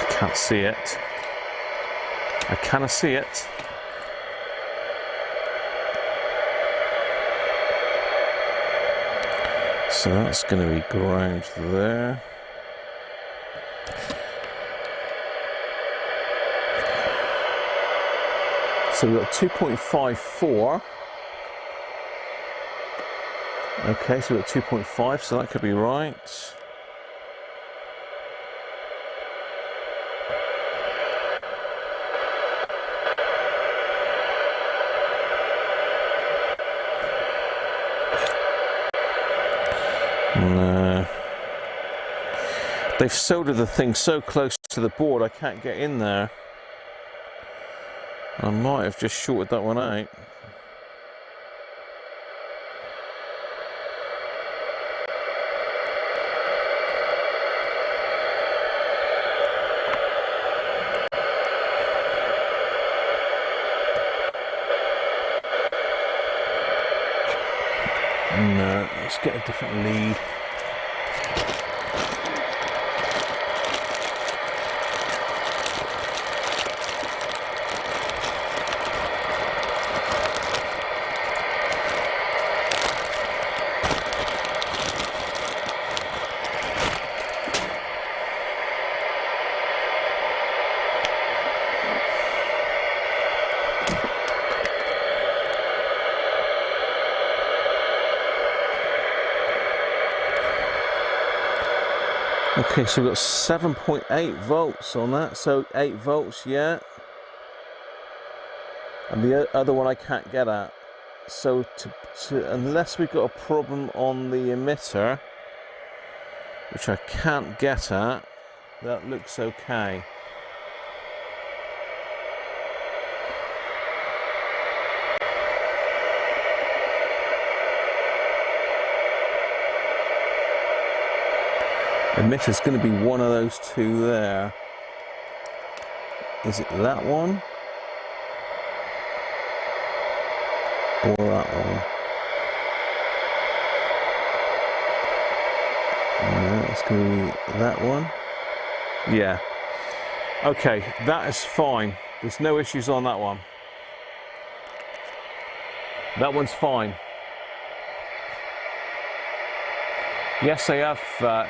Can't see it. I cannot see it. So that's going to be ground there. So we've got 2.54. Okay, so we've got 2.5, so that could be right. No. They've soldered the thing so close to the board I can't get in there. I might have just shorted that one out. No, let's get a different lead. Okay, so we've got 7.8 volts on that, so 8 volts, yeah. And the other one I can't get at. So unless we've got a problem on the emitter, which I can't get at, that looks okay. Emitter's going to be one of those two there. Is it that one? Or that one? No, it's going to be that one. Yeah. Okay, that is fine. There's no issues on that one. That one's fine. Yes, I have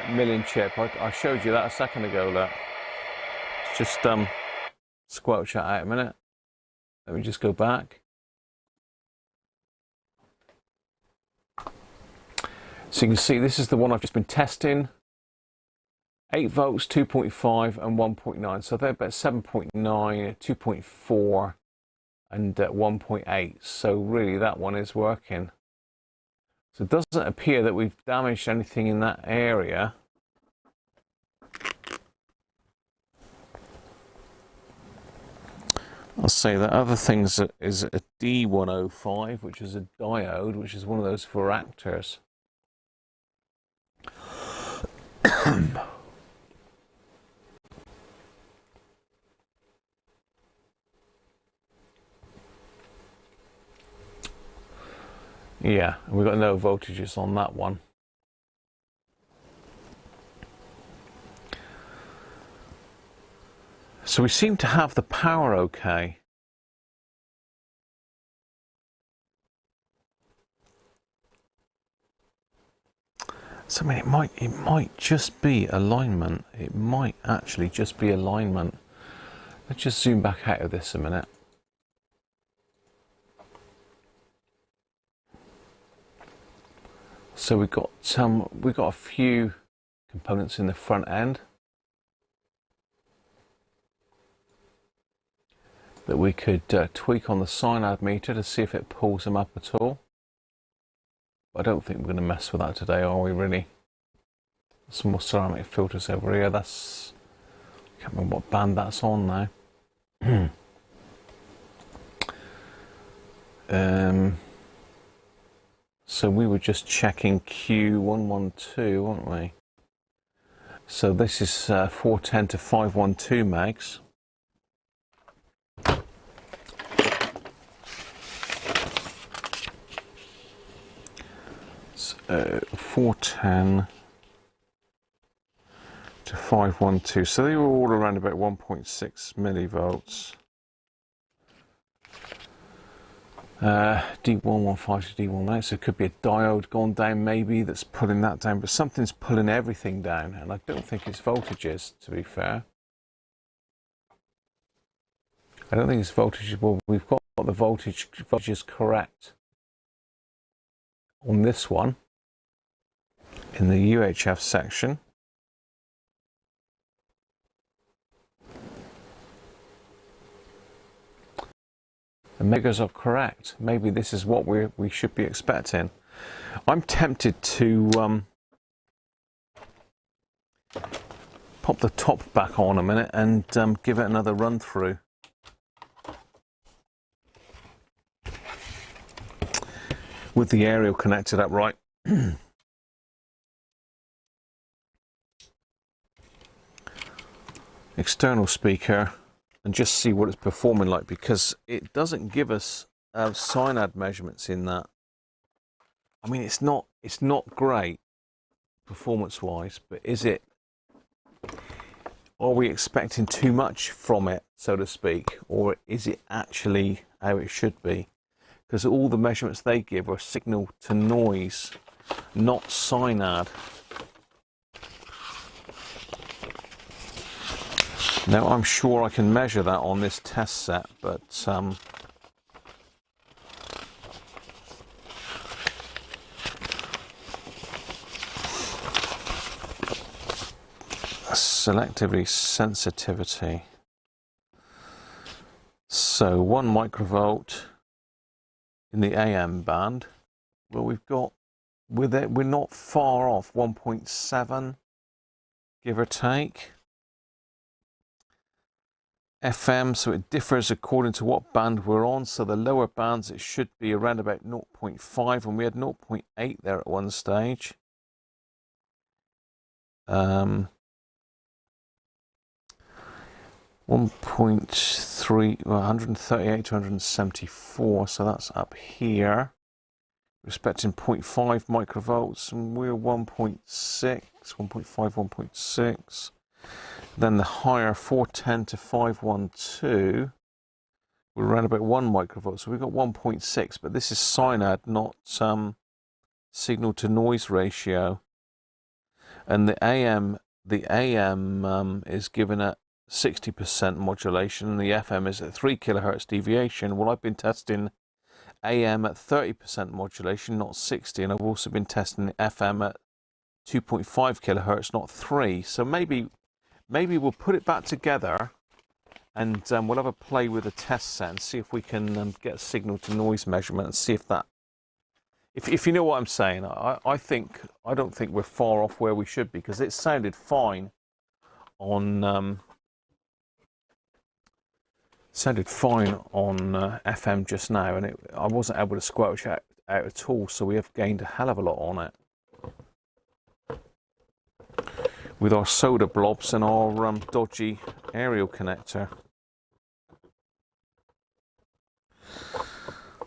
milling chip. I showed you that a second ago. Look. Just squelch that out a minute. Let me just go back. So you can see this is the one I've just been testing. 8 volts, 2.5 and 1.9. So they're about 7.9, 2.4 and 1.8. So really that one is working. So it doesn't appear that we've damaged anything in that area. I'll say that other things is a D105, which is a diode, which is one of those varactors. Yeah, we've got no voltages on that one. So we seem to have the power okay. So I mean, it might just be alignment. It might actually just be alignment. Let's just zoom back out of this a minute. So we've got a few components in the front end that we could tweak on the cyanide meter to see if it pulls them up at all. I don't think we're going to mess with that today, are we really? Some more ceramic filters over here. That's, I can't remember what band that's on now. So we were just checking Q112, weren't we? So this is 410 to 512 megs. So 410 to 512. So they were all around about 1.6 millivolts. D115 to D19, so it could be a diode gone down maybe that's pulling that down, but something's pulling everything down, and I don't think it's voltages, to be fair. I don't think it's voltages. Well, we've got the voltages correct on this one in the UHF section. The megas are correct. Maybe this is what we should be expecting. I'm tempted to pop the top back on a minute and give it another run through. With the aerial connected up right. External speaker. And just see what it's performing like, because it doesn't give us cyanide measurements in that. I mean, it's not great performance-wise, but is it? Are we expecting too much from it, so to speak, or is it actually how it should be? Because all the measurements they give are signal to noise, not cyanide. Now, I'm sure I can measure that on this test set, but selectivity sensitivity. So 1 microvolt in the AM band. Well, we've got with it, we're not far off, 1.7, give or take. FM, so it differs according to what band we're on. So the lower bands, it should be around about 0.5, and we had 0.8 there at one stage. 1.3, 138 to 174, so that's up here. We're expecting 0.5 microvolts, and we're 1.6, 1.5, 1.6. Then the higher 410 to 512, we're around about 1 microvolt, so we've got 1.6, but this is cyanide, not signal to noise ratio. And the AM is given at 60% modulation, and the FM is at 3 kilohertz deviation. Well, I've been testing AM at 30% modulation, not 60, and I've also been testing FM at 2.5 kilohertz, not 3. So maybe we'll put it back together, and we'll have a play with a test set and see if we can get a signal to noise measurement and see if that. If you know what I'm saying, I don't think we're far off where we should be, because it sounded fine on FM just now, and I wasn't able to squelch out at all. So we have gained a hell of a lot on it with our soda blobs and our dodgy aerial connector.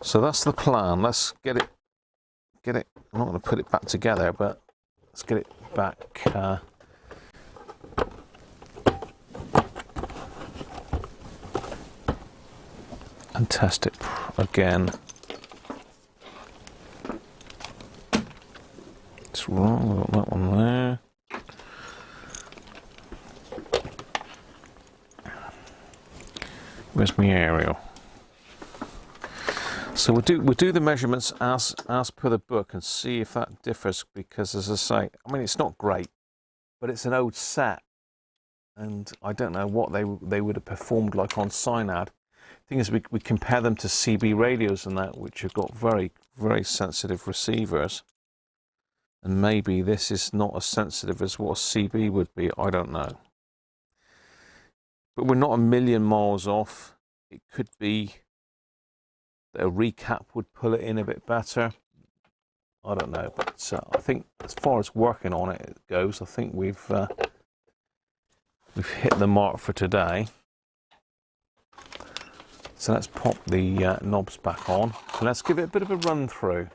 So that's the plan. Let's get it. I'm not going to put it back together, but let's get it back. And test it again. It's wrong. I've got that one there. Where's my aerial? So we'll do the measurements as per the book and see if that differs, because as I say, I mean, it's not great, but it's an old set, and I don't know what they would have performed like on cyanide. The thing is, we compare them to CB radios and that, which have got very, very sensitive receivers, and maybe this is not as sensitive as what a CB would be. I don't know, but we're not a million miles off. It could be that a recap would pull it in a bit better. I don't know, but I think as far as working on it goes, I think we've hit the mark for today. So let's pop the knobs back on. So let's give it a bit of a run through.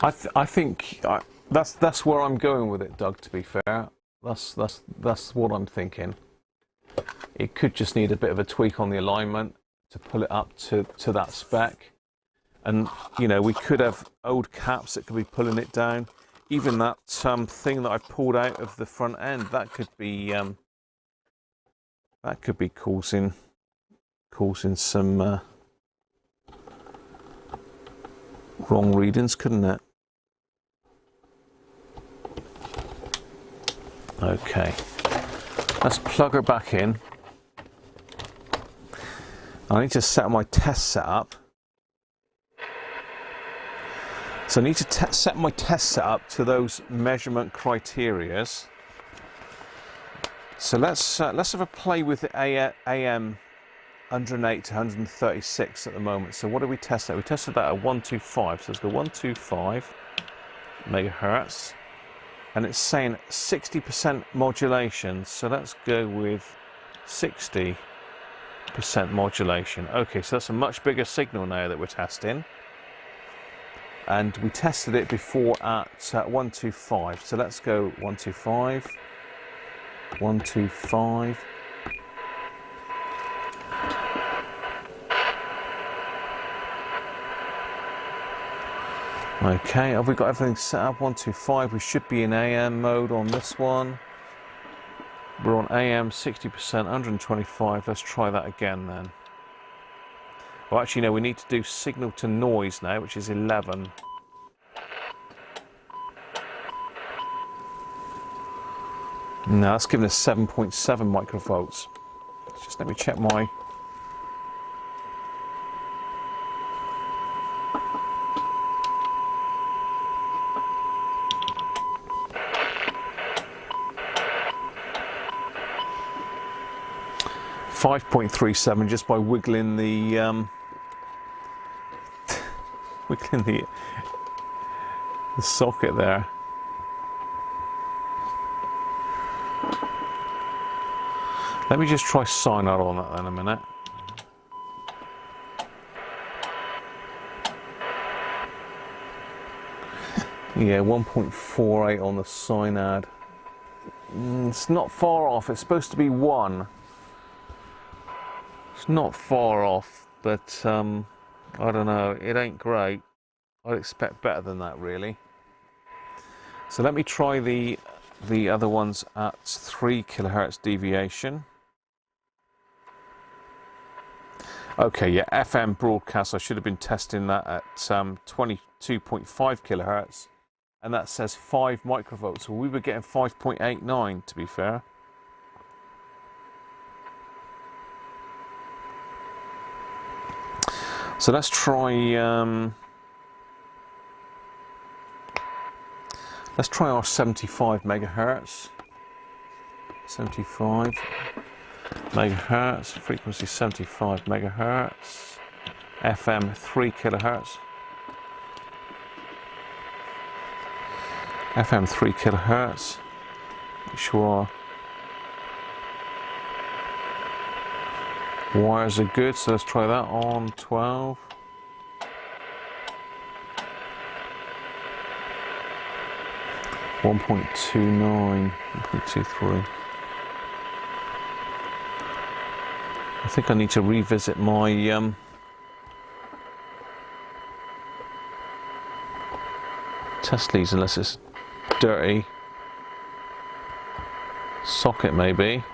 I think that's where I'm going with it, Doug. To be fair, that's what I'm thinking. It could just need a bit of a tweak on the alignment to pull it up to that spec, and you know, we could have old caps that could be pulling it down. Even that thing that I pulled out of the front end, that could be causing some wrong readings, couldn't it? Okay, let's plug her back in. I need to set my test setup. So I need to set my test setup to those measurement criterias. So let's have a play with the AM 108 to 136 at the moment. So what did we test that? We tested that at 125. So let's go 125 megahertz. And it's saying 60% modulation, so let's go with 60% modulation. Okay, so that's a much bigger signal now that we're testing. And we tested it before at 125, so let's go 125, 125. Okay, have we got everything set up? 125, we should be in AM mode on this one. We're on AM 60%, 125, let's try that again then. Well, actually, no, we need to do signal to noise now, which is 11. No, that's giving us 7.7 microvolts. Just let me check my... .37 just by wiggling the wiggling the socket there. Let me just try sign out on that then a minute. Yeah, 1.48 on the synad. It's not far off. It's supposed to be 1. It's not far off, but I don't know. It ain't great. I'd expect better than that, really. So let me try the other ones at 3 kilohertz deviation. Okay, yeah, FM broadcast. I should have been testing that at 22.5 kilohertz, and that says 5 microvolts. Well, we were getting 5.89, to be fair. So let's try our 75 megahertz. 75 megahertz, frequency 75 megahertz, FM 3 kilohertz, FM 3 kilohertz. Make sure our wires are good, so let's try that on 12. .29, 1.23. I think I need to revisit my test leads, unless it's dirty socket maybe.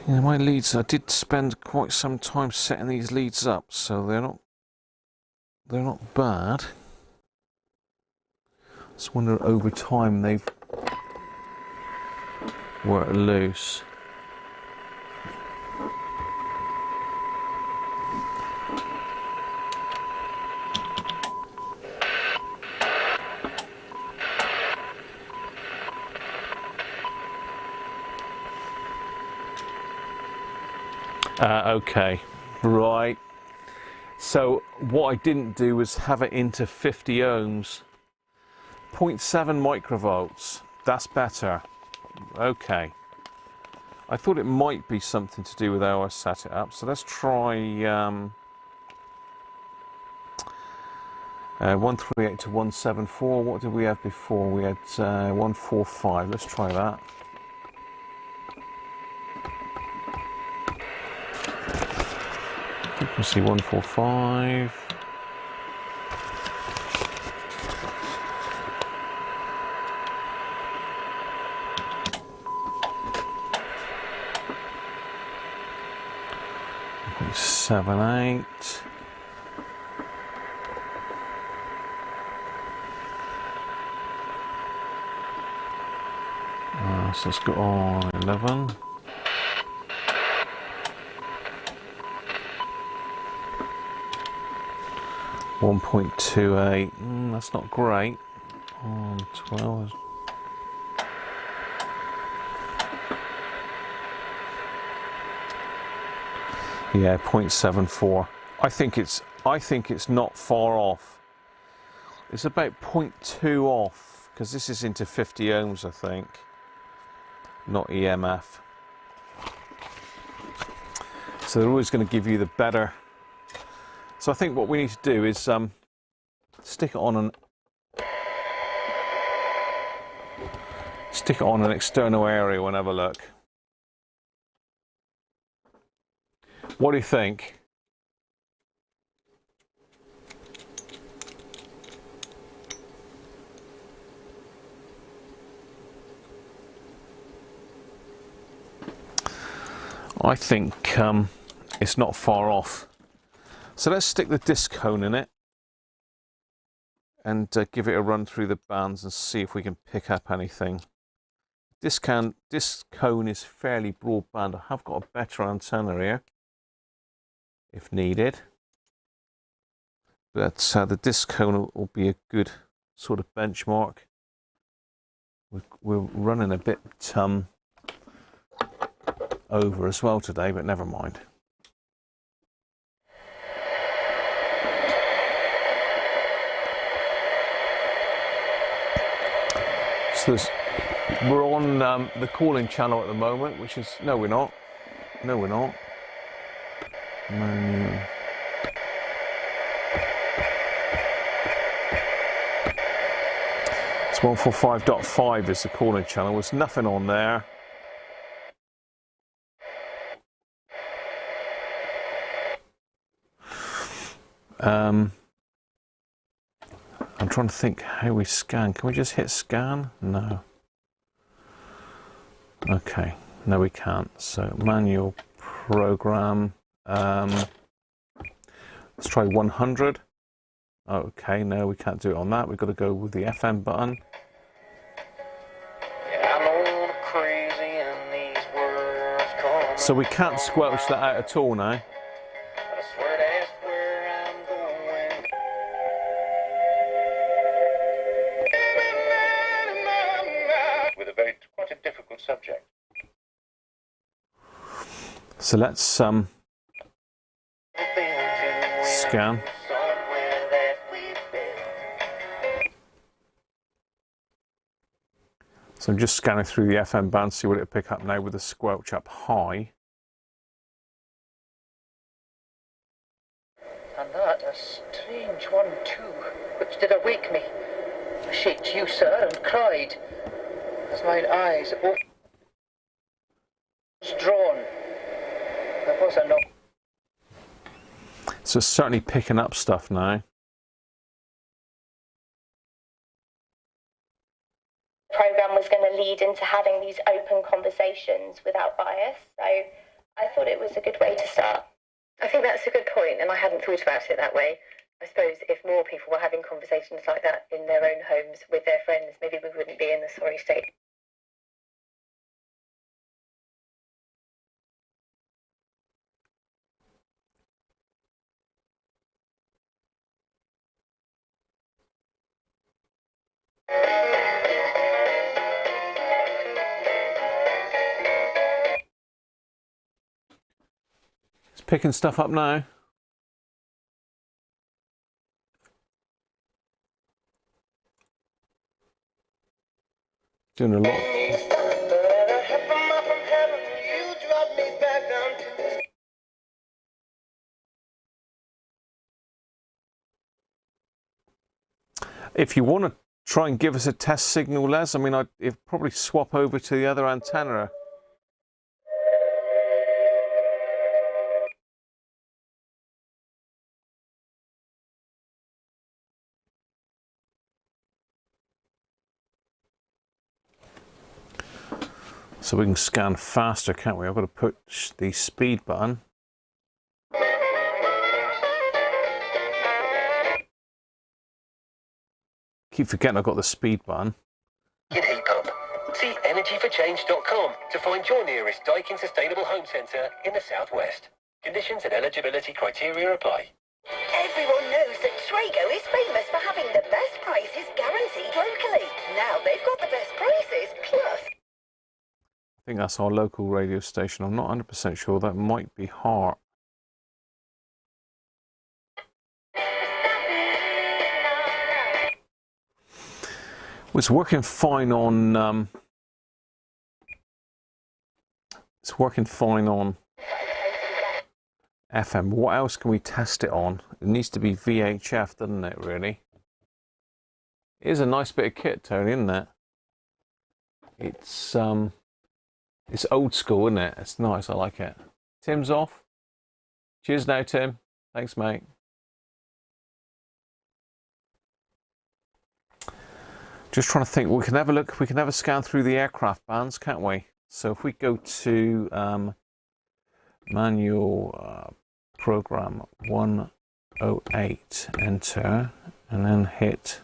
Yeah, my leads, I did spend quite some time setting these leads up, so they're not bad. Just wonder over time they've worked loose. Okay, right. So what I didn't do was have it into 50 ohms. 0.7 microvolts. That's better. Okay. I thought it might be something to do with how I set it up. So let's try 138 to 174. What did we have before? We had 145. Let's try that. Frequency 145. .78. So let's go on 11. .28. That's not great. On 12. Yeah, 0.74. I think it's not far off. It's about 0.2 off, because this is into 50 ohms, I think, not EMF. So they're always going to give you the better. So I think what we need to do is stick it on an external area and have a look. What do you think? I think it's not far off. So let's stick the disc cone in it and give it a run through the bands and see if we can pick up anything. This cone is fairly broadband. I have got a better antenna here if needed. But the disc cone will be a good sort of benchmark. We're running a bit over as well today, but never mind. So we're on the calling channel at the moment, which is, no we're not. No we're not. Menu. It's 145.5 is the calling channel. There's nothing on there. I'm trying to think how we scan. Can we just hit scan? No. Okay, no we can't. So manual program. Let's try 100. Okay, no we can't do it on that. We've got to go with the FM button. So we can't squelch that out at all now. Subject. So let's scan. So I'm just scanning through the FM band, see what it'll pick up now with the squelch up high. And that a strange one too, which did awake me. I shaked you, sir, and cried, as mine eyes opened. Drawn. There was a knock. So it's certainly picking up stuff now. Program was going to lead into having these open conversations without bias, so I thought it was a good way to start. I think that's a good point, and I hadn't thought about it that way. I suppose if more people were having conversations like that in their own homes with their friends, maybe we wouldn't be in the sorry state. It's picking stuff up now. Doing a lot. If you want to try and give us a test signal, Les, I mean, I'd probably swap over to the other antenna. So we can scan faster, can't we? I've got to push the speed button. Keep forgetting I've got the speed button. In heat pump. See energyforchange.com to find your nearest Daikin Sustainable Home Centre in the southwest. Conditions and eligibility criteria apply. Everyone knows that Trago is famous for having the best prices guaranteed locally. Now they've got the best prices plus. I think that's our local radio station. I'm not 100% sure. That might be Hart. It's working fine on. It's working fine on FM. What else can we test it on? It needs to be VHF, doesn't it? Really. It is a nice bit of kit, Tony, isn't it? It's old school, isn't it? It's nice. I like it. Tim's off. Cheers now, Tim. Thanks, mate. Just trying to think. We can have a look. We can have a scan through the aircraft bands, can't we? So if we go to manual program 108, enter, and then hit.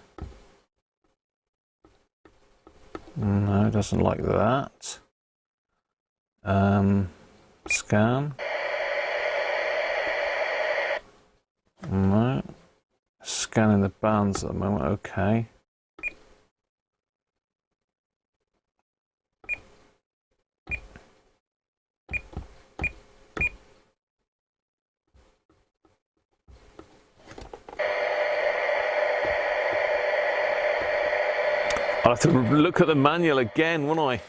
No, it doesn't like that. Scan. No. Scanning the bands at the moment. Okay. I'll have to look at the manual again, won't I?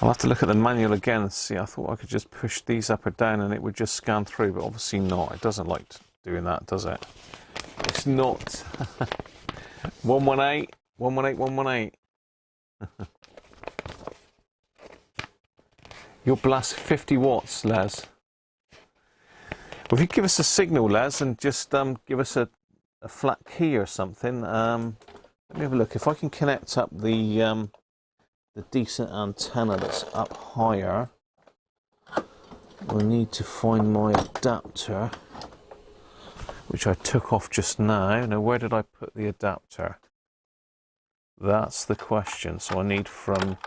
I'll have to look at the manual again and see. I thought I could just push these up or down and it would just scan through, but obviously not. It doesn't like doing that, does it? It's not. 118, 118, 118. You'll blast 50 watts, Les. Well, if you give us a signal, Les, and just give us a flat key or something, let me have a look. If I can connect up the decent antenna that's up higher, we'll need to find my adapter, which I took off just now. Now, where did I put the adapter? That's the question. So I need from...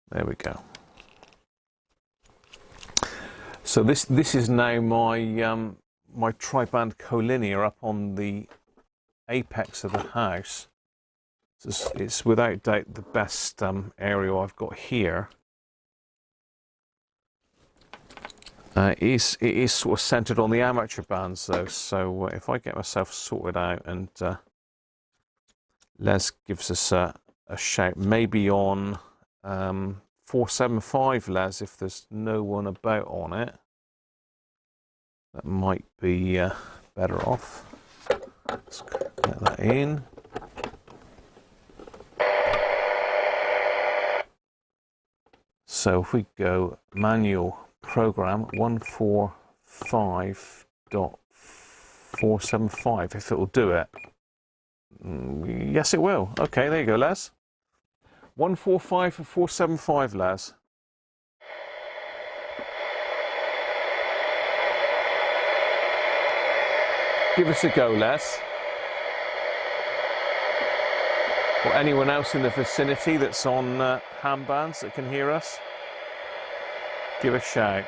There we go. So this is now my my tri-band collinear up on the apex of the house. So it's without doubt the best aerial I've got here. It is sort of centered on the amateur bands though. So if I get myself sorted out and Les gives us a shout, maybe on 475, Les, if there's no one about on it. That might be better off. Let's get that in. So if we go manual program 145.475, if it will do it. Yes, it will. Okay, there you go, Les. 145.475, Les. Give us a go, Les. Or anyone else in the vicinity that's on ham bands that can hear us, give a shout.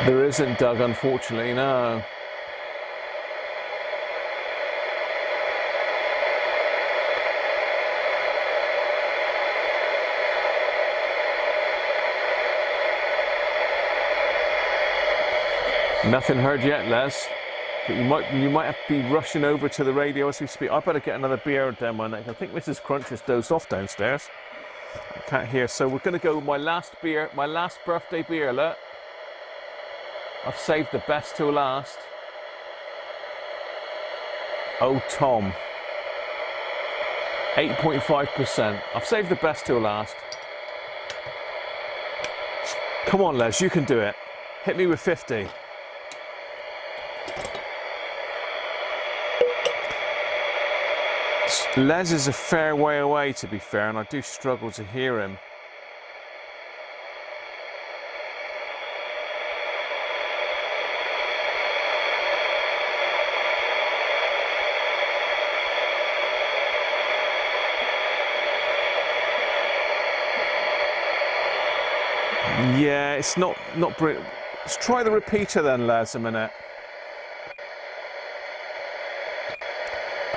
There isn't, Doug, unfortunately, no. Nothing heard yet, Les. But you might have to be rushing over to the radio as we speak. I better get another beer down my neck. I think Mrs. Cruncher's dozed off downstairs. I can't hear. So we're going to go with my last beer, my last birthday beer. Look, I've saved the best till last. Oh, Tom. 8.5%. I've saved the best till last. Come on, Les, you can do it. Hit me with 50. Les is a fair way away, to be fair, and I do struggle to hear him. Yeah, it's not brilliant. Let's try the repeater then, Les, a minute.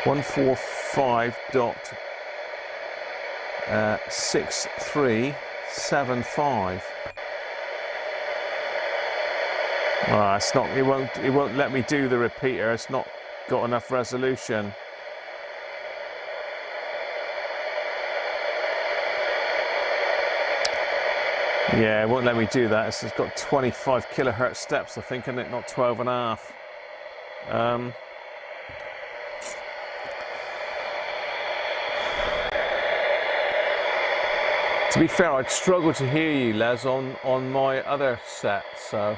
145.6375. It's not. It won't let me do the repeater. It's not got enough resolution. Yeah, it won't let me do that. It's got 25 kilohertz steps, I think, isn't it? Not 12 and a half. To be fair, I'd struggle to hear you, Les, on my other set, so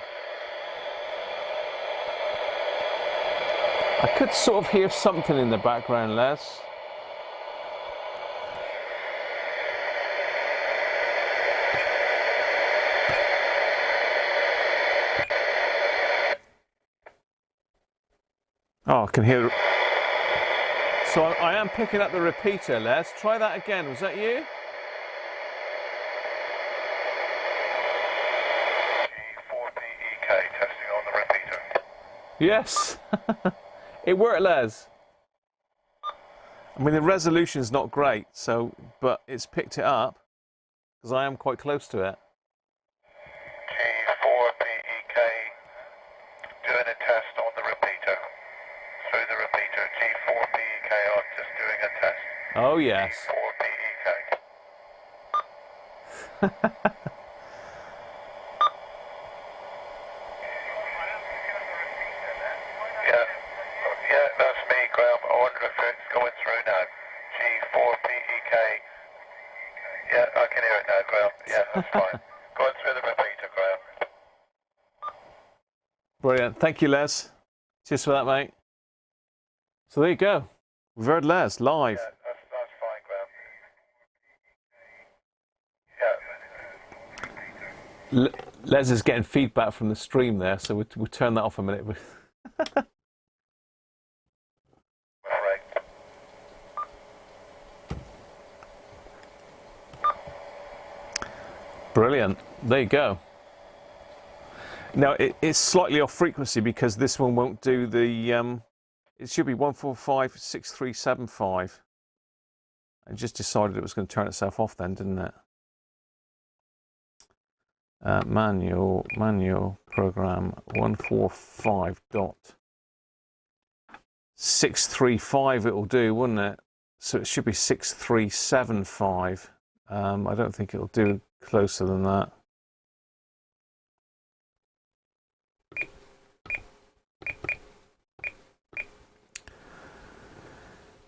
I could sort of hear something in the background, Les. Oh, I can hear. So I am picking up the repeater, Les. Try that again. Was that you? G4PEK testing on the repeater. Yes. It worked, Les. I mean, the resolution's not great, so but it's picked it up because I am quite close to it. G4PEK doing a test on the repeater. Through the repeater, G4PEK on just doing a test. Oh yes. G4PEK. Yeah, that's me, Graham. I wonder if it's going through now. G4PEK. Yeah, I can hear it now, Graham. Yeah, that's fine. Going through the repeater, Graham. Brilliant. Thank you, Les. Cheers for that, mate. So there you go. We've heard Les live. Yeah, that's fine, Graham. Yeah. Les is getting feedback from the stream there, so we'll turn that off a minute. Right. Brilliant. There you go. Now it's slightly off frequency because this one won't do the. It should be 1456375. I just decided it was going to turn itself off then, didn't it? Manual program 145.635 it will do, wouldn't it? So it should be 6375. I don't think it'll do closer than that.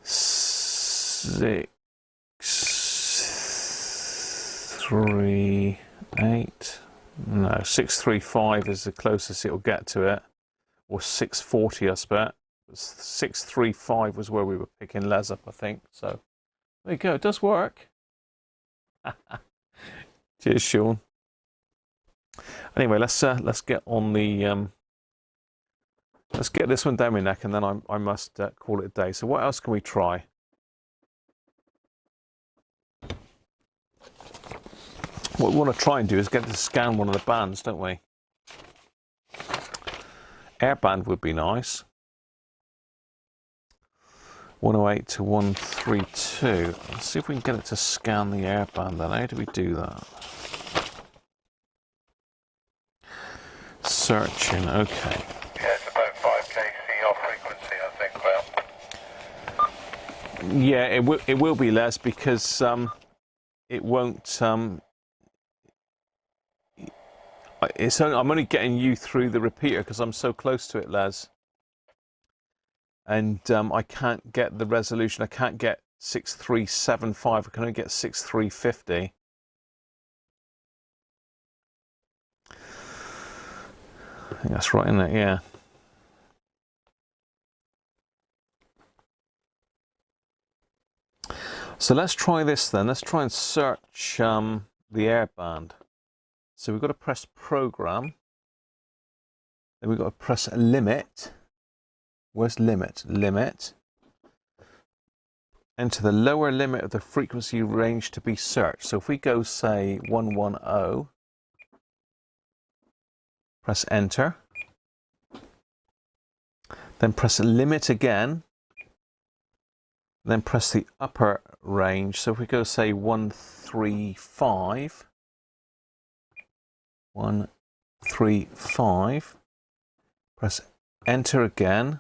Six, 3, 8. No, 635 is the closest it'll get to it, or 640, I suppose. 635 was where we were picking Les up, I think. So there you go. It does work. Cheers, Sean. Anyway, let's get on the let's get this one down my neck, and then I must call it a day. So what else can we try? What we want to try and do is get to scan one of the bands, don't we? Airband would be nice. 108 to 132. Let's see if we can get it to scan the airband then. How do we do that? Searching, okay. Yeah, it's about 5kc off frequency, I think, well. Yeah, it will be less because it won't. I'm only getting you through the repeater because I'm so close to it, Les. And I can't get the resolution. I can't get 6375. I can only get 6350. I think that's right, isn't it? Yeah. So let's try this then. Let's try and search the airband. So we've got to press program. Then we've got to press limit. Where's limit? Limit. Enter the lower limit of the frequency range to be searched. So if we go, say, 110, press enter. Then press limit again. Then press the upper range. So if we go, say, 135. 135. Press enter again.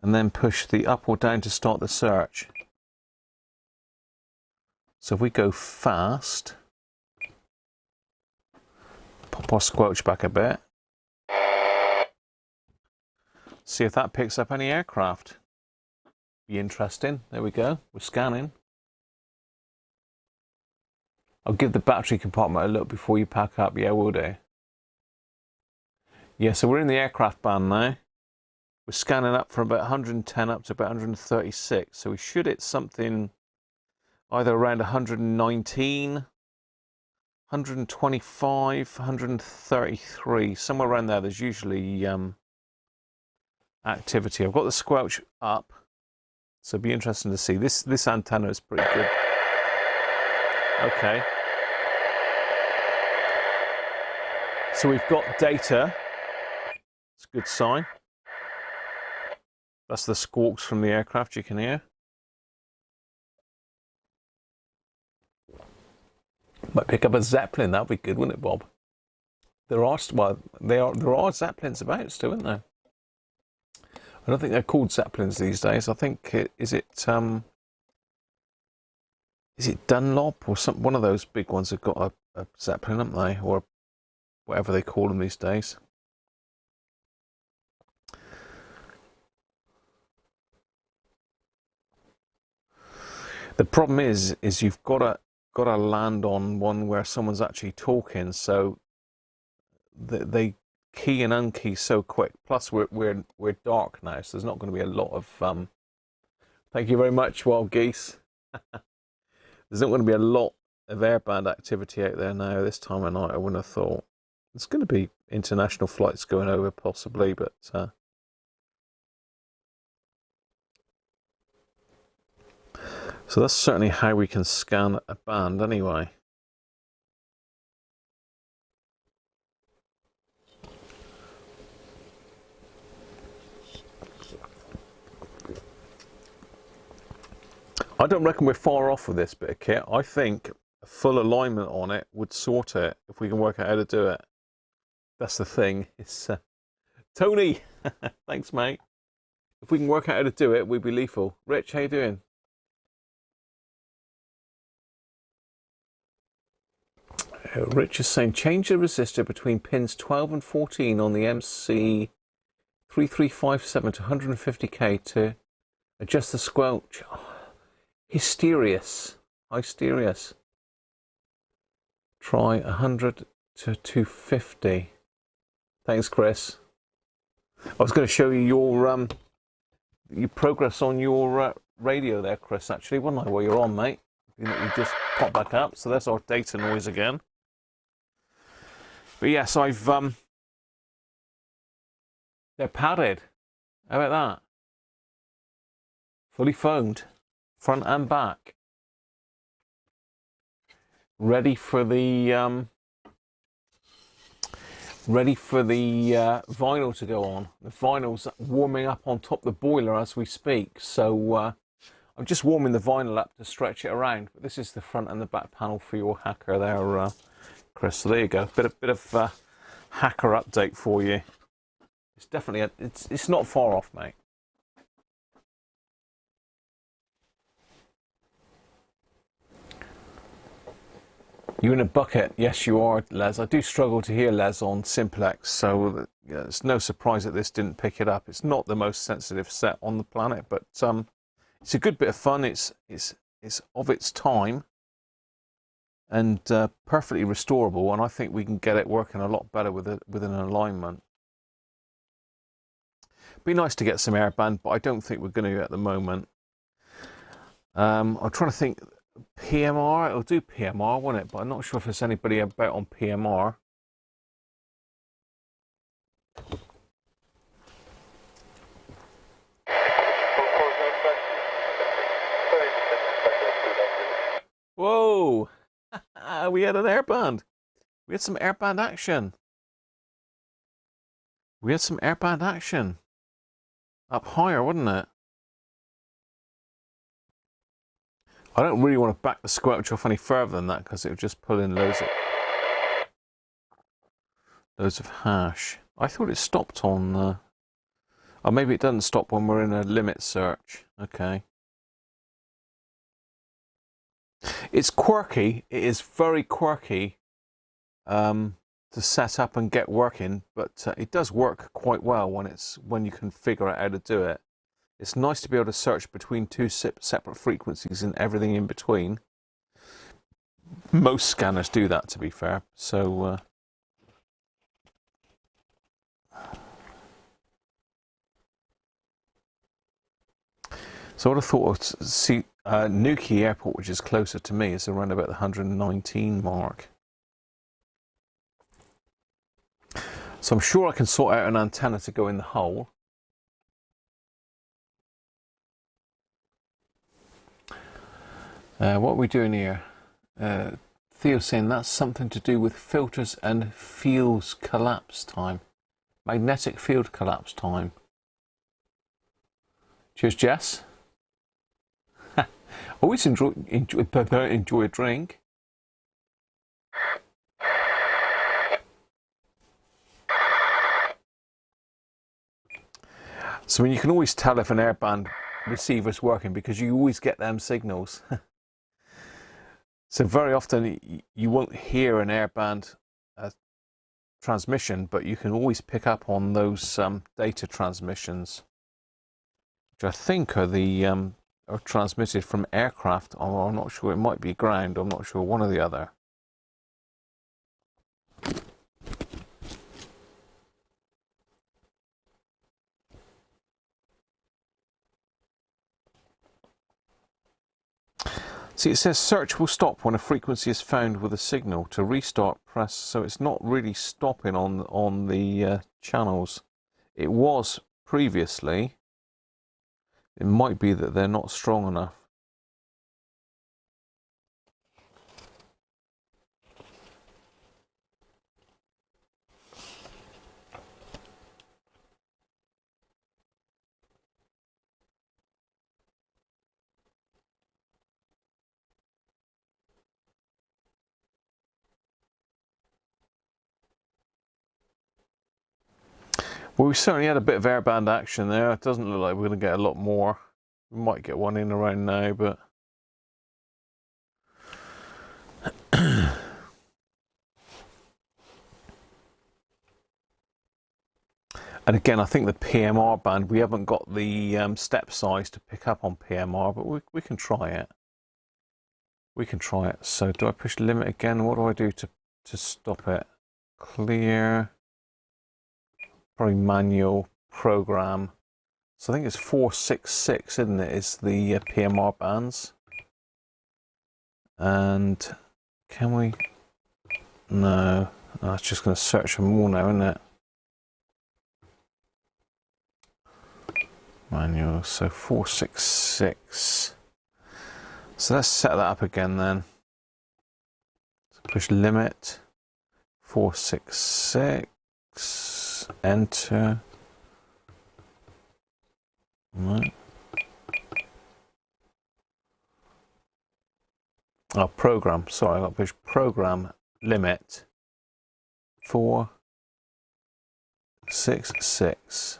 And then push the up or down to start the search. So if we go fast, Pop our squelch back a bit. See if that picks up any aircraft. Be interesting. There we go. We're scanning. I'll give the battery compartment a look before you pack up. Yeah, will do. Yeah, so we're in the aircraft band now. We're scanning up from about 110 up to about 136. So we should hit something either around 119, 125, 133. Somewhere around there, there's usually activity. I've got the squelch up. So it'll be interesting to see. This antenna is pretty good. Okay. So we've got data. It's a good sign. That's the squawks from the aircraft you can hear. Might pick up a Zeppelin. That'd be good, wouldn't it, Bob? There are Zeppelins about still, isn't there? I don't think they're called Zeppelins these days. I think is it Dunlop or some one of those big ones have got a Zeppelin, haven't they, or whatever they call them these days. The problem is you've got to land on one where someone's actually talking, so they key and unkey so quick. Plus we're dark now, so there's not going to be a lot of thank you very much, wild geese. There's not going to be a lot of airband activity out there now this time of night. I wouldn't have thought. There's going to be international flights going over possibly, but so that's certainly how we can scan a band anyway. I don't reckon we're far off with this bit of kit. I think a full alignment on it would sort it if we can work out how to do it. That's the thing. It's Tony. Thanks, mate. If we can work out how to do it, we'd be lethal. Rich, how you doing? Rich is saying change the resistor between pins 12 and 14 on the MC 3357 to 150k to adjust the squelch. Oh, hysterious. Try 100 to 250. Thanks, Chris. I was going to show you your progress on your radio there, Chris, actually, wasn't I, while you're on, mate? You just pop back up. So there's our data noise again. But yes, they're padded. How about that? Fully foamed, front and back. Ready for the vinyl to go on. The vinyl's warming up on top of the boiler as we speak. So I'm just warming the vinyl up to stretch it around. But this is the front and the back panel for your hacker there, Chris. So there you go. Bit of hacker update for you. It's definitely it's not far off, mate. You in a bucket? Yes, you are, Les. I do struggle to hear Les on Simplex, so it's no surprise that this didn't pick it up. It's not the most sensitive set on the planet, but it's a good bit of fun. It's of its time and perfectly restorable, and I think we can get it working a lot better with an alignment. Be nice to get some airband, but I don't think we're going to at the moment. I'm trying to think. PMR, it'll do PMR, won't it? But I'm not sure if there's anybody about on PMR. Whoa! We had an airband. We had some airband action. Up higher, wasn't it? I don't really want to back the squelch off any further than that because it would just pull in loads of hash. I thought it stopped on... oh, maybe it doesn't stop when we're in a limit search. Okay. It's quirky. It is very quirky. to set up and get working, but it does work quite well when you can figure out how to do it. It's nice to be able to search between two separate frequencies and everything in between. Most scanners do that, to be fair. So so what I thought of, see, Newquay Airport, which is closer to me, is around about the 119 mark. So I'm sure I can sort out an antenna to go in the hole. What are we doing here? Theo's saying that's something to do with filters and fields collapse time. Magnetic field collapse time. Cheers, Jess. Always enjoy a drink. So you can always tell if an airband receiver's working because you always get them signals. So very often you won't hear an airband transmission, but you can always pick up on those data transmissions, which I think are are transmitted from aircraft. Oh, I'm not sure. It might be ground. I'm not sure. One or the other. See, it says search will stop when a frequency is found with a signal. To restart, press. So it's not really stopping on the channels. It was previously. It might be that they're not strong enough. Well, we certainly had a bit of airband action there. It doesn't look like we're going to get a lot more. We might get one in around now, but... And again, I think the PMR band, we haven't got the step size to pick up on PMR, but we can try it. We can try it. So do I push limit again? What do I do to stop it? Clear... Probably manual program. So I think it's 466, isn't it? Is the PMR bands. And can we? No, it's just going to search them all now, isn't it? Manual. So 466. So let's set that up again then. So push limit. 466. Enter. Right. Oh, program. Sorry, I got to push program limit 466.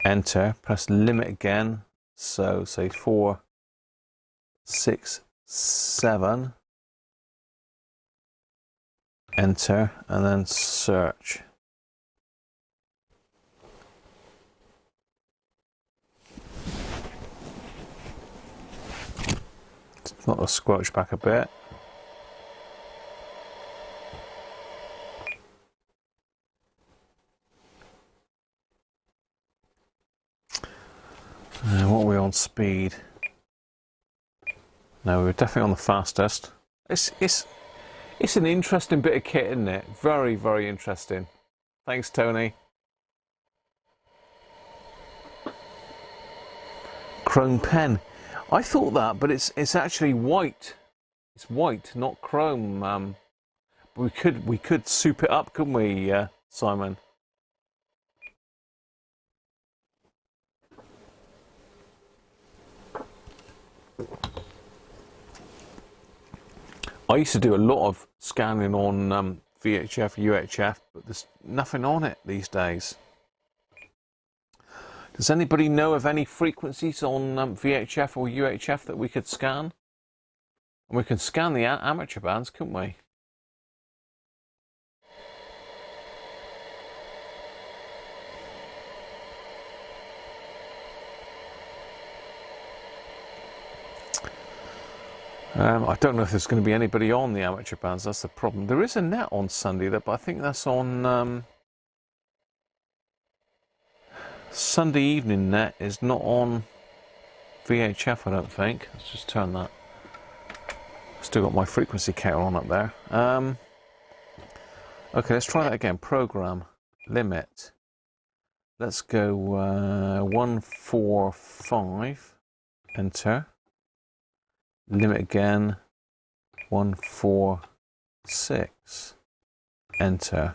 Enter. Press limit again. So say 467. Enter and then search. It's not a squelch back a bit. What are we on speed? No, we're definitely on the fastest. It's an interesting bit of kit, isn't it? Very, very interesting. Thanks, Tony. Chrome pen. I thought that, but it's actually white. It's white, not chrome. We could soup it up, couldn't we, Simon? I used to do a lot of scanning on VHF, UHF, but there's nothing on it these days. Does anybody know of any frequencies on VHF or UHF that we could scan? And we can scan the amateur bands, couldn't we? I don't know if there's going to be anybody on the amateur bands. That's the problem. There is a net on Sunday, but I think that's on Sunday evening. Net is not on VHF, I don't think. Let's just turn that. Still got my frequency counter on up there. Okay, let's try that again. Program, limit. Let's go 145. Enter. Limit again. 146. Enter.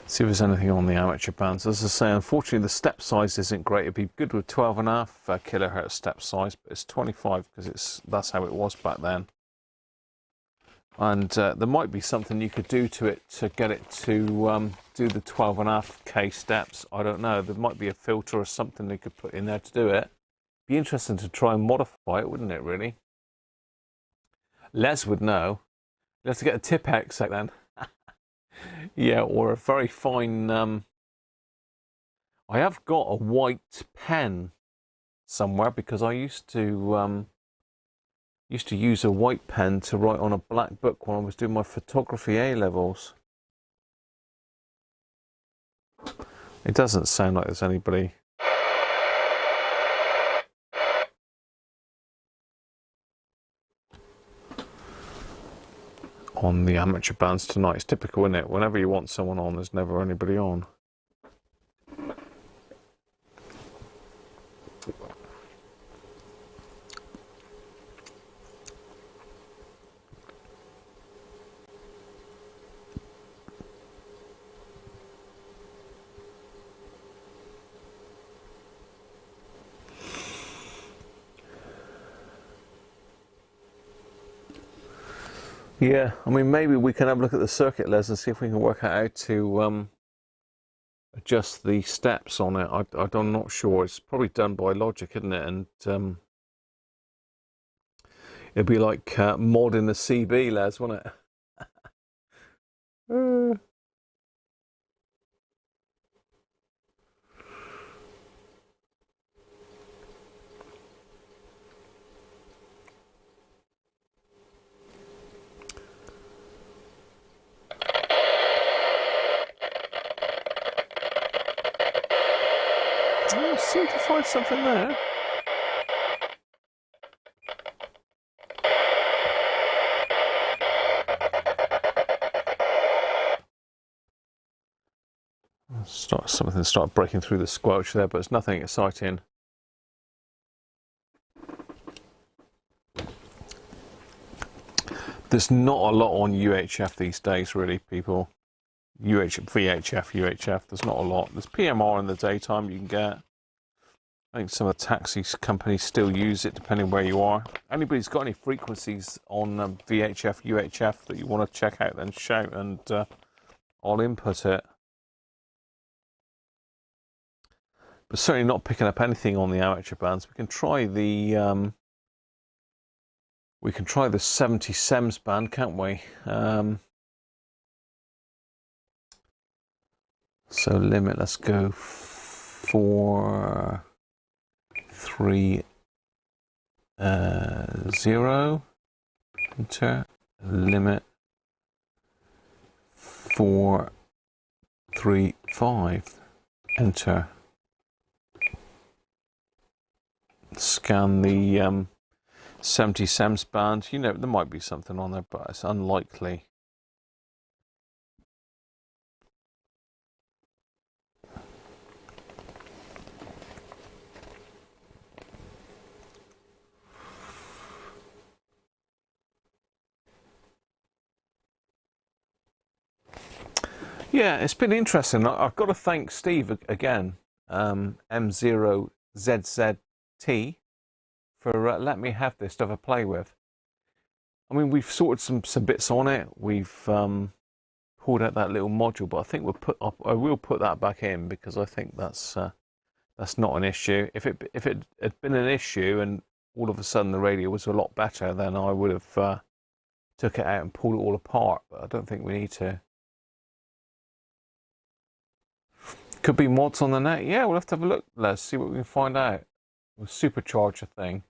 See if there's anything on the amateur bands. As I say, unfortunately the step size isn't great. It'd be good with 12.5 kilohertz step size, but it's 25 because that's how it was back then. And there might be something you could do to it to get it to do the 12.5K steps. I don't know. There might be a filter or something they could put in there to do it. Be interesting to try and modify it, wouldn't it, really? Les would know. You'd have to get a tip exec then. Yeah, or a very fine... I have got a white pen somewhere because I used to use a white pen to write on a black book when I was doing my photography A-levels. It doesn't sound like there's anybody. On the amateur bands tonight. It's typical, isn't it? Whenever you want someone on, there's never anybody on. Yeah, I mean, maybe we can have a look at the circuit, Les, and see if we can work out how to adjust the steps on it. I'm not sure. It's probably done by logic, isn't it? And it'd be like modding the CB, Les, wouldn't it? I seem to find something there. Something started breaking through the squelch there, but it's nothing exciting. There's not a lot on UHF these days, really, people. VHF, UHF, there's not a lot. There's PMR in the daytime you can get. I think some of the taxi companies still use it, depending where you are. Anybody's got any frequencies on VHF, UHF that you want to check out, then shout and I'll input it. But certainly not picking up anything on the amateur bands. We can try the 70 SEMS band, can't we? So limit, let's go 430. Enter. Limit 435. Enter. Scan the 70 SEMS band. You know, there might be something on there, but it's unlikely. Yeah, it's been interesting. I've got to thank Steve again, M0ZZT, for letting me have this to have a play with. I mean, we've sorted some bits on it. We've pulled out that little module, but I think I will put that back in because I think that's not an issue. If it had been an issue and all of a sudden the radio was a lot better, then I would have took it out and pulled it all apart. But I don't think we need to. Could be mods on the net. Yeah, we'll have to have a look. Let's see what we can find out. The supercharger thing.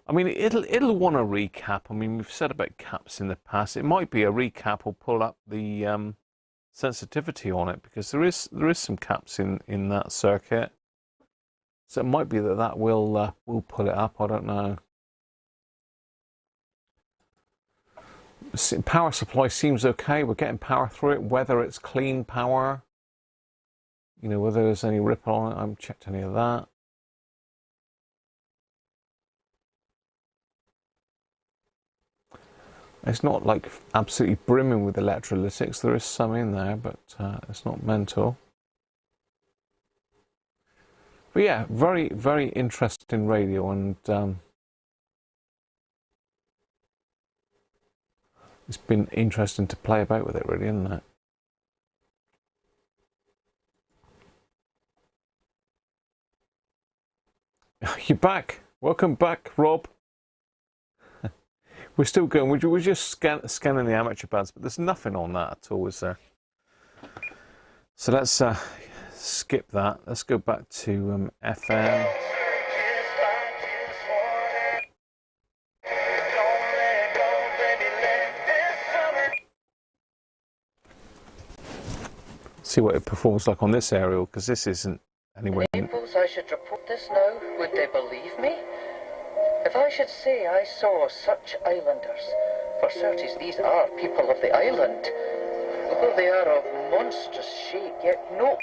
I mean, it'll want a recap. I mean, we've said about caps in the past. It might be a recap or pull up the sensitivity on it, because there is some caps in that circuit. So it might be that will pull it up. I don't know. Power supply seems okay. We're getting power through it. Whether it's clean power, you know, whether there's any ripple on it, I haven't checked any of that. It's not like absolutely brimming with electrolytics. There is some in there, but it's not mental. But yeah, very, very interesting radio, and it's been interesting to play about with it, really, isn't it? You're back. Welcome back, Rob. We're still going. We're just scanning the amateur bands, but there's nothing on that at all, is there? So let's skip that. Let's go back to FM. See what it performs like on this aerial, because this isn't anywhere. Suppose I should report this now, would they believe me? If I should say I saw such islanders, for certes these are people of the island, although they are of monstrous shape, yet no.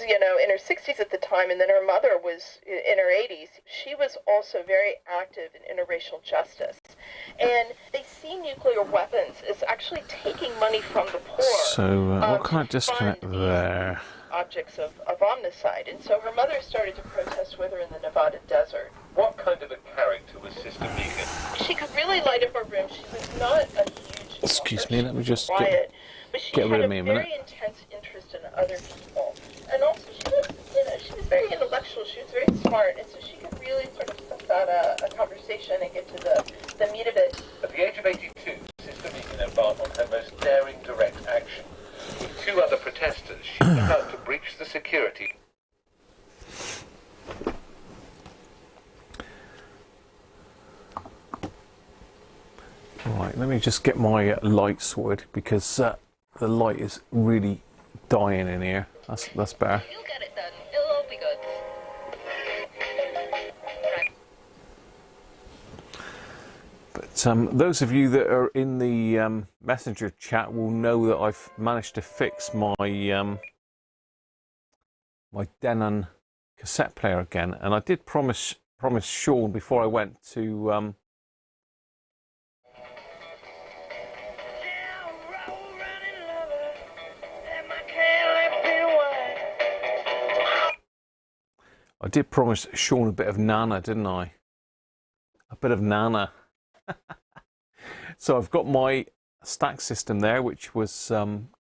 You know, in her 60s at the time, and then her mother was in her 80s. She was also very active in interracial justice. And they see nuclear weapons as actually taking money from the poor. So, what can I disconnect there? Objects of omnicide. And so her mother started to protest with her in the Nevada desert. What kind of a character was Sister Megan? She could really light up her room. She was not a huge... Excuse me, let me just quiet, get rid of me a minute. She had a very intense interest in other people. And also she was, you know, she was very intellectual. She was very smart. And so she could really sort of suss out a conversation and get to the meat of it. At the age of 82, Sister Megan embarked on her most daring direct action. With two other protesters, she was about to breach the security. Right, let me just get my light sorted, because the light is really dying in here. That's better. You'll get it done. It'll all be good. But those of you that are in the messenger chat will know that I've managed to fix my my Denon cassette player again, and I did promise Sean before I went to I did promise Sean a bit of Nana, didn't I? A bit of Nana. So I've got my stack system there, which was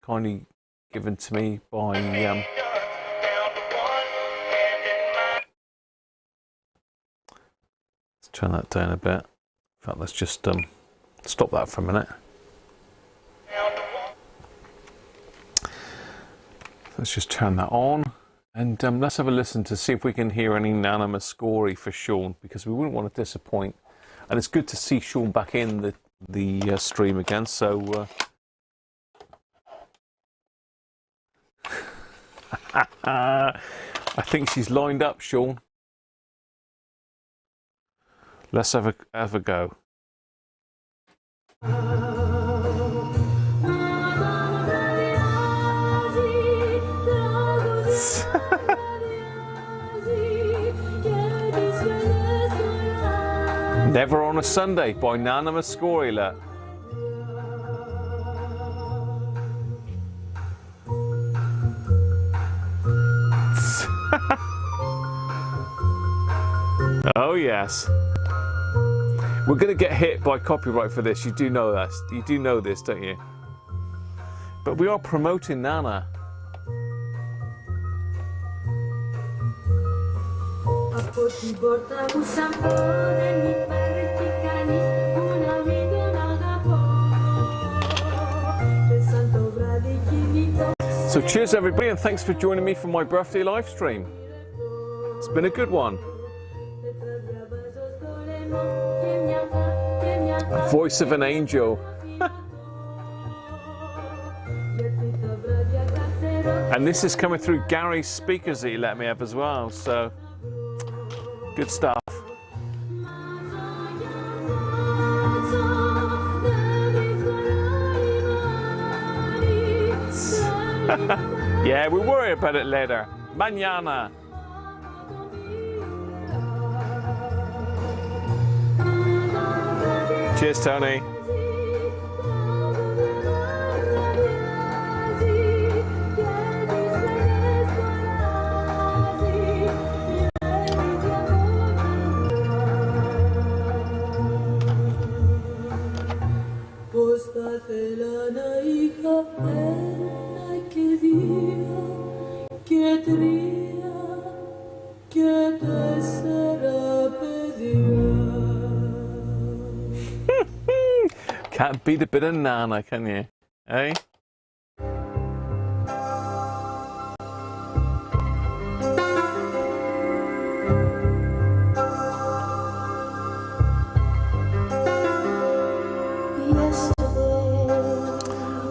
kindly given to me by let's turn that down a bit. In fact, let's just stop that for a minute. Let's just turn that on, and let's have a listen to see if we can hear any Nana Muscori for Sean, because we wouldn't want to disappoint. And it's good to see Sean back in the stream again. So I think she's lined up, Sean. Let's have a go. Never on a Sunday by Nana Muscori. Oh yes. We're going to get hit by copyright for this. You do know that. You do know this, don't you? But we are promoting Nana. So cheers everybody, and thanks for joining me for my birthday live stream. It's been a good one. Voice of an angel. And this is coming through Gary's speakers that he let me have as well, so good stuff. Yeah, we'll worry about it later. Mañana. Cheers, Tony. Can't beat a bit of Nana, can you? Eh?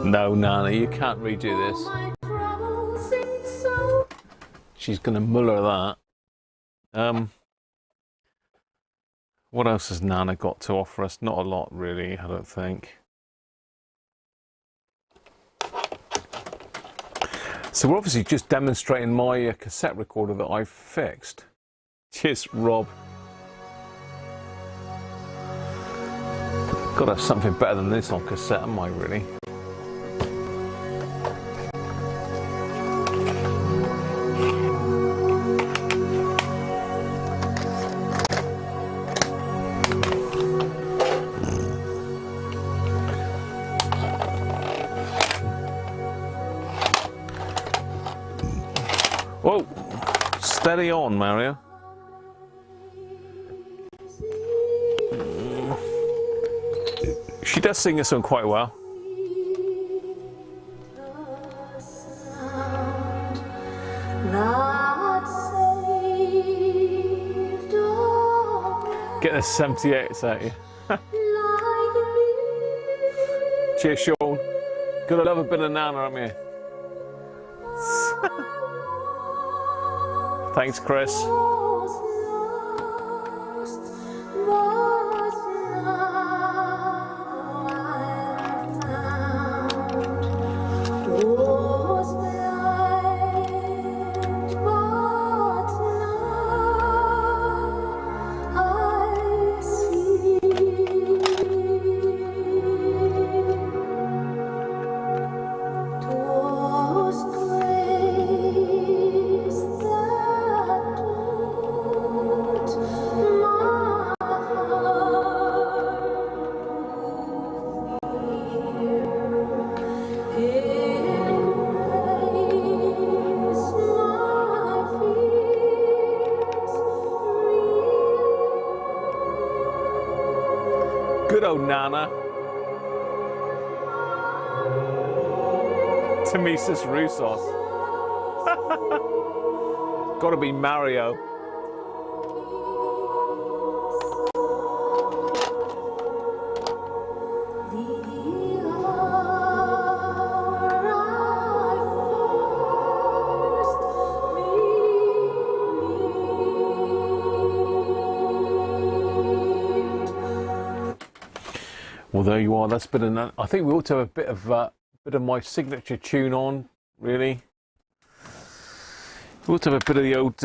No, Nana, you can't redo this. She's gonna muller that. What else has Nana got to offer us? Not a lot, really, I don't think. So we're obviously just demonstrating my cassette recorder that I've fixed. Cheers, Rob. Gotta have something better than this on cassette, am I, really? Whoa, steady on, Mario. She does sing this one quite well. Get the 78s out you. Cheers, Sean. Gotta love a bit of Nana, haven't you? Thanks, Chris. Good old Nana. Tamisis Roussos. Gotta be Mario. Well, there you are. That's been an. I think we ought to have a bit of my signature tune on. Really, we ought to have a bit of the old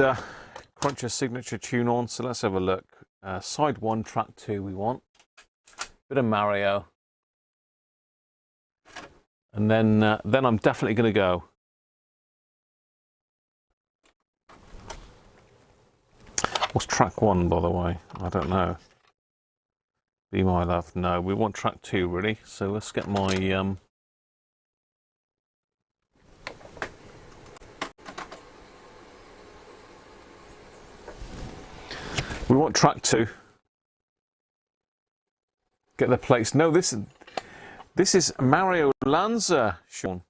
Cruncher signature tune on. So let's have a look. Side 1, track 2. We want bit of Mario, and then I'm definitely going to go. What's track 1, by the way? I don't know. Be My Love. No, we want track 2 really. So let's get my we want track 2. Get the plates. No, this is Mario Lanza, Sean.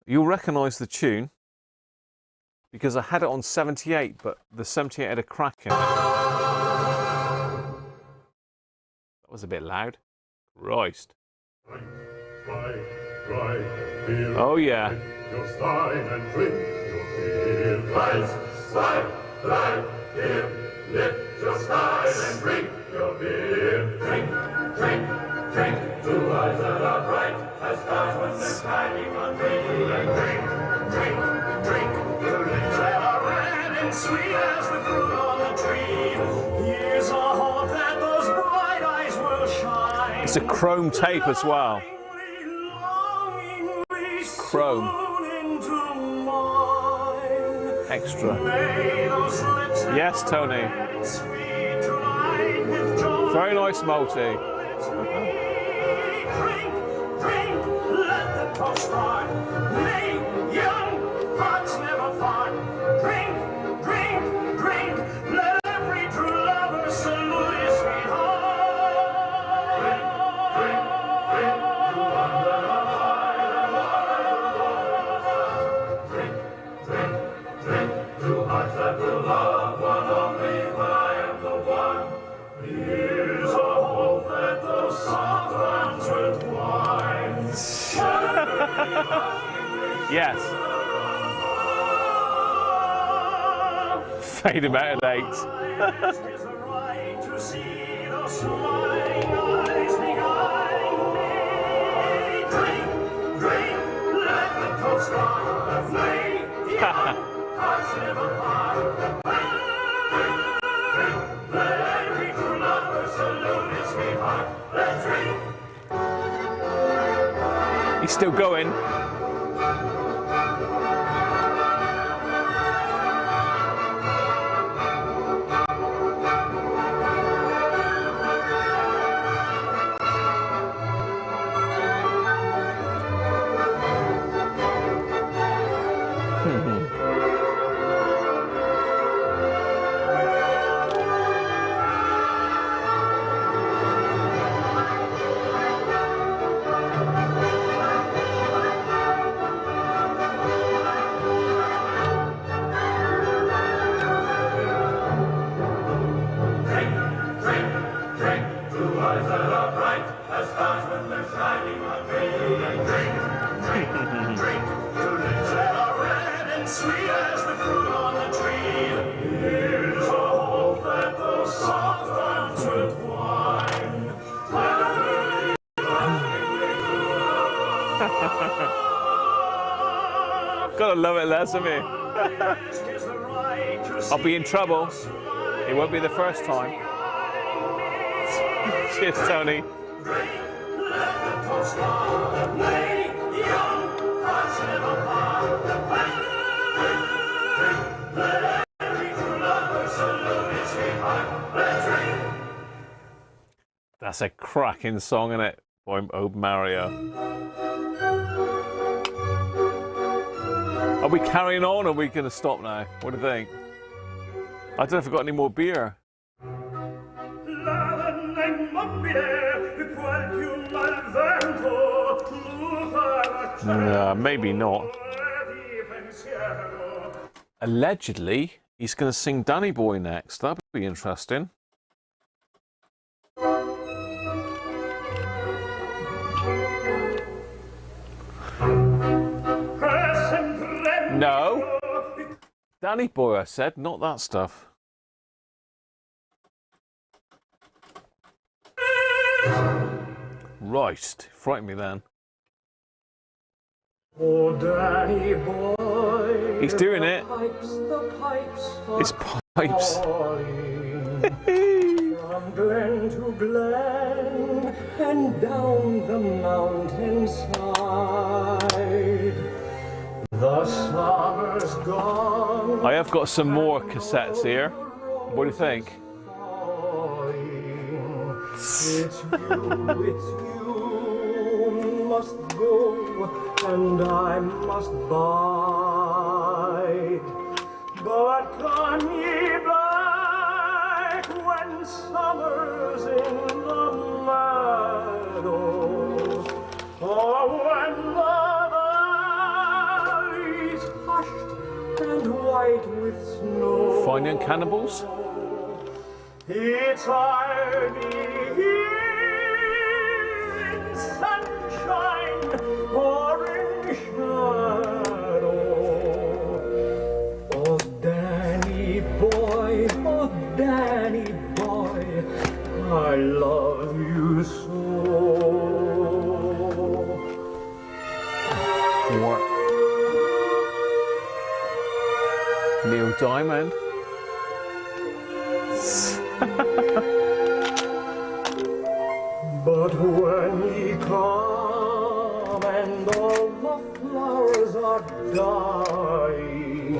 You'll recognise the tune because I had it on 78, but the 78 had a crack in it. That was a bit loud. Christ. Oh yeah. Lift your stein and drink your beer. Drink, drink, drink. Two eyes that are bright as stars when they're shining on me. And drink, drink, drink. Two lips that are red and sweet as the fruit on the tree. Here's a hope that those bright eyes will shine. It's a chrome tape as well. It's chrome. Extra. Yes, Tony. Very nice multi. Drink, drink, let the toast start. May young hearts never part. Drink, drink, drink, let every true lover salute his sweetheart. Drink, drink, drink, you wonder drink, drink, drink, two hearts that will love one only when I am the one. Here's a hope that those soft arms will twine. Yes. Fade him out at 8. He's still going. Gotta love it, Leslie. I'll be in trouble. It won't be the first time. Cheers, Tony. That's a cracking song, isn't it? By Old Mario. Are we carrying on or are we going to stop now? What do you think? I don't know if I've got any more beer. No, maybe not. Allegedly, he's going to sing Danny Boy next. That'd be interesting. No. Danny Boy, I said, not that stuff. Right, frightened me then. Oh, Danny Boy. He's doing it. The pipes It's pipes. From glen to glen and down the mountainside. The summer's gone. I have got some more cassettes here. What do you think? It's you must go and I must bide. But come ye back when summer's in the meadow, or when the Fine Young Cannibals. It's hard here in sunshine or in shadow. Oh, Danny boy, I love you so. What? Neil Diamond. But when ye come and all the flowers are dying,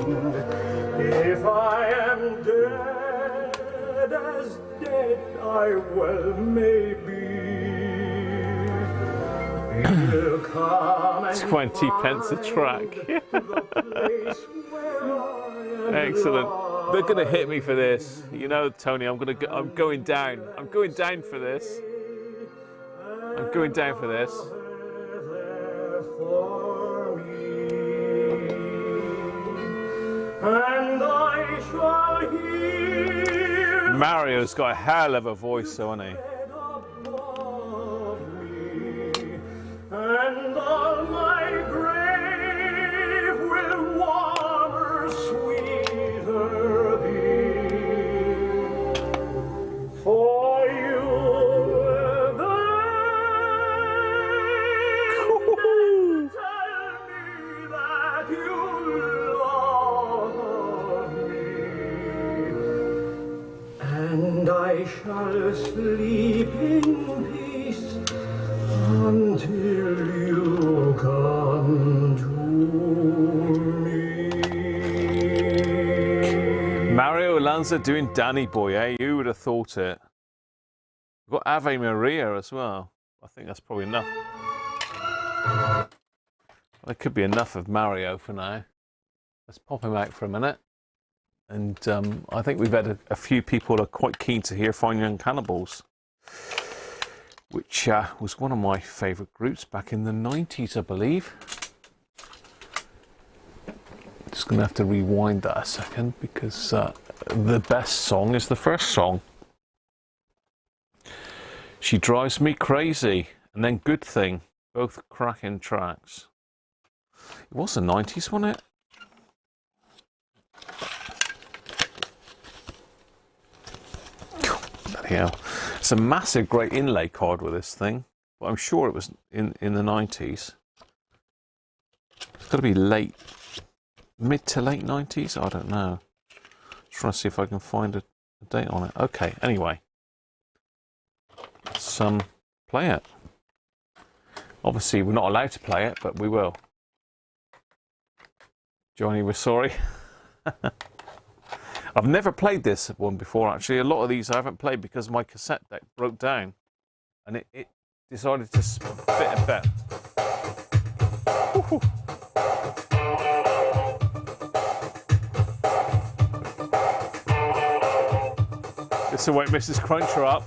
if I am dead as dead I well may be, you'll come and 20 pence a track. Excellent. They're gonna hit me for this. You know, Tony, I'm going down. I'm going down for this. I'm going down for this. And I shall hear Mario's got a hell of a voice, though, hasn't he? and all my grave will warmer, sweeter be. For you were there to tell me that you love me, and I shall sleep in peace until you come to me. Mario Lanza doing Danny Boy, eh? Who would have thought it? We've got Ave Maria as well. I think that's probably enough. That could be enough of Mario for now. Let's pop him out for a minute. And I think we've had a few people who are quite keen to hear Fine Young Cannibals, which was one of my favourite groups back in the 90s, I believe. Just going to have to rewind that a second because the best song is the first song. She Drives Me Crazy and then Good Thing, both cracking tracks. It was the 90s, wasn't it? Bloody hell. It's a massive, great inlay card with this thing, but I'm sure it was in the 90s. It's got to be mid to late 90s? I don't know. Just trying to see if I can find a date on it. Okay, anyway. Let's play it. Obviously, we're not allowed to play it, but we will. Johnny, we're sorry. I've never played this one before, actually. A lot of these I haven't played because my cassette deck broke down and it decided to spit a bit. Woo-hoo. This will wake Mrs. Cruncher up.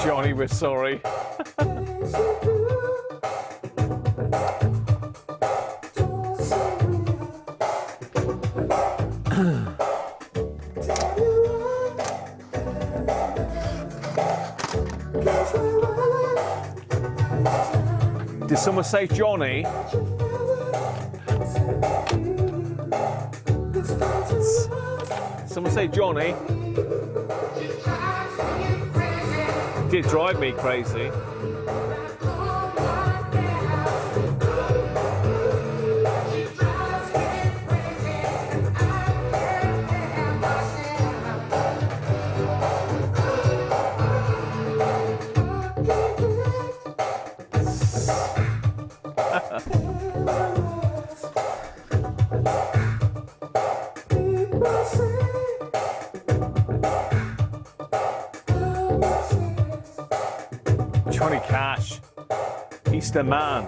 Johnny, we're sorry. Did someone say Johnny? Someone say Johnny? Did drive me crazy. Johnny Cash, he's the man.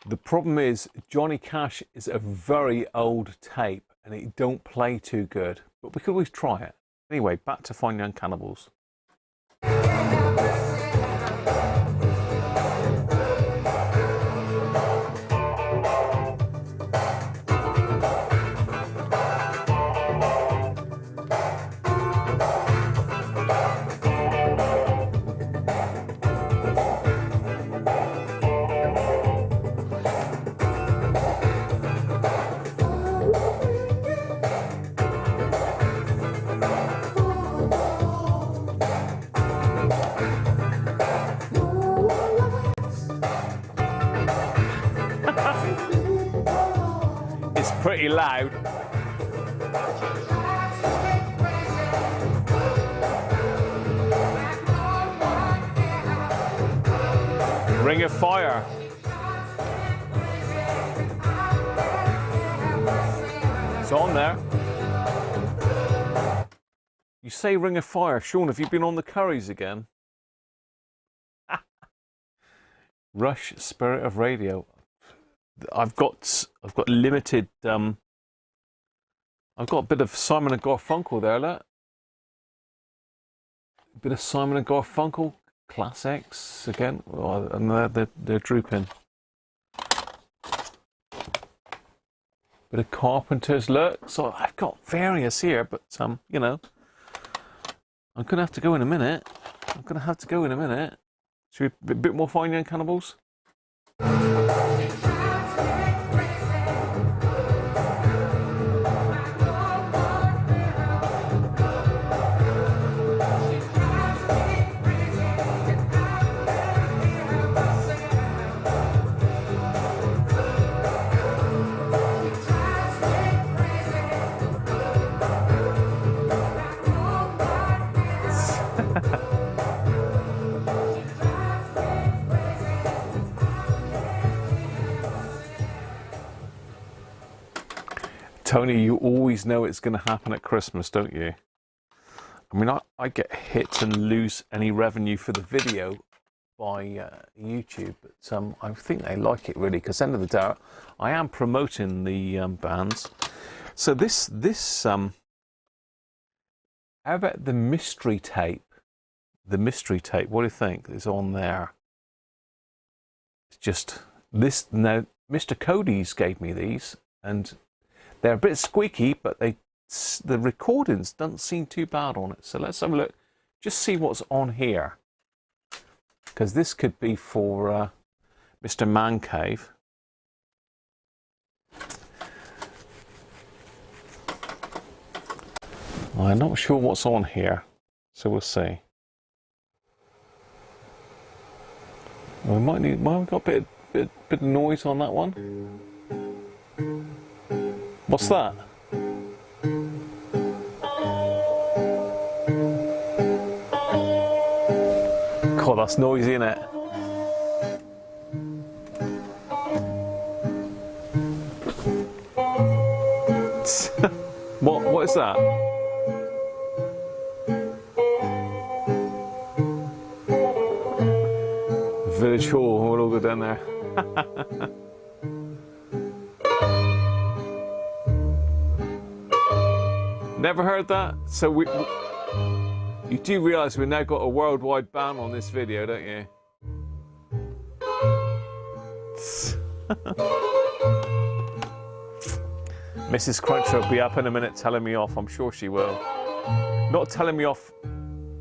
The problem is Johnny Cash is a very old tape and it don't play too good, but we could always try it. Anyway, back to Fine Young Cannibals. It's pretty loud. Ring of Fire. It's on there. You say Ring of Fire. Sean, have you been on the curries again? Rush, Spirit of Radio. I've got limited. I've got a bit of Simon and Garfunkel there. Look, a bit of Simon and Garfunkel classics again. Oh, and they're drooping. Bit of Carpenters. Look, so I've got various here, but you know, I'm gonna have to go in a minute. Should we a bit more Fine Young Cannibals? Tony, you always know it's going to happen at Christmas, don't you? I mean, I get hit and lose any revenue for the video by YouTube, but I think they like it really, because at the end of the day, I am promoting the bands. So how about the mystery tape? The mystery tape, what do you think is on there? It's just this. Now, Mr. Cody's gave me these, and they're a bit squeaky, but the recordings don't seem too bad on it. So let's have a look, just see what's on here, because this could be for Mr. Man Cave. I'm not sure what's on here, so we'll see. We might need. Well, we've got a bit of noise on that one. What's that? God, that's noisy, isn't it? What is that? Village Hall, we'll all go down there. Never heard that? So you do realise we've now got a worldwide ban on this video, don't you? Mrs. Cruncher will be up in a minute telling me off, I'm sure she will. Not telling me off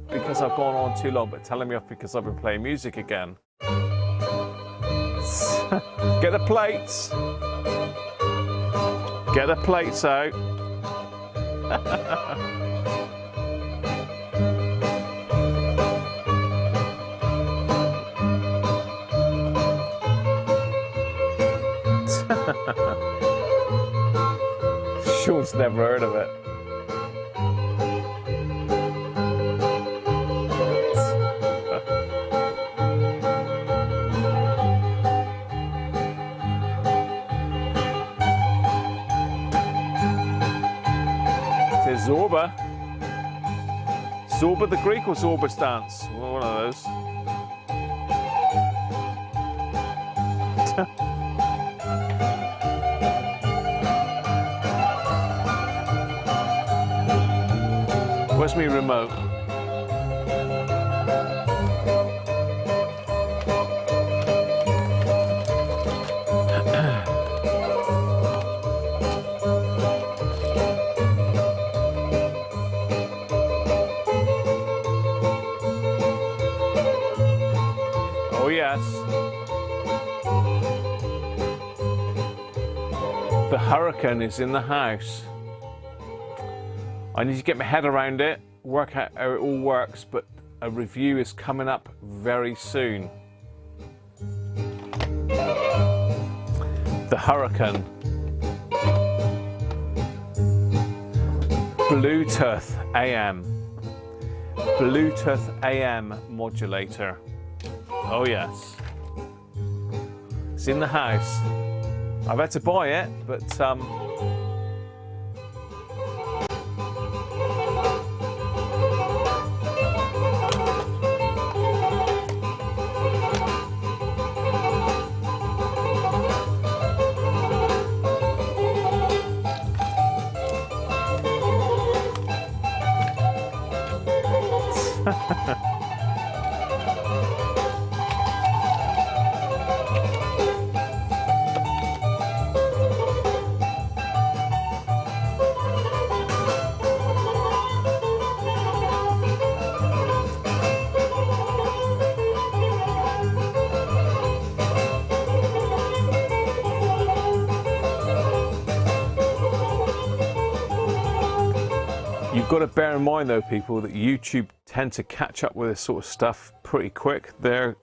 because I've gone on too long, but telling me off because I've been playing music again. Get the plates! Get the plates out! Sean's never heard of it. Zorba. Zorba the Greek or Zorba Stance? One of those. Where's my remote? Oh yes. The hurricane is in the house. I need to get my head around it, work out how it all works, but a review is coming up very soon. The hurricane. Bluetooth AM. Bluetooth AM modulator. Oh yes. It's in the house. I've had to buy it, but you've got to bear in mind though, people, that YouTube tend to catch up with this sort of stuff pretty quick. Their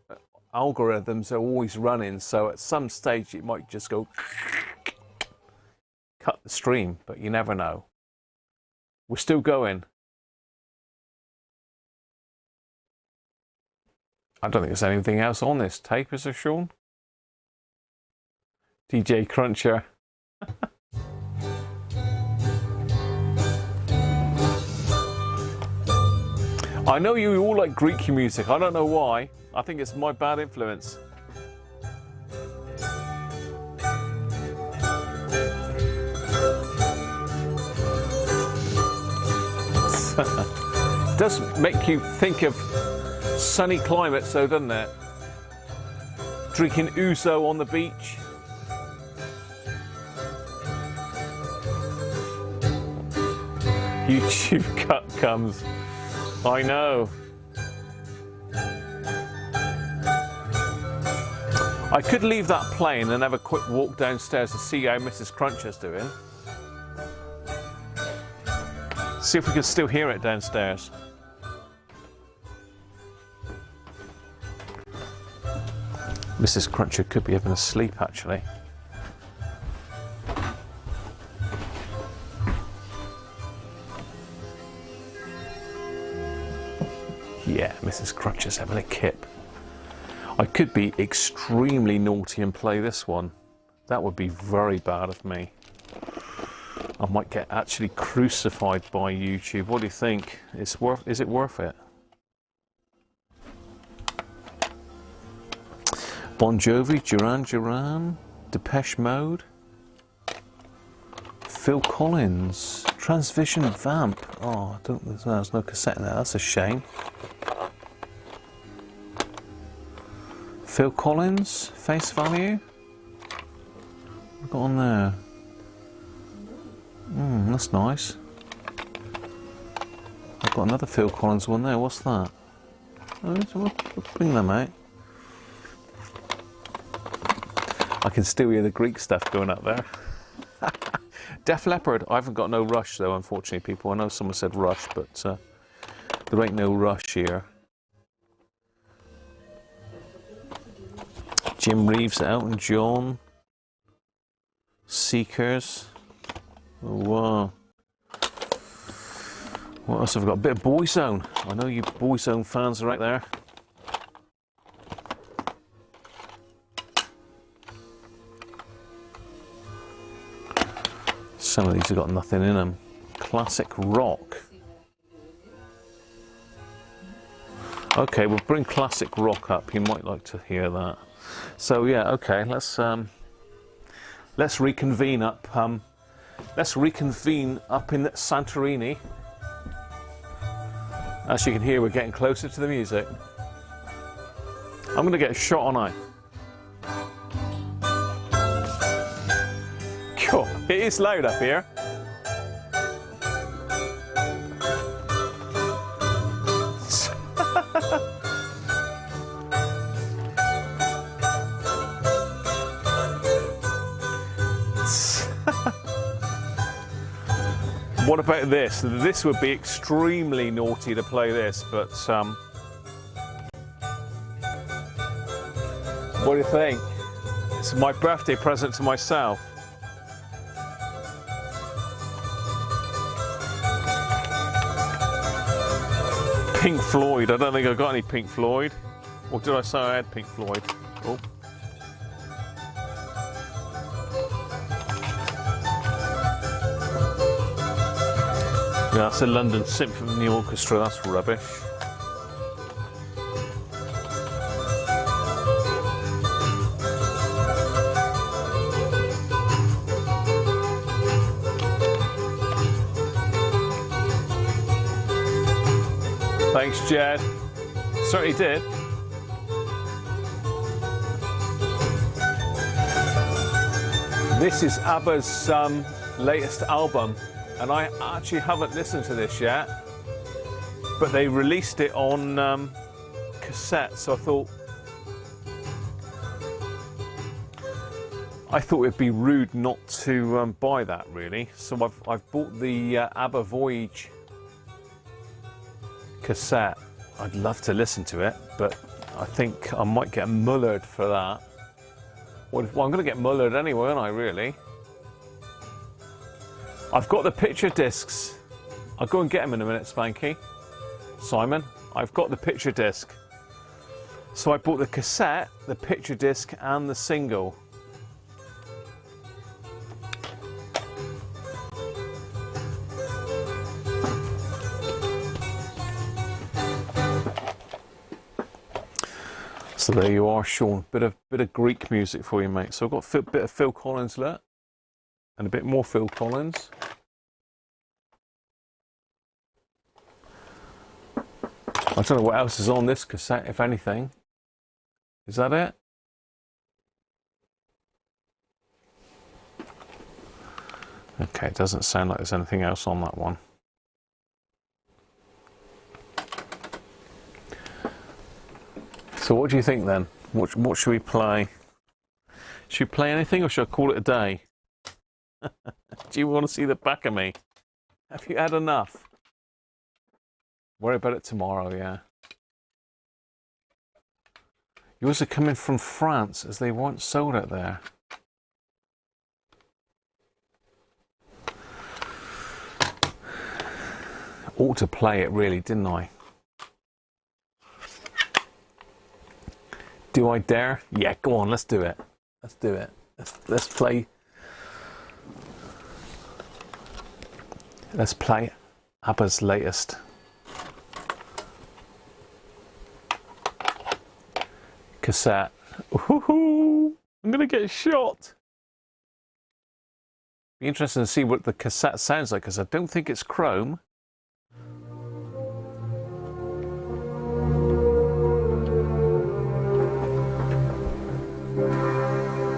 algorithms are always running, so at some stage it might just go cut the stream, but you never know. We're still going. I don't think there's anything else on this tape, is there, Sean? DJ Cruncher. I know you all like Greek music. I don't know why. I think it's my bad influence. It does make you think of sunny climates though, doesn't it? Drinking ouzo on the beach. YouTube cut comes. I know. I could leave that playing and have a quick walk downstairs to see how Mrs. Cruncher's doing. See if we can still hear it downstairs. Mrs. Cruncher could be having a sleep actually. Yeah, Mrs. Cruncher's having a kip. I could be extremely naughty and play this one. That would be very bad of me. I might get actually crucified by YouTube. What do you think? Is it worth it? Bon Jovi, Duran Duran, Depeche Mode, Phil Collins, Transvision Vamp. Oh, there's no cassette in there. That's a shame. Phil Collins, Face Value. What's got on there? That's nice. I've got another Phil Collins one there. What's that? We'll bring them out. I can still hear the Greek stuff going up there. Def Leppard. I haven't got no Rush though, unfortunately, people. I know someone said Rush, but there ain't no Rush here. Jim Reeves, Elton John, Seekers. Oh, wow. What else have we got? A bit of Boyzone. I know you Boyzone fans are right there. Some of these have got nothing in them. Classic rock. Okay, we'll bring classic rock up. You might like to hear that. So yeah, okay. Let's reconvene up. Let's reconvene up in Santorini. As you can hear, we're getting closer to the music. I'm going to get a shot, aren't I? Cool. It is loud up here. What about this? This would be extremely naughty to play this, but what do you think? It's my birthday present to myself. Pink Floyd. I don't think I got any Pink Floyd. Or did I say I had Pink Floyd? Oh. Yeah, that's a London Symphony Orchestra, that's rubbish. Thanks, Jed. Certainly did. This is ABBA's latest album. And I actually haven't listened to this yet, but they released it on cassette, so I thought it'd be rude not to buy that, really. So I've bought the ABBA Voyage cassette. I'd love to listen to it, but I think I might get mullered for that. Well, I'm going to get mullered anyway, aren't I, really? I've got the picture discs. I'll go and get them in a minute, Spanky. Simon, I've got the picture disc. So I bought the cassette, the picture disc, and the single. So there you are, Sean. Bit of Greek music for you, mate. So I've got a bit of Phil Collins left, and a bit more Phil Collins. I don't know what else is on this cassette, if anything. Is that it? Okay, it doesn't sound like there's anything else on that one. So what do you think then? What should we play? Should we play anything, or should I call it a day? Do you want to see the back of me? Have you had enough? Worry about it tomorrow, yeah. Yours are coming from France, as they weren't sold out there. Ought to play it, really, didn't I? Do I dare? Yeah, go on, let's do it. Let's do it. Let's play. Let's play ABBA's latest. Cassette. Ooh, I'm gonna get shot. Be interesting to see what the cassette sounds like, because I don't think it's chrome.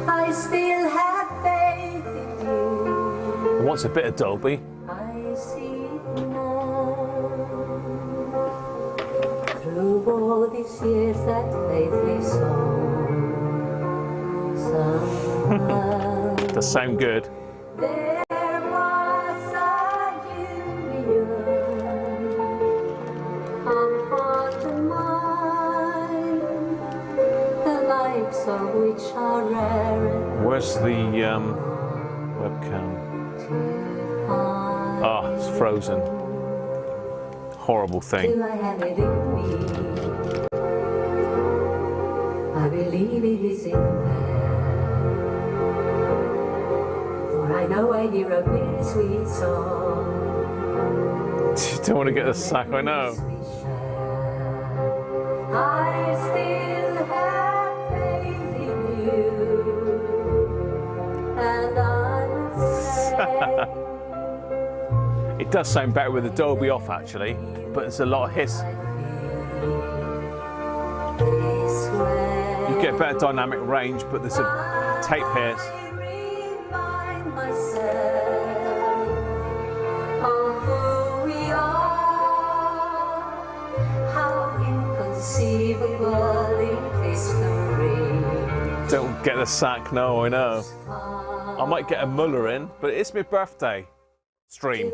I still have faith in you. I want a bit of Dolby. I see through all these years that faithfully song. Does sound good. There was a union of heart and mind, the likes of which are rare. Where's the webcam? Ah, it's frozen. Horrible thing. Till I have it in me, I believe it is in there. For I know I hear a bittersweet song. You don't want to get the sack, I know. I still have faith in you, and I must say It does sound better with the Dolby off, actually. but there's a lot of hiss. You get better dynamic range, but there's a tape hiss. Don't get the sack, no, I know. I might get a Muller in, but it's my birthday stream.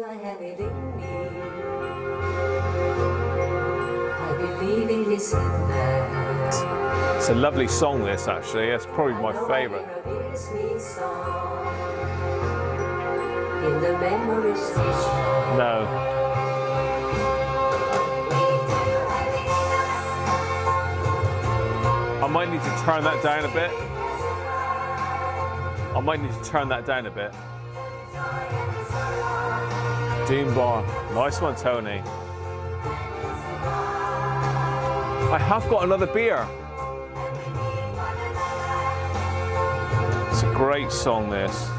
It's a lovely song, this, actually. It's probably my favourite. No. I might need to turn that down a bit. Doom bar. Nice one, Tony. I have got another beer. It's a great song, this.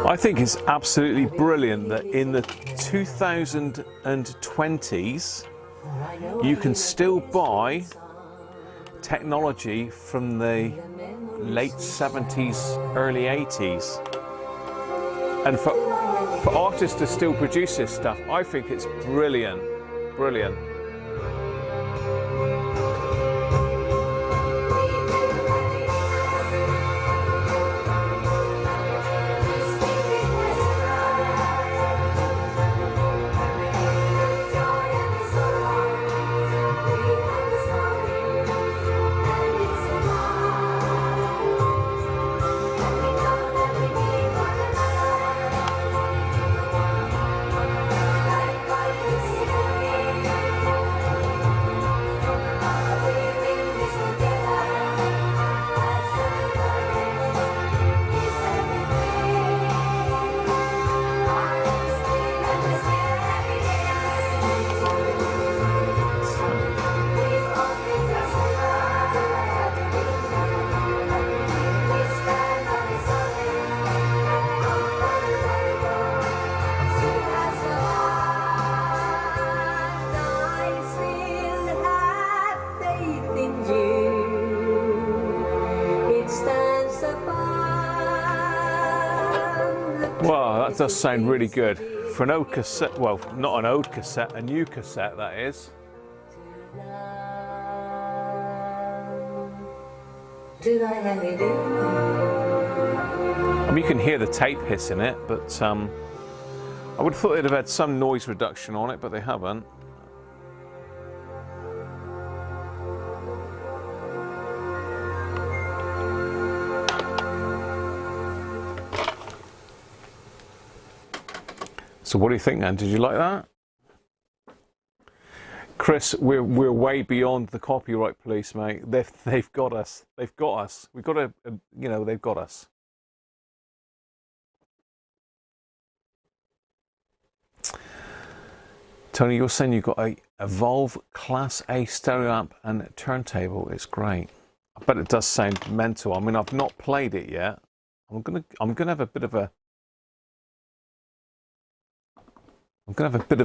I think it's absolutely brilliant that in the 2020s you can still buy technology from the late 70s, early 80s. And for artists to still produce this stuff, I think it's brilliant, brilliant. Wow, that does sound really good. For an old cassette, well, not an old cassette, a new cassette, that is. I mean, you can hear the tape hiss in it, but I would have thought they'd have had some noise reduction on it, but they haven't. So what do you think then? Did you like that? Chris, we're way beyond the copyright police, mate. They've got us. They've got us. We've got to, you know, they've got us. Tony, you're saying you've got a Evolve Class A stereo amp and turntable. It's great. I bet it does sound mental. I mean, I've not played it yet. I'm gonna have a bit of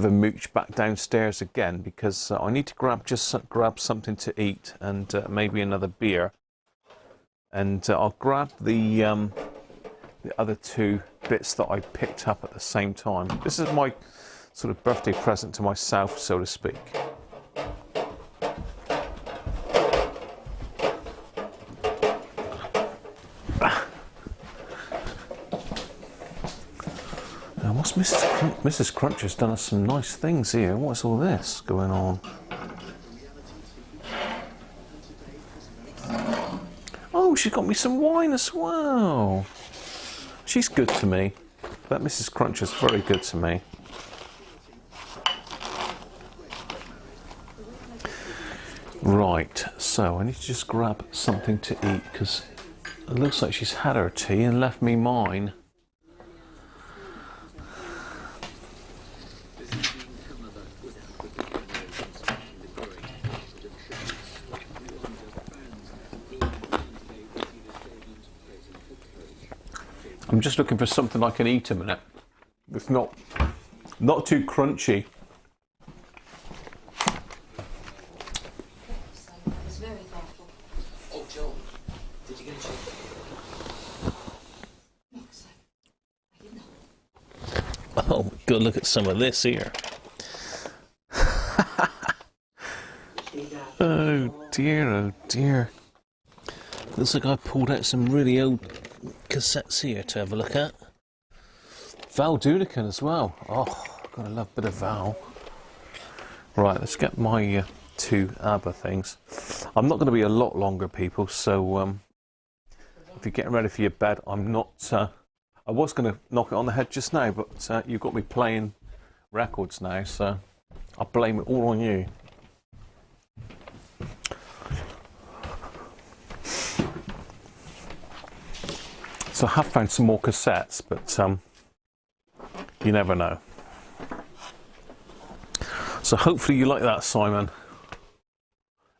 a mooch back downstairs again because I need to grab something to eat and maybe another beer, and I'll grab the other two bits that I picked up at the same time. This is my sort of birthday present to myself, so to speak. What's Mrs. Cruncher's done us some nice things here. What's all this going on? Oh, she's got me some wine as well. She's good to me. That Mrs. Cruncher's very good to me. Right, so I need to just grab something to eat because it looks like she's had her tea and left me mine. I'm just looking for something I can eat a minute. It's not too crunchy. Oh my God, look at some of this here. Oh dear, oh dear. Looks like I pulled out some really old cassettes here to have a look at. Val Doonican as well. Oh, gotta love a bit of Val. Right, let's get my two ABBA things. I'm not going to be a lot longer, people, so if you're getting ready for your bed, I'm not... I was going to knock it on the head just now, but you've got me playing records now, so I'll blame it all on you. So I have found some more cassettes, but you never know. So hopefully you like that, Simon.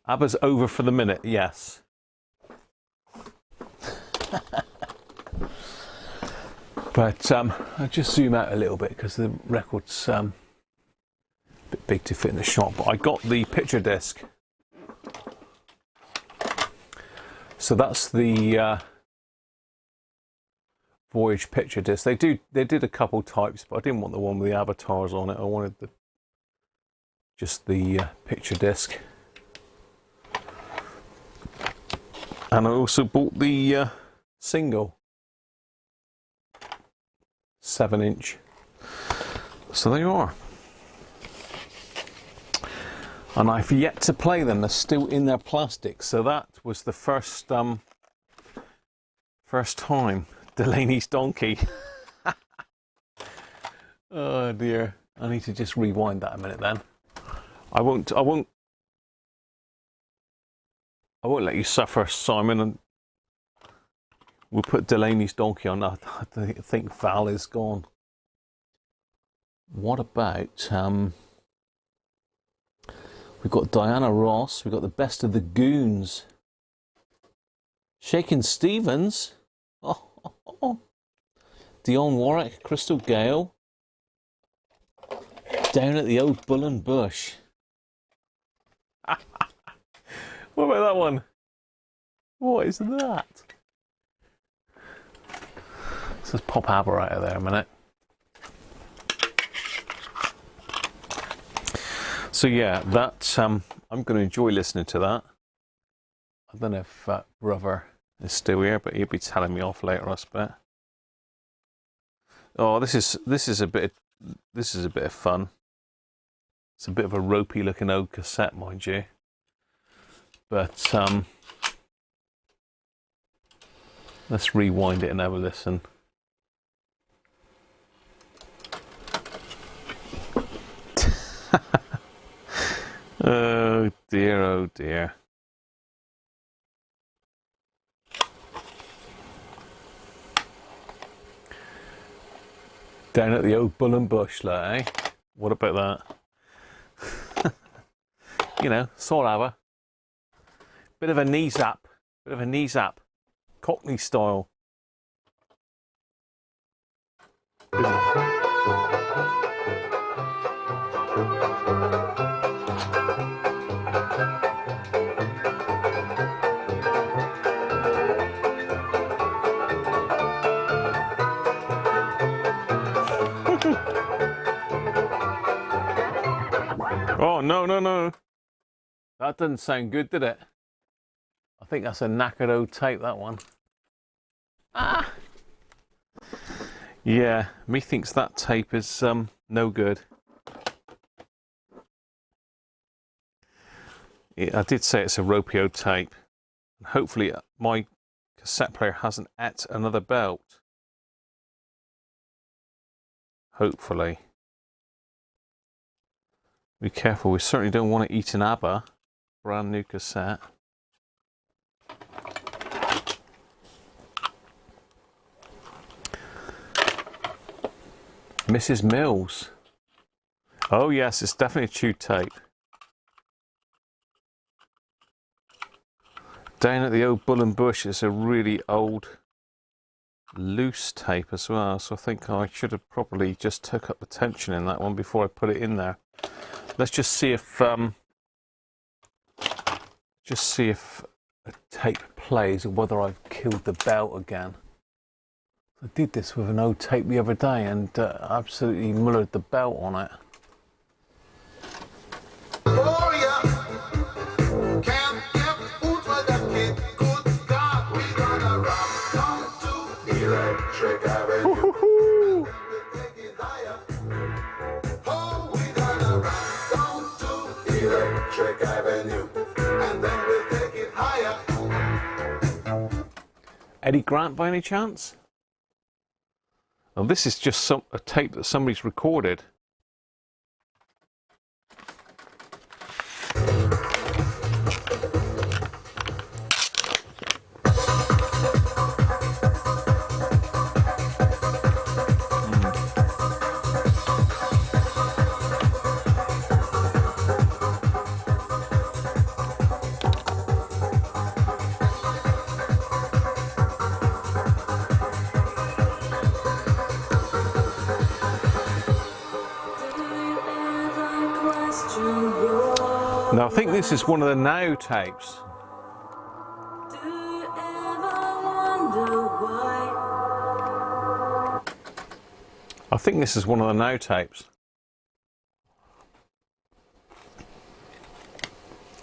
ABBA's over for the minute, yes. But I'll just zoom out a little bit because the record's a bit big to fit in the shot. But I got the picture disc. So that's the Voyage picture disc. They did a couple types, but I didn't want the one with the avatars on it. I wanted just the picture disc. And I also bought the single 7-inch. So there you are. And I've yet to play them. They're still in their plastic. So that was the first time. Delaney's donkey. Oh dear. I need to just rewind that a minute then. I won't let you suffer, Simon, and we'll put Delaney's donkey on. I think Val is gone. What about we've got Diana Ross, we've got the Best of the Goons. Shakin' Stevens. Oh. Dionne Warwick, Crystal Gale. Down at the Old Bull and Bush. What about that one? What is that? Let's pop ABBA out of there a minute. So yeah, that I'm going to enjoy listening to that. I don't know if brother is still here, but he'll be telling me off later, I suppose. Oh, this is a bit of fun. It's a bit of a ropey looking old cassette, mind you. But let's rewind it and have a listen. Oh dear, oh dear. Down at the Old Bull and Bush, like, eh? What about that? You know, sort of a bit of a knee zap, Cockney style. Oh, no. That doesn't sound good, did it? I think that's a knackered old tape, that one. Ah! Yeah, methinks that tape is no good. Yeah, I did say it's a ropey old tape. Hopefully my cassette player hasn't ate another belt. hopefully. Be careful, we certainly don't want to eat an ABBA. Brand new cassette. Mrs. Mills. Oh yes, it's definitely a tube tape. Down at the old Bull and Bush, it's a really old loose tape as well, so I think I should have probably just took up the tension in that one before I put it in there. Let's just see if a tape plays or whether I've killed the belt again. I did this with an old tape the other day and absolutely mullered the belt on it. Oh yeah, can't get food for the kid. Good God, we gonna rock down to Electric Avenue. We'll take it higher. Oh, we gonna rock down to Electric Avenue, and then we'll take it higher. Eddie Grant by any chance? Oh, this is just a tape that somebody's recorded. Now, I think this is one of the Now tapes. I think this is one of the Now tapes.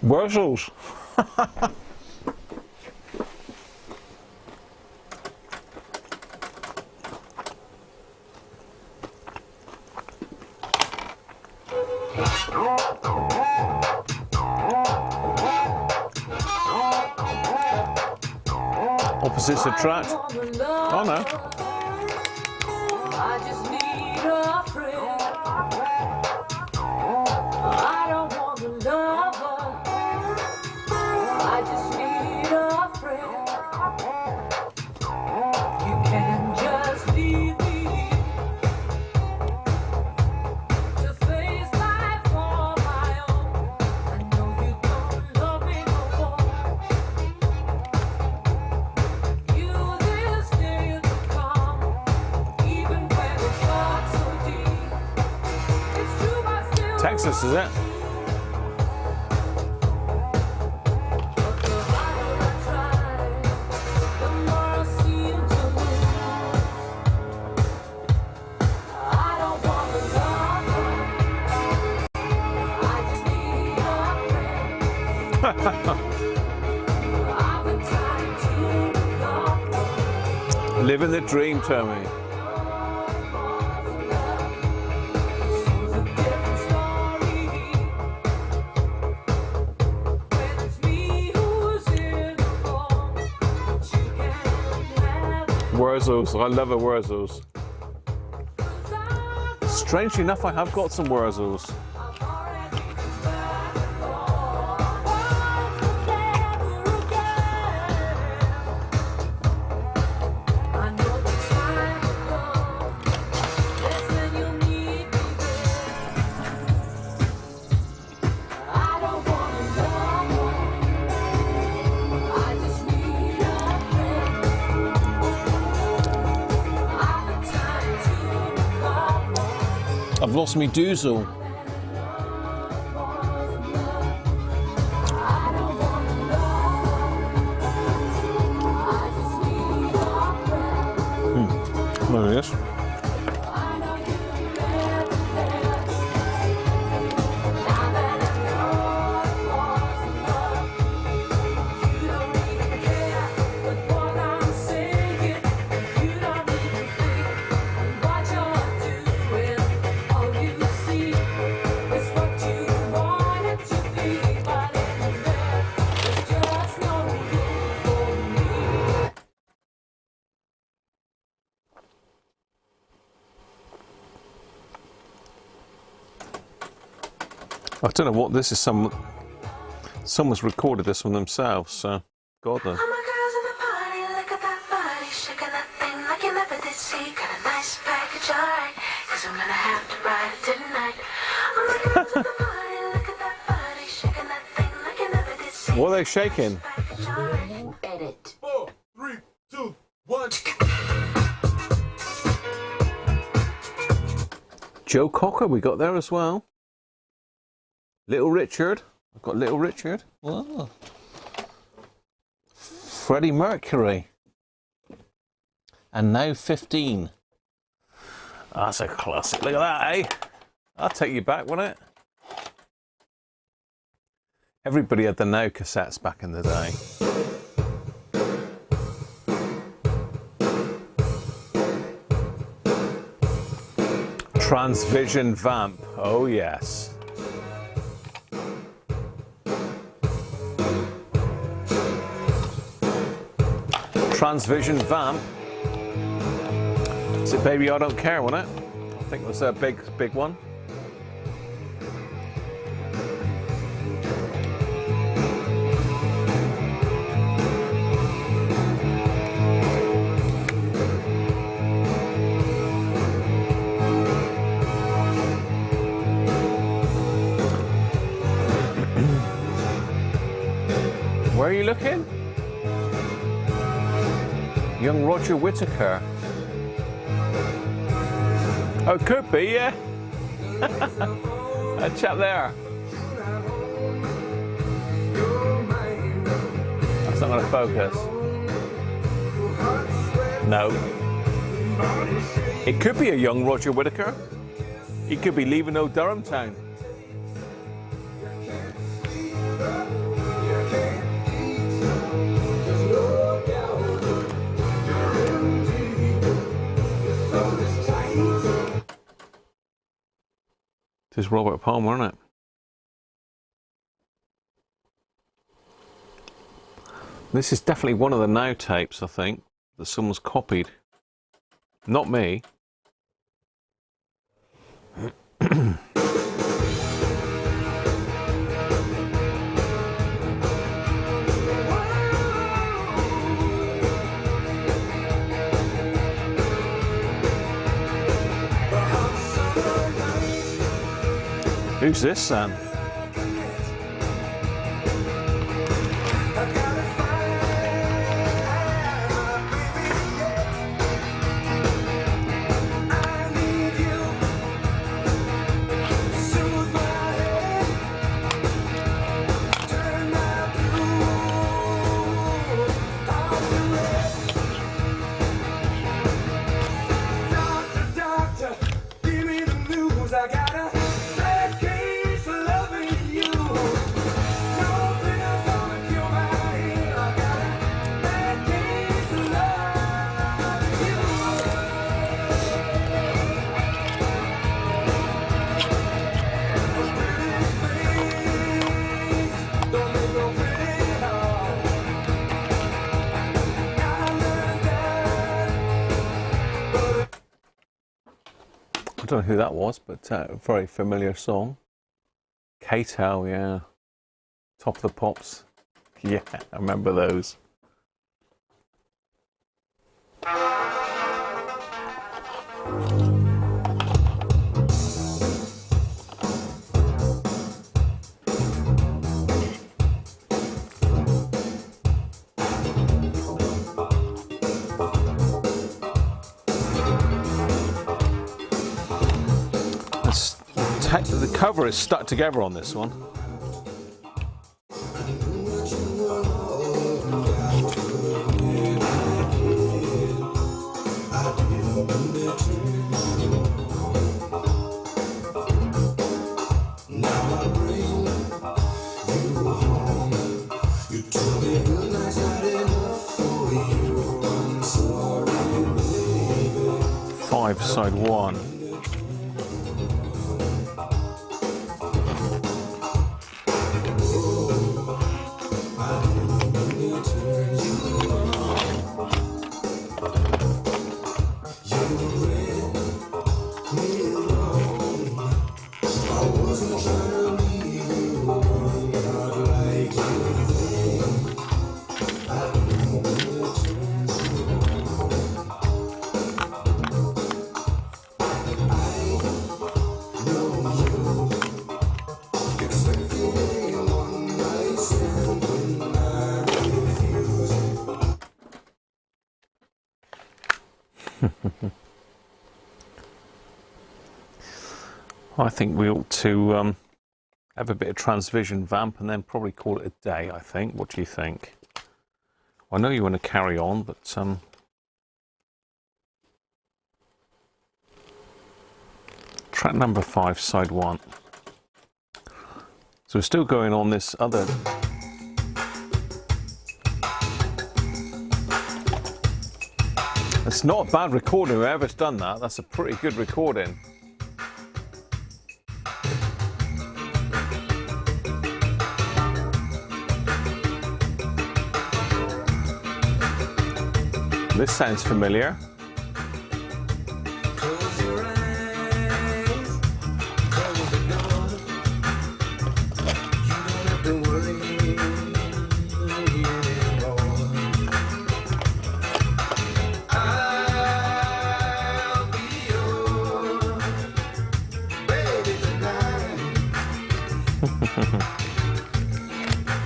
Wurzels. Opposites attract. Oh no. I just need a friend. I don't want a lover. I just need a friend. You can just leave me to face life on my own. I know you don't love me no more. You this day to come, even when it's not so deep. It's true, I still Texas, is it? Living the dream, Tommy. Wurzels, I love a Wurzels. Strangely enough, I have got some Wurzels. I've lost me doozle. There it is. I don't know what this is. Someone's recorded this one themselves, so God knows. What are they shaking? Edit. 4, 3, 2, 1. Joe Cocker, we got there as well. Little Richard. I've got Little Richard. Wow. Freddie Mercury. And now 15. That's a classic. Look at that, eh? I'll take you back, won't it? Everybody had the Now cassettes back in the day. Transvision Vamp. Oh, yes. Transvision Vamp. Is it Baby I Don't Care, wasn't it? I think it was a big one. Where are you looking? Young Roger Whittaker. Oh, it could be, yeah. That chap there. That's not going to focus. No. It could be a young Roger Whittaker. He could be leaving old Durham town. This is Robert Palmer, isn't it? This is definitely one of the Now tapes, I think, that someone's copied. Not me. Who's this then? I don't know who that was, but a very familiar song. K-Tel, yeah. Top of the Pops. Yeah, I remember those. The cover is stuck together on this one. Five, side one. think we ought to have a bit of transvision vamp and then probably call it a day, I think. What do you think? I know you want to carry on, but track number 5, side 1. So we're still going on this other. It's not a bad recording, whoever's done that. That's a pretty good recording. This sounds familiar.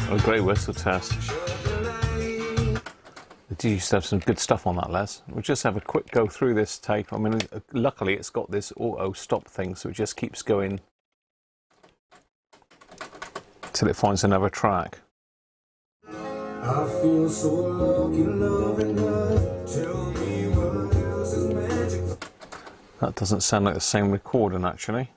A great whistle test. They used to have some good stuff on that, Les. We'll just have a quick go through this tape. I mean, luckily it's got this auto stop thing, so it just keeps going till it finds another track. I feel so lucky loving her. Tell me what else is magic. That doesn't sound like the same recording, actually.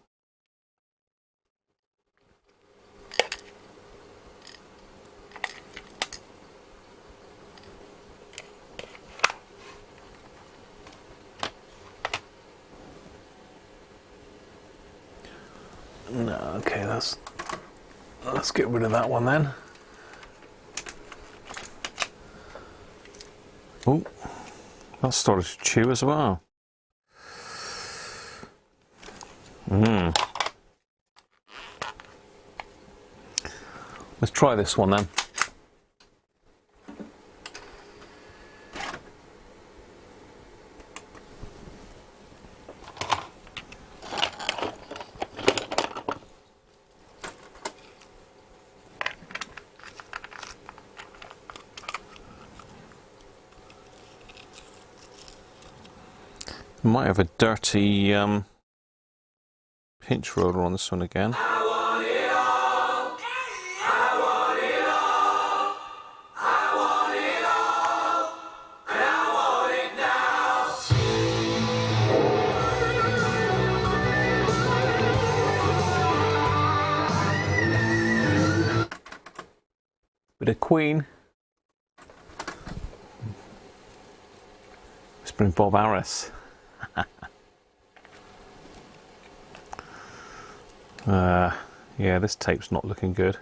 No, okay, let's get rid of that one then. Oh, that started to chew as well. Let's try this one then. Might have a dirty pinch roller on this one again. I want it all. I want it all. I want it all. And I want it now. Bit of Queen. Whispering Bob Harris. Yeah, this tape's not looking good.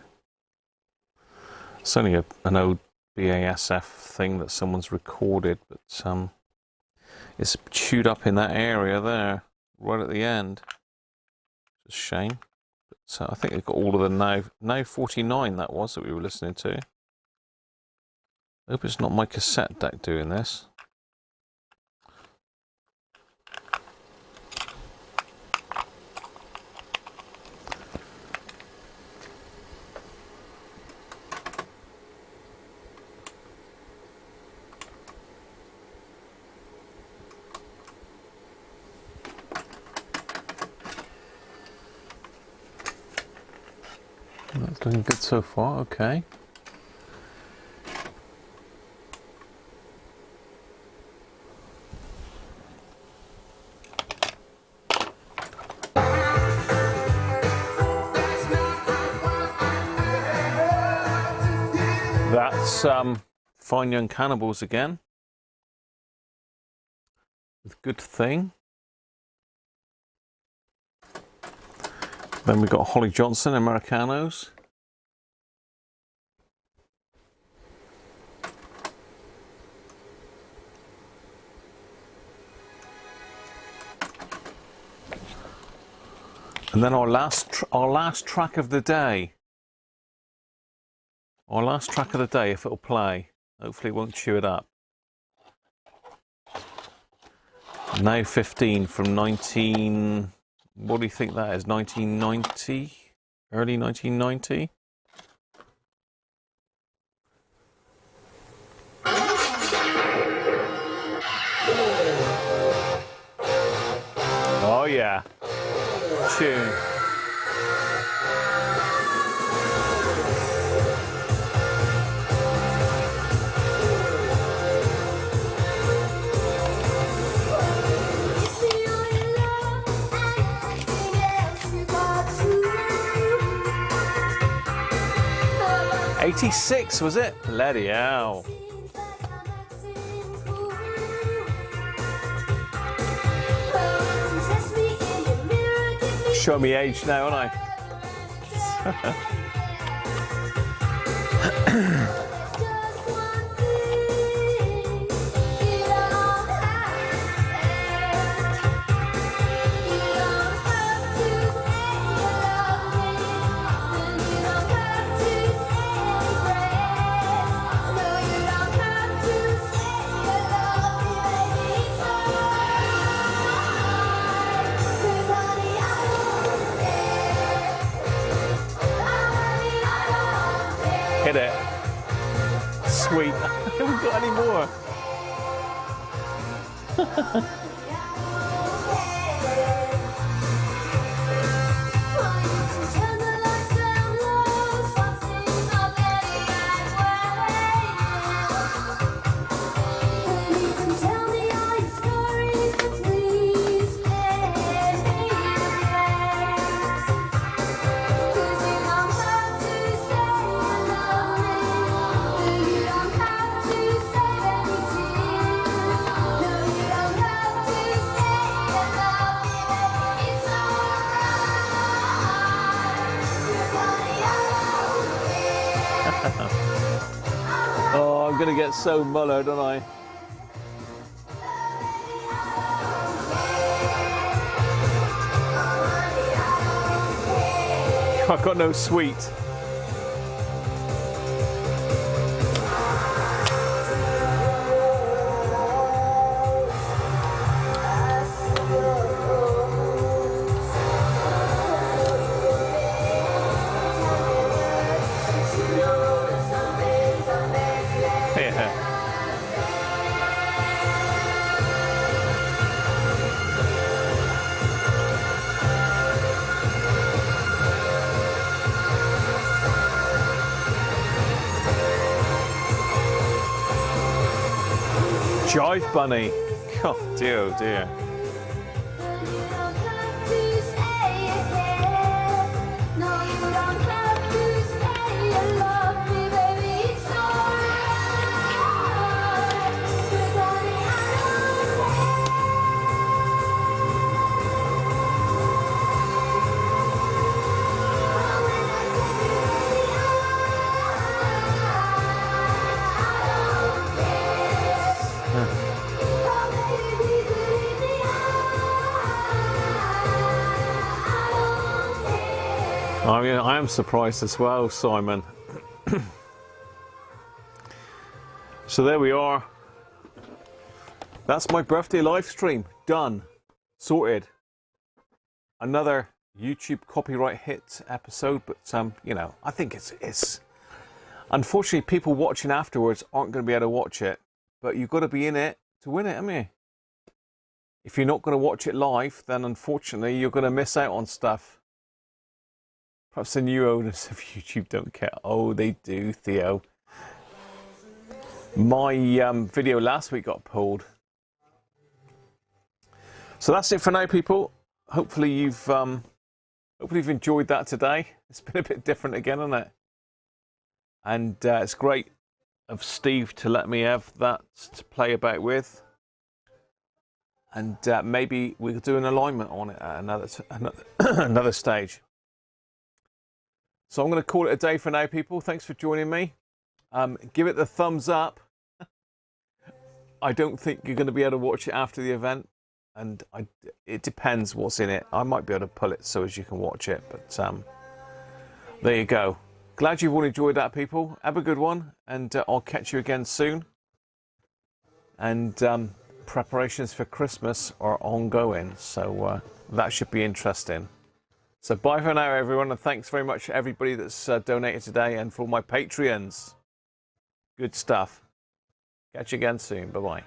It's only an old BASF thing that someone's recorded, but it's chewed up in that area there, right at the end. It's a shame. But I think it got all of the now 49 that was that we were listening to. I hope it's not my cassette deck doing this. That's looking good so far, okay. That's Fine Young Cannibals again. With Good Thing. Then we got Holly Johnson, Americanos. And then our last track of the day. Our last track of the day, if it'll play. Hopefully it won't chew it up. Now 15 from 19... What do you think that is? 1990? Early 1990? Oh yeah. Tune. 86 was it? Bloody hell. Show me age now, aren't I? Hit it. Sweet. I haven't got any more. Oh, I'm gonna get so mullered, don't I? I've got no sweet. Jive Bunny. Oh dear, oh dear. I am surprised as well, Simon. So there we are. That's my birthday live stream. Done. Sorted. Another YouTube copyright hit episode, but you know, I think it's unfortunately people watching afterwards aren't going to be able to watch it, but you've got to be in it to win it, haven't you? If you're not going to watch it live, then unfortunately you're going to miss out on stuff. Perhaps the new owners of YouTube don't care. Oh, they do, Theo. My video last week got pulled. So that's it for now, people. Hopefully you've enjoyed that today. It's been a bit different again, isn't it? And it's great of Steve to let me have that to play about with. And maybe we'll do an alignment on it at another stage. So I'm going to call it a day for now, people. Thanks for joining me. Give it the thumbs up. I don't think you're going to be able to watch it after the event. And it depends what's in it. I might be able to pull it so as you can watch it. But there you go. Glad you've all enjoyed that, people. Have a good one. And I'll catch you again soon. And preparations for Christmas are ongoing. So that should be interesting. So bye for now, everyone, and thanks very much to everybody that's donated today and for all my Patreons. Good stuff. Catch you again soon. Bye-bye.